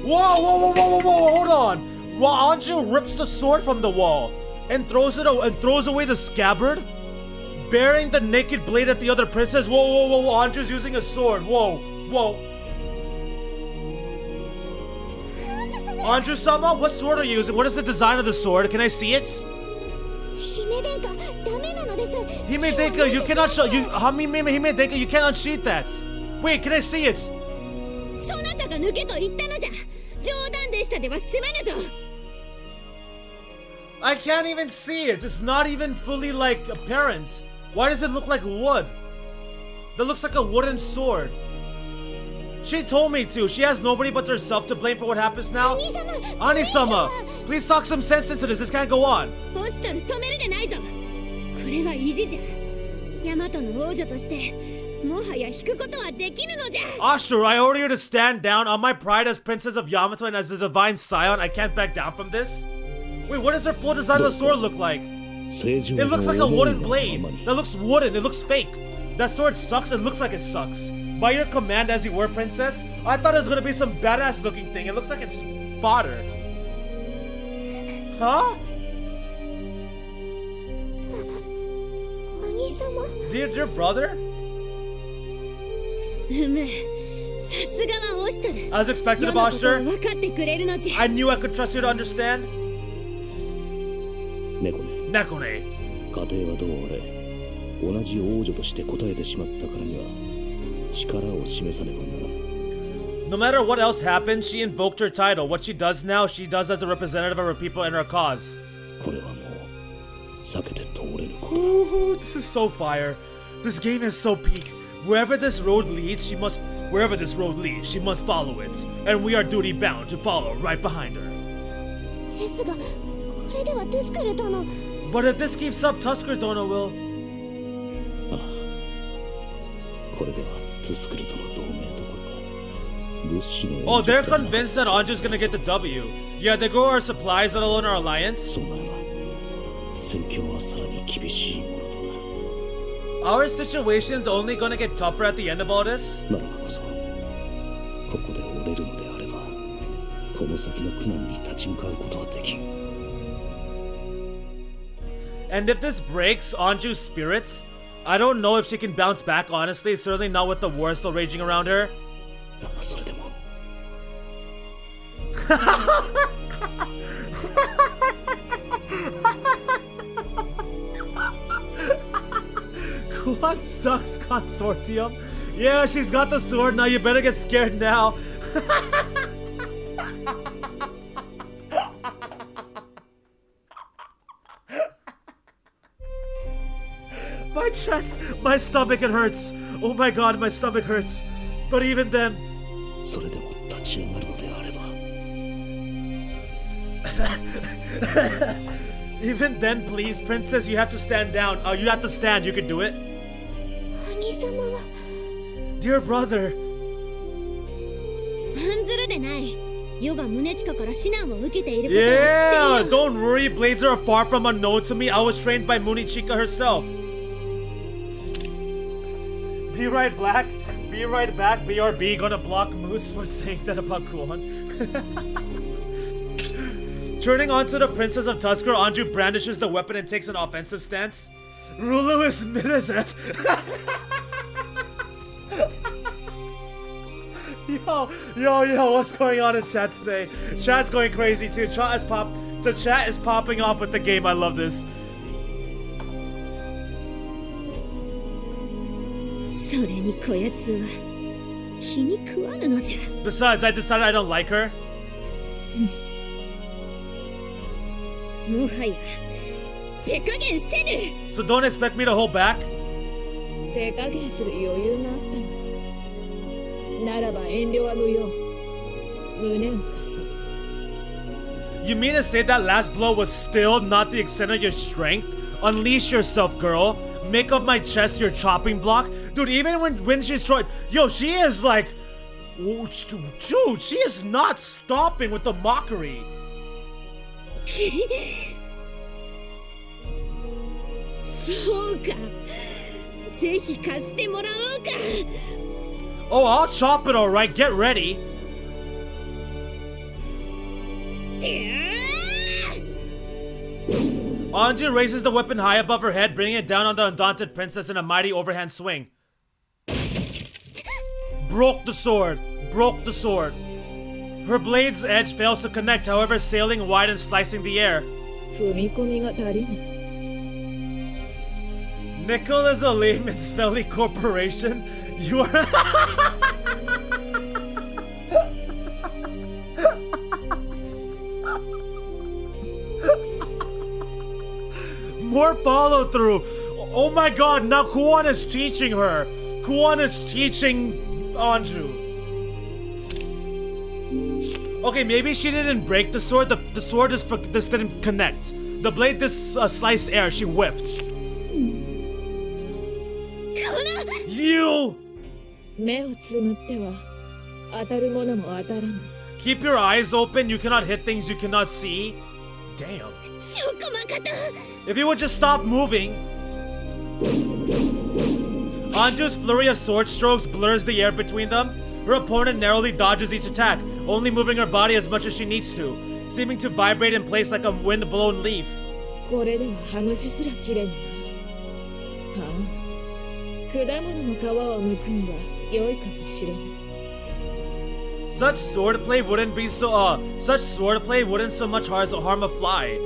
Whoa, whoa, whoa, whoa, whoa, whoa, hold on. While Anju rips the sword from the wall and throws away the scabbard, bearing the naked blade at the other princess. Whoa, whoa, whoa, whoa, Anju's using a sword. Whoa, whoa. Anju-sama, what sword are you using? What is the design of the sword? Can I see it? 姫殿下、ダメなのです。 Hime-denka, you cannot show you. Hime-denka, you cannot cheat that. Wait, can I see it? そなたが抜けと言ったのじゃ。冗談でしたでは済まぬぞ。 I can't even see it. It's not even fully like apparent. Why does it look like wood? That looks like a wooden sword. She told me to. She has nobody but herself to blame for what happens now. Ani-sama, please talk some sense into this. This can't go on. ホストル止めるでないぞ。これは意地じゃ。ヤマトの王女としてもはや引くことはできぬのじゃ。 Ashur, I order you to stand down. On my pride as Princess of Yamato and as the divine scion, I can't back down from this. Wait, what does her full design of the sword look like? It looks like a wooden blade. That looks wooden. It looks fake. That sword sucks. It looks like it sucks. By your command as you were, princess, I thought it was gonna be some badass looking thing. It looks like it's fodder. Huh? 兄様。 Dear brother? うむ。さすがはオシトル。 As expected of 世のことを Ashur, 分かってくれるのじゃ。 I knew I could trust you to understand. 猫ね、 Nekone. 家庭はどうあれ、同じ王女として答えてしまったからには力を示さねばならん。 No matter what else happened, she invoked her title. What she does now, she does as a representative of her people and her cause. これはもう避けて通れぬこと。 Ooh, this is so fire. This game is so peak. Wherever this road leads, she must follow it. And we are duty bound to follow right behind her. ですが、これではトゥスカル殿。 But if this keeps up, Tusker Dono will. ああ、これではトゥスクルとの同盟どころか物資の援助 Oh, they're すらな convinced that Anju's gonna get the W. Yeah, they grow our supplies, let alone our alliance. そうなれば戦況はさらに厳しいものとなる。 Our situation's only gonna get tougher at the end of all this. ならばこそここで折れるのであればこの先の苦難に立ち向かうことはできん。 And if this breaks Anju's spirits, I don't know if she can bounce back, honestly. Certainly not with the war still raging around her. だがそれでも Kuan sucks consortium. Yeah, she's got the sword now. You better get scared now. My chest, my stomach, it hurts. Oh my god, my stomach hurts. But even then, それでも立ち上がるのであれば even then, please, princess, you have to stand down. You have to stand. You can do it. 兄様は。 Dear brother. 案ずるでない。世が宗近から指南を受けていることは知 Yeah, っている。 don't worry. Blades are far from unknown to me. I was trained by Munichika herself. Be right back. Be right back. BRB gonna block Moose for saying that about Kuan. Turning onto the Princess of Tusker, Anju brandishes the weapon and takes an offensive stance. Rulu is Minazep. Yo, what's going on in chat today? Chat's going crazy too. The chat is popping off with the game. I love this. Besides, I decided I don't like her. So don't expect me to hold back. You mean to say that last blow was still not the extent of your strength? Unleash yourself, girl. Make up my chest your chopping block. Dude, even when she's trying... Yo, she is like... Dude, she is not stopping with the mockery. Oh, I'll chop it, alright. Get ready. Anju raises the weapon high above her head, bringing it down on the undaunted princess in a mighty overhand swing. Broke the sword. Broke the sword. Her blade's edge fails to connect, however, sailing wide and slicing the air. Nickel is a lame and smelly corporation. You are... More follow through. Oh my god, now Kuan is teaching her. Kuan is teaching Anju. Okay, maybe she didn't break the sword. The sword just didn't connect. The blade sliced air. She whiffed. You! Keep your eyes open. You cannot hit things you cannot see. Damn. If you would just stop moving. Anju's flurry of sword strokes blurs the air between them. Her opponent narrowly dodges each attack, only moving her body as much as she needs to, seeming to vibrate in place like a wind-blown leaf. Such swordplay wouldn't so much harm a fly.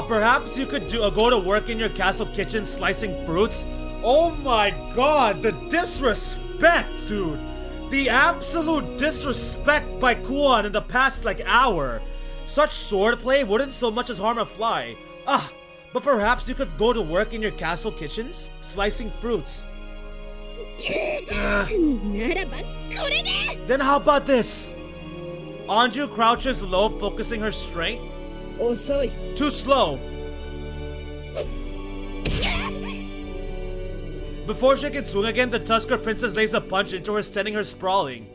Perhaps you could go to work in your castle kitchen slicing fruits. Oh my god, the disrespect, dude. The absolute disrespect by Kuan in the past hour. Such swordplay wouldn't so much as harm a fly. But perhaps you could go to work in your castle kitchens slicing fruits. Then how about this? Anju crouches low, focusing her strength. Too slow. Before she can swing again, the Tusker princess lays a punch into her, sending her sprawling.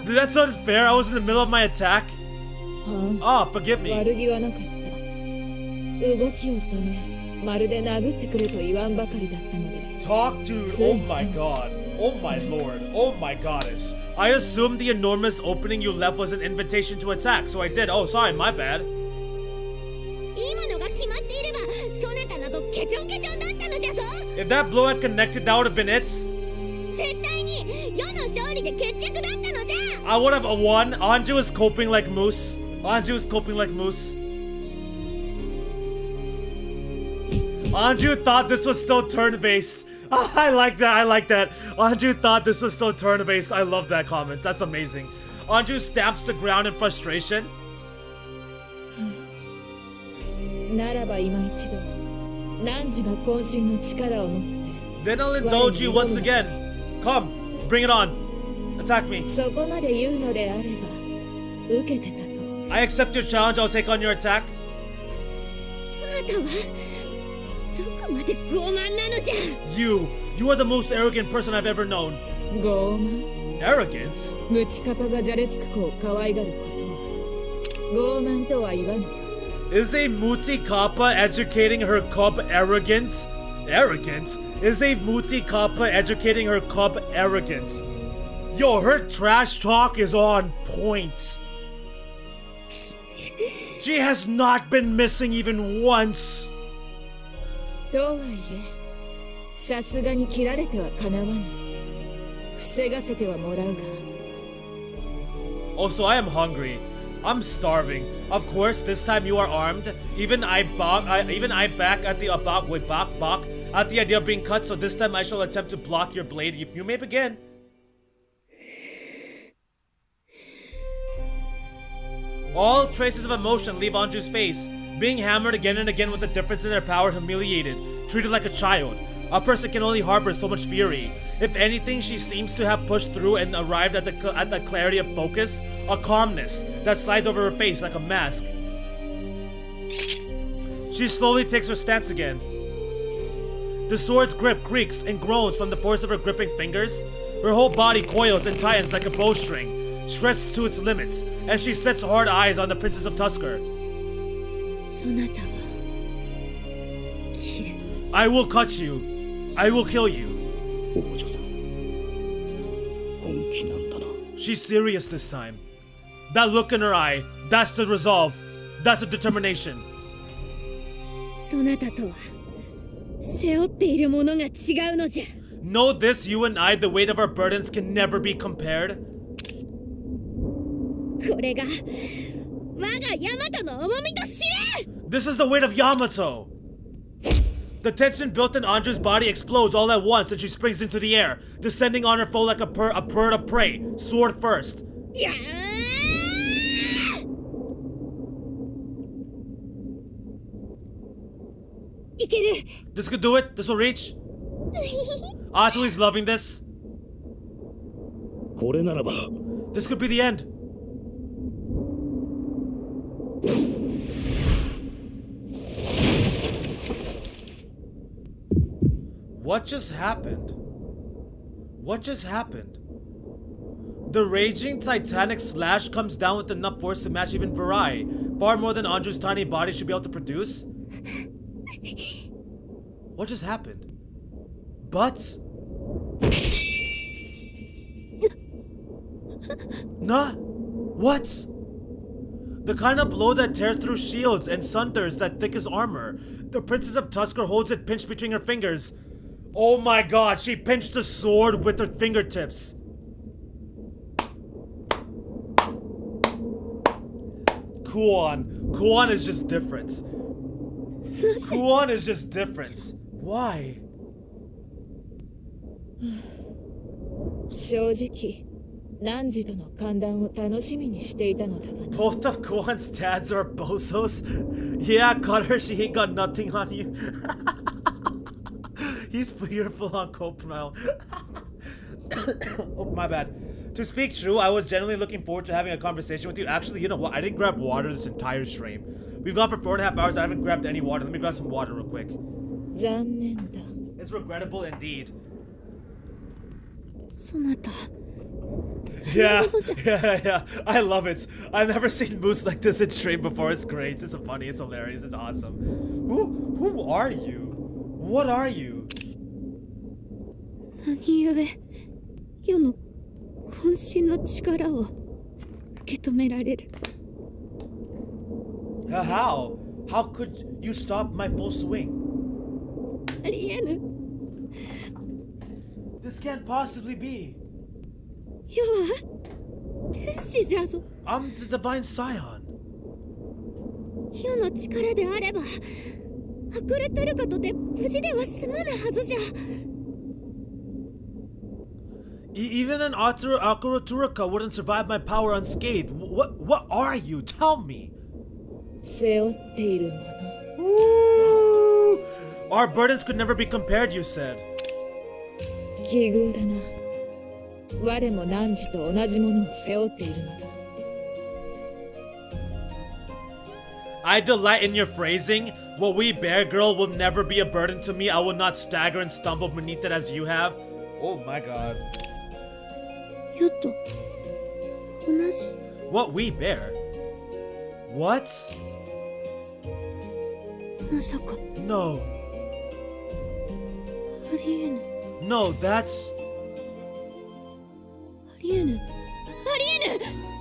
That's unfair. I was in the middle of my attack. Forgive me. Talk, dude. Oh my god. Oh my lord. Oh my goddess. I assumed the enormous opening you left was an invitation to attack, so I did. Oh, sorry, my bad. If that blow had connected, that would have been it. I would have won. Anju is coping like Moose. Anju is coping like Moose. Anju thought this was still turn-based. I like that, I like that. Anju thought this was still turn-based. I love that comment. That's amazing. Anju stamps the ground in frustration. Then I'll indulge you once again. Come, bring it on. Attack me. I accept your challenge. I'll take on your attack. You are the most arrogant person I've ever known. Arrogance? Is a Muti Kappa educating her cub arrogance? Arrogance? Is a Muti Kappa educating her cub arrogance? Yo, her trash talk is on point. She has not been missing even once. とはいえ、さすがに切られてはかなわぬ。防がせてはもらうが。Also, I am hungry. I'm starving. Of course, this time you are armed. Even I back at the back at the idea of being cut. So this time I shall attempt to block your blade. If you may begin. All traces of emotion leave Anju's face. Being hammered again and again with the difference in their power, humiliated, treated like a child. A person can only harbor so much fury. If anything, she seems to have pushed through and arrived at the clarity of focus, a calmness that slides over her face like a mask. She slowly takes her stance again. The sword's grip creaks and groans from the force of her gripping fingers. Her whole body coils and tightens like a bowstring, stretched to its limits, and she sets hard eyes on the Princess of Tusker. そなたは切る。 I will cut you. I will kill you. 王女さん、本気なんだな。 She's serious this time. That look in her eye, that's the resolve. That's the determination. そなたとは背負っているものが違うのじゃ。 Know this, you and I, the weight of our burdens can never be compared. これが我がヤマトの重みと知れ。 This is the weight of Yamato. The tension built in Anju's body explodes all at once and she springs into the air, descending on her foe like a bird of prey, sword first. やー。いける。 This could do it. This will reach. Atui's loving this. これならば This could be the end. What just happened? What just happened? The raging titanic slash comes down with enough force to match even Virai, far more than Anju's tiny body should be able to produce. What just happened? But... Nah? What? The kind of blow that tears through shields and sunders that thick as armor. The Princess of Tusker holds it pinched between her fingers. Oh my god, she pinched the sword with her fingertips. Kuan is just different. Kuan is just different. Why? 正直、汝との歓談を楽しみにしていたのだがな。 Both of Kuan's dads are bozos? Yeah, cut her, she ain't got nothing on you. He's fearful on cope now. Oh, my bad. To speak true, I was genuinely looking forward to having a conversation with you. Actually, you know what? I didn't grab water this entire stream. We've gone for 4.5 hours. I haven't grabbed any water. Let me grab some water real quick. 残念だ。 It's regrettable indeed. そなた。 Yeah. I love it. I've never seen Moose like this in stream before. It's great. It's funny. It's hilarious. It's awesome. Who are you? What are you? 何故世の渾身の力を受け止められる。 How? How could you stop my full swing? ありえぬ。 This can't possibly be. 世は天使じゃぞ。 I'm the divine scion. 世の力であればアクルトゥルカとて無事では済まぬはずじゃ。 Even an Akura Turaka wouldn't survive my power unscathed. What are you? Tell me. 背負っているもの。 Ooh, our burdens could never be compared, you said. 奇遇だな。我も汝と同じものを背負っているのだ。 I delight in your phrasing. What we bear, girl, will never be a burden to me. I will not stagger and stumble beneath it as you have. Oh my god. 世と同じ。 What we bear? What? まさか No. ありえぬ No, that's... ありえぬ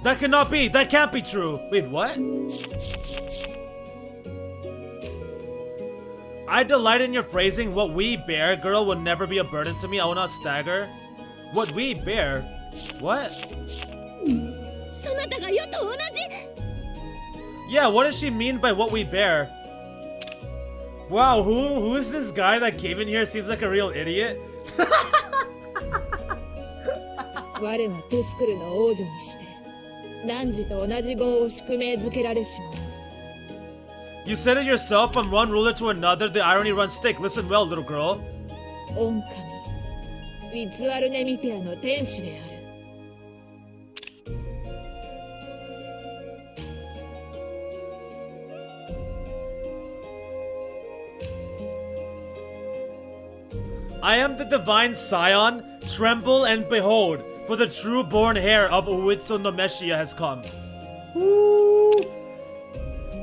That cannot be! That can't be true! Wait, what? I delight in your phrasing. What we bear, girl, will never be a burden to me. I will not stagger. What we bear? What? そなたが世と同じ Yeah, what does she mean by what we bear? Wow, who is this guy that came in here? Seems like a real idiot. 我はトゥスクルの王女にして汝と同じ業を宿命づけられし者 You said it yourself, from one ruler to another, the irony runs thick. Listen well, little girl. 御神ウィツアルネミテアの天使である I am the divine scion. Tremble and behold, for the true born heir of Uwitsu no Meshia has come. Ooh.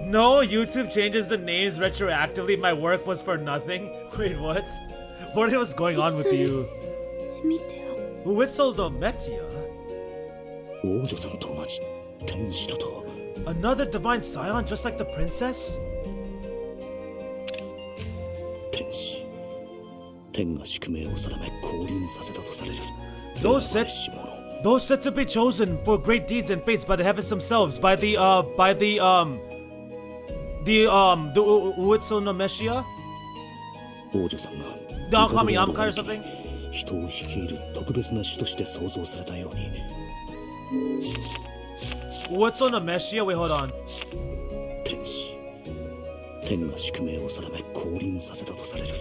No, YouTube changes the names retroactively. My work was for nothing. Wait, what? What was going on with you? 見てよ Uwitsu no Meshia? 王女さんと同じ天使だと。 Another divine scion just like the princess? 天使。天が宿命を定め降臨させたとされる。 Those 選ば said れし者 those said to be chosen for great deeds and fates by the heavens themselves, by the Uwitsu no Meshia? 王女さんが Don't call me Yamakuri or something? 人を率いる特別な種として創造されたように Uwitsu no Meshia? Wait, hold on. 天使天が宿命を定め降臨させたとされる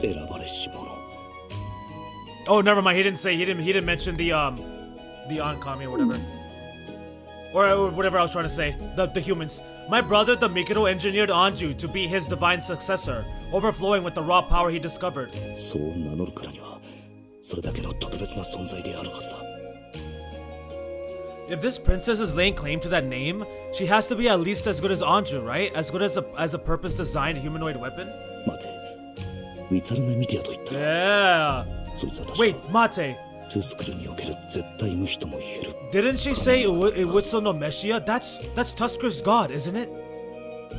選ばれし者 Oh, never mind. He didn't mention the oncoming or whatever. Or whatever I was trying to say. The humans. My brother, the Mikado, engineered Anju to be his divine successor, overflowing with the raw power he discovered. そう名乗るからにはそれだけの特別な存在であるはずだ If this princess is laying claim to that name, she has to be at least as good as Anju, right? As good as a purpose-designed humanoid weapon? 待てウィツァルネミティアと言った Yeah. そいつは確 Wait, か Mate. トゥスクルにおける絶対無比とも言える Didn't she say Uwitsu no Meshia? That's Tusker's god, isn't it?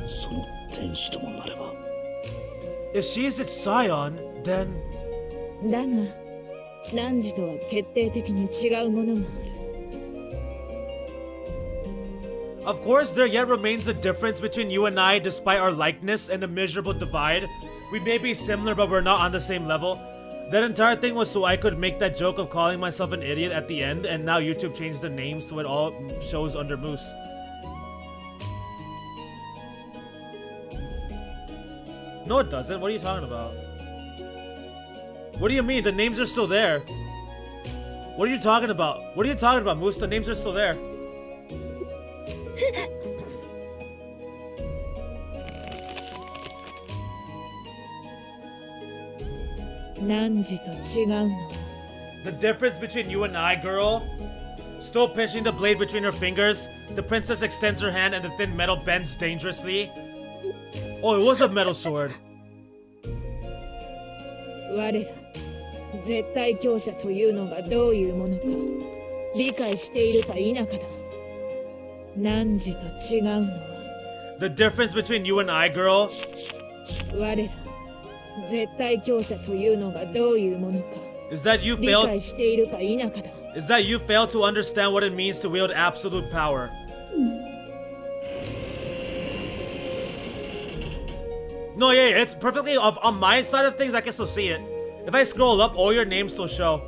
その天使ともなれば If she is its scion, then だが汝とは決定的に違うものがある Of course, there yet remains a difference between you and I, despite our likeness and the miserable divide. We may be similar, but we're not on the same level. That entire thing was so I could make that joke of calling myself an idiot at the end, and now YouTube changed the name so it all shows under Moose. No, it doesn't. What are you talking about? What do you mean? The names are still there. What are you talking about? What are you talking about, Moose? The names are still there. The difference between you and I, girl? Still pinching the blade between her fingers, the princess extends her hand and the thin metal bends dangerously. Oh, it was a metal sword. 我ら絶対強者というのがどういうものか理解しているか否かだ汝と違うのは The difference between you and I, girl? 我ら絶対強者というのがどういうものか Is that you 理 failed 解しているか否かだ Is that you fail to understand what it means to wield absolute power? No, yeah, it's perfectly on my side of things. I can still see it. If I scroll up, all your names still show.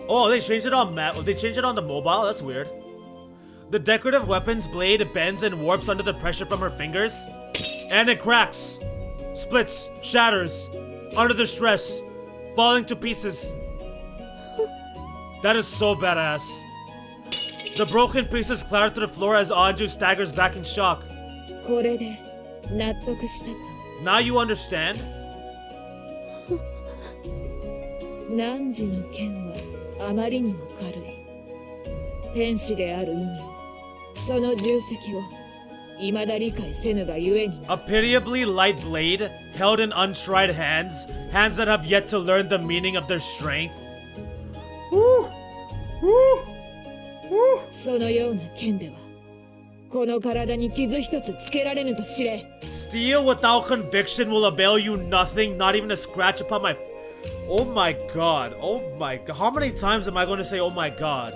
Oh, they changed it on They changed it on the mobile. That's weird. The decorative weapon's blade bends and warps under the pressure from her fingers, and it cracks, splits, shatters under the stress, falling to pieces. That is so badass. The broken pieces clatter to the floor as Anju staggers back in shock. これで納得したか Now you understand? 汝の剣はあまりにも軽い天使である意味をその重責を未だ理解せぬがゆえにな。 A pitiably light blade, held in untried hands, hands that have yet to learn the meaning of their strength. Woo! Woo! Woo! そのような剣ではこの体に傷一つつけられぬと知れ。 Steel without conviction will avail you nothing, not even a scratch upon my... Oh my god, oh my god. How many times am I going to say oh my god?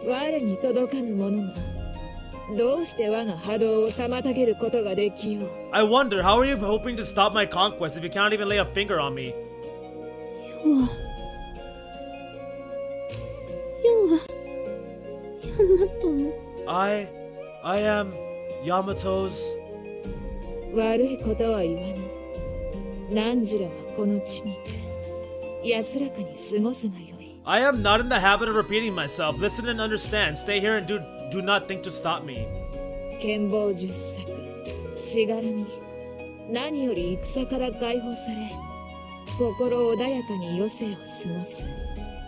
我に届かぬものがどうして我が波動を妨げることができよう。 I wonder, how are you hoping to stop my conquest if you can't even lay a finger on me? 要はヤマトの I am Yamato's... 悪いことは言わぬ。汝らはこの地にて安らかに過ごすがよい。 I am not in the habit of repeating myself. Listen and understand. Stay here and do not think to stop me. 剣謀10作しがらみ何より戦から解放され心穏やかに余生を過ごす。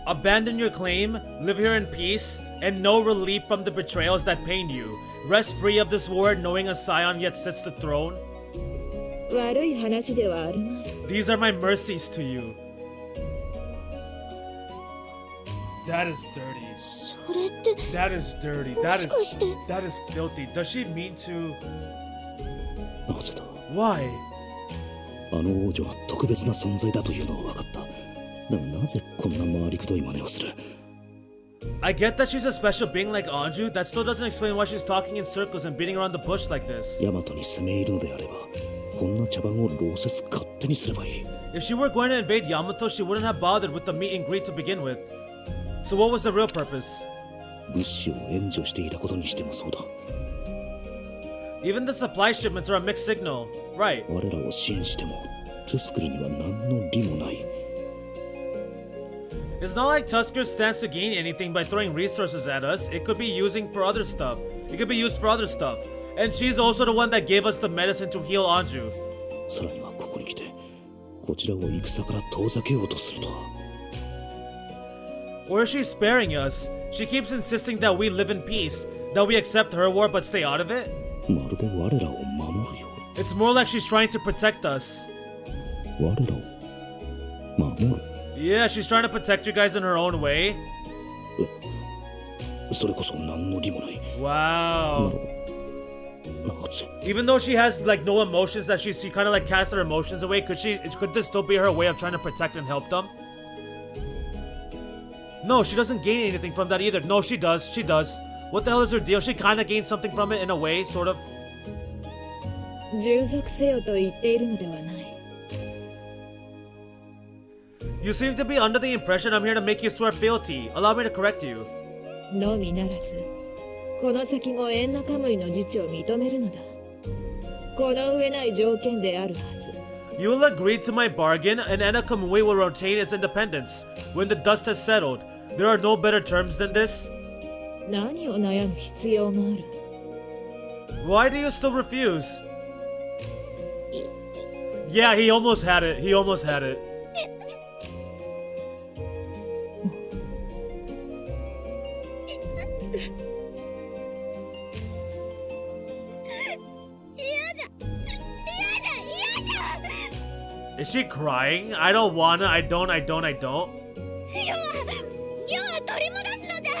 Abandon your claim, live here in peace, and no relief from the betrayals that pain you. Rest free of this war, knowing a scion yet sits the throne. 悪い話ではあるまい。 These are my mercies to you. That is dirty. それって That is dirty. もしかして That is filthy. Does she mean to... なぜだ Why? あの王女は特別な存在だというのは分かった。だがなぜこんな回りくどい真似をする？ I get that she's a special being like Anju. That still doesn't explain why she's talking in circles and beating around the bush like this. ヤマトに攻め入るのであれば、こんな茶番を浪説勝手にすればいい。 If she were going to invade Yamato, she wouldn't have bothered with the meet and greet to begin with. So what was the real purpose? 物資を援助していたことにしてもそうだ。 Even the supply shipments are a mixed signal. Right. 我らを支援しても、トゥスクルには何の利もない。 It's not like Tusker stands to gain anything by throwing resources at us. It could be using for other stuff. It could be used for other stuff. And she's also the one that gave us the medicine to heal Anju. さらにはここに来て、こちらを戦から遠ざけようとするとは。 Or is she sparing us? She keeps insisting that we live in peace, that we accept her war but stay out of it. まるで我らを守るよ。 It's more like she's trying to protect us. 我らを守る。 Yeah, she's trying to protect you guys in her own way. それこそ何の利もない。 Wow. なぜ Even though she has like no emotions, that she kind of like casts her emotions away, could this still be her way of trying to protect and help them? No, she doesn't gain anything from that either. No, she does. She does. What the hell is her deal? She kind of gains something from it in a way, sort of. 従属せよと言っているのではない。 You seem to be under the impression I'm here to make you swear fealty. Allow me to correct you. のみならずこの先もエンナカムイの自治を認めるのだ。この上ない条件であるはず。 You will agree to my bargain, and Enna Kamui will retain its independence. When the dust has settled, there are no better terms than this. 何を悩む必要がある。 Why do you still refuse? Yeah, he almost had it. He almost had it. Is she crying? I don't wanna, I don't. 要は取り戻すのじゃ。あ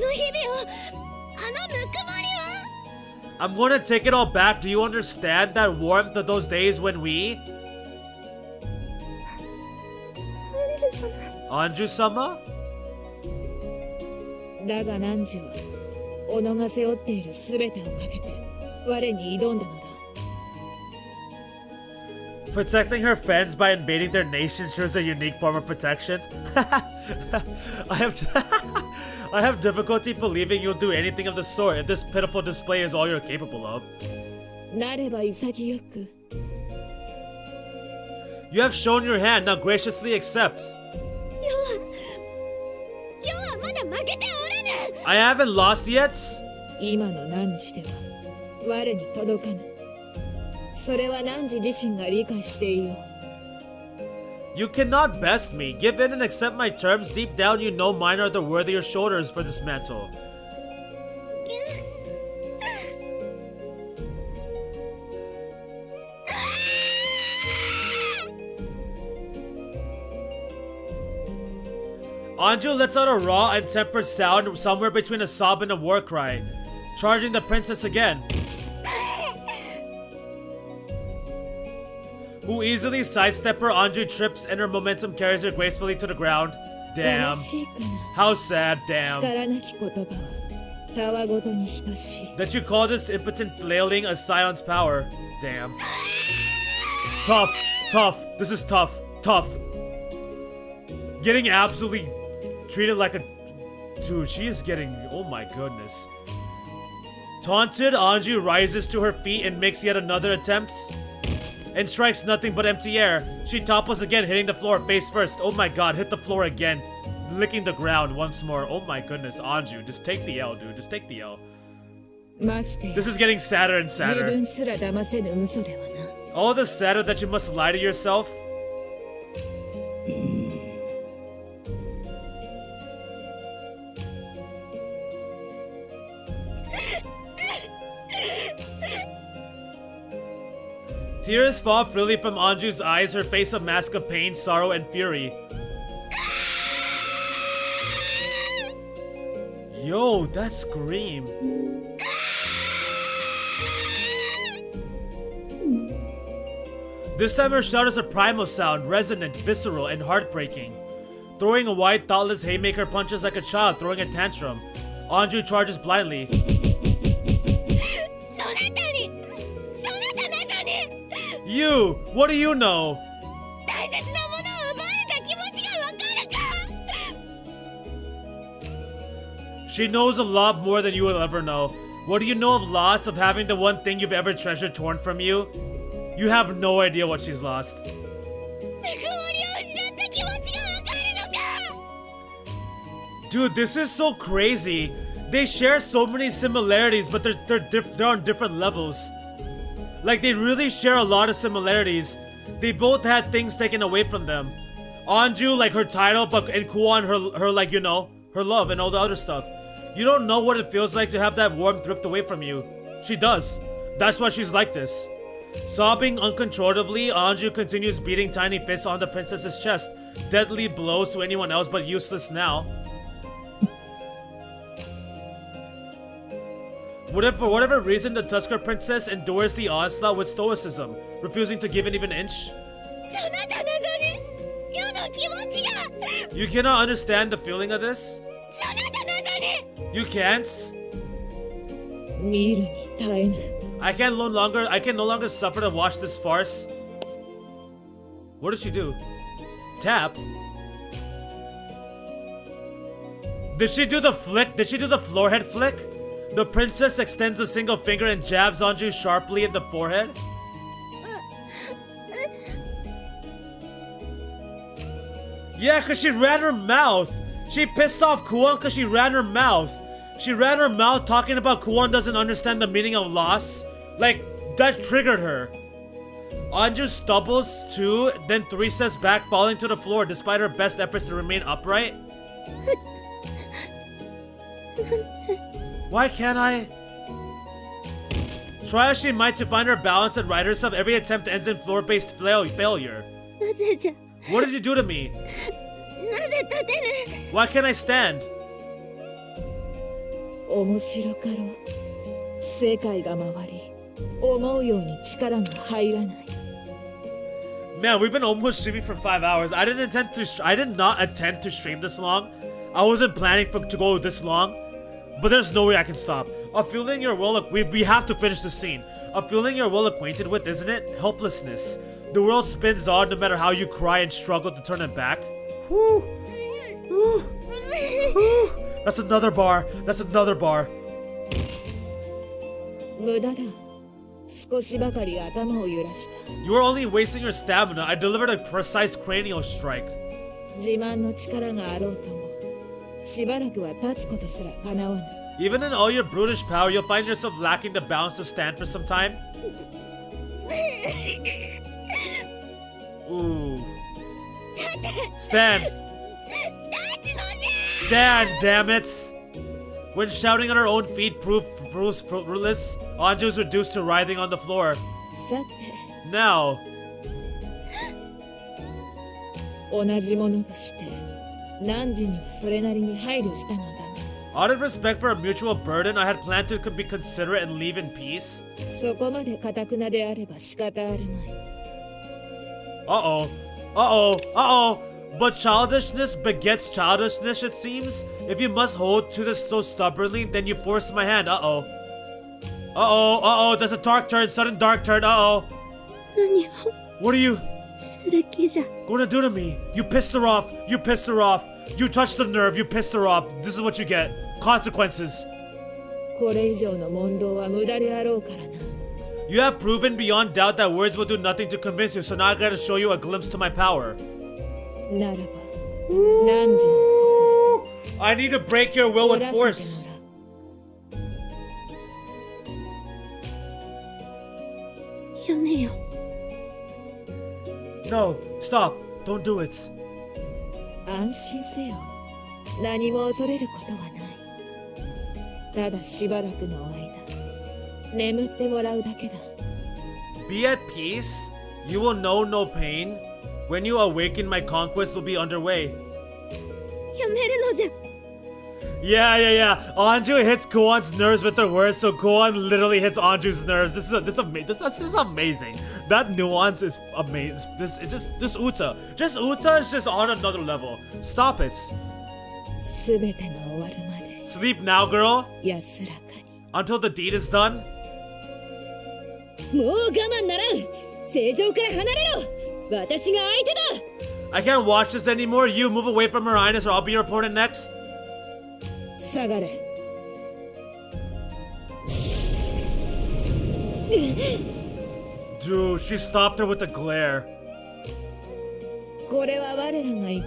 の日々を、あのぬくもりを。 I'm gonna take it all back. Do you understand that warmth of those days when we... アンジュ様。 Anju-sama? だが汝は己が背負っている全てをかけて我に挑んだのだ。 Protecting her friends by invading their nation shows a unique form of protection. I have difficulty believing you'll do anything of the sort if this pitiful display is all you're capable of. なれば潔く。 You have shown your hand, now graciously accept. 要はまだ負けておらぬ。 I haven't lost yet? 今の汝では我に届かぬ。それは汝自身が理解していよう。 You cannot best me. Give in and accept my terms. Deep down you know mine are the worthier shoulders for this mantle. Anju lets out a raw and tempered sound somewhere between a sob and a war cry, charging the princess again, who easily sidestep her. Anju trips and her momentum carries her gracefully to the ground. Damn. How sad, damn. That you call this impotent flailing a scion's power. Damn. Tough, tough. This is tough, tough. Getting absolutely treated like a... Dude, she is getting... Oh my goodness. Taunted, Anju rises to her feet and makes yet another attempt, and strikes nothing but empty air. She topples again, hitting the floor face first. Oh my god, hit the floor again. Licking the ground once more. Oh my goodness, Anju, just take the L, dude. Just take the L. This is getting sadder and sadder. All the sadder that you must lie to yourself. Tears fall freely from Anju's eyes, her face a mask of pain, sorrow, and fury. Yo, that scream. This time her shout is a primal sound, resonant, visceral, and heartbreaking. Throwing a wide, thoughtless haymaker punches like a child throwing a tantrum. Anju charges blindly. You! What do you know? She knows a lot more than you will ever know. What do you know of loss, of having the one thing you've ever treasured torn from you? You have no idea what she's lost. Dude, this is so crazy. They share so many similarities, but they're on different levels. Like, they really share a lot of similarities. They both had things taken away from them. Anju, like her title, and Kuan, her like, you know, her love and all the other stuff. You don't know what it feels like to have that warmth ripped away from you. She does. That's why she's like this. Sobbing uncontrollably, Anju continues beating tiny fists on the princess's chest. Deadly blows to anyone else, but useless now. For whatever reason, the Tusker princess endures the onslaught with stoicism, refusing to give an even inch. You cannot understand the feeling of this? You can't? I can no longer suffer to watch this farce. What did she do? Tap? Did she do the flick? Did she do the floorhead flick? The princess extends a single finger and jabs Anju sharply in the forehead. Yeah, cause she ran her mouth. She pissed off Kuan cause she ran her mouth. She ran her mouth talking about Kuan doesn't understand the meaning of loss. Like, that triggered her. Anju stumbles 2, then 3 steps back, falling to the floor despite her best efforts to remain upright. Why can't I? Try as she might to find her balance and right herself, every attempt ends in floor-based failure. What did you do to me? Why can't I stand? Man, we've been almost streaming for 5 hours. I did not intend to stream this long. I wasn't planning to go this long. But there's no way I can stop. A feeling you're we have to finish the scene. A feeling you're well acquainted with, isn't it? Helplessness. The world spins on no matter how you cry and struggle to turn it back. Whew. Whew. Whew. That's another bar. That's another bar. You are only wasting your stamina. I delivered a precise cranial strike. Even in all your brutish power, you'll find yourself lacking the balance to stand for some time. Ooh. Stand. Stand, damn it. When shouting on her own feet proves fruitless, Anju is reduced to writhing on the floor. Now. 汝にはそれなりに配慮したのだが Out of respect for a mutual burden, I had planned to be considerate and leave in peace. そこまで堅くなであれば仕方あるまい Uh-oh. Uh-oh. Uh-oh. But childishness begets childishness, it seems. If you must hold to this so stubbornly, then you force my hand. Uh-oh. Uh-oh. Uh-oh. There's a dark turn. Sudden dark turn. Uh-oh. 何を What are you する気じゃ gonna do to me? You pissed her off. You pissed her off. You touched the nerve. You pissed her off. This is what you get. Consequences. これ以上の問答は無駄であろうからな You have proven beyond doubt that words will do nothing to convince you, so now I gotta show you a glimpse to my power. ならば汝の I need to break your will 心 with を force. やめよ No, stop. Don't do it. 安心せよ何も恐れることはないただしばらくの間眠ってもらうだけだ Be at peace. You will know no pain. When you awaken, my conquest will be underway. やめるのじゃ Yeah. Anju hits Kuan's nerves with her words, so Kuan literally hits Anju's nerves. This is amazing. That nuance is amazing. This Uta is just on another level. Stop it. すべてが終わるまで Sleep now, girl. 安らかに Until the deed is done. もう我慢ならん正常から離れろ私が相手だ I can't watch this anymore. You move away from her highness, or I'll be your opponent next. 下がれ Dude, she stopped her with a glare. これは我らが戦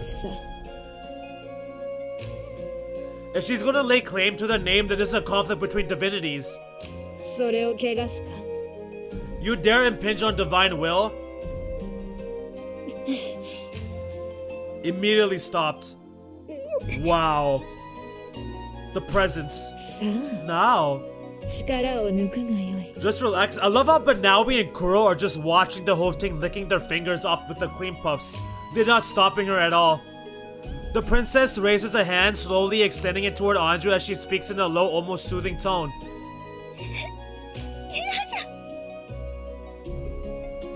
If she's gonna lay claim to the name, then this is a conflict between divinities. それを汚すか You dare impinge on divine will? Immediately stopped. Wow. The presence. さあ Now. 力を抜くがよい Just relax. I love how Banawi and Kuro are just watching the whole thing, licking their fingers off with the cream puffs. They're not stopping her at all. The princess raises a hand, slowly extending it toward Anju as she speaks in a low, almost soothing tone.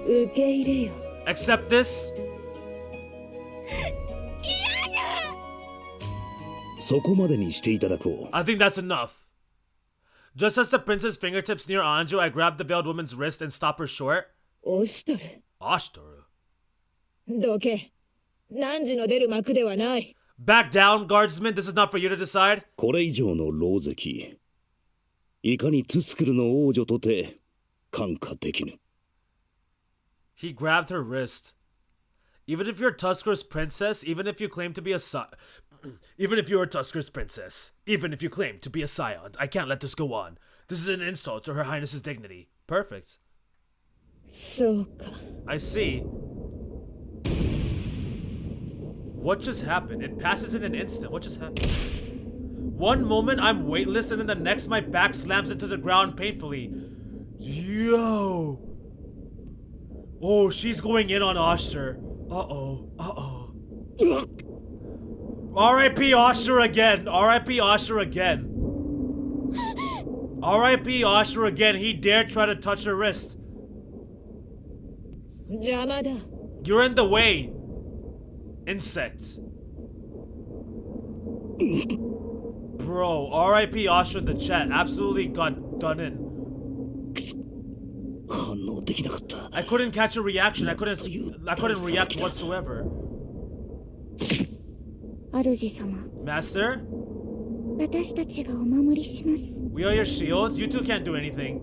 受け入れよ Accept this? そこまでにしていただこう。 I think that's enough. Just as the prince's fingertips near Anju, I grab the veiled woman's wrist and stop her short. 押しとる Ashtaru. どけ汝の出る幕ではない Back down, guardsman. This is not for you to decide. これ以上の狼藉、いかにトゥスクルの王女とて看過できぬ。 He grabbed her wrist. Even if you're Tusker's princess, even if you claim to be a even if you're Tusker's princess, even if you claim to be a scion, I can't let this go on. This is an insult to Her Highness's dignity. Perfect. そうか I see. What just happened? It passes in an instant. What just happened? One moment I'm weightless, and then the next my back slams into the ground painfully. Yo! Oh, she's going in on Oster. Uh-oh. Uh-oh. R.I.P. Oster again. R.I.P. Oster again. R.I.P. Oster again. He dared try to touch her wrist. 邪魔だ You're in the way. Insects. Bro, R.I.P. Oster in the chat. Absolutely got done in. 反応できなかった。 I couldn't catch a reaction. I couldn't react whatsoever. 主様 Master, 私たちがお守りします we are your shields. You two can't do anything.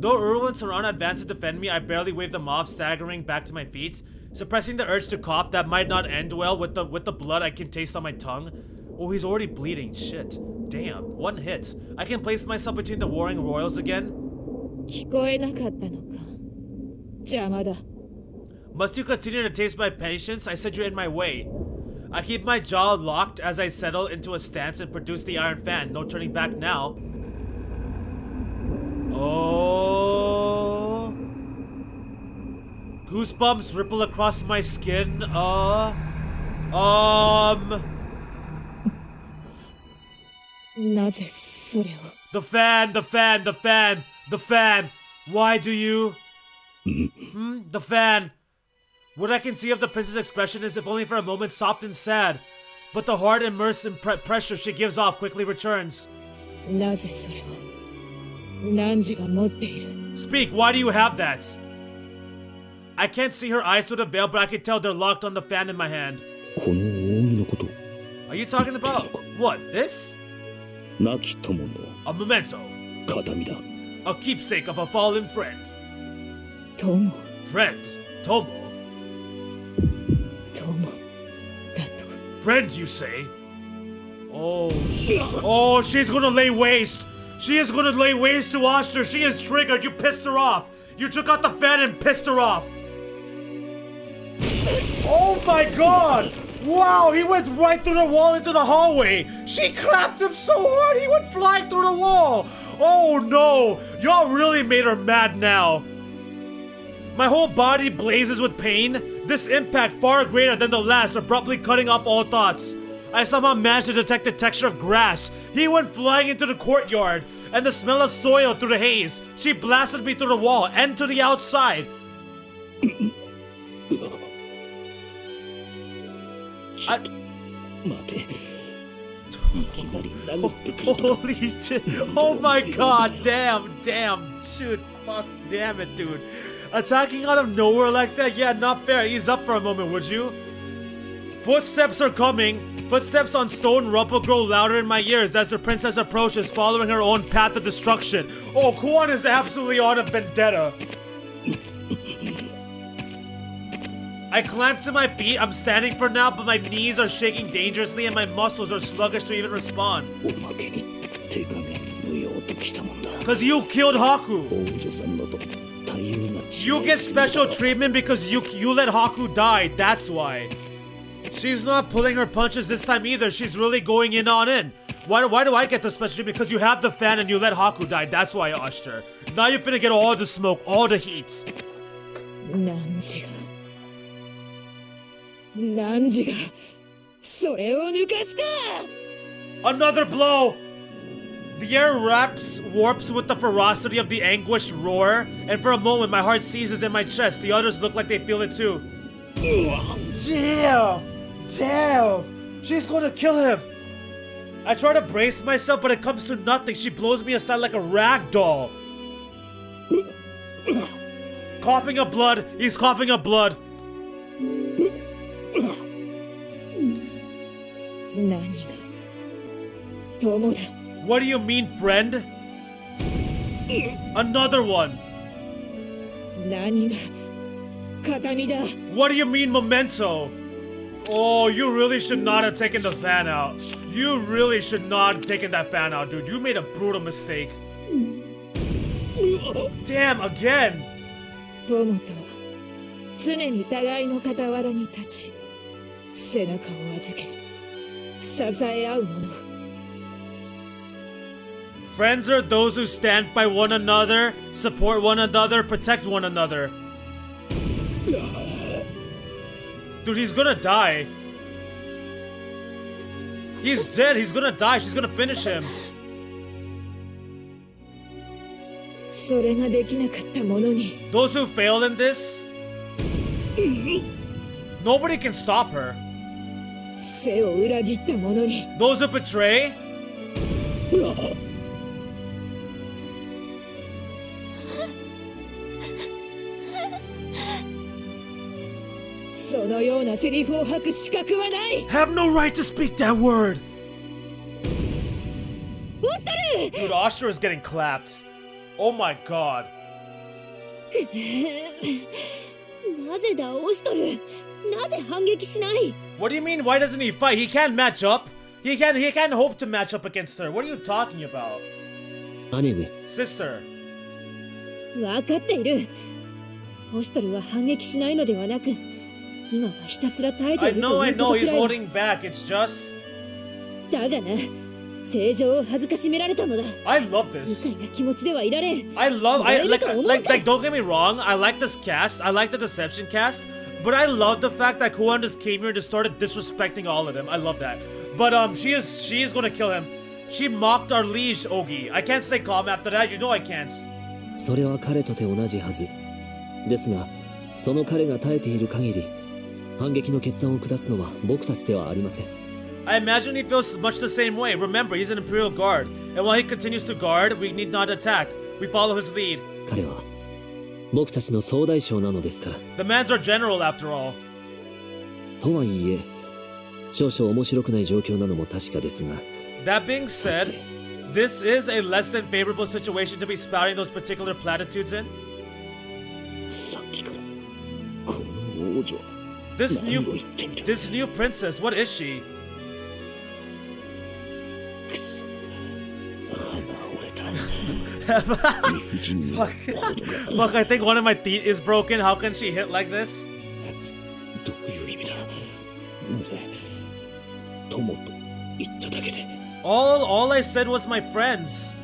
Though Uru and Saran advance to defend me, I barely wave them off, staggering back to my feet, suppressing the urge to cough that might not end well with the blood I can taste on my tongue. Oh, he's already bleeding. Shit. Damn. One hit. I can place myself between the warring royals again. 聞こえなかったのか邪魔だ Must you continue to taste my patience? I said you're in my way. I keep my jaw locked as I settle into a stance and produce the iron fan. No turning back now. Oh. Goosebumps ripple across my skin. なぜそれを The fan, the fan, the fan, the fan. Why do you? The fan. What I can see of the prince's expression is, if only for a moment, soft and sad. But the heart immersed in pressure she gives off quickly returns. なぜそれを汝が持っている Speak, why do you have that? I can't see her eyes through the veil, but I can tell they're locked on the fan in my hand. この扇のこと Are you talking about what? This? 亡き友の A memento. 形見だ A keepsake of a fallen friend. 友 Friend. Tomo. 友だと Friend, you say? Oh, oh, she's gonna lay waste. She is gonna lay waste to Oster. She is triggered. You pissed her off. You took out the fan and pissed her off. Oh my god! Wow, he went right through the wall into the hallway. She clapped him so hard he went flying through the wall. Oh no, y'all really made her mad now. My whole body blazes with pain. This impact far greater than the last, abruptly cutting off all thoughts. I somehow managed to detect the texture of grass. He went flying into the courtyard, and the smell of soil through the haze. She blasted me through the wall and to the outside. Holy shit. Oh my god, damn, shoot, fuck, damn it, dude. Attacking out of nowhere like that? Yeah, not fair. Ease up for a moment, would you? Footsteps are coming. Footsteps on stone rubble grow louder in my ears as the princess approaches, following her own path of destruction. Oh, Kuan is absolutely on a vendetta. I climb to my feet. I'm standing for now, but my knees are shaking dangerously and my muscles are sluggish to even respond. おまけに手加減無用ときたもんだ Cause you killed Haku. 王女さんのと対応が違いすぎ You る get special treatment because you let Haku die. That's why. She's not pulling her punches this time either. She's really going in on in. Why do I get the special treatment? Because you have the fan and you let Haku die. That's why I ushed her. Now you're finna get all the smoke, all the heat. 汝がそれを抜かすか Another blow! The air warps with the ferocity of the anguished roar, and for a moment my heart seizes in my chest. The others look like they feel it too. Damn! She's gonna kill him! I try to brace myself, but it comes to nothing. She blows me aside like a rag doll. Coughing up blood. He's coughing up blood. 何が友だ What do you mean, friend? Another one. 何が形見だ What do you mean, memento? Oh, you really should not have taken the fan out. You really should not have taken that fan out, dude. You made a brutal mistake. Damn, again. 友とは常に互いの傍らに立ち背中を預け支え合うもの Friends are those who stand by one another, support one another, protect one another. Dude, he's gonna die. He's dead. He's gonna die. She's gonna finish him. それができなかった者に Those who fail in this, nobody can stop her. 背を裏切った者に Those who betray,そのようなセリフを吐く資格はない have no right to speak that word. オスタル Dude, Oster is getting clapped. Oh my god. なぜだオストルなぜ反撃しない What do you mean, why doesn't he fight? He can't match up. He can't hope to match up against her. What are you talking about? 姉上 Sister. 分かっているオストルは反撃しないのではなく今はひたすら耐えて I いる know, と I いうこ know, と he's くらい holding back. It's just... だがな正常を恥ずかしめられたのだ I love 愉 this. 快な気持ちではいられん I like, don't get me wrong. I like this cast. I like the Deception cast. But I love the fact that Kuan just came here and just started disrespecting all of them. I love that. But she is gonna kill him. She mocked our liege, Ogi. I can't stay calm after that. You know I can't. それは彼とて同じはず。ですが、その彼が耐えている限り、反撃の決断を下すのは僕たちではありません。I imagine he feels much the same way. Remember, he's an Imperial Guard. And while he continues to guard, we need not attack. We follow his lead. 彼は僕たちの総大将なのですから。The man's our general after all. とはいえ、少々面白くない状況なのも確かですが。That being said, this is a less than favorable situation to be spouting those particular platitudes in. さっきからこの王女は This 何を言っている。 new princess, what is she? くそ、歯が折れた。理不尽に程がある。 Fuck, I think one of my teeth is broken. How can she hit like this? どういう意味だ。なぜ友と言っただけで All I said was my friends.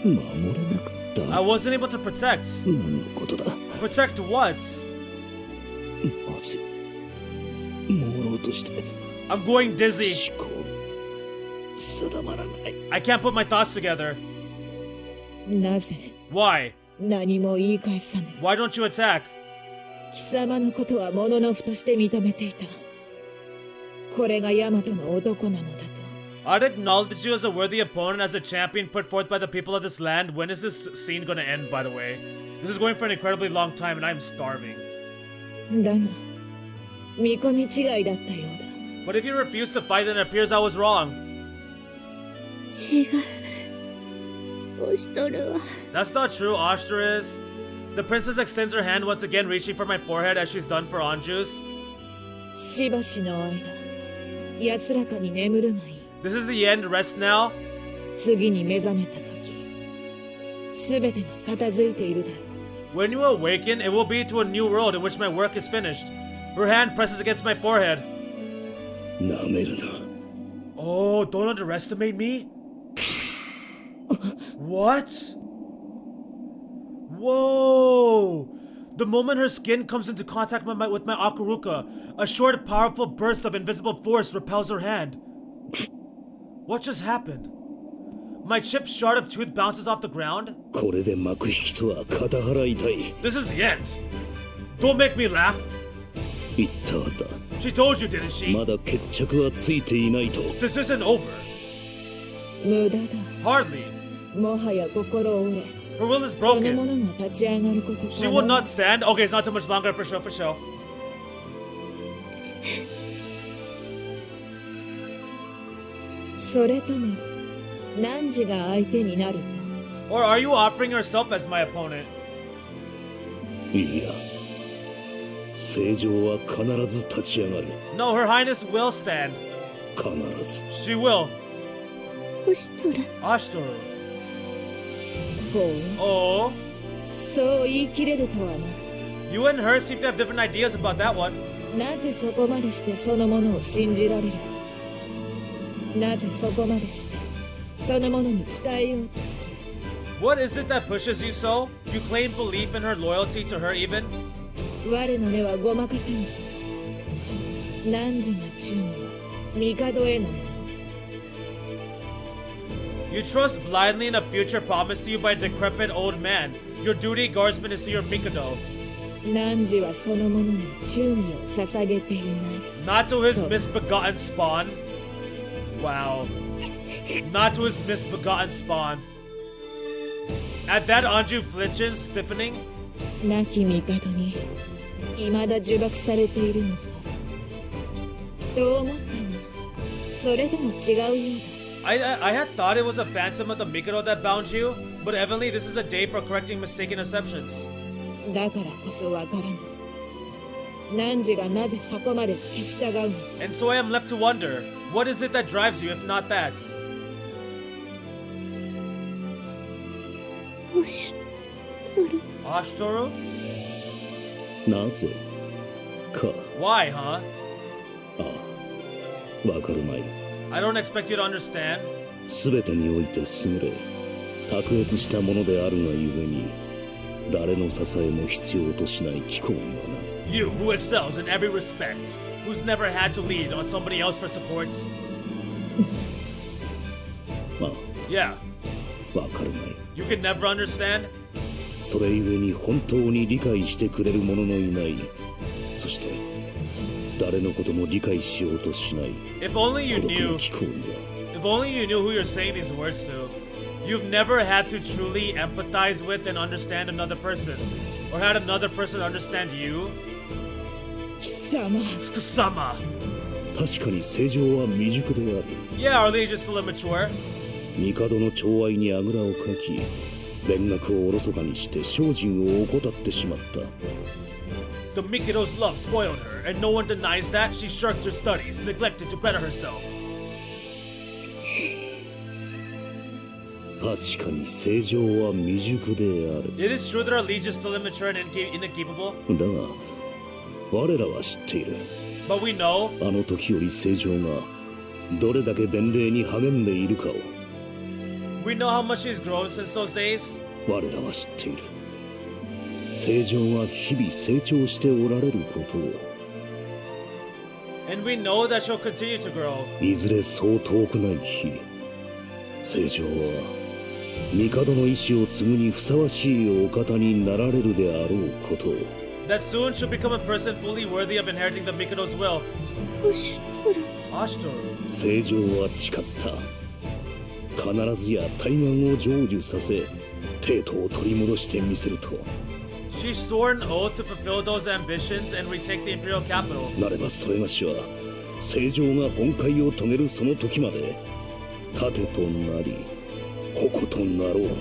守れなかった。 I wasn't able to protect. 何のことだ。 Protect what? まずい。朦朧として I'm going dizzy. 思考定まらない。 I can't put my thoughts together. なぜ Why? 何も言い返さぬ。 Why don't you attack? 貴様のことはもののふとして認めていた。これがヤマトの男なのだと。 I'd acknowledge you as a worthy opponent, as a champion put forth by the people of this land. When is this scene gonna end, by the way? This is going for an incredibly long time and I'm starving. だが、見込み違いだったようだ。 But if you refuse to fight, then it appears I was wrong. 違う。押しとるわ。 That's not true, Ashtra is. The princess extends her hand once again, reaching for my forehead as she's done for Anju's. しばしの間、安らかに眠るがいい。 This is the end, rest now. 次に目覚めた時、すべてが片付いているだろう。 When you awaken, it will be to a new world in which my work is finished. Her hand presses against my forehead. なめるな。 Oh, don't underestimate me? What? Whoa! The moment her skin comes into contact with my Akuruka, a short, powerful burst of invisible force repels her hand. What just happened? My chipped shard of tooth bounces off the ground? これで幕引きとは肩払いたい。 This is the end. Don't make me laugh. 言ったはずだ。 She told you, didn't she? まだ決着はついていないと。 This isn't over. 無駄だ。 Hardly. もはや心折れ。 Her will is そのも broken. のが立ち上がることか She will not stand. Okay, it's not too much longer for sure, for sure. それとも汝が相手になると。 Or are you offering yourself as my opponent? いや、正常は必ず立ち上がる。 No, Her Highness will stand. 必ず。 She will. 押しとる。 Ashtoru. ほう、 Oh, そう言い切れるとはな。 you and her seem to have different ideas about that one. なぜそこまでしてそのものを信じられる？なぜそこまでしてそのものに伝えようとする？ What is it that pushes you so? You claim belief in her loyalty to her even? 我の目はごまかせんぞ。汝が忠義は帝へのもの。 You trust blindly in a future promised to you by a decrepit old man. Your duty, guardsman, is to your Mikado. 汝はそのものに忠義を捧げていない。 Not to his misbegotten spawn. Wow. Not to his misbegotten spawn. At that, Anju flinches, stiffening. 亡き帝に未だ呪縛されているのか。と思ったが、それでも違うようだ。 I had thought it was a phantom of the Mikado that bound you, but evidently this is a day for correcting mistaken assumptions. だからこそわからない。汝がなぜそこまで付き従うのか。 And so I am left to wonder, what is it that drives you if not that? 押しとる。 Ashtoru? なぜか。 Why, huh? ああ、わかるまい。 I don't expect you to understand. すべてにおいて優れ、卓越したものであるがゆえに、誰の支えも必要としない貴公にはな。You, who excels in every respect, who's never had to lean on somebody else for support. まあ Yeah, わかるまい。 you can never understand. それゆえに本当に理解してくれる者のいない、そして誰のことも理解しようとしない If only you 孤独 knew, な気候には if only you knew who you're saying these words to. You've never had to truly empathize with and understand another person, or had another person understand you. 貴様 Sama. 確かに正常は未熟である。 Yeah, our liege is still immature. 帝の寵愛にあぐらをかき、勉学をおろそかにして精進を怠ってしまった。 The Mikado's love spoiled her, and no one denies that. She shirked her studies, neglected to better herself. 確かに正常は未熟である。 It is true that our liege is still immature and incapable, だが、我らは知っている。 but we know あの時より正常がどれだけ伝令に励んでいるかを how much she's grown since those days. 我らは知っている。正常が日々成長しておられることを And we know that she'll continue to grow. いずれそう遠くない日、正常は帝の意志を継ぐにふさわしいお方になられるであろうことを That soon she'll become a person fully worthy of inheriting the Mikado's will. おしとる Ashtoru. 正常は誓った。必ずや大願を成就させ、帝都を取り戻してみせると。 She swore an oath to fulfill those ambitions and retake the imperial capital. なればそれがしは、正常が本懐を遂げるその時まで、盾となり、矛となろう。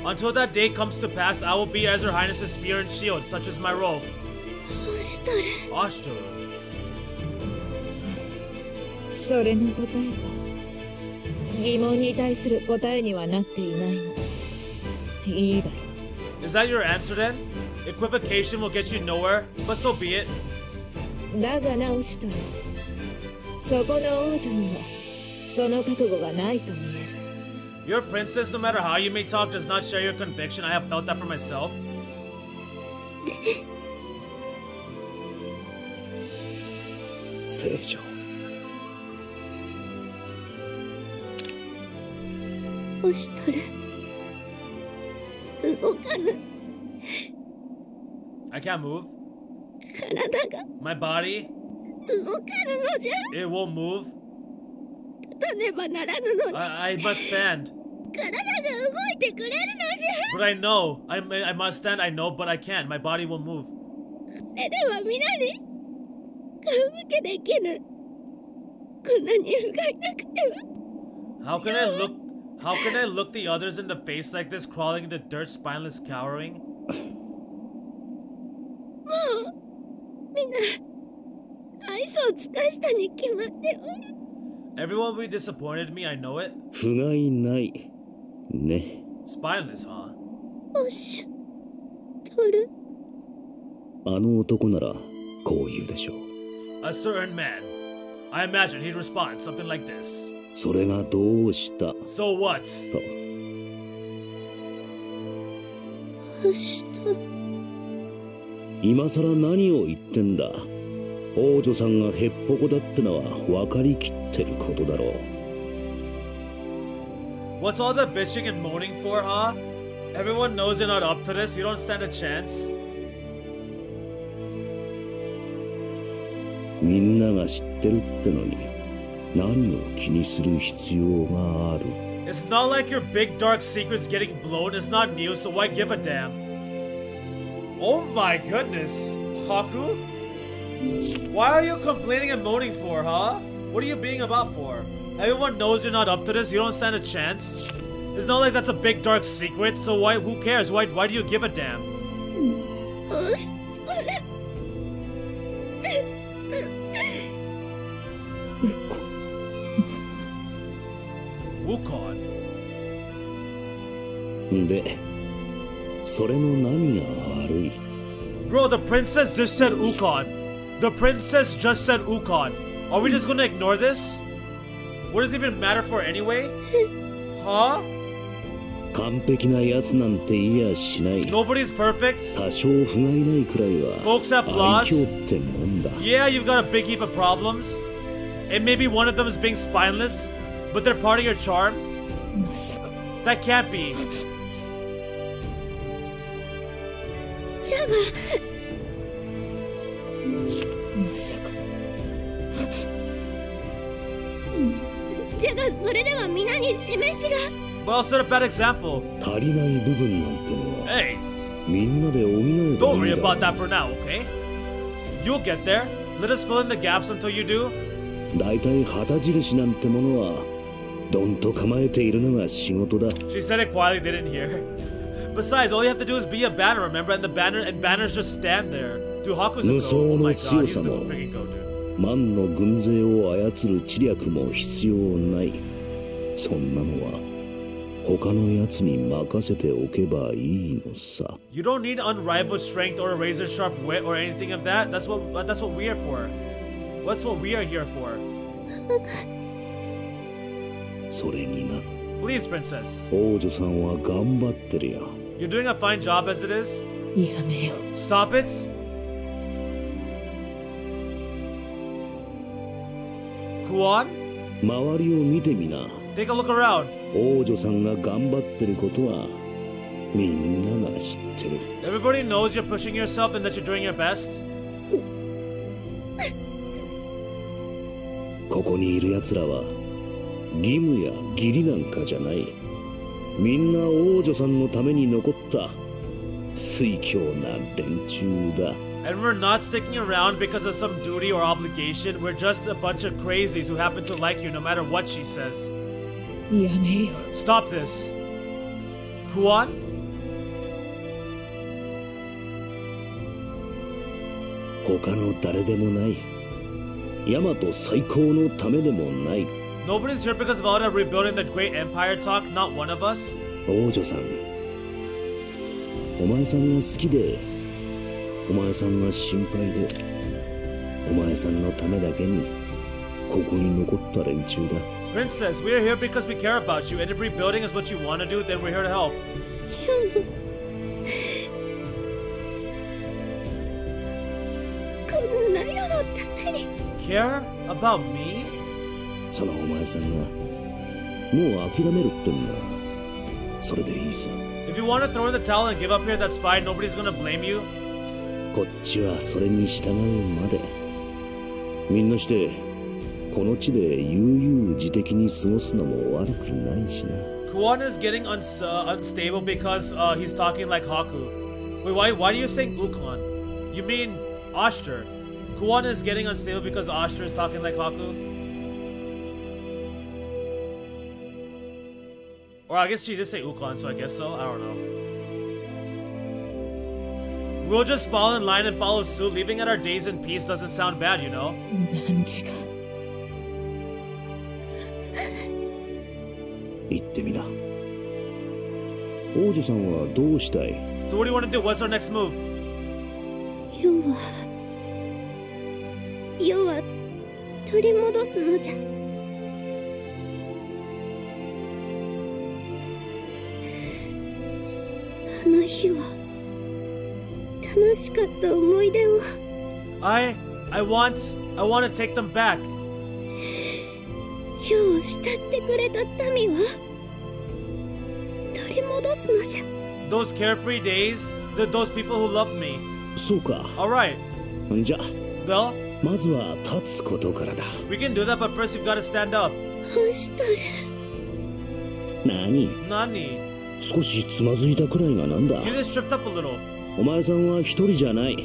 Until that day comes to pass, I will be as Her Highness's spear and shield, such is my role. おしとる Ashtoru. それの答えか。疑問に対する答えにはなっていないがいいだろ Is that your answer then? Equivocation will get you nowhere, but so be it. う。だがなおしとる。そこの王女にはその覚悟がないと見える。 Your princess, no matter how you may talk, does not share your conviction. I have felt that for myself. 正常。おしとる動かぬ I can't move. 体が My body, 動かぬのじゃ it won't move. 立たねばならぬのに I must stand. 体が動いてくれるのじ But I know. I must stand, I know, but I can't. My body will move. ゃこれでは皆に顔向けできぬこんなに不甲斐なくては How can I look the others in the face like this, crawling in the dirt, spineless, cowering? もうみんな愛想を尽かしたに決まっておる Everyone will be disappointed in me, I know it. 不甲斐ないね。 Spineless, huh? おしとるあの男ならこう言うでしょう。 A certain man. I imagine he'd respond something like this. それがどうした So what? と。おしとる今さら何を言ってんだ。王女さんがへっぽこだってのは分かりきってることだろう。 What's all the bitching and moaning for, huh? Everyone knows you're not up to this. You don't stand a chance. みんなが知ってるってのに何を気にする必要がある。 It's not like your big dark secret's getting blown. It's not new, so why give a damn? Oh my goodness. Haku? Why are you complaining and moaning for, huh? What are you being about for? Everyone knows you're not up to this. You don't stand a chance. It's not like that's a big dark secret, so why? Who cares? Why do you give a damn? おしとる Wukon. で、それの何が悪い？ Bro, the princess just said Ukon. The princess just said Ukon. Are we just gonna ignore this? What does it even matter for anyway? Huh? 完璧なやつなんていやしない。 Nobody's perfect. 多少不甲斐ないくらいは Folks have 愛 flaws. 嬌ってもんだ。 Yeah, you've got a big heap of problems. And maybe one of them is being spineless, but they're part of your charm. まさか That can't be. ジャガまさかジャガそれでは皆に示しが Well, set a bad example. 足りない部分なんてのは Hey, みんなで補えば don't い worry いんだ。 about that for now, okay? You'll get there. Let us fill in the gaps until you do. だいたい旗印なんてものはどんと構えているのが仕事だ。 She said it quietly, they didn't hear. Besides, all you have to do is be a banner, remember? And banners just stand there. Dude, Haku's a goat. Oh my god, he's the freaking goat, dude. 万の軍勢を操る知略も必要ない。そんなのは他のやつに任せておけばいいのさ。 You don't need unrivaled strength or a razor sharp wit or anything of that. That's what we are for. That's what we are here for. それにな、 Please, princess. 王女さんは頑張ってるよ。 You're doing a fine job as it is. やめよ Stop it. Kuan, 周りを見てみな。 take a look around. 王女さんが頑張ってることはみんなが知ってる。 Everybody knows you're pushing yourself and that you're doing your best. ここにいる奴らは義務や義理なんかじゃない。みんな王女さんのために残った酔狂な連中だ。 And we're not sticking around because of some duty or obligation. We're just a bunch of crazies who happen to like you no matter what she says. やめよ Stop this. Kuan? 他の誰でもない。ヤマト最高のためでもない。 Nobody's here because of all that rebuilding the great empire talk, not one of us. 王女さん、お前さんが好きで、お前さんが心配で、お前さんのためだけにここに残った連中だ。 Princess, we are here because we care about you, and if rebuilding is what you want to do, then we're here to help. こんな世のために Care about me? そのお前さんがもう諦めるってんならそれでいいさ。 If you want to throw in the towel and give up here, that's fine. Nobody's gonna blame you. こっちはそれに従うまで。みんなしてこの地で悠々自適に過ごすのも悪くないしな。 Kuan is getting unstable because he's talking like Haku. Wait, why are you saying Ukon? You mean Oster. Kuan is getting unstable because Oster is talking like Haku? Or I guess she did say Ukon, so I guess so. I don't know. We'll just fall in line and follow suit. Leaving at our days in peace doesn't sound bad, you know? 何時が言ってみな。王女さんはどうしたい？ So what do you want to do? What's our next move? 世は取り戻すのじゃ。あの日は楽しかった思い出を I want to take them back. 世を慕ってくれた民は取り戻すのじゃ。 Those carefree days, those people who loved me. そうか。 Alright, じゃあ well, まずは立つことからだ。 we can do that, but first you've got to stand up. どうしたる？何？ Nani, 少しつまずいたくらいがなんだ。 you just tripped up a little. お前さんは一人じゃない。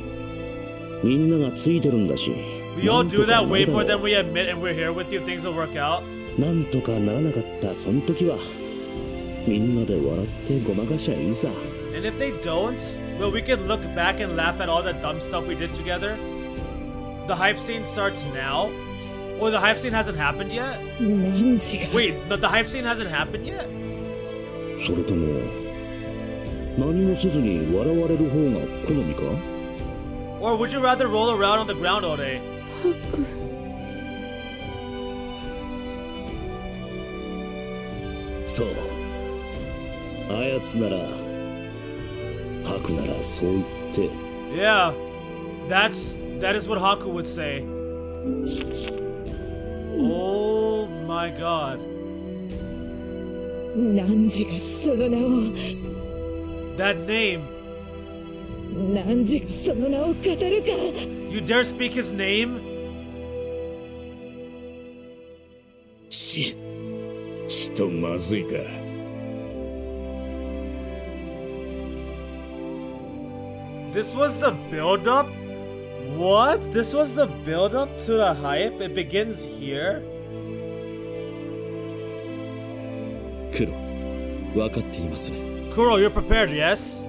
みんながついてるんだし。 We all なんと do か that な way るだ more ろ than we admit, and we're here with you. Things will work out. う。なんとかならなかったその時はみんなで笑ってごまかしゃいいさ。 And if they don't, well, we can look back and laugh at all the dumb stuff we did together. The hype scene starts now. Or the hype scene hasn't happened yet? 何時が Wait, the hype scene hasn't happened yet? それとも何もせずに笑われる方が好みか？ Or would you rather roll around on the ground all day? そう。操なら吐くならそう言って。 Yeah, that is what Haku would say. Oh my god. 汝がその名を That name. 汝がその名を語るか。 You dare speak his name? ちとまずいか。This was the build-up? What? This was the build-up to the hype? It begins here? 黒、分かっていますね。 Kuro, you're prepared, yes?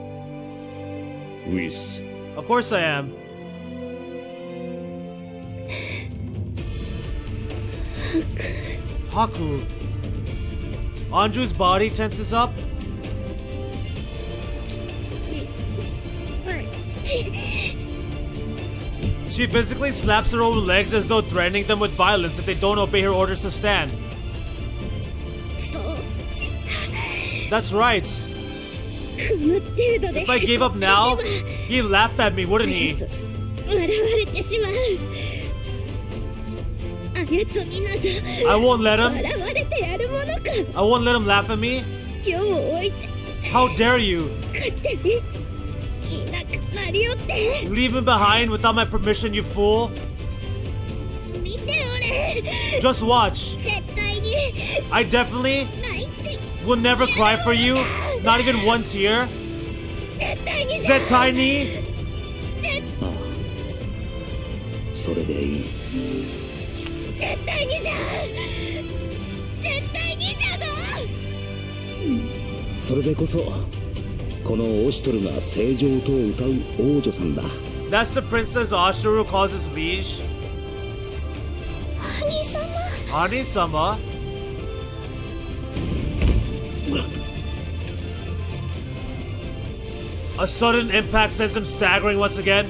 ウィス。 Of course I am. Haku. Anju's body tenses up. She physically slaps her own legs as though threatening them with violence if they don't obey her orders to stand. That's right. If I gave up now, he'd laugh at me, wouldn't he? I won't let him. I won't let him laugh at me. How dare you? Leave him behind without my permission, you fool. Just watch. I definitely will never cry for you. Not even one tear. Zetai ni. それでいい。それでこそこのオシトルが正常と歌う王女さんだ。 That's the princess Ashuru calls his liege. Ani-sama. A sudden impact sends him staggering once again.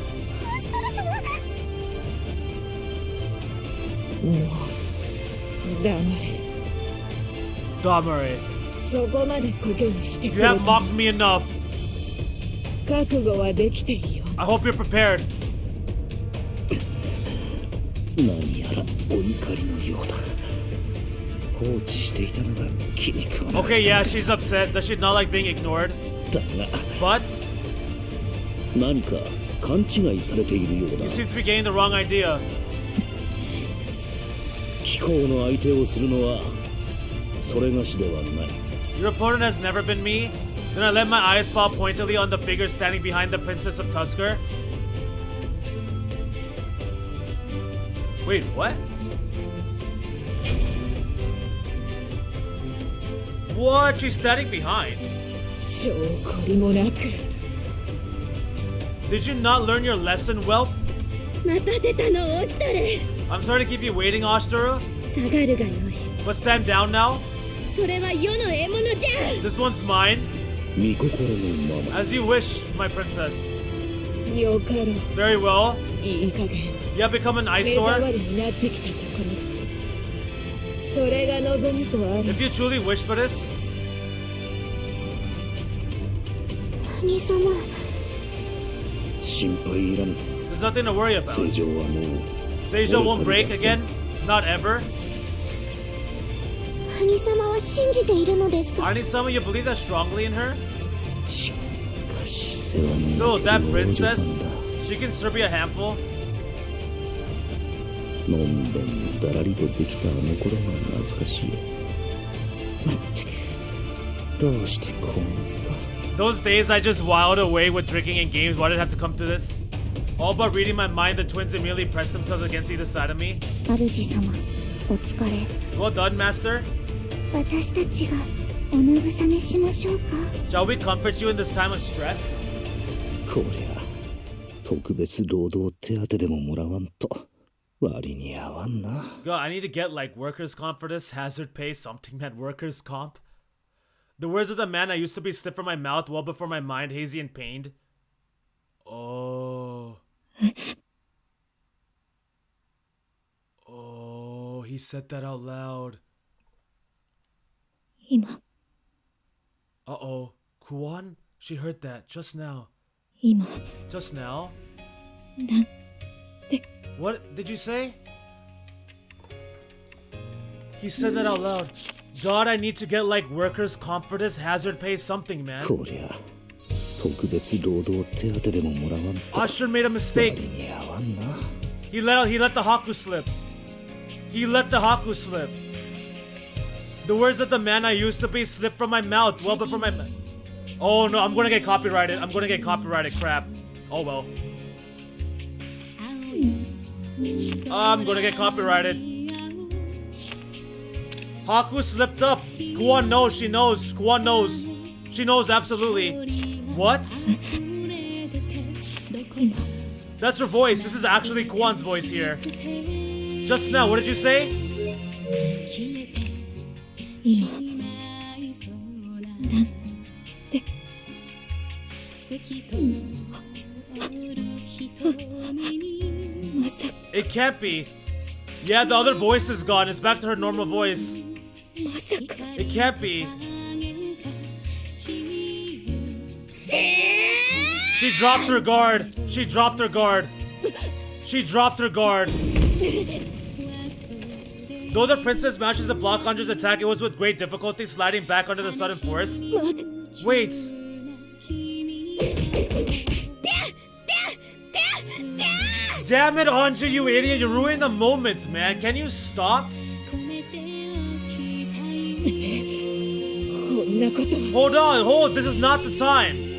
もう黙れ。 Damare. そこまで故郷にしてく You れ have た。 mocked me enough. 覚悟はできているよ。 I hope you're prepared. 何やらお怒りのようだ。放置していたのが気に食わなかった。 Okay, yeah, she's upset. Does she not like being ignored? だが But 何か勘違いされているようだ you。seem to be getting the wrong idea. 貴公の相手をするのはそれがしではない。 Your opponent has never been me? Then I let my eyes fall pointedly on the figure standing behind the princess of Tusker. Wait, what? What? She's standing behind. 証拠りもなく Did you not learn your lesson, whelp? 待たせたのオシトル。 I'm sorry to keep you waiting, Ashtura, 下がるがよい。 but stand down now. それは世の獲物じゃ。 This one's mine. 見心のまま。 As you wish, my princess. よかろう。 Very well. いい加減 You have become an 目障 eyesore. りになってきたところだ。それが望みとある。 If you truly wish for this, 兄様。心配いらぬ。 there's nothing to worry 正 about. 常はもう Seijo won't break again. Not ever. 兄様は信じているのですか？ Ani-sama, you believe that strongly in her? しかし世話に Still, なっ that ている王女さ princess, んだ。 she can sure be a handful. のんべんだらりとできたあの頃が懐かしい。まったくどうしてこうなった。 Those days I just whiled away with drinking and games. Why did it have to come to this? All but reading my mind, the twins immediately pressed themselves against either side of me. 主様、お疲れ。 Well done, master. 私たちがお慰めしましょうか。 Shall we comfort you in this time of stress? こりゃ特別労働手当でももらわんと割に合わんな。 God, I need to get like workers' comp for this. Hazard pay, something man, workers' comp. The words of the man I used to be slipped from my mouth well before my mind, hazy and pained. Oh. Oh, he said that out loud. 今、 Uh-oh. Kuan? She heard that just now. 今 Just now? なん What did you say? He says it out loud. God, I need to get like workers' comp for this hazard pay something, man. こりゃ特別労働手当でももらわんと Usher made a 割 mistake. に合わんな。 He let the Haku slip. He let the Haku slip. The words of the man I used to be slipped from my mouth. Well, but from my mouth. Oh no, I'm gonna get copyrighted. I'm gonna get copyrighted. Crap. Oh well. I'm gonna get copyrighted. Haku slipped up. Kuan knows. She knows. Kuan knows. She knows absolutely. What? That's her voice. This is actually Kuan's voice here. Just now, what did you say? 今なんて まさか It can't be. Yeah, the other voice is gone. It's back to her normal voice. まさか It can't be. She dropped her guard. She dropped her guard. She dropped her guard. Though the princess manages to block Anju's attack, it was with great difficulty, sliding back under the sudden force. Wait. Damn it, Anju, you idiot. You're ruining the moments, man. Can you stop? こんなこと Hold on, hold. This is not the time.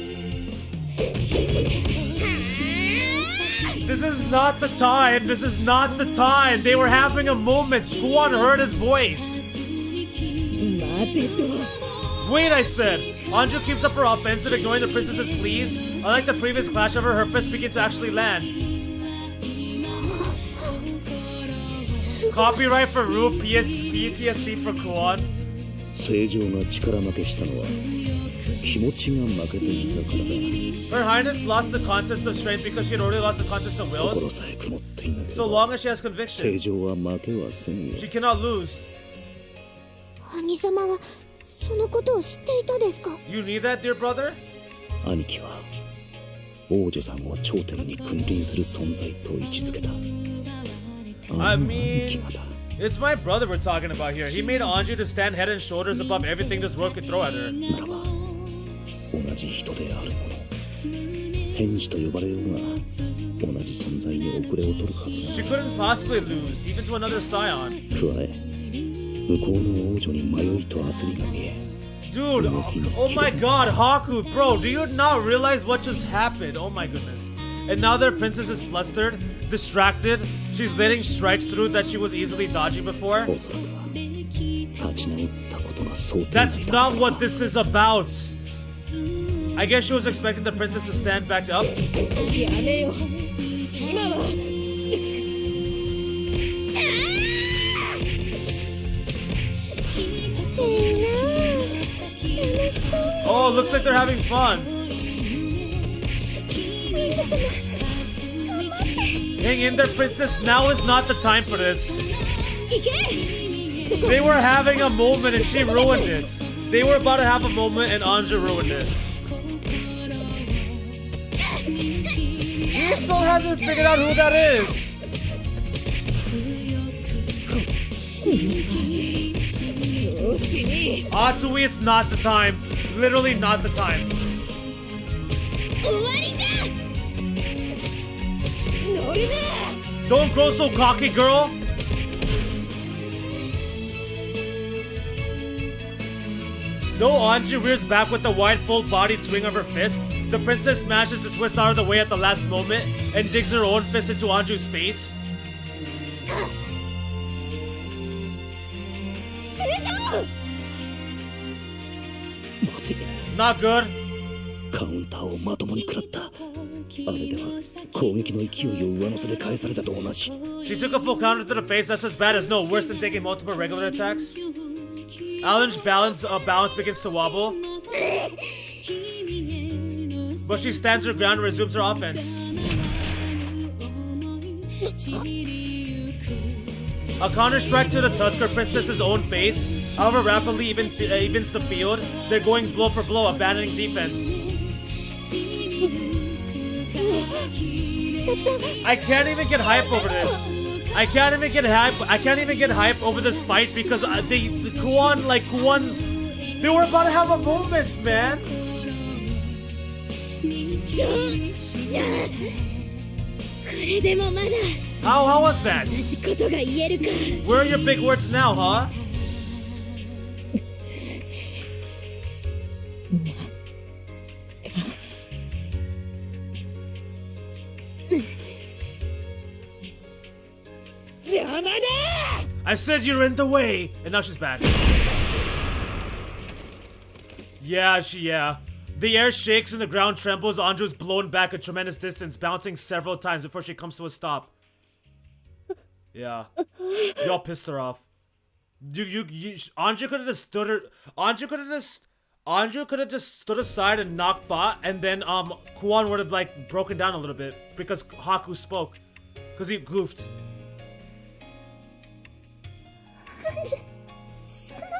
This is not the time. This is not the time. They were having a moment. Kuan heard his voice. 待てと Wait, I said. Anju keeps up her offensive, ignoring the princess's pleas. Unlike the previous clash of her fists begin to actually land. Copyright for Rue, PTSD for Kuan. 正常が力負けしたのは気持ちが負けていたからだ。 Her Highness lost the contest of strength because she had already lost the contest of 心 wills. さえ曇っていなけれ So ば long as she has 正 conviction, 常は負けはせんよ。 she cannot lose. 兄様はそのことを知っていたですか？ You need that, dear brother? 兄貴は王女さんを頂点に君臨する存在と位置づけた。 I 兄貴 mean, がだ。 it's my brother we're talking about here. He made Anju to stand head and shoulders above everything this world could throw at her. ならば同じ人である者天使と呼ばれようが同じ存在に遅れを取るはず She が couldn't possibly lose, even to another scion. 加え向こうの王女に迷いと焦りが見え Dude, oh my god, Haku, bro, do you not realize what just happened? Oh my goodness. And now their princess is flustered, distracted. She's letting strikes through that she was easily dodging before. おそらくは立ち直ったことが想定 That's された not what this is about. I guess she was expecting the princess to stand back up. やめよ今は Oh, looks like they're having fun. Hang in there, princess. Now is not the time for this. They were having a moment and she ruined it. They were about to have a moment and Anju ruined it. He still hasn't figured out who that is. Atsui, it's not the time. Literally not the time. 終わりだ乗るな Don't grow so cocky, girl. Though Anju rears back with the wide, full-bodied swing of her fist, the princess manages to twist out of the way at the last moment and digs her own fist into Anju's face. まずい Not good. カウンターをまともに食らったあれでは攻撃の勢いを上乗せで返されたと同じ She took a full counter to the face. That's as bad as no, worse than taking multiple regular attacks. Alan's balance begins to wobble. But she stands her ground and resumes her offense. A counter strike to the Tusker Princess's own face, however rapidly evens the field. They're going blow for blow, abandoning defense. I can't even get hype over this. I can't even get hype over this fight because the Kuan, they were about to have a moment, man. How was that? Where are your big words now, huh? I said you're in the way, and now she's back. Yeah. The air shakes and the ground trembles. Anju is blown back a tremendous distance, bouncing several times before she comes to a stop. Yeah, y'all pissed her off. Anju could have just stood her. Anju could have just stood aside and knocked bot, and then Kuan would have like broken down a little bit because Haku spoke, because he goofed.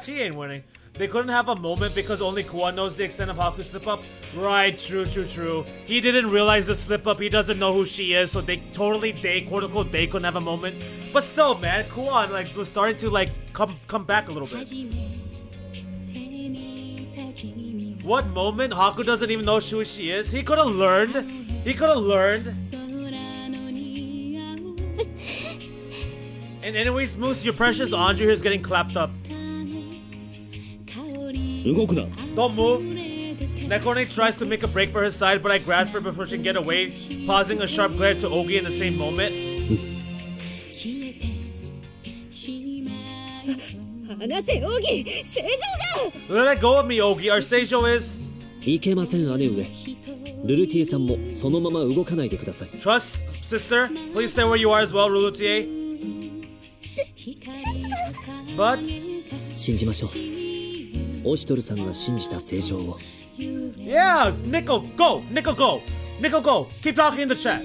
She ain't winning. They couldn't have a moment because only Kuan knows the extent of Haku's slip-up. Right, true. He didn't realize the slip-up. He doesn't know who she is, so they quote-unquote, they couldn't have a moment. But still, man, Kuan, was starting to, come back a little bit. What moment? Haku doesn't even know who she is? He could've learned. And anyways, Moose, your precious Anju here is getting clapped up. Don't move. Nekone tries to make a break for her side, but I grasp her before she can get away, pausing a sharp glare to Ogi in the same moment. Let go of me, Ogi. Our Seijo is... Trust, sister. Please stay where you are as well, Rulutie. But... Yeah, Nico, go! Nico, go! Keep talking in the chat.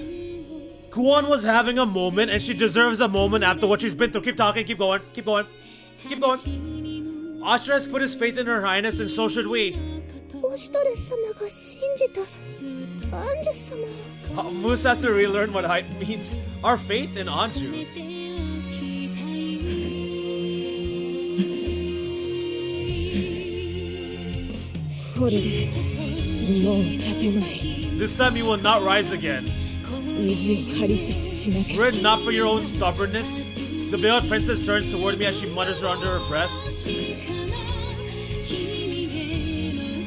Kuan was having a moment and she deserves a moment after what she's been through. Keep talking, keep going. Ashtra has put his faith in her highness and so should we. Moose has to relearn what hype means. Our faith in Anju. This time you will not rise again. Were it not for your own stubbornness? The veiled princess turns toward me as she mutters her under her breath.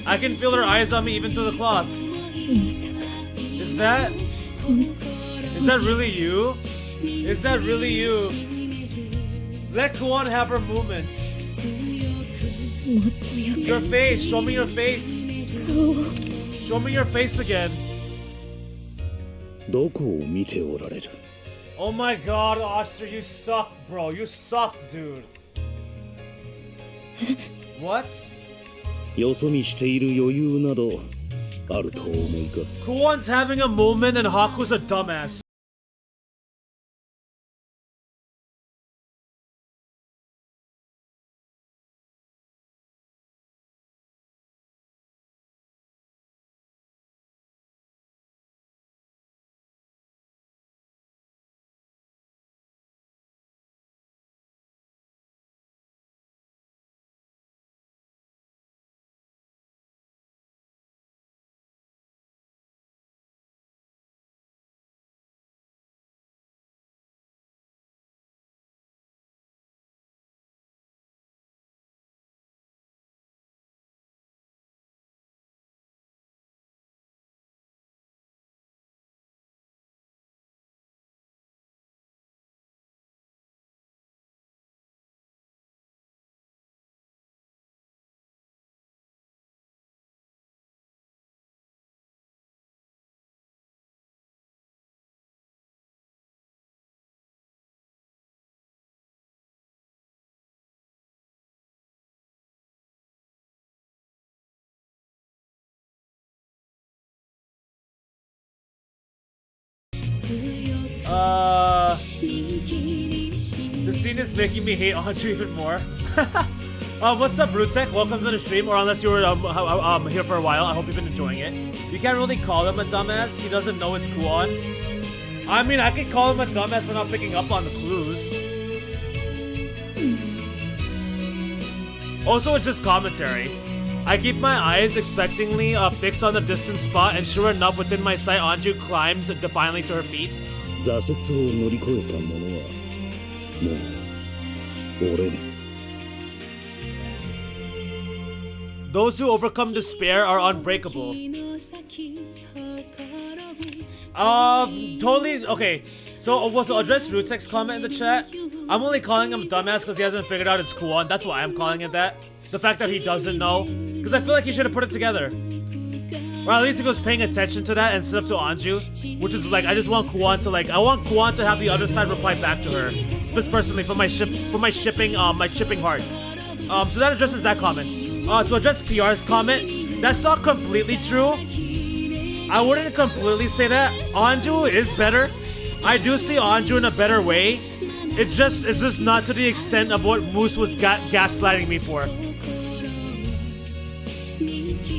I can feel her eyes on me even through the cloth. Is that really you? Let Kuan have her moments. Your face, show me your face. Show me your face again. Oh my god, Oster, you suck, bro. You suck, dude. What? Kuan's having a moment and Haku's a dumbass. scene is making me hate Anju even more. What's up, Brutek? Welcome to the stream, or unless you were here for a while, I hope you've been enjoying it. You can't really call him a dumbass. He doesn't know it's Kuan. I mean, I could call him a dumbass for not picking up on the clues. Also, it's just commentary. I keep my eyes expectingly fixed on the distant spot, and sure enough, within my sight, Anju climbs defiantly to her feet. 挫折を乗り越えた者はもう折れる。 Those who overcome despair are unbreakable. Totally, okay. So, to address Rutek's comment in the chat, I'm only calling him dumbass because he hasn't figured out it's Kuan. That's why I'm calling it that. The fact that he doesn't know. Because I feel like he should have put it together. Or at least if he was paying attention to that instead of to Anju. Which is like, I just want Kuan to I want Kuan to have the other side reply back to her. Just personally, for my shipping hearts. So that addresses that comment. To address PR's comment, that's not completely true. I wouldn't completely say that. Anju is better. I do see Anju in a better way. It's just not to the extent of what Moose was gaslighting me for.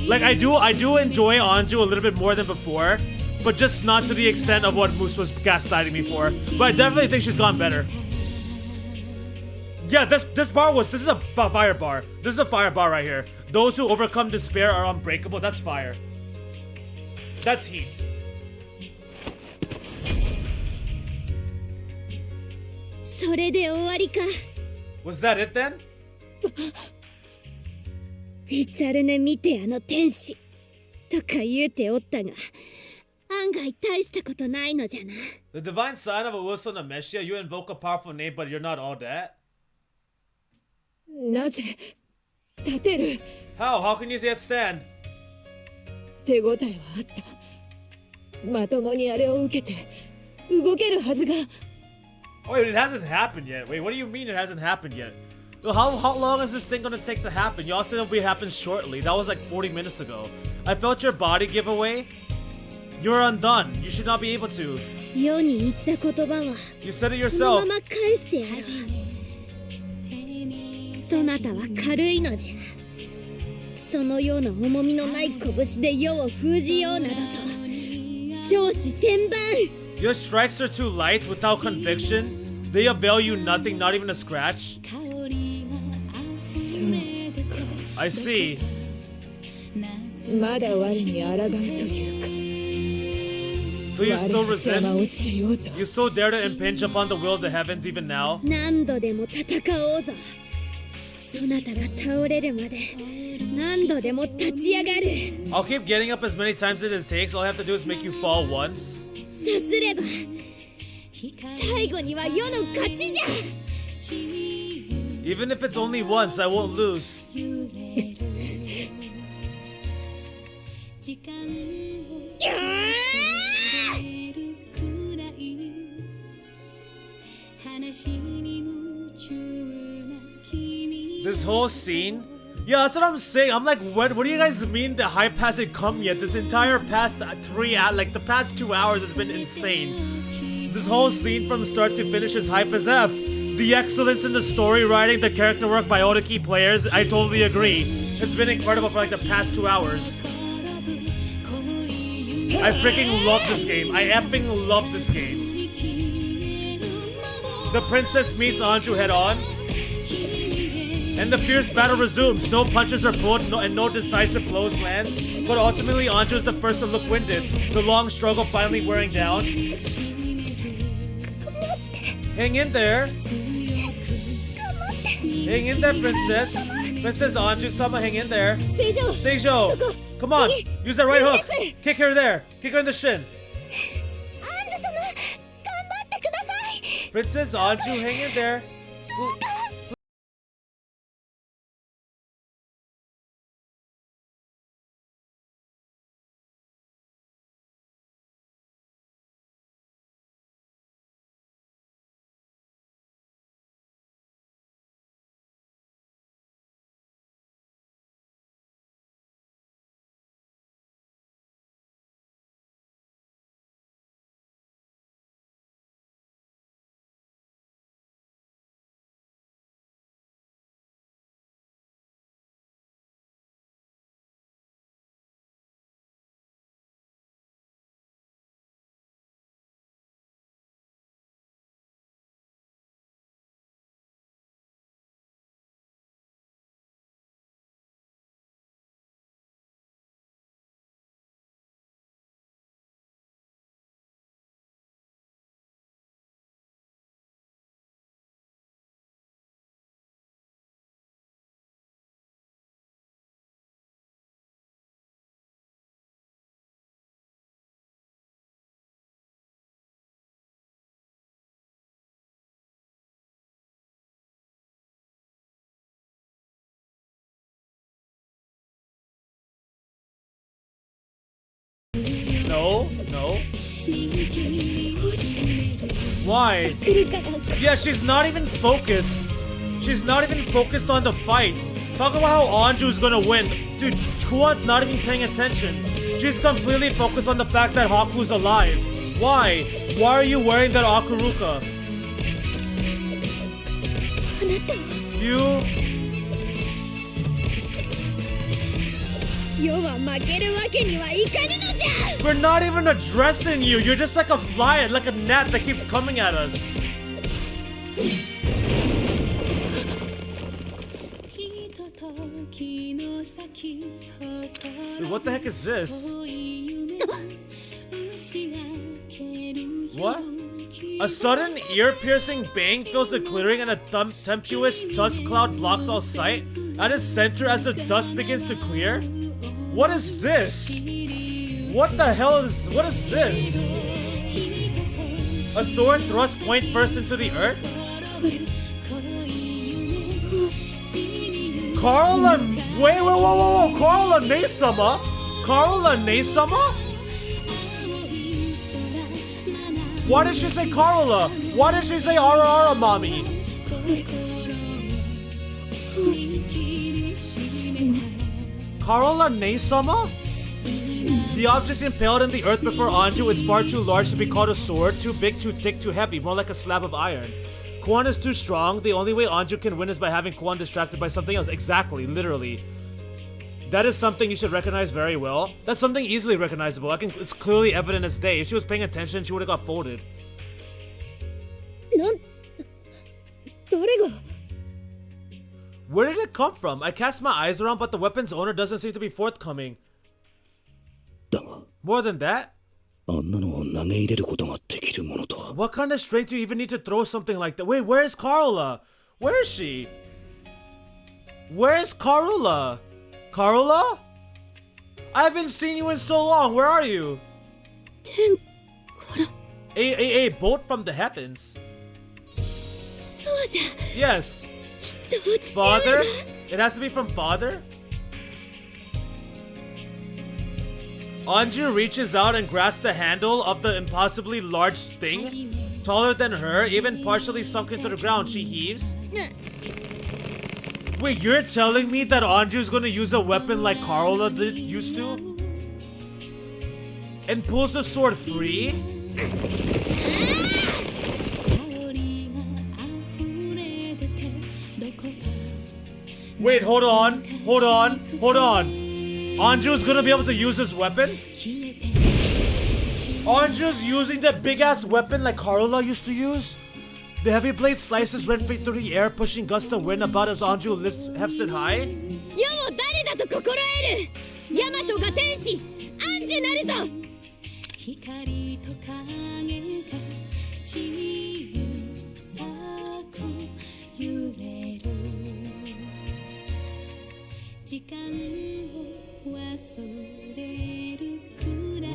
Like I do enjoy Anju a little bit more than before, but just not to the extent of what Moose was gaslighting me for. But I definitely think she's gone better. Yeah, this is a fire bar. This is a fire bar right here. Those who overcome despair are unbreakable. That's fire. That's heat. Was that it then? リツァルネ見て天使とか言うておったが案外大したことないのじゃな。 The divine sign of Uso Nameshia, you invoke a powerful name, but you're not all that. なぜ立てる How can you say it stand? 手応えはあった。まともにあれを受けて動けるはずが。 Wait, it hasn't happened yet. Wait, what do you mean it hasn't happened yet? How long is this thing gonna take to happen? Y'all said it'll be happen shortly. That was like 40 minutes ago. I felt your body give away. You're undone. You should not be able to. 世に言った言葉は You said it その yourself. まま返してやろう。そなたは軽いのじゃ。そのような重みのない拳で世を封じようなどと少子千万。 Your strikes are too light without conviction. They avail you nothing, not even a scratch. I see. まだ我に抗うというか。 So you still 我が邪魔を resist? しようと。 You still dare to impinge upon the will of the heavens even now? 何度でも戦おうぞ。そなたが倒れるまで何度でも立ち上がる。 I'll keep getting up as many times as it takes. All I have to do is make you fall once. さすれば最後には世の勝ちじゃ。 Even if it's only once, I won't lose. This whole scene? Yeah, that's what I'm saying. I'm like, what do you guys mean the hype hasn't come yet? This entire past the past 2 hours has been insane. This whole scene from start to finish is hype as F. The excellence in the story writing, the character work by all the key players, I totally agree. It's been incredible for like the past 2 hours. I freaking love this game. I effing love this game. The princess meets Anju head on. And the fierce battle resumes. No punches are pulled and no decisive blows lands. But ultimately, Anju is the first to look winded. The long struggle finally wearing down. Hang in there. Hang in there, princess. Princess Anju-sama, hang in there. Seijo, come on. Use that right hook. Kick her there. Kick her in the shin. Princess Anju, hang in there. No, no. Why? Yeah, she's not even focused. She's not even focused on the fights. Talk about how Anju's gonna win. Dude, Kuan's not even paying attention. She's completely focused on the fact that Haku's alive. Why? Why are you wearing that Akuruka? You... We're not even addressing you. You're just like a fly, like a gnat that keeps coming at us. Dude, what the heck is this? What? A sudden ear-piercing bang fills the clearing and a tempestuous dust cloud blocks all sight. At its center as the dust begins to clear. What is this? What the hell is... What is this? A sword thrust point first into the earth? Carla... Wait, whoa. Carla Neisama? Carla Neisama? Why did she say Carla? Why did she say Ara Ara Mommy? Carla Neisama? The object impaled in the earth before Anju, it's far too large to be called a sword, too big, too thick, too heavy, more like a slab of iron. Kuan is too strong. The only way Anju can win is by having Kuan distracted by something else. Exactly, literally. That is something you should recognize very well. That's something easily recognizable. It's clearly evident as day. If she was paying attention, she would have got folded. Where did it come from? I cast my eyes around, but the weapon's owner doesn't seem to be forthcoming. More than that? What kind of strength do you even need to throw something like that? Wait, where's Carla? Where is she? Where is Carla? Carla? I haven't seen you in so long. Where are you? A bolt from the heavens. Yes. Father? It has to be from Father? Anju reaches out and grasps the handle of the impossibly large thing. Taller than her, even partially sunk into the ground, she heaves. Wait, you're telling me that Anju's gonna use a weapon like Carla used to? And pulls the sword free? Wait, hold on. Anju's gonna be able to use this weapon? Anju's using that big ass weapon like Carla used to use? The heavy blade slices rent-free through the air, pushing gusts of wind about as Anju hefts it high.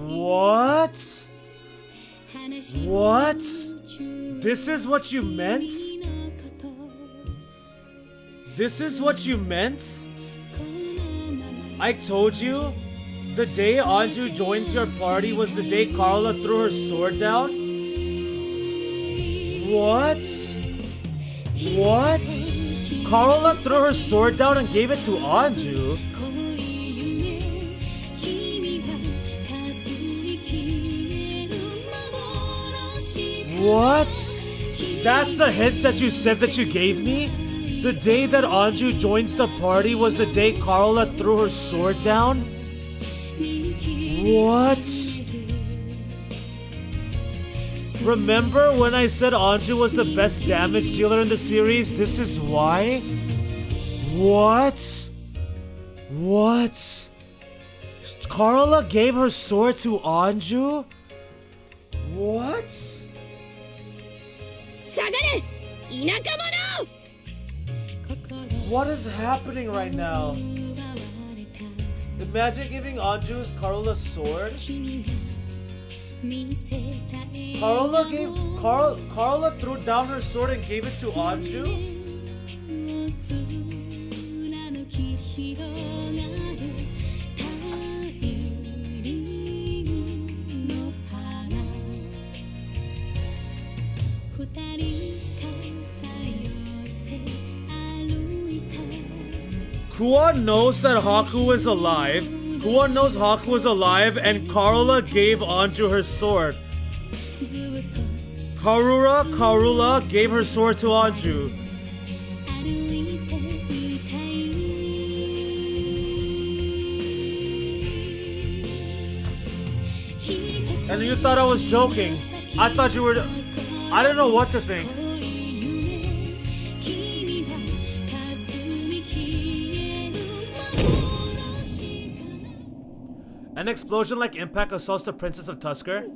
What? What? This is what you meant? This is what you meant? I told you, the day Anju joins your party was the day Carla threw her sword down? What? What? Carla threw her sword down and gave it to Anju? What? That's the hint that you said that you gave me? The day that Anju joins the party was the day Carla threw her sword down? What? Remember when I said Anju was the best damage dealer in the series? This is why? What? What? Carla gave her sword to Anju? What? What is happening right now? Imagine giving Anju's Carla's sword? Carla threw down her sword and gave it to Anju? Kuan knows that Haku is alive. Kuan knows Haku is alive, and Karula gave Anju her sword. Karula gave her sword to Anju. And you thought I was joking. I thought you were... I don't know what to think. An explosion-like impact assaults the Princess of Tusker.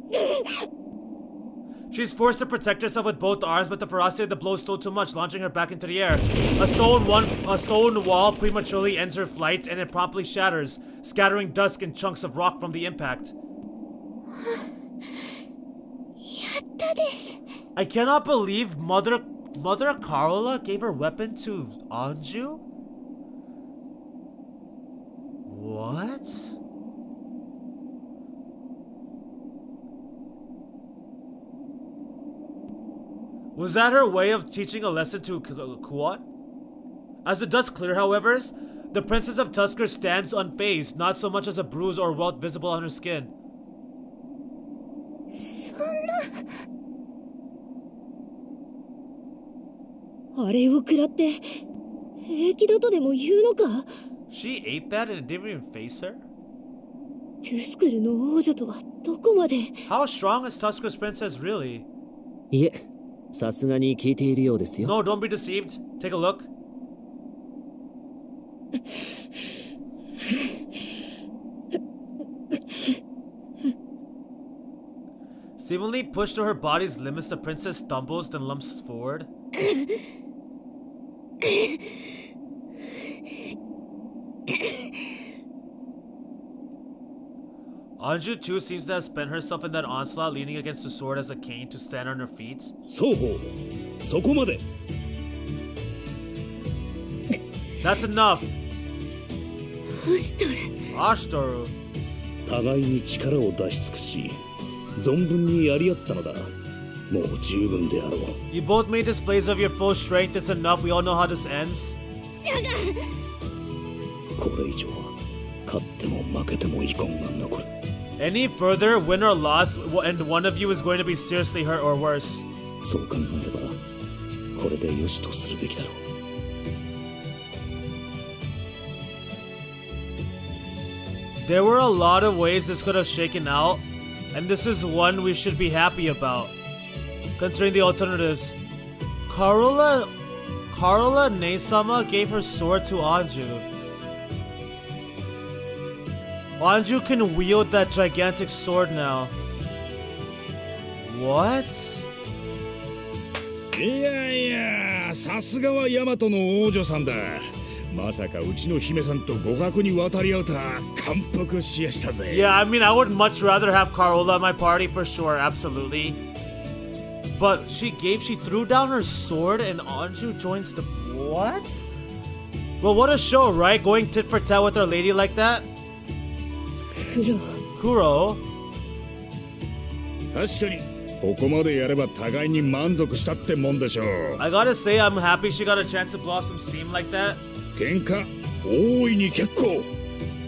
She's forced to protect herself with both arms, but the ferocity of the blow is still too much, launching her back into the air. A stone wall prematurely ends her flight, and it promptly shatters, scattering dust and chunks of rock from the impact. I cannot believe Mother Karula gave her weapon to Anju? What? Was that her way of teaching a lesson to Kuan? As the dust clears, however, the Princess of Tusker stands unfazed, not so much as a bruise or welt visible on her skin. あれを食らって平気だとでも言うのか She ate that and it didn't even face her? トゥスクルの王女とはどこまで How strong is Tusker's princess really? いえ、さすがに聞いているようですよ。 No, don't be deceived. Take a look. Seemingly pushed to her body's limits, the princess stumbles, then lumps forward. Anju too seems to have spent herself in that onslaught, leaning against the sword as a cane to stand on her feet. 双方そこまで That's enough. アシトル Ashtoru. 互いに力を出し尽くし存分にやり合ったのだもう十分であろう You both made displays of your full strength. It's enough. We all know how this ends. これ以上は勝っても負けても遺恨が残る Any further, win or loss, and one of you is going to be seriously hurt or worse. そう考えればこれでよしとするべきだろう There were a lot of ways this could have shaken out, and this is one we should be happy about. Considering the alternatives. Karula Neisama gave her sword to Anju. Anju can wield that gigantic sword now. What? いやいやさすがはヤマトの王女さんだまさかうちの姫さんと互角に渡り合うとは感服しやしたぜ Yeah, I mean, I would much rather have Carola at my party for sure, absolutely. But she threw down her sword and Anju joins the... What? Well, what a show, right? Going tit for tat with our lady like that? クロ Kuro? 確かにここまでやれば互いに満足したってもんでしょう I gotta say, I'm happy she got a chance to blow off some steam like that. 喧嘩大いに結構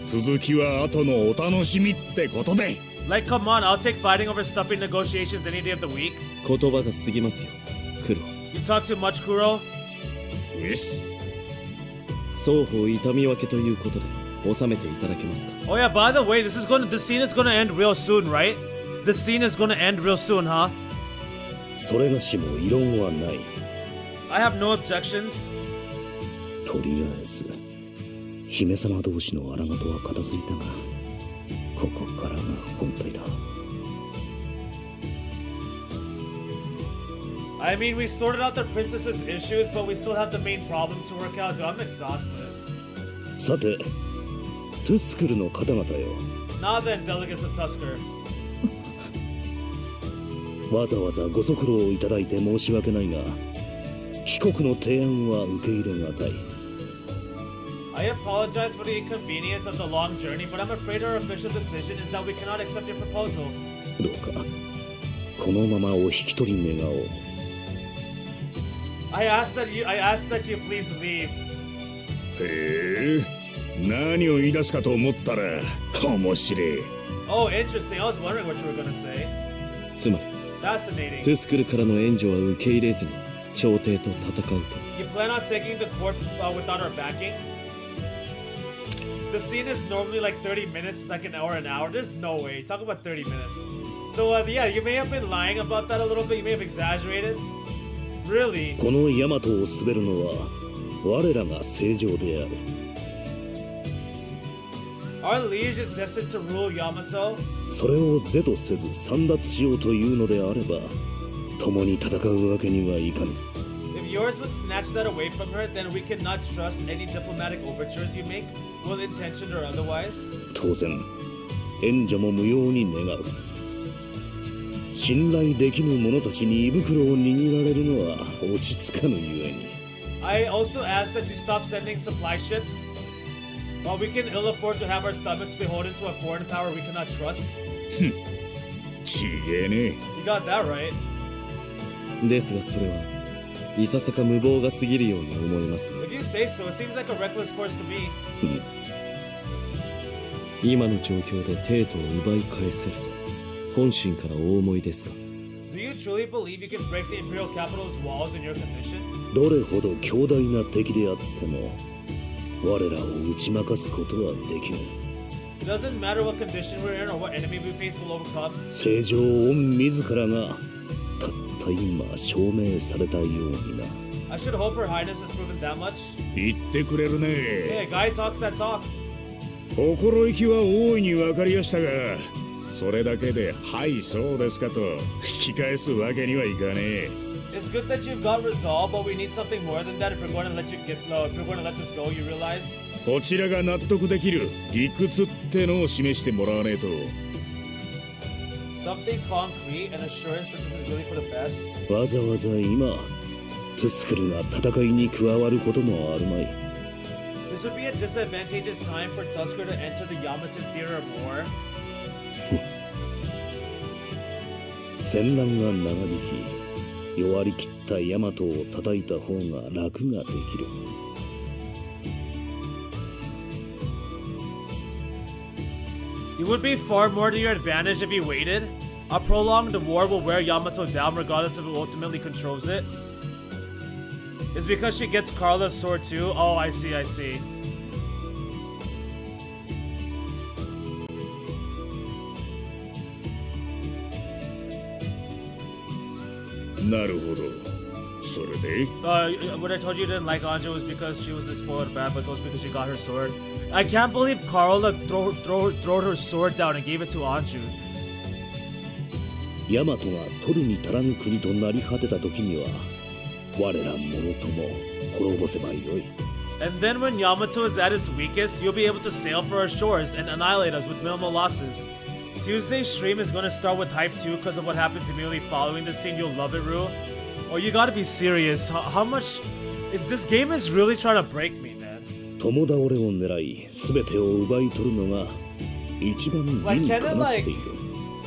続きは後のお楽しみってことで Like, come on, I'll take fighting over stuffing negotiations any day of the week. 言葉が過ぎますよ、黒。 You talk too much, Kuro. イエス双方痛み分けということで収めていただけますか Oh yeah, by the way, this scene is gonna end real soon, right? This scene is gonna end real soon, huh? それがしも異論はない I have no objections. とりあえず姫様同士の荒事は片付いたがここからが本体だ I mean, we sorted out the princess's issues, but we still have the main problem to work out. Dude, I'm exhausted. さてトゥスクルの方々よ Now then, delegates of Tusker. わざわざご足労いただいて申し訳ないが帰国の提案は受け入れがたい I apologize for the inconvenience of the long journey, but I'm afraid our official decision is that we cannot accept your proposal. どうかこのままお引き取り願おう I ask that you please leave. へえ、何を言い出すかと思ったら面白い。 Oh, interesting. I was wondering what you were gonna say. つまり Fascinating. トゥスクルからの援助は受け入れずに朝廷と戦うと。 You plan on taking the court without our backing? The scene is normally like 30 minutes, like an hour. There's no way. Talk about 30 minutes. So yeah, you may have been lying about that a little bit. You may have exaggerated. Really? このヤマトを滑るのは我らが正常である。 Our liege is destined to rule Yamato. それを是とせず簒奪しようというのであれば、共に戦うわけにはいかぬ。 If yours would snatch that away from her, then we cannot trust any diplomatic overtures you make, well intentioned or otherwise. 当然、援助も無用に願う。信頼できぬ者たちに胃袋を握られるのは落ち着かぬゆえに。 I also ask that you stop sending supply ships. While we can ill afford to have our stomachs beholden to a foreign power we cannot trust. ちげえね。 You got that right. ですがそれはいささか無謀が過ぎるように思えますが、 If you say so, it seems like a reckless course to me. 今の状況で帝都を奪い返せると本心からお思いですか？ Do you truly believe you can break the Imperial Capital's walls in your condition? どれほど強大な敵であっても我らを打ち負かすことはできぬ。 It doesn't matter what condition we're in or what enemy we face will overcome. 正常御自らがたった今証明されたようにな。 I should hope Her Highness has proven that much. 言ってくれるね。 Hey, a guy talks that talk. 心意気は大いに分かりやしたが、それだけで「はいそうですか」と引き返すわけにはいかねえ。 It's good that you've got resolve, but we need something more than that if we're going to let you get low. If you're going to let this go, you realize? こちらが納得できる理屈ってのを示してもらわねえと。 Something concrete, an assurance that this is really for the best. わざわざ今トゥスクルが戦いに加わることもあるまい。 This would be a disadvantageous time for Tusker to enter the Yamato theater of war. 戦乱が長引き弱り切ったヤマトを叩いた方が楽ができる。 It would be far more to your advantage if you waited. A prolonged war will wear Yamato down regardless if it ultimately controls it. It's because she gets Carla's sword too? Oh, I see, I see. なるほど。それで When I told you you didn't like Anju was because she was a spoiled brat, but it's also because she got her sword. I can't believe Carla threw her sword down and gave it to Anju. ヤマトが取るに足らぬ国となり果てた時には我らもろとも滅ぼせばよい。 And then when Yamato is at its weakest, you'll be able to sail for our shores and annihilate us with minimal losses. Tuesday's stream is gonna start with hype 2 because of what happens immediately following the scene. You'll love it, Rue. Oh, you gotta be serious. How much is this game is really trying to break me, man? 共倒れを狙い全てを奪い取るのが一番理にかなっている。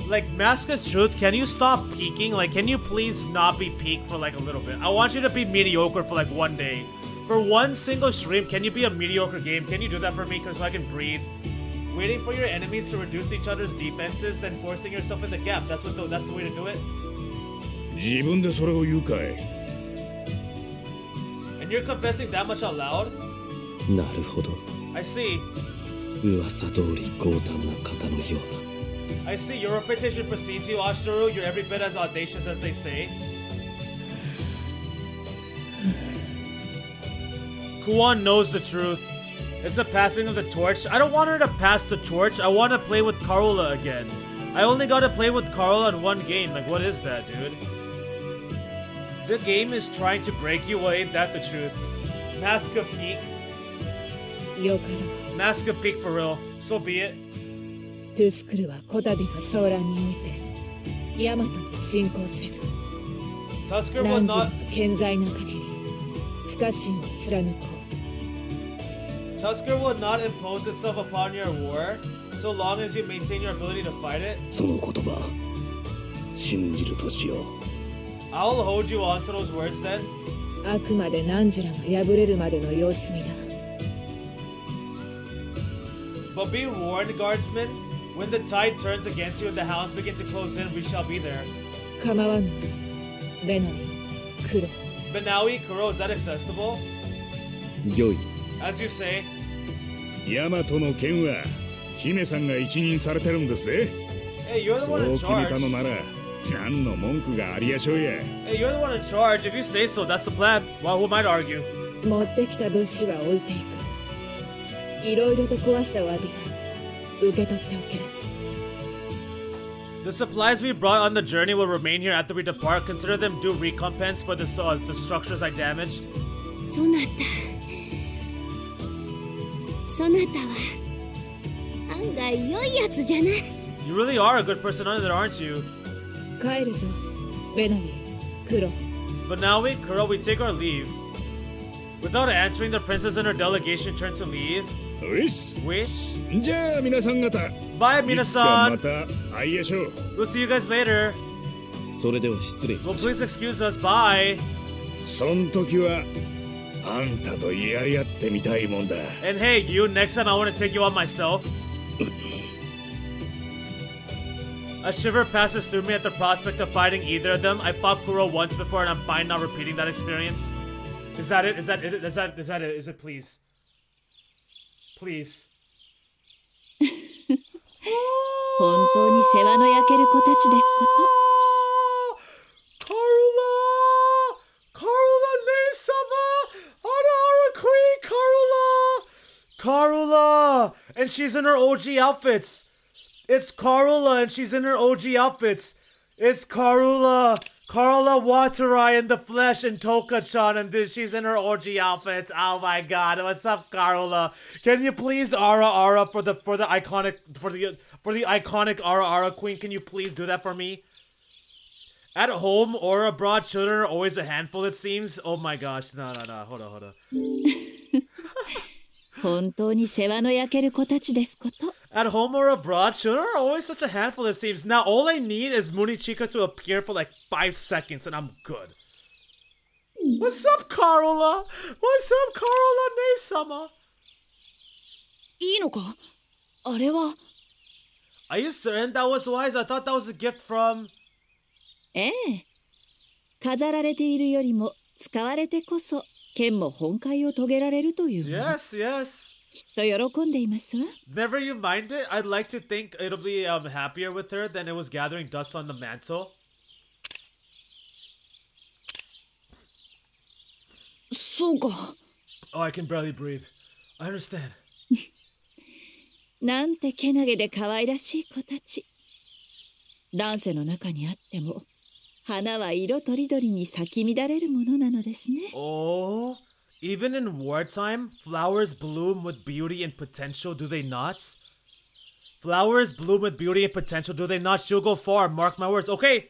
Like, Mask of Truth, can you stop peaking? Like, can you please not be peak for like a little bit? I want you to be mediocre for like one day. For one single stream, can you be a mediocre game? Can you do that for me so I can breathe? Waiting for your enemies to reduce each other's defenses, then forcing yourself in the gap. That's the way to do it. 自分でそれを言うかい。 And you're confessing that much out loud? なるほど。 I see. 噂通り強胆な方のようだ。 I see. Your reputation precedes you, Ashtaru. You're every bit as audacious as they say. Kuan knows the truth. It's a passing of the torch. I don't want her to pass the torch. I want to play with Carola again. I only got to play with Carola in one game. Like, what is that, dude? The game is trying to break you. Well, ain't that the truth? Mask of Peak. よかろ Mask of Peak for real. So be it. う。トゥスクルはこたびの騒乱においてヤマトに侵攻せず Tusker will 何時 not... の健在な限り不可侵を貫こ Tusker will not impose itself upon your war, so long as you maintain your ability to fight it. その言葉信じるとしよう。 I'll hold you on to those words then. う。あくまで何時らが破れるまでの様子見だ。But be warned, guardsmen. When the tide turns against you and the hounds begin to close in, we shall be there. 構わぬ。ベナミ、クロ。 Benawi, Kuro, is that accessible? 御意。 As you say. ヤマトの件は姫さんが一任されてるんですぜ。 Hey, you're the そ one う in 決め charge. たのなら何の文句がありやしょうや。 Hey, you're the one in charge. If you say so, that's the plan. Well, who might argue? 持ってきた物資は置いていく。いろいろと壊したわびだ。受け取っておけ。 The supplies we brought on the journey will remain here after we depart. Consider them due recompense for the structures I damaged. そなたは案外良いやつじゃな。 You really are a good person under there, aren't you? 帰るぞ、ベナミ、クロ。 But now we, Kuro, we take our leave. Without answering, the princess and her delegation turn to leave. よし。 Wish. じゃあ皆さん方。 Bye, いつか Minasan. また会いやしょう。 We'll see you guys later. それでは失礼いた Well, しま please す。 excuse us. Bye. そん時はあんたとやり合ってみたいもんだ。 And hey, you, next time I want to take you on myself. A shiver passes through me at the prospect of fighting either of them. I fought Kuro once before and I'm fine not repeating that experience. Is that it? Is that it? Is that it? Is it please? Please. 本当に世話の焼ける子たちですこと。 Karula ne-sama! Ara Queen Karula! And she's in her OG outfits! It's Karula and she's in her OG outfits! It's Karula Watarai in the flesh and Toka-chan and she's in her OG outfits. Oh my god, what's up, Karula? Can you please Ara for the iconic Ara Queen, can you please do that for me? At home or abroad, children are always a handful, it seems. Oh my gosh. No. Hold on. 本当に世話の焼ける子たちですこと。 At home or abroad, children are always such a handful, it seems. Now, all I need is Munichika to appear for like 5 seconds and I'm good. What's up, Karula? What's up, Karula Ne-sama? いいのか？あれは。 Are you certain that was wise? I thought that was a gift from... ええ。飾られているよりも使われてこそ剣も本懐を遂げられるという。Yes. きっと喜んでいますわ。 Never you mind it. I'd like to think it'll be happier with her than it was gathering dust on the mantle. そうか。 Oh, I can barely breathe. I understand. なんてけなげで可愛らしい子たち。乱世の中にあっても花は色とりどりに咲き乱れるものなのですね。 Oh, even in wartime, flowers bloom with beauty and potential, do they not? Flowers bloom with beauty and potential, do they not? She'll go far, mark my words. Okay,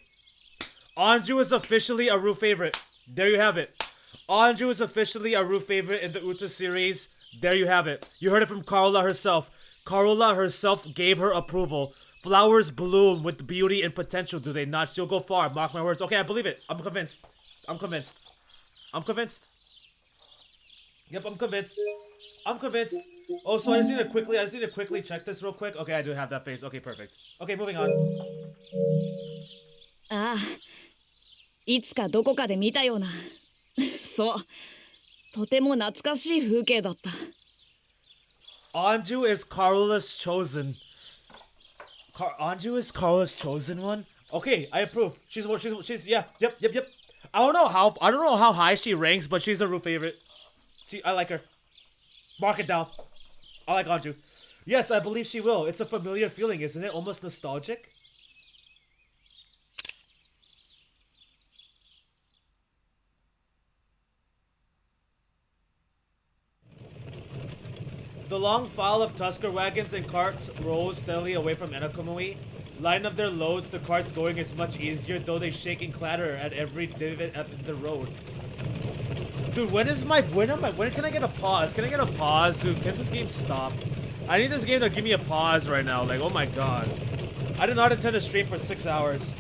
Anju is officially a Ru favorite. There you have it. Anju is officially a Ru favorite in the Uta series. There you have it. You heard it from Karula herself. Karula herself gave her approval. Flowers bloom with beauty and potential, do they not? She'll go far, mark my words. Okay, I believe it. I'm convinced. Yep, I'm convinced. Oh, so I just need to quickly check this real quick. Okay, I do have that face. Okay, perfect. Okay, moving on. ああ、いつかどこかで見たような。そう、とても懐かしい風景だった。 Anju is Karula's chosen. Anju is Karula's chosen one? Okay, I approve. She's yeah, yep. I don't know how high she ranks, but she's a Ru favorite. I like her. Mark it down. I like Anju. Yes, I believe she will. It's a familiar feeling, isn't it? Almost nostalgic. The long file of Tusker wagons and carts rolls steadily away from Enakamui. Lighten up their loads, the carts going is much easier, though they shake and clatter at every divot in the road. Dude, when can I get a pause? Can I get a pause? Dude, can this game stop? I need this game to give me a pause right now. Like, oh my god. I did not intend to stream for 6 hours.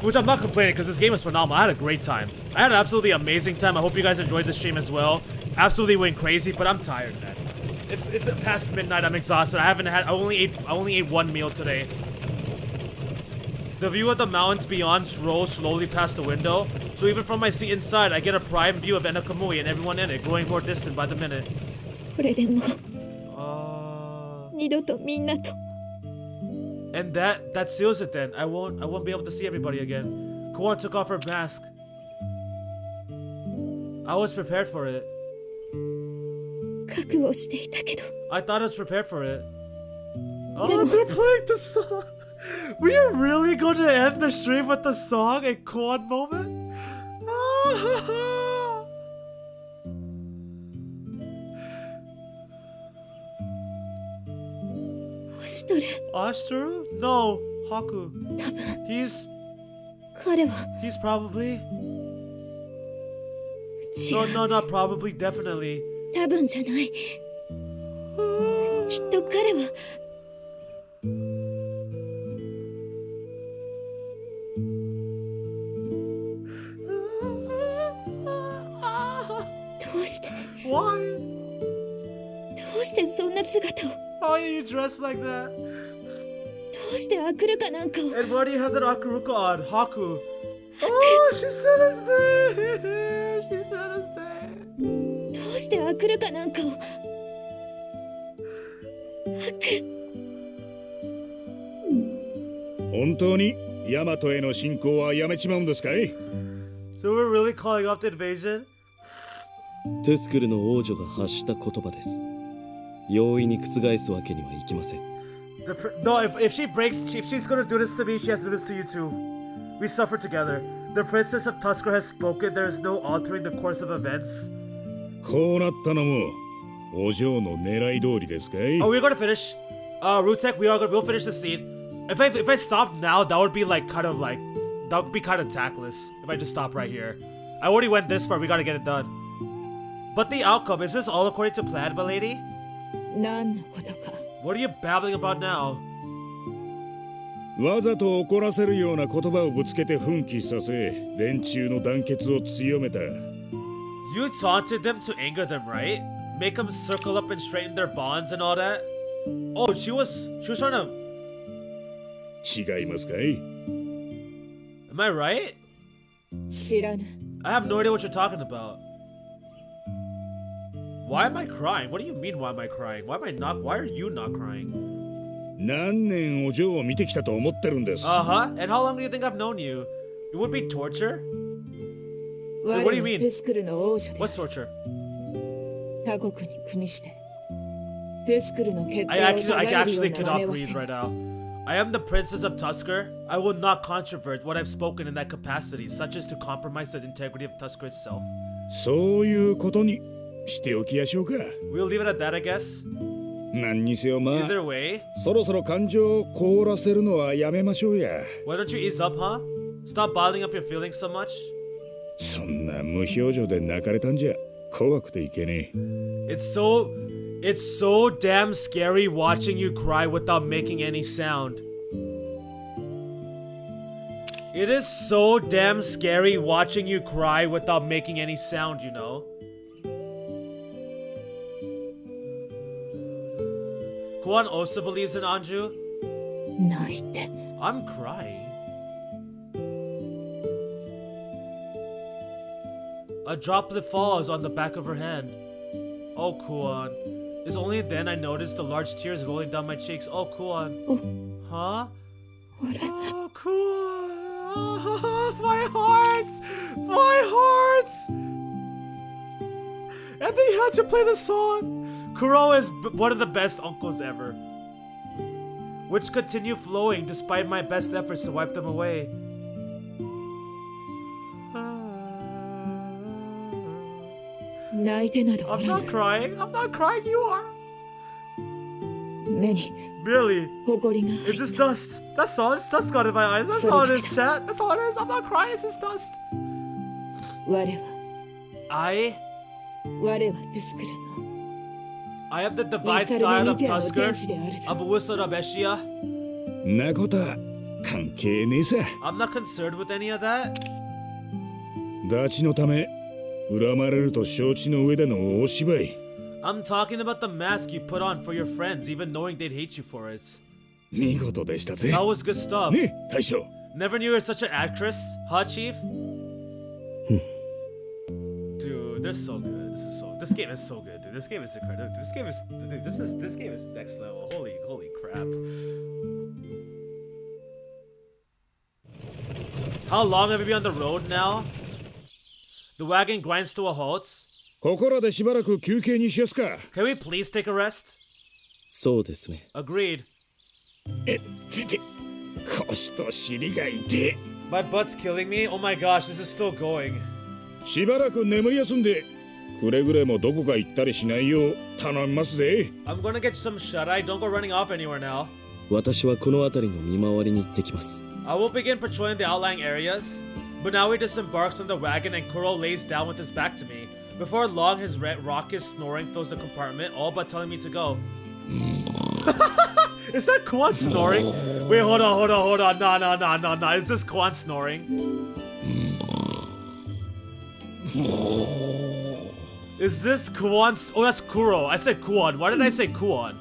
Which I'm not complaining, because this game is phenomenal. I had a great time. I had an absolutely amazing time. I hope you guys enjoyed the stream as well. Absolutely went crazy, but I'm tired, man. It's past midnight. I'm exhausted. I only ate one meal today. The view of the mountains beyond rolls slowly past the window, so even from my seat inside, I get a prime view of Enakamui and everyone in it, growing more distant by the minute. これでも二度とみんなと And that seals it then. I won't be able to see everybody again. Kuan took off her mask. I was prepared for it. 覚悟していたけど I thought I was prepared for it. Oh, they're playing the song. We are really going to end the stream with the song a Kuan moment? Ashtoru? No, Haku. He's 彼は He's probably... No, not probably, definitely. 多分じゃないきっと彼はどうして Why? どうしてそんな姿を Why are you dressed like that? どうしてアクルかなんかを And why do you have that Akuruka on? Haku. Oh, she said his name. She said his name. どうしてアクルかなんかを本当にヤマトへの侵攻はやめちまうんですかい？ So we're really calling off the invasion? トゥスクルの王女が発した言葉です。容易に覆すわけにはいきません。No, if she breaks, if she's gonna do this to me, she has to do this to you too. We suffer together. The princess of Tusker has spoken. There is no altering the course of events. こうなったのもお嬢の狙い通りですかい？ Oh, we're gonna finish. Rutek, we'll finish the scene. If I stop now, that would be kind of tactless. If I just stop right here. I already went this far. We gotta get it done. But the outcome, is this all according to plan, milady? 何のことか What are you babbling about now? わざと怒らせるような言葉をぶつけて奮起させ連中の団結を強めた。 You taunted them to anger them, right? Make them circle up and straighten their bonds and all that? Oh, she was trying to... 違いますかい？ Am I right? 知らぬ I have no idea what you're talking about. Why am I crying? What do you mean, why am I crying? Why are you not crying? 何年お嬢を見てきたと思ってるんです。 Uh-huh. And how long do you think I've known you? It would be torture? Wait, what do you mean? トゥスクルの王女で What's torture? 他国に組みしてトゥスクルの決定を I 違えるよ actually うな真 cannot 似は breathe せ right ぬ now. I am the princess of Tusker. I will not controvert what I've spoken in that capacity, such as to compromise the integrity of Tusker itself. そういうことにしておきやしょうか。 We'll leave it at that, I guess. 何にせよまあ Either way, そろそろ感情を凍らせるのはやめましょうや。 why don't you ease up, huh? Stop bottling up your feelings so much. そんな無表情で泣かれたんじゃ怖くていけねえ。 It's so damn scary watching you cry without making any sound. It is so damn scary watching you cry without making any sound, you know? Kuan also believes in Anju. 泣いて I'm crying. A droplet falls on the back of her hand. Oh, Kuan. It's only then I noticed the large tears rolling down my cheeks. Oh, Kuan. Huh? Oh, Kuan. Oh, my heart. My heart. And they had to play the song. Kuro is one of the best uncles ever, which continue flowing despite my best efforts to wipe them away. I'm not crying. I'm not crying. You are. 目に Really? 埃が It's just dust. That's all. It's dust got in my eyes. That's all it is, chat. That's all it is. I'm not crying. It's just dust. 我は I 我はトゥスクルの am the divine side of 怒りの Tusker, 天使であるぞ of Usa Rabeshia. なことは関係ねえさ。 I'm not concerned with any of that. ダチのため恨まれると承知の上でのお芝居。I'm talking about the mask you put on for your friends, even knowing they'd hate you for it. 見事でしたぜ。 That was good stuff. ね、大将。 Never knew you were such an actress, huh, Chief? Dude, they're so good. This game is so good, dude. This game is incredible. This game is next level. Holy crap. How long have we been on the road now? The wagon grinds to a halt. ここらでしばらく休憩にしやすか。 Can we please take a rest? そうですね。 Agreed. 腰と尻が痛い。 My butt's killing me. Oh my gosh, this is still going. しばらく眠り休んで、くれぐれもどこか行ったりしないよう頼みますぜ。I'm gonna get some shut-eye. Don't go running off anywhere now. 私はこの辺りの見回りに行ってきます。 I will begin patrolling the outlying areas. Bunawi disembarks from the wagon and Kuro lays down with his back to me. Before long, his raucous snoring fills the compartment, all but telling me to go. Is that Kuan snoring? Wait, hold on. No. Is this Kuan snoring? Is this Kuan? Oh, that's Kuro. I said Kuan. Why did I say Kuan?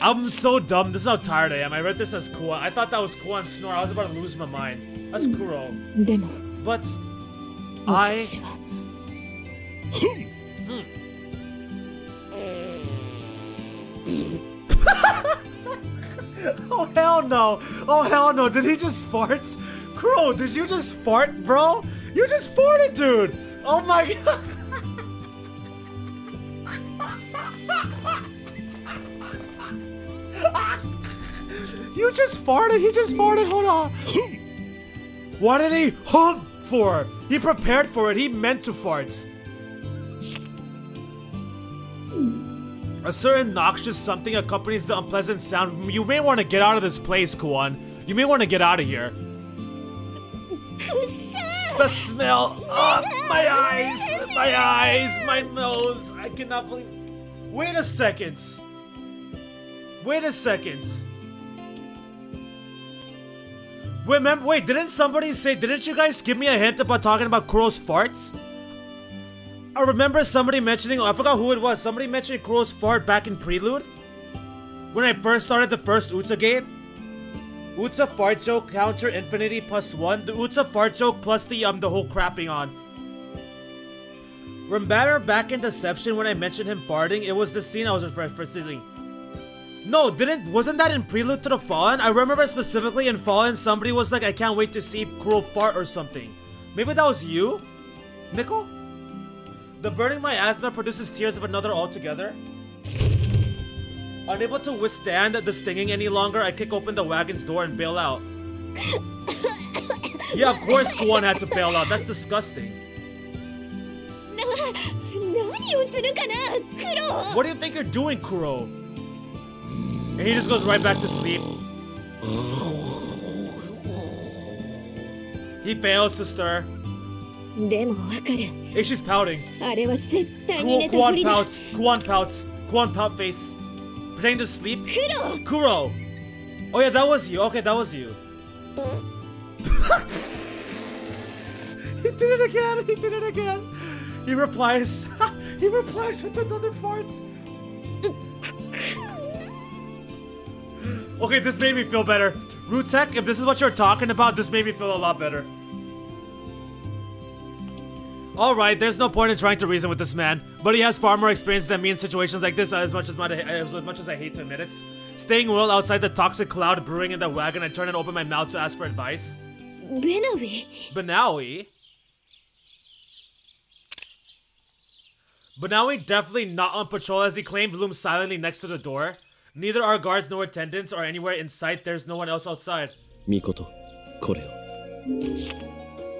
I'm so dumb. This is how tired I am. I read this as Kuan. I thought that was Kuan snore. I was about to lose my mind. That's Kuro. でも But I... 私は Oh hell no! Oh hell no! Did he just fart? Crow, did you just fart, bro? You just farted, dude! Oh my god! You just farted! He just farted! Hold on! What did he hump for? He prepared for it. He meant to fart. A certain noxious something accompanies the unpleasant sound. You may want to get out of this place, Kuan. You may want to get out of here. The smell. My eyes, my nose. I cannot believe. Wait a second. Wait, didn't somebody say, didn't you guys give me a hint about talking about Kuro's farts? I remember somebody mentioning, I forgot who it was, somebody mentioned Kuro's fart back in Prelude. When I first started the first Uta game. Uta fart joke counter infinity +1. The Uta fart joke plus the whole crapping on. Remember back in Deception when I mentioned him farting? It was the scene I was referencing. No, wasn't that in Prelude to the Fallen? I remember specifically in Fallen somebody was like, I can't wait to see Kuro fart or something. Maybe that was you? Nickel? The burning my asthma produces tears of another altogether. Unable to withstand the stinging any longer, I kick open the wagon's door and bail out. Yeah, of course Kuan had to bail out. That's disgusting. 何をするかな、クロ。 What do you think you're doing, Kuro? And he just goes right back to sleep. He fails to stir. でもわかる。 Hey, she's pouting. あれは絶対に寝たふ Kuan りだ。 pouts. Kuan pout face. Pretending to sleep. クロ。 Kuro. Oh yeah, that was you. Okay, that was you. He did it again. He replies. He replies with another fart. Okay, this made me feel better. Rutek, if this is what you're talking about, this made me feel a lot better. Alright, there's no point in trying to reason with this man, but he has far more experience than me in situations like this, as much as I hate to admit it. Staying well outside the toxic cloud brewing in the wagon, I turn and open my mouth to ask for advice. ベナビ。 Banawi definitely not on patrol as he claimed looms silently next to the door. Neither our guards nor attendants are anywhere in sight. There's no one else outside. ミコト、これを。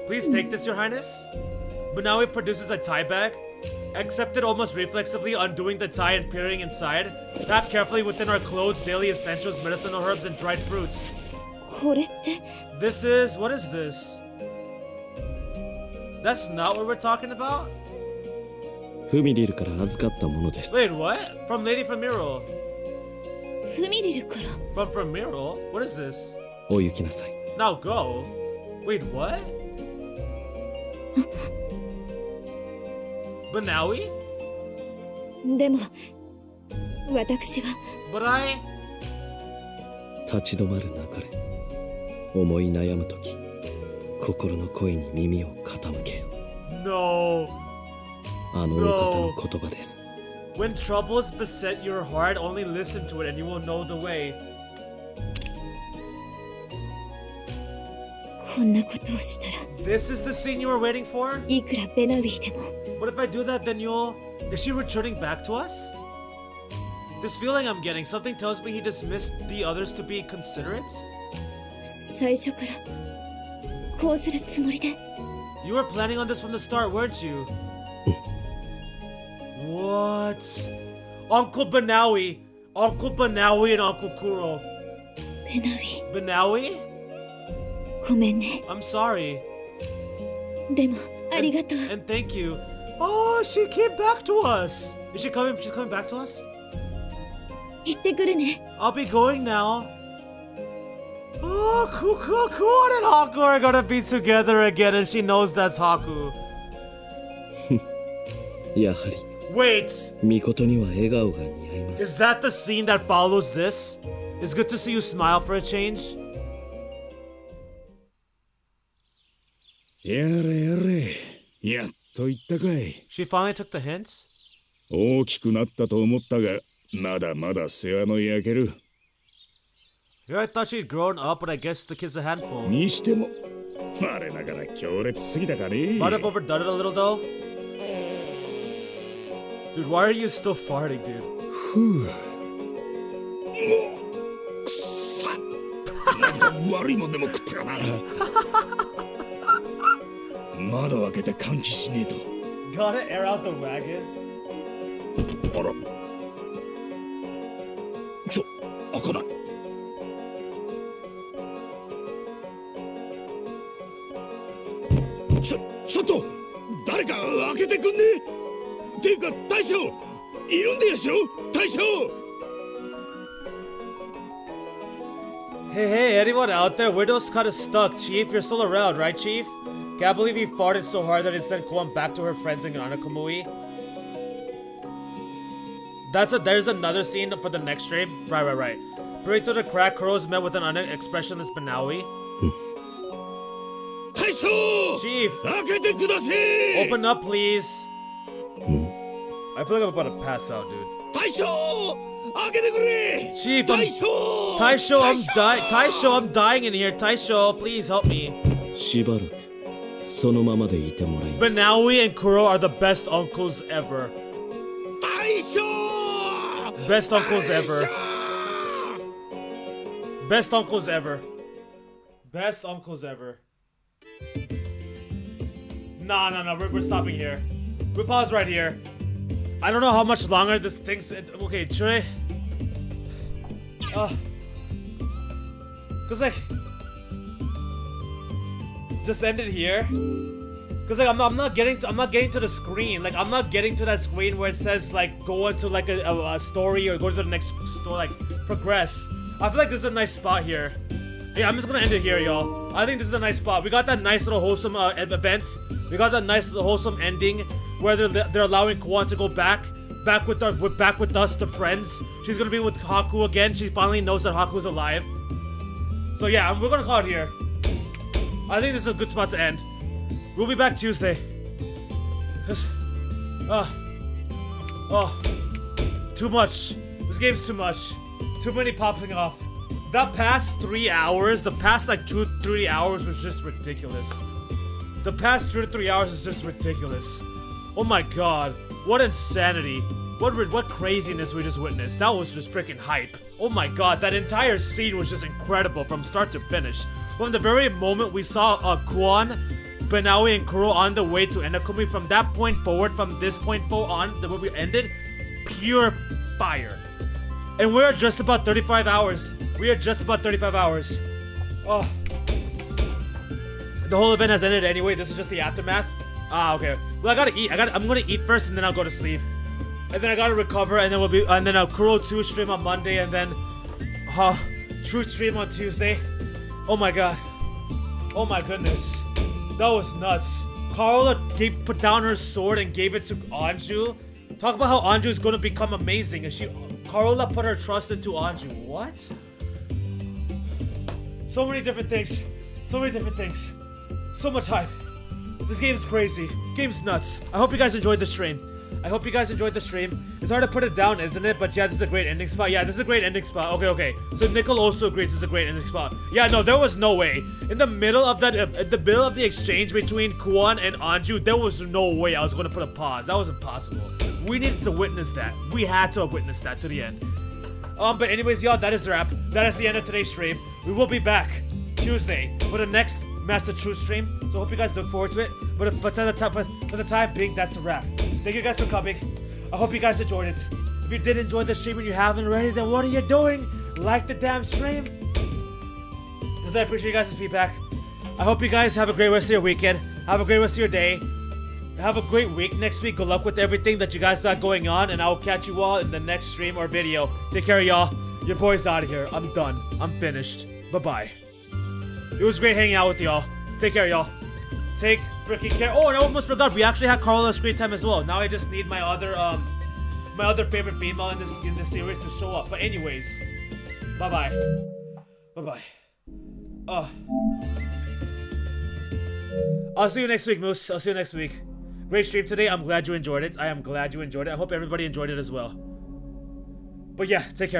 Please take this, your highness. Banawi produces a tie bag. Accepted almost reflexively, undoing the tie and peering inside. Packed carefully within our clothes, daily essentials, medicinal herbs, and dried fruits. これって。 This is... what is this? That's not what we're talking about? フミリルから預かったものです。 Wait, what? From Lady Famiro. フミリルから。 From Famiro? What is this? お行きなさい。 Now go? Wait, what? Banawi? でも私は But I... 立ち止まるなかれ。思い悩むとき、心の声に耳を傾けよ。 No. あのお方の言葉です。 When troubles beset your heart, only listen to it and you will know the way. こんなことをしたら This is the scene you were waiting for? いくらベナウィーでも But if I do that, then you'll... Is she returning back to us? This feeling I'm getting, something tells me he dismissed the others to be considerate? 最初からこうするつもりで You were planning on this from the start, weren't you? What? Uncle Banawi! Uncle Banawi and Uncle Kuro. ベナウィ Banawi? ごめんね I'm sorry. でもありがとう And thank you. Oh, she came back to us. Is she coming? She's coming back to us? 行ってくるね I'll be going now. Oh, Kuan and Haku are gonna be together again, and she knows that's Haku. やはり Wait, 巫女には笑顔が似合います。 is that the scene that follows this? It's good to see you smile for a change. やれやれ、やっと言ったかい。 She finally took the hints. 大きくなったと思ったが、まだまだ世話の焼ける。 Here I thought she'd grown up, but I guess the kid's a handful. にしても、あれながら強烈すぎたかね。 Might have overdone it a little though. Dude, why are you still farting, dude? ふう。もう、くっさ。なんか悪いもんでも食ったかな。窓開けて換気しねえと。 Gotta air out the wagon. あら。開かない。ちょっと誰か開けてくんねえ。ていうか大将いるんでやしょ大将。 Hey, anyone out there? Widow's kind of stuck. Chief, you're still around, right, Chief? Can't believe he farted so hard that it sent Kuan back to her friends in Anakamui. There's another scene for the next stream. Right. Break through the crack, Kuro's met with an expressionless Banawi. 大将 Chief, 開けてください。 open up, please. I feel like I'm about to pass out, dude. 大将開けてくれ。 Chief, 大将 Taisho, I'm dying in here. Taisho, please help me. しばらくそのままでいてもらいます。 Banawi and Kuro are the best uncles ever. 大将 Best uncles ever. Best uncles ever. Best uncles ever. No. We're stopping here. We pause right here. I don't know how much longer this thing's... Okay, should I... Cause like... Just end it here. Cause like I'm not getting to the screen. Like I'm not getting to that screen where it says like go into like a story or go to the next story, like progress. I feel like this is a nice spot here. Yeah, I'm just gonna end it here, y'all. I think this is a nice spot. We got that nice little wholesome events. We got that nice little wholesome ending where they're allowing Kuan to go back with us, the friends. She's gonna be with Haku again. She finally knows that Haku's alive. So yeah, we're gonna call it here. I think this is a good spot to end. We'll be back Tuesday. Too much. This game's too much. Too many popping off. That past 3 hours, the past like 2-3 hours was just ridiculous. The past 2 to 3 hours is just ridiculous. Oh my god, what insanity. What craziness we just witnessed. That was just freaking hype. Oh my god, that entire scene was just incredible from start to finish. From the very moment we saw Kuan, Banawi, and Kuro on the way to Enakumi, from that point forward, from this point forward on, the way we ended, pure fire. And we're just about 35 hours. We are just about 35 hours. Oh. The whole event has ended anyway. This is just the aftermath. Ah, okay. Well, I gotta eat. I'm gonna eat first, and then I'll go to sleep. And then I gotta recover, and then I'll Kuro 2 stream on Monday, and then Truth stream on Tuesday. Oh my god. Oh my goodness. That was nuts. Carla put down her sword and gave it to Anju Talk about how Anju is gonna become amazing, and Carola put her trust into Anju. What? So many different things. So many different things. So much hype. This game's crazy. Game's nuts. I hope you guys enjoyed the stream. It's hard to put it down, isn't it? But yeah, this is a great ending spot. Yeah, this is a great ending spot. Okay. So Nickel also agrees this is a great ending spot. Yeah, no, there was no way. In the middle of that, the exchange between Kuan and Anju, there was no way I was going to put a pause. That was impossible. We needed to witness that. We had to witness that to the end. But anyways, y'all, that is the wrap. That is the end of today's stream. We will be back Tuesday for the next Master Truth stream. So hope you guys look forward to it. But for the time being, that's a wrap. Thank you guys for coming. I hope you guys enjoyed it. If you did enjoy the stream and you haven't already, then what are you doing? Like the damn stream. Because I appreciate you guys' feedback. I hope you guys have a great rest of your weekend. Have a great rest of your day. Have a great week next week. Good luck with everything that you guys got going on. And I will catch you all in the next stream or video. Take care, y'all. Your boy's out of here. I'm done. I'm finished. Bye-bye. It was great hanging out with y'all. Take care, y'all. Take freaking care. Oh, and I almost forgot. We actually had Carla screen time as well. Now I just need my other favorite female in this series to show up. But anyways, bye-bye. Bye-bye. I'll see you next week, Moose. I'll see you next week. Great stream today. I'm glad you enjoyed it. I am glad you enjoyed it. I hope everybody enjoyed it as well. But yeah, take care.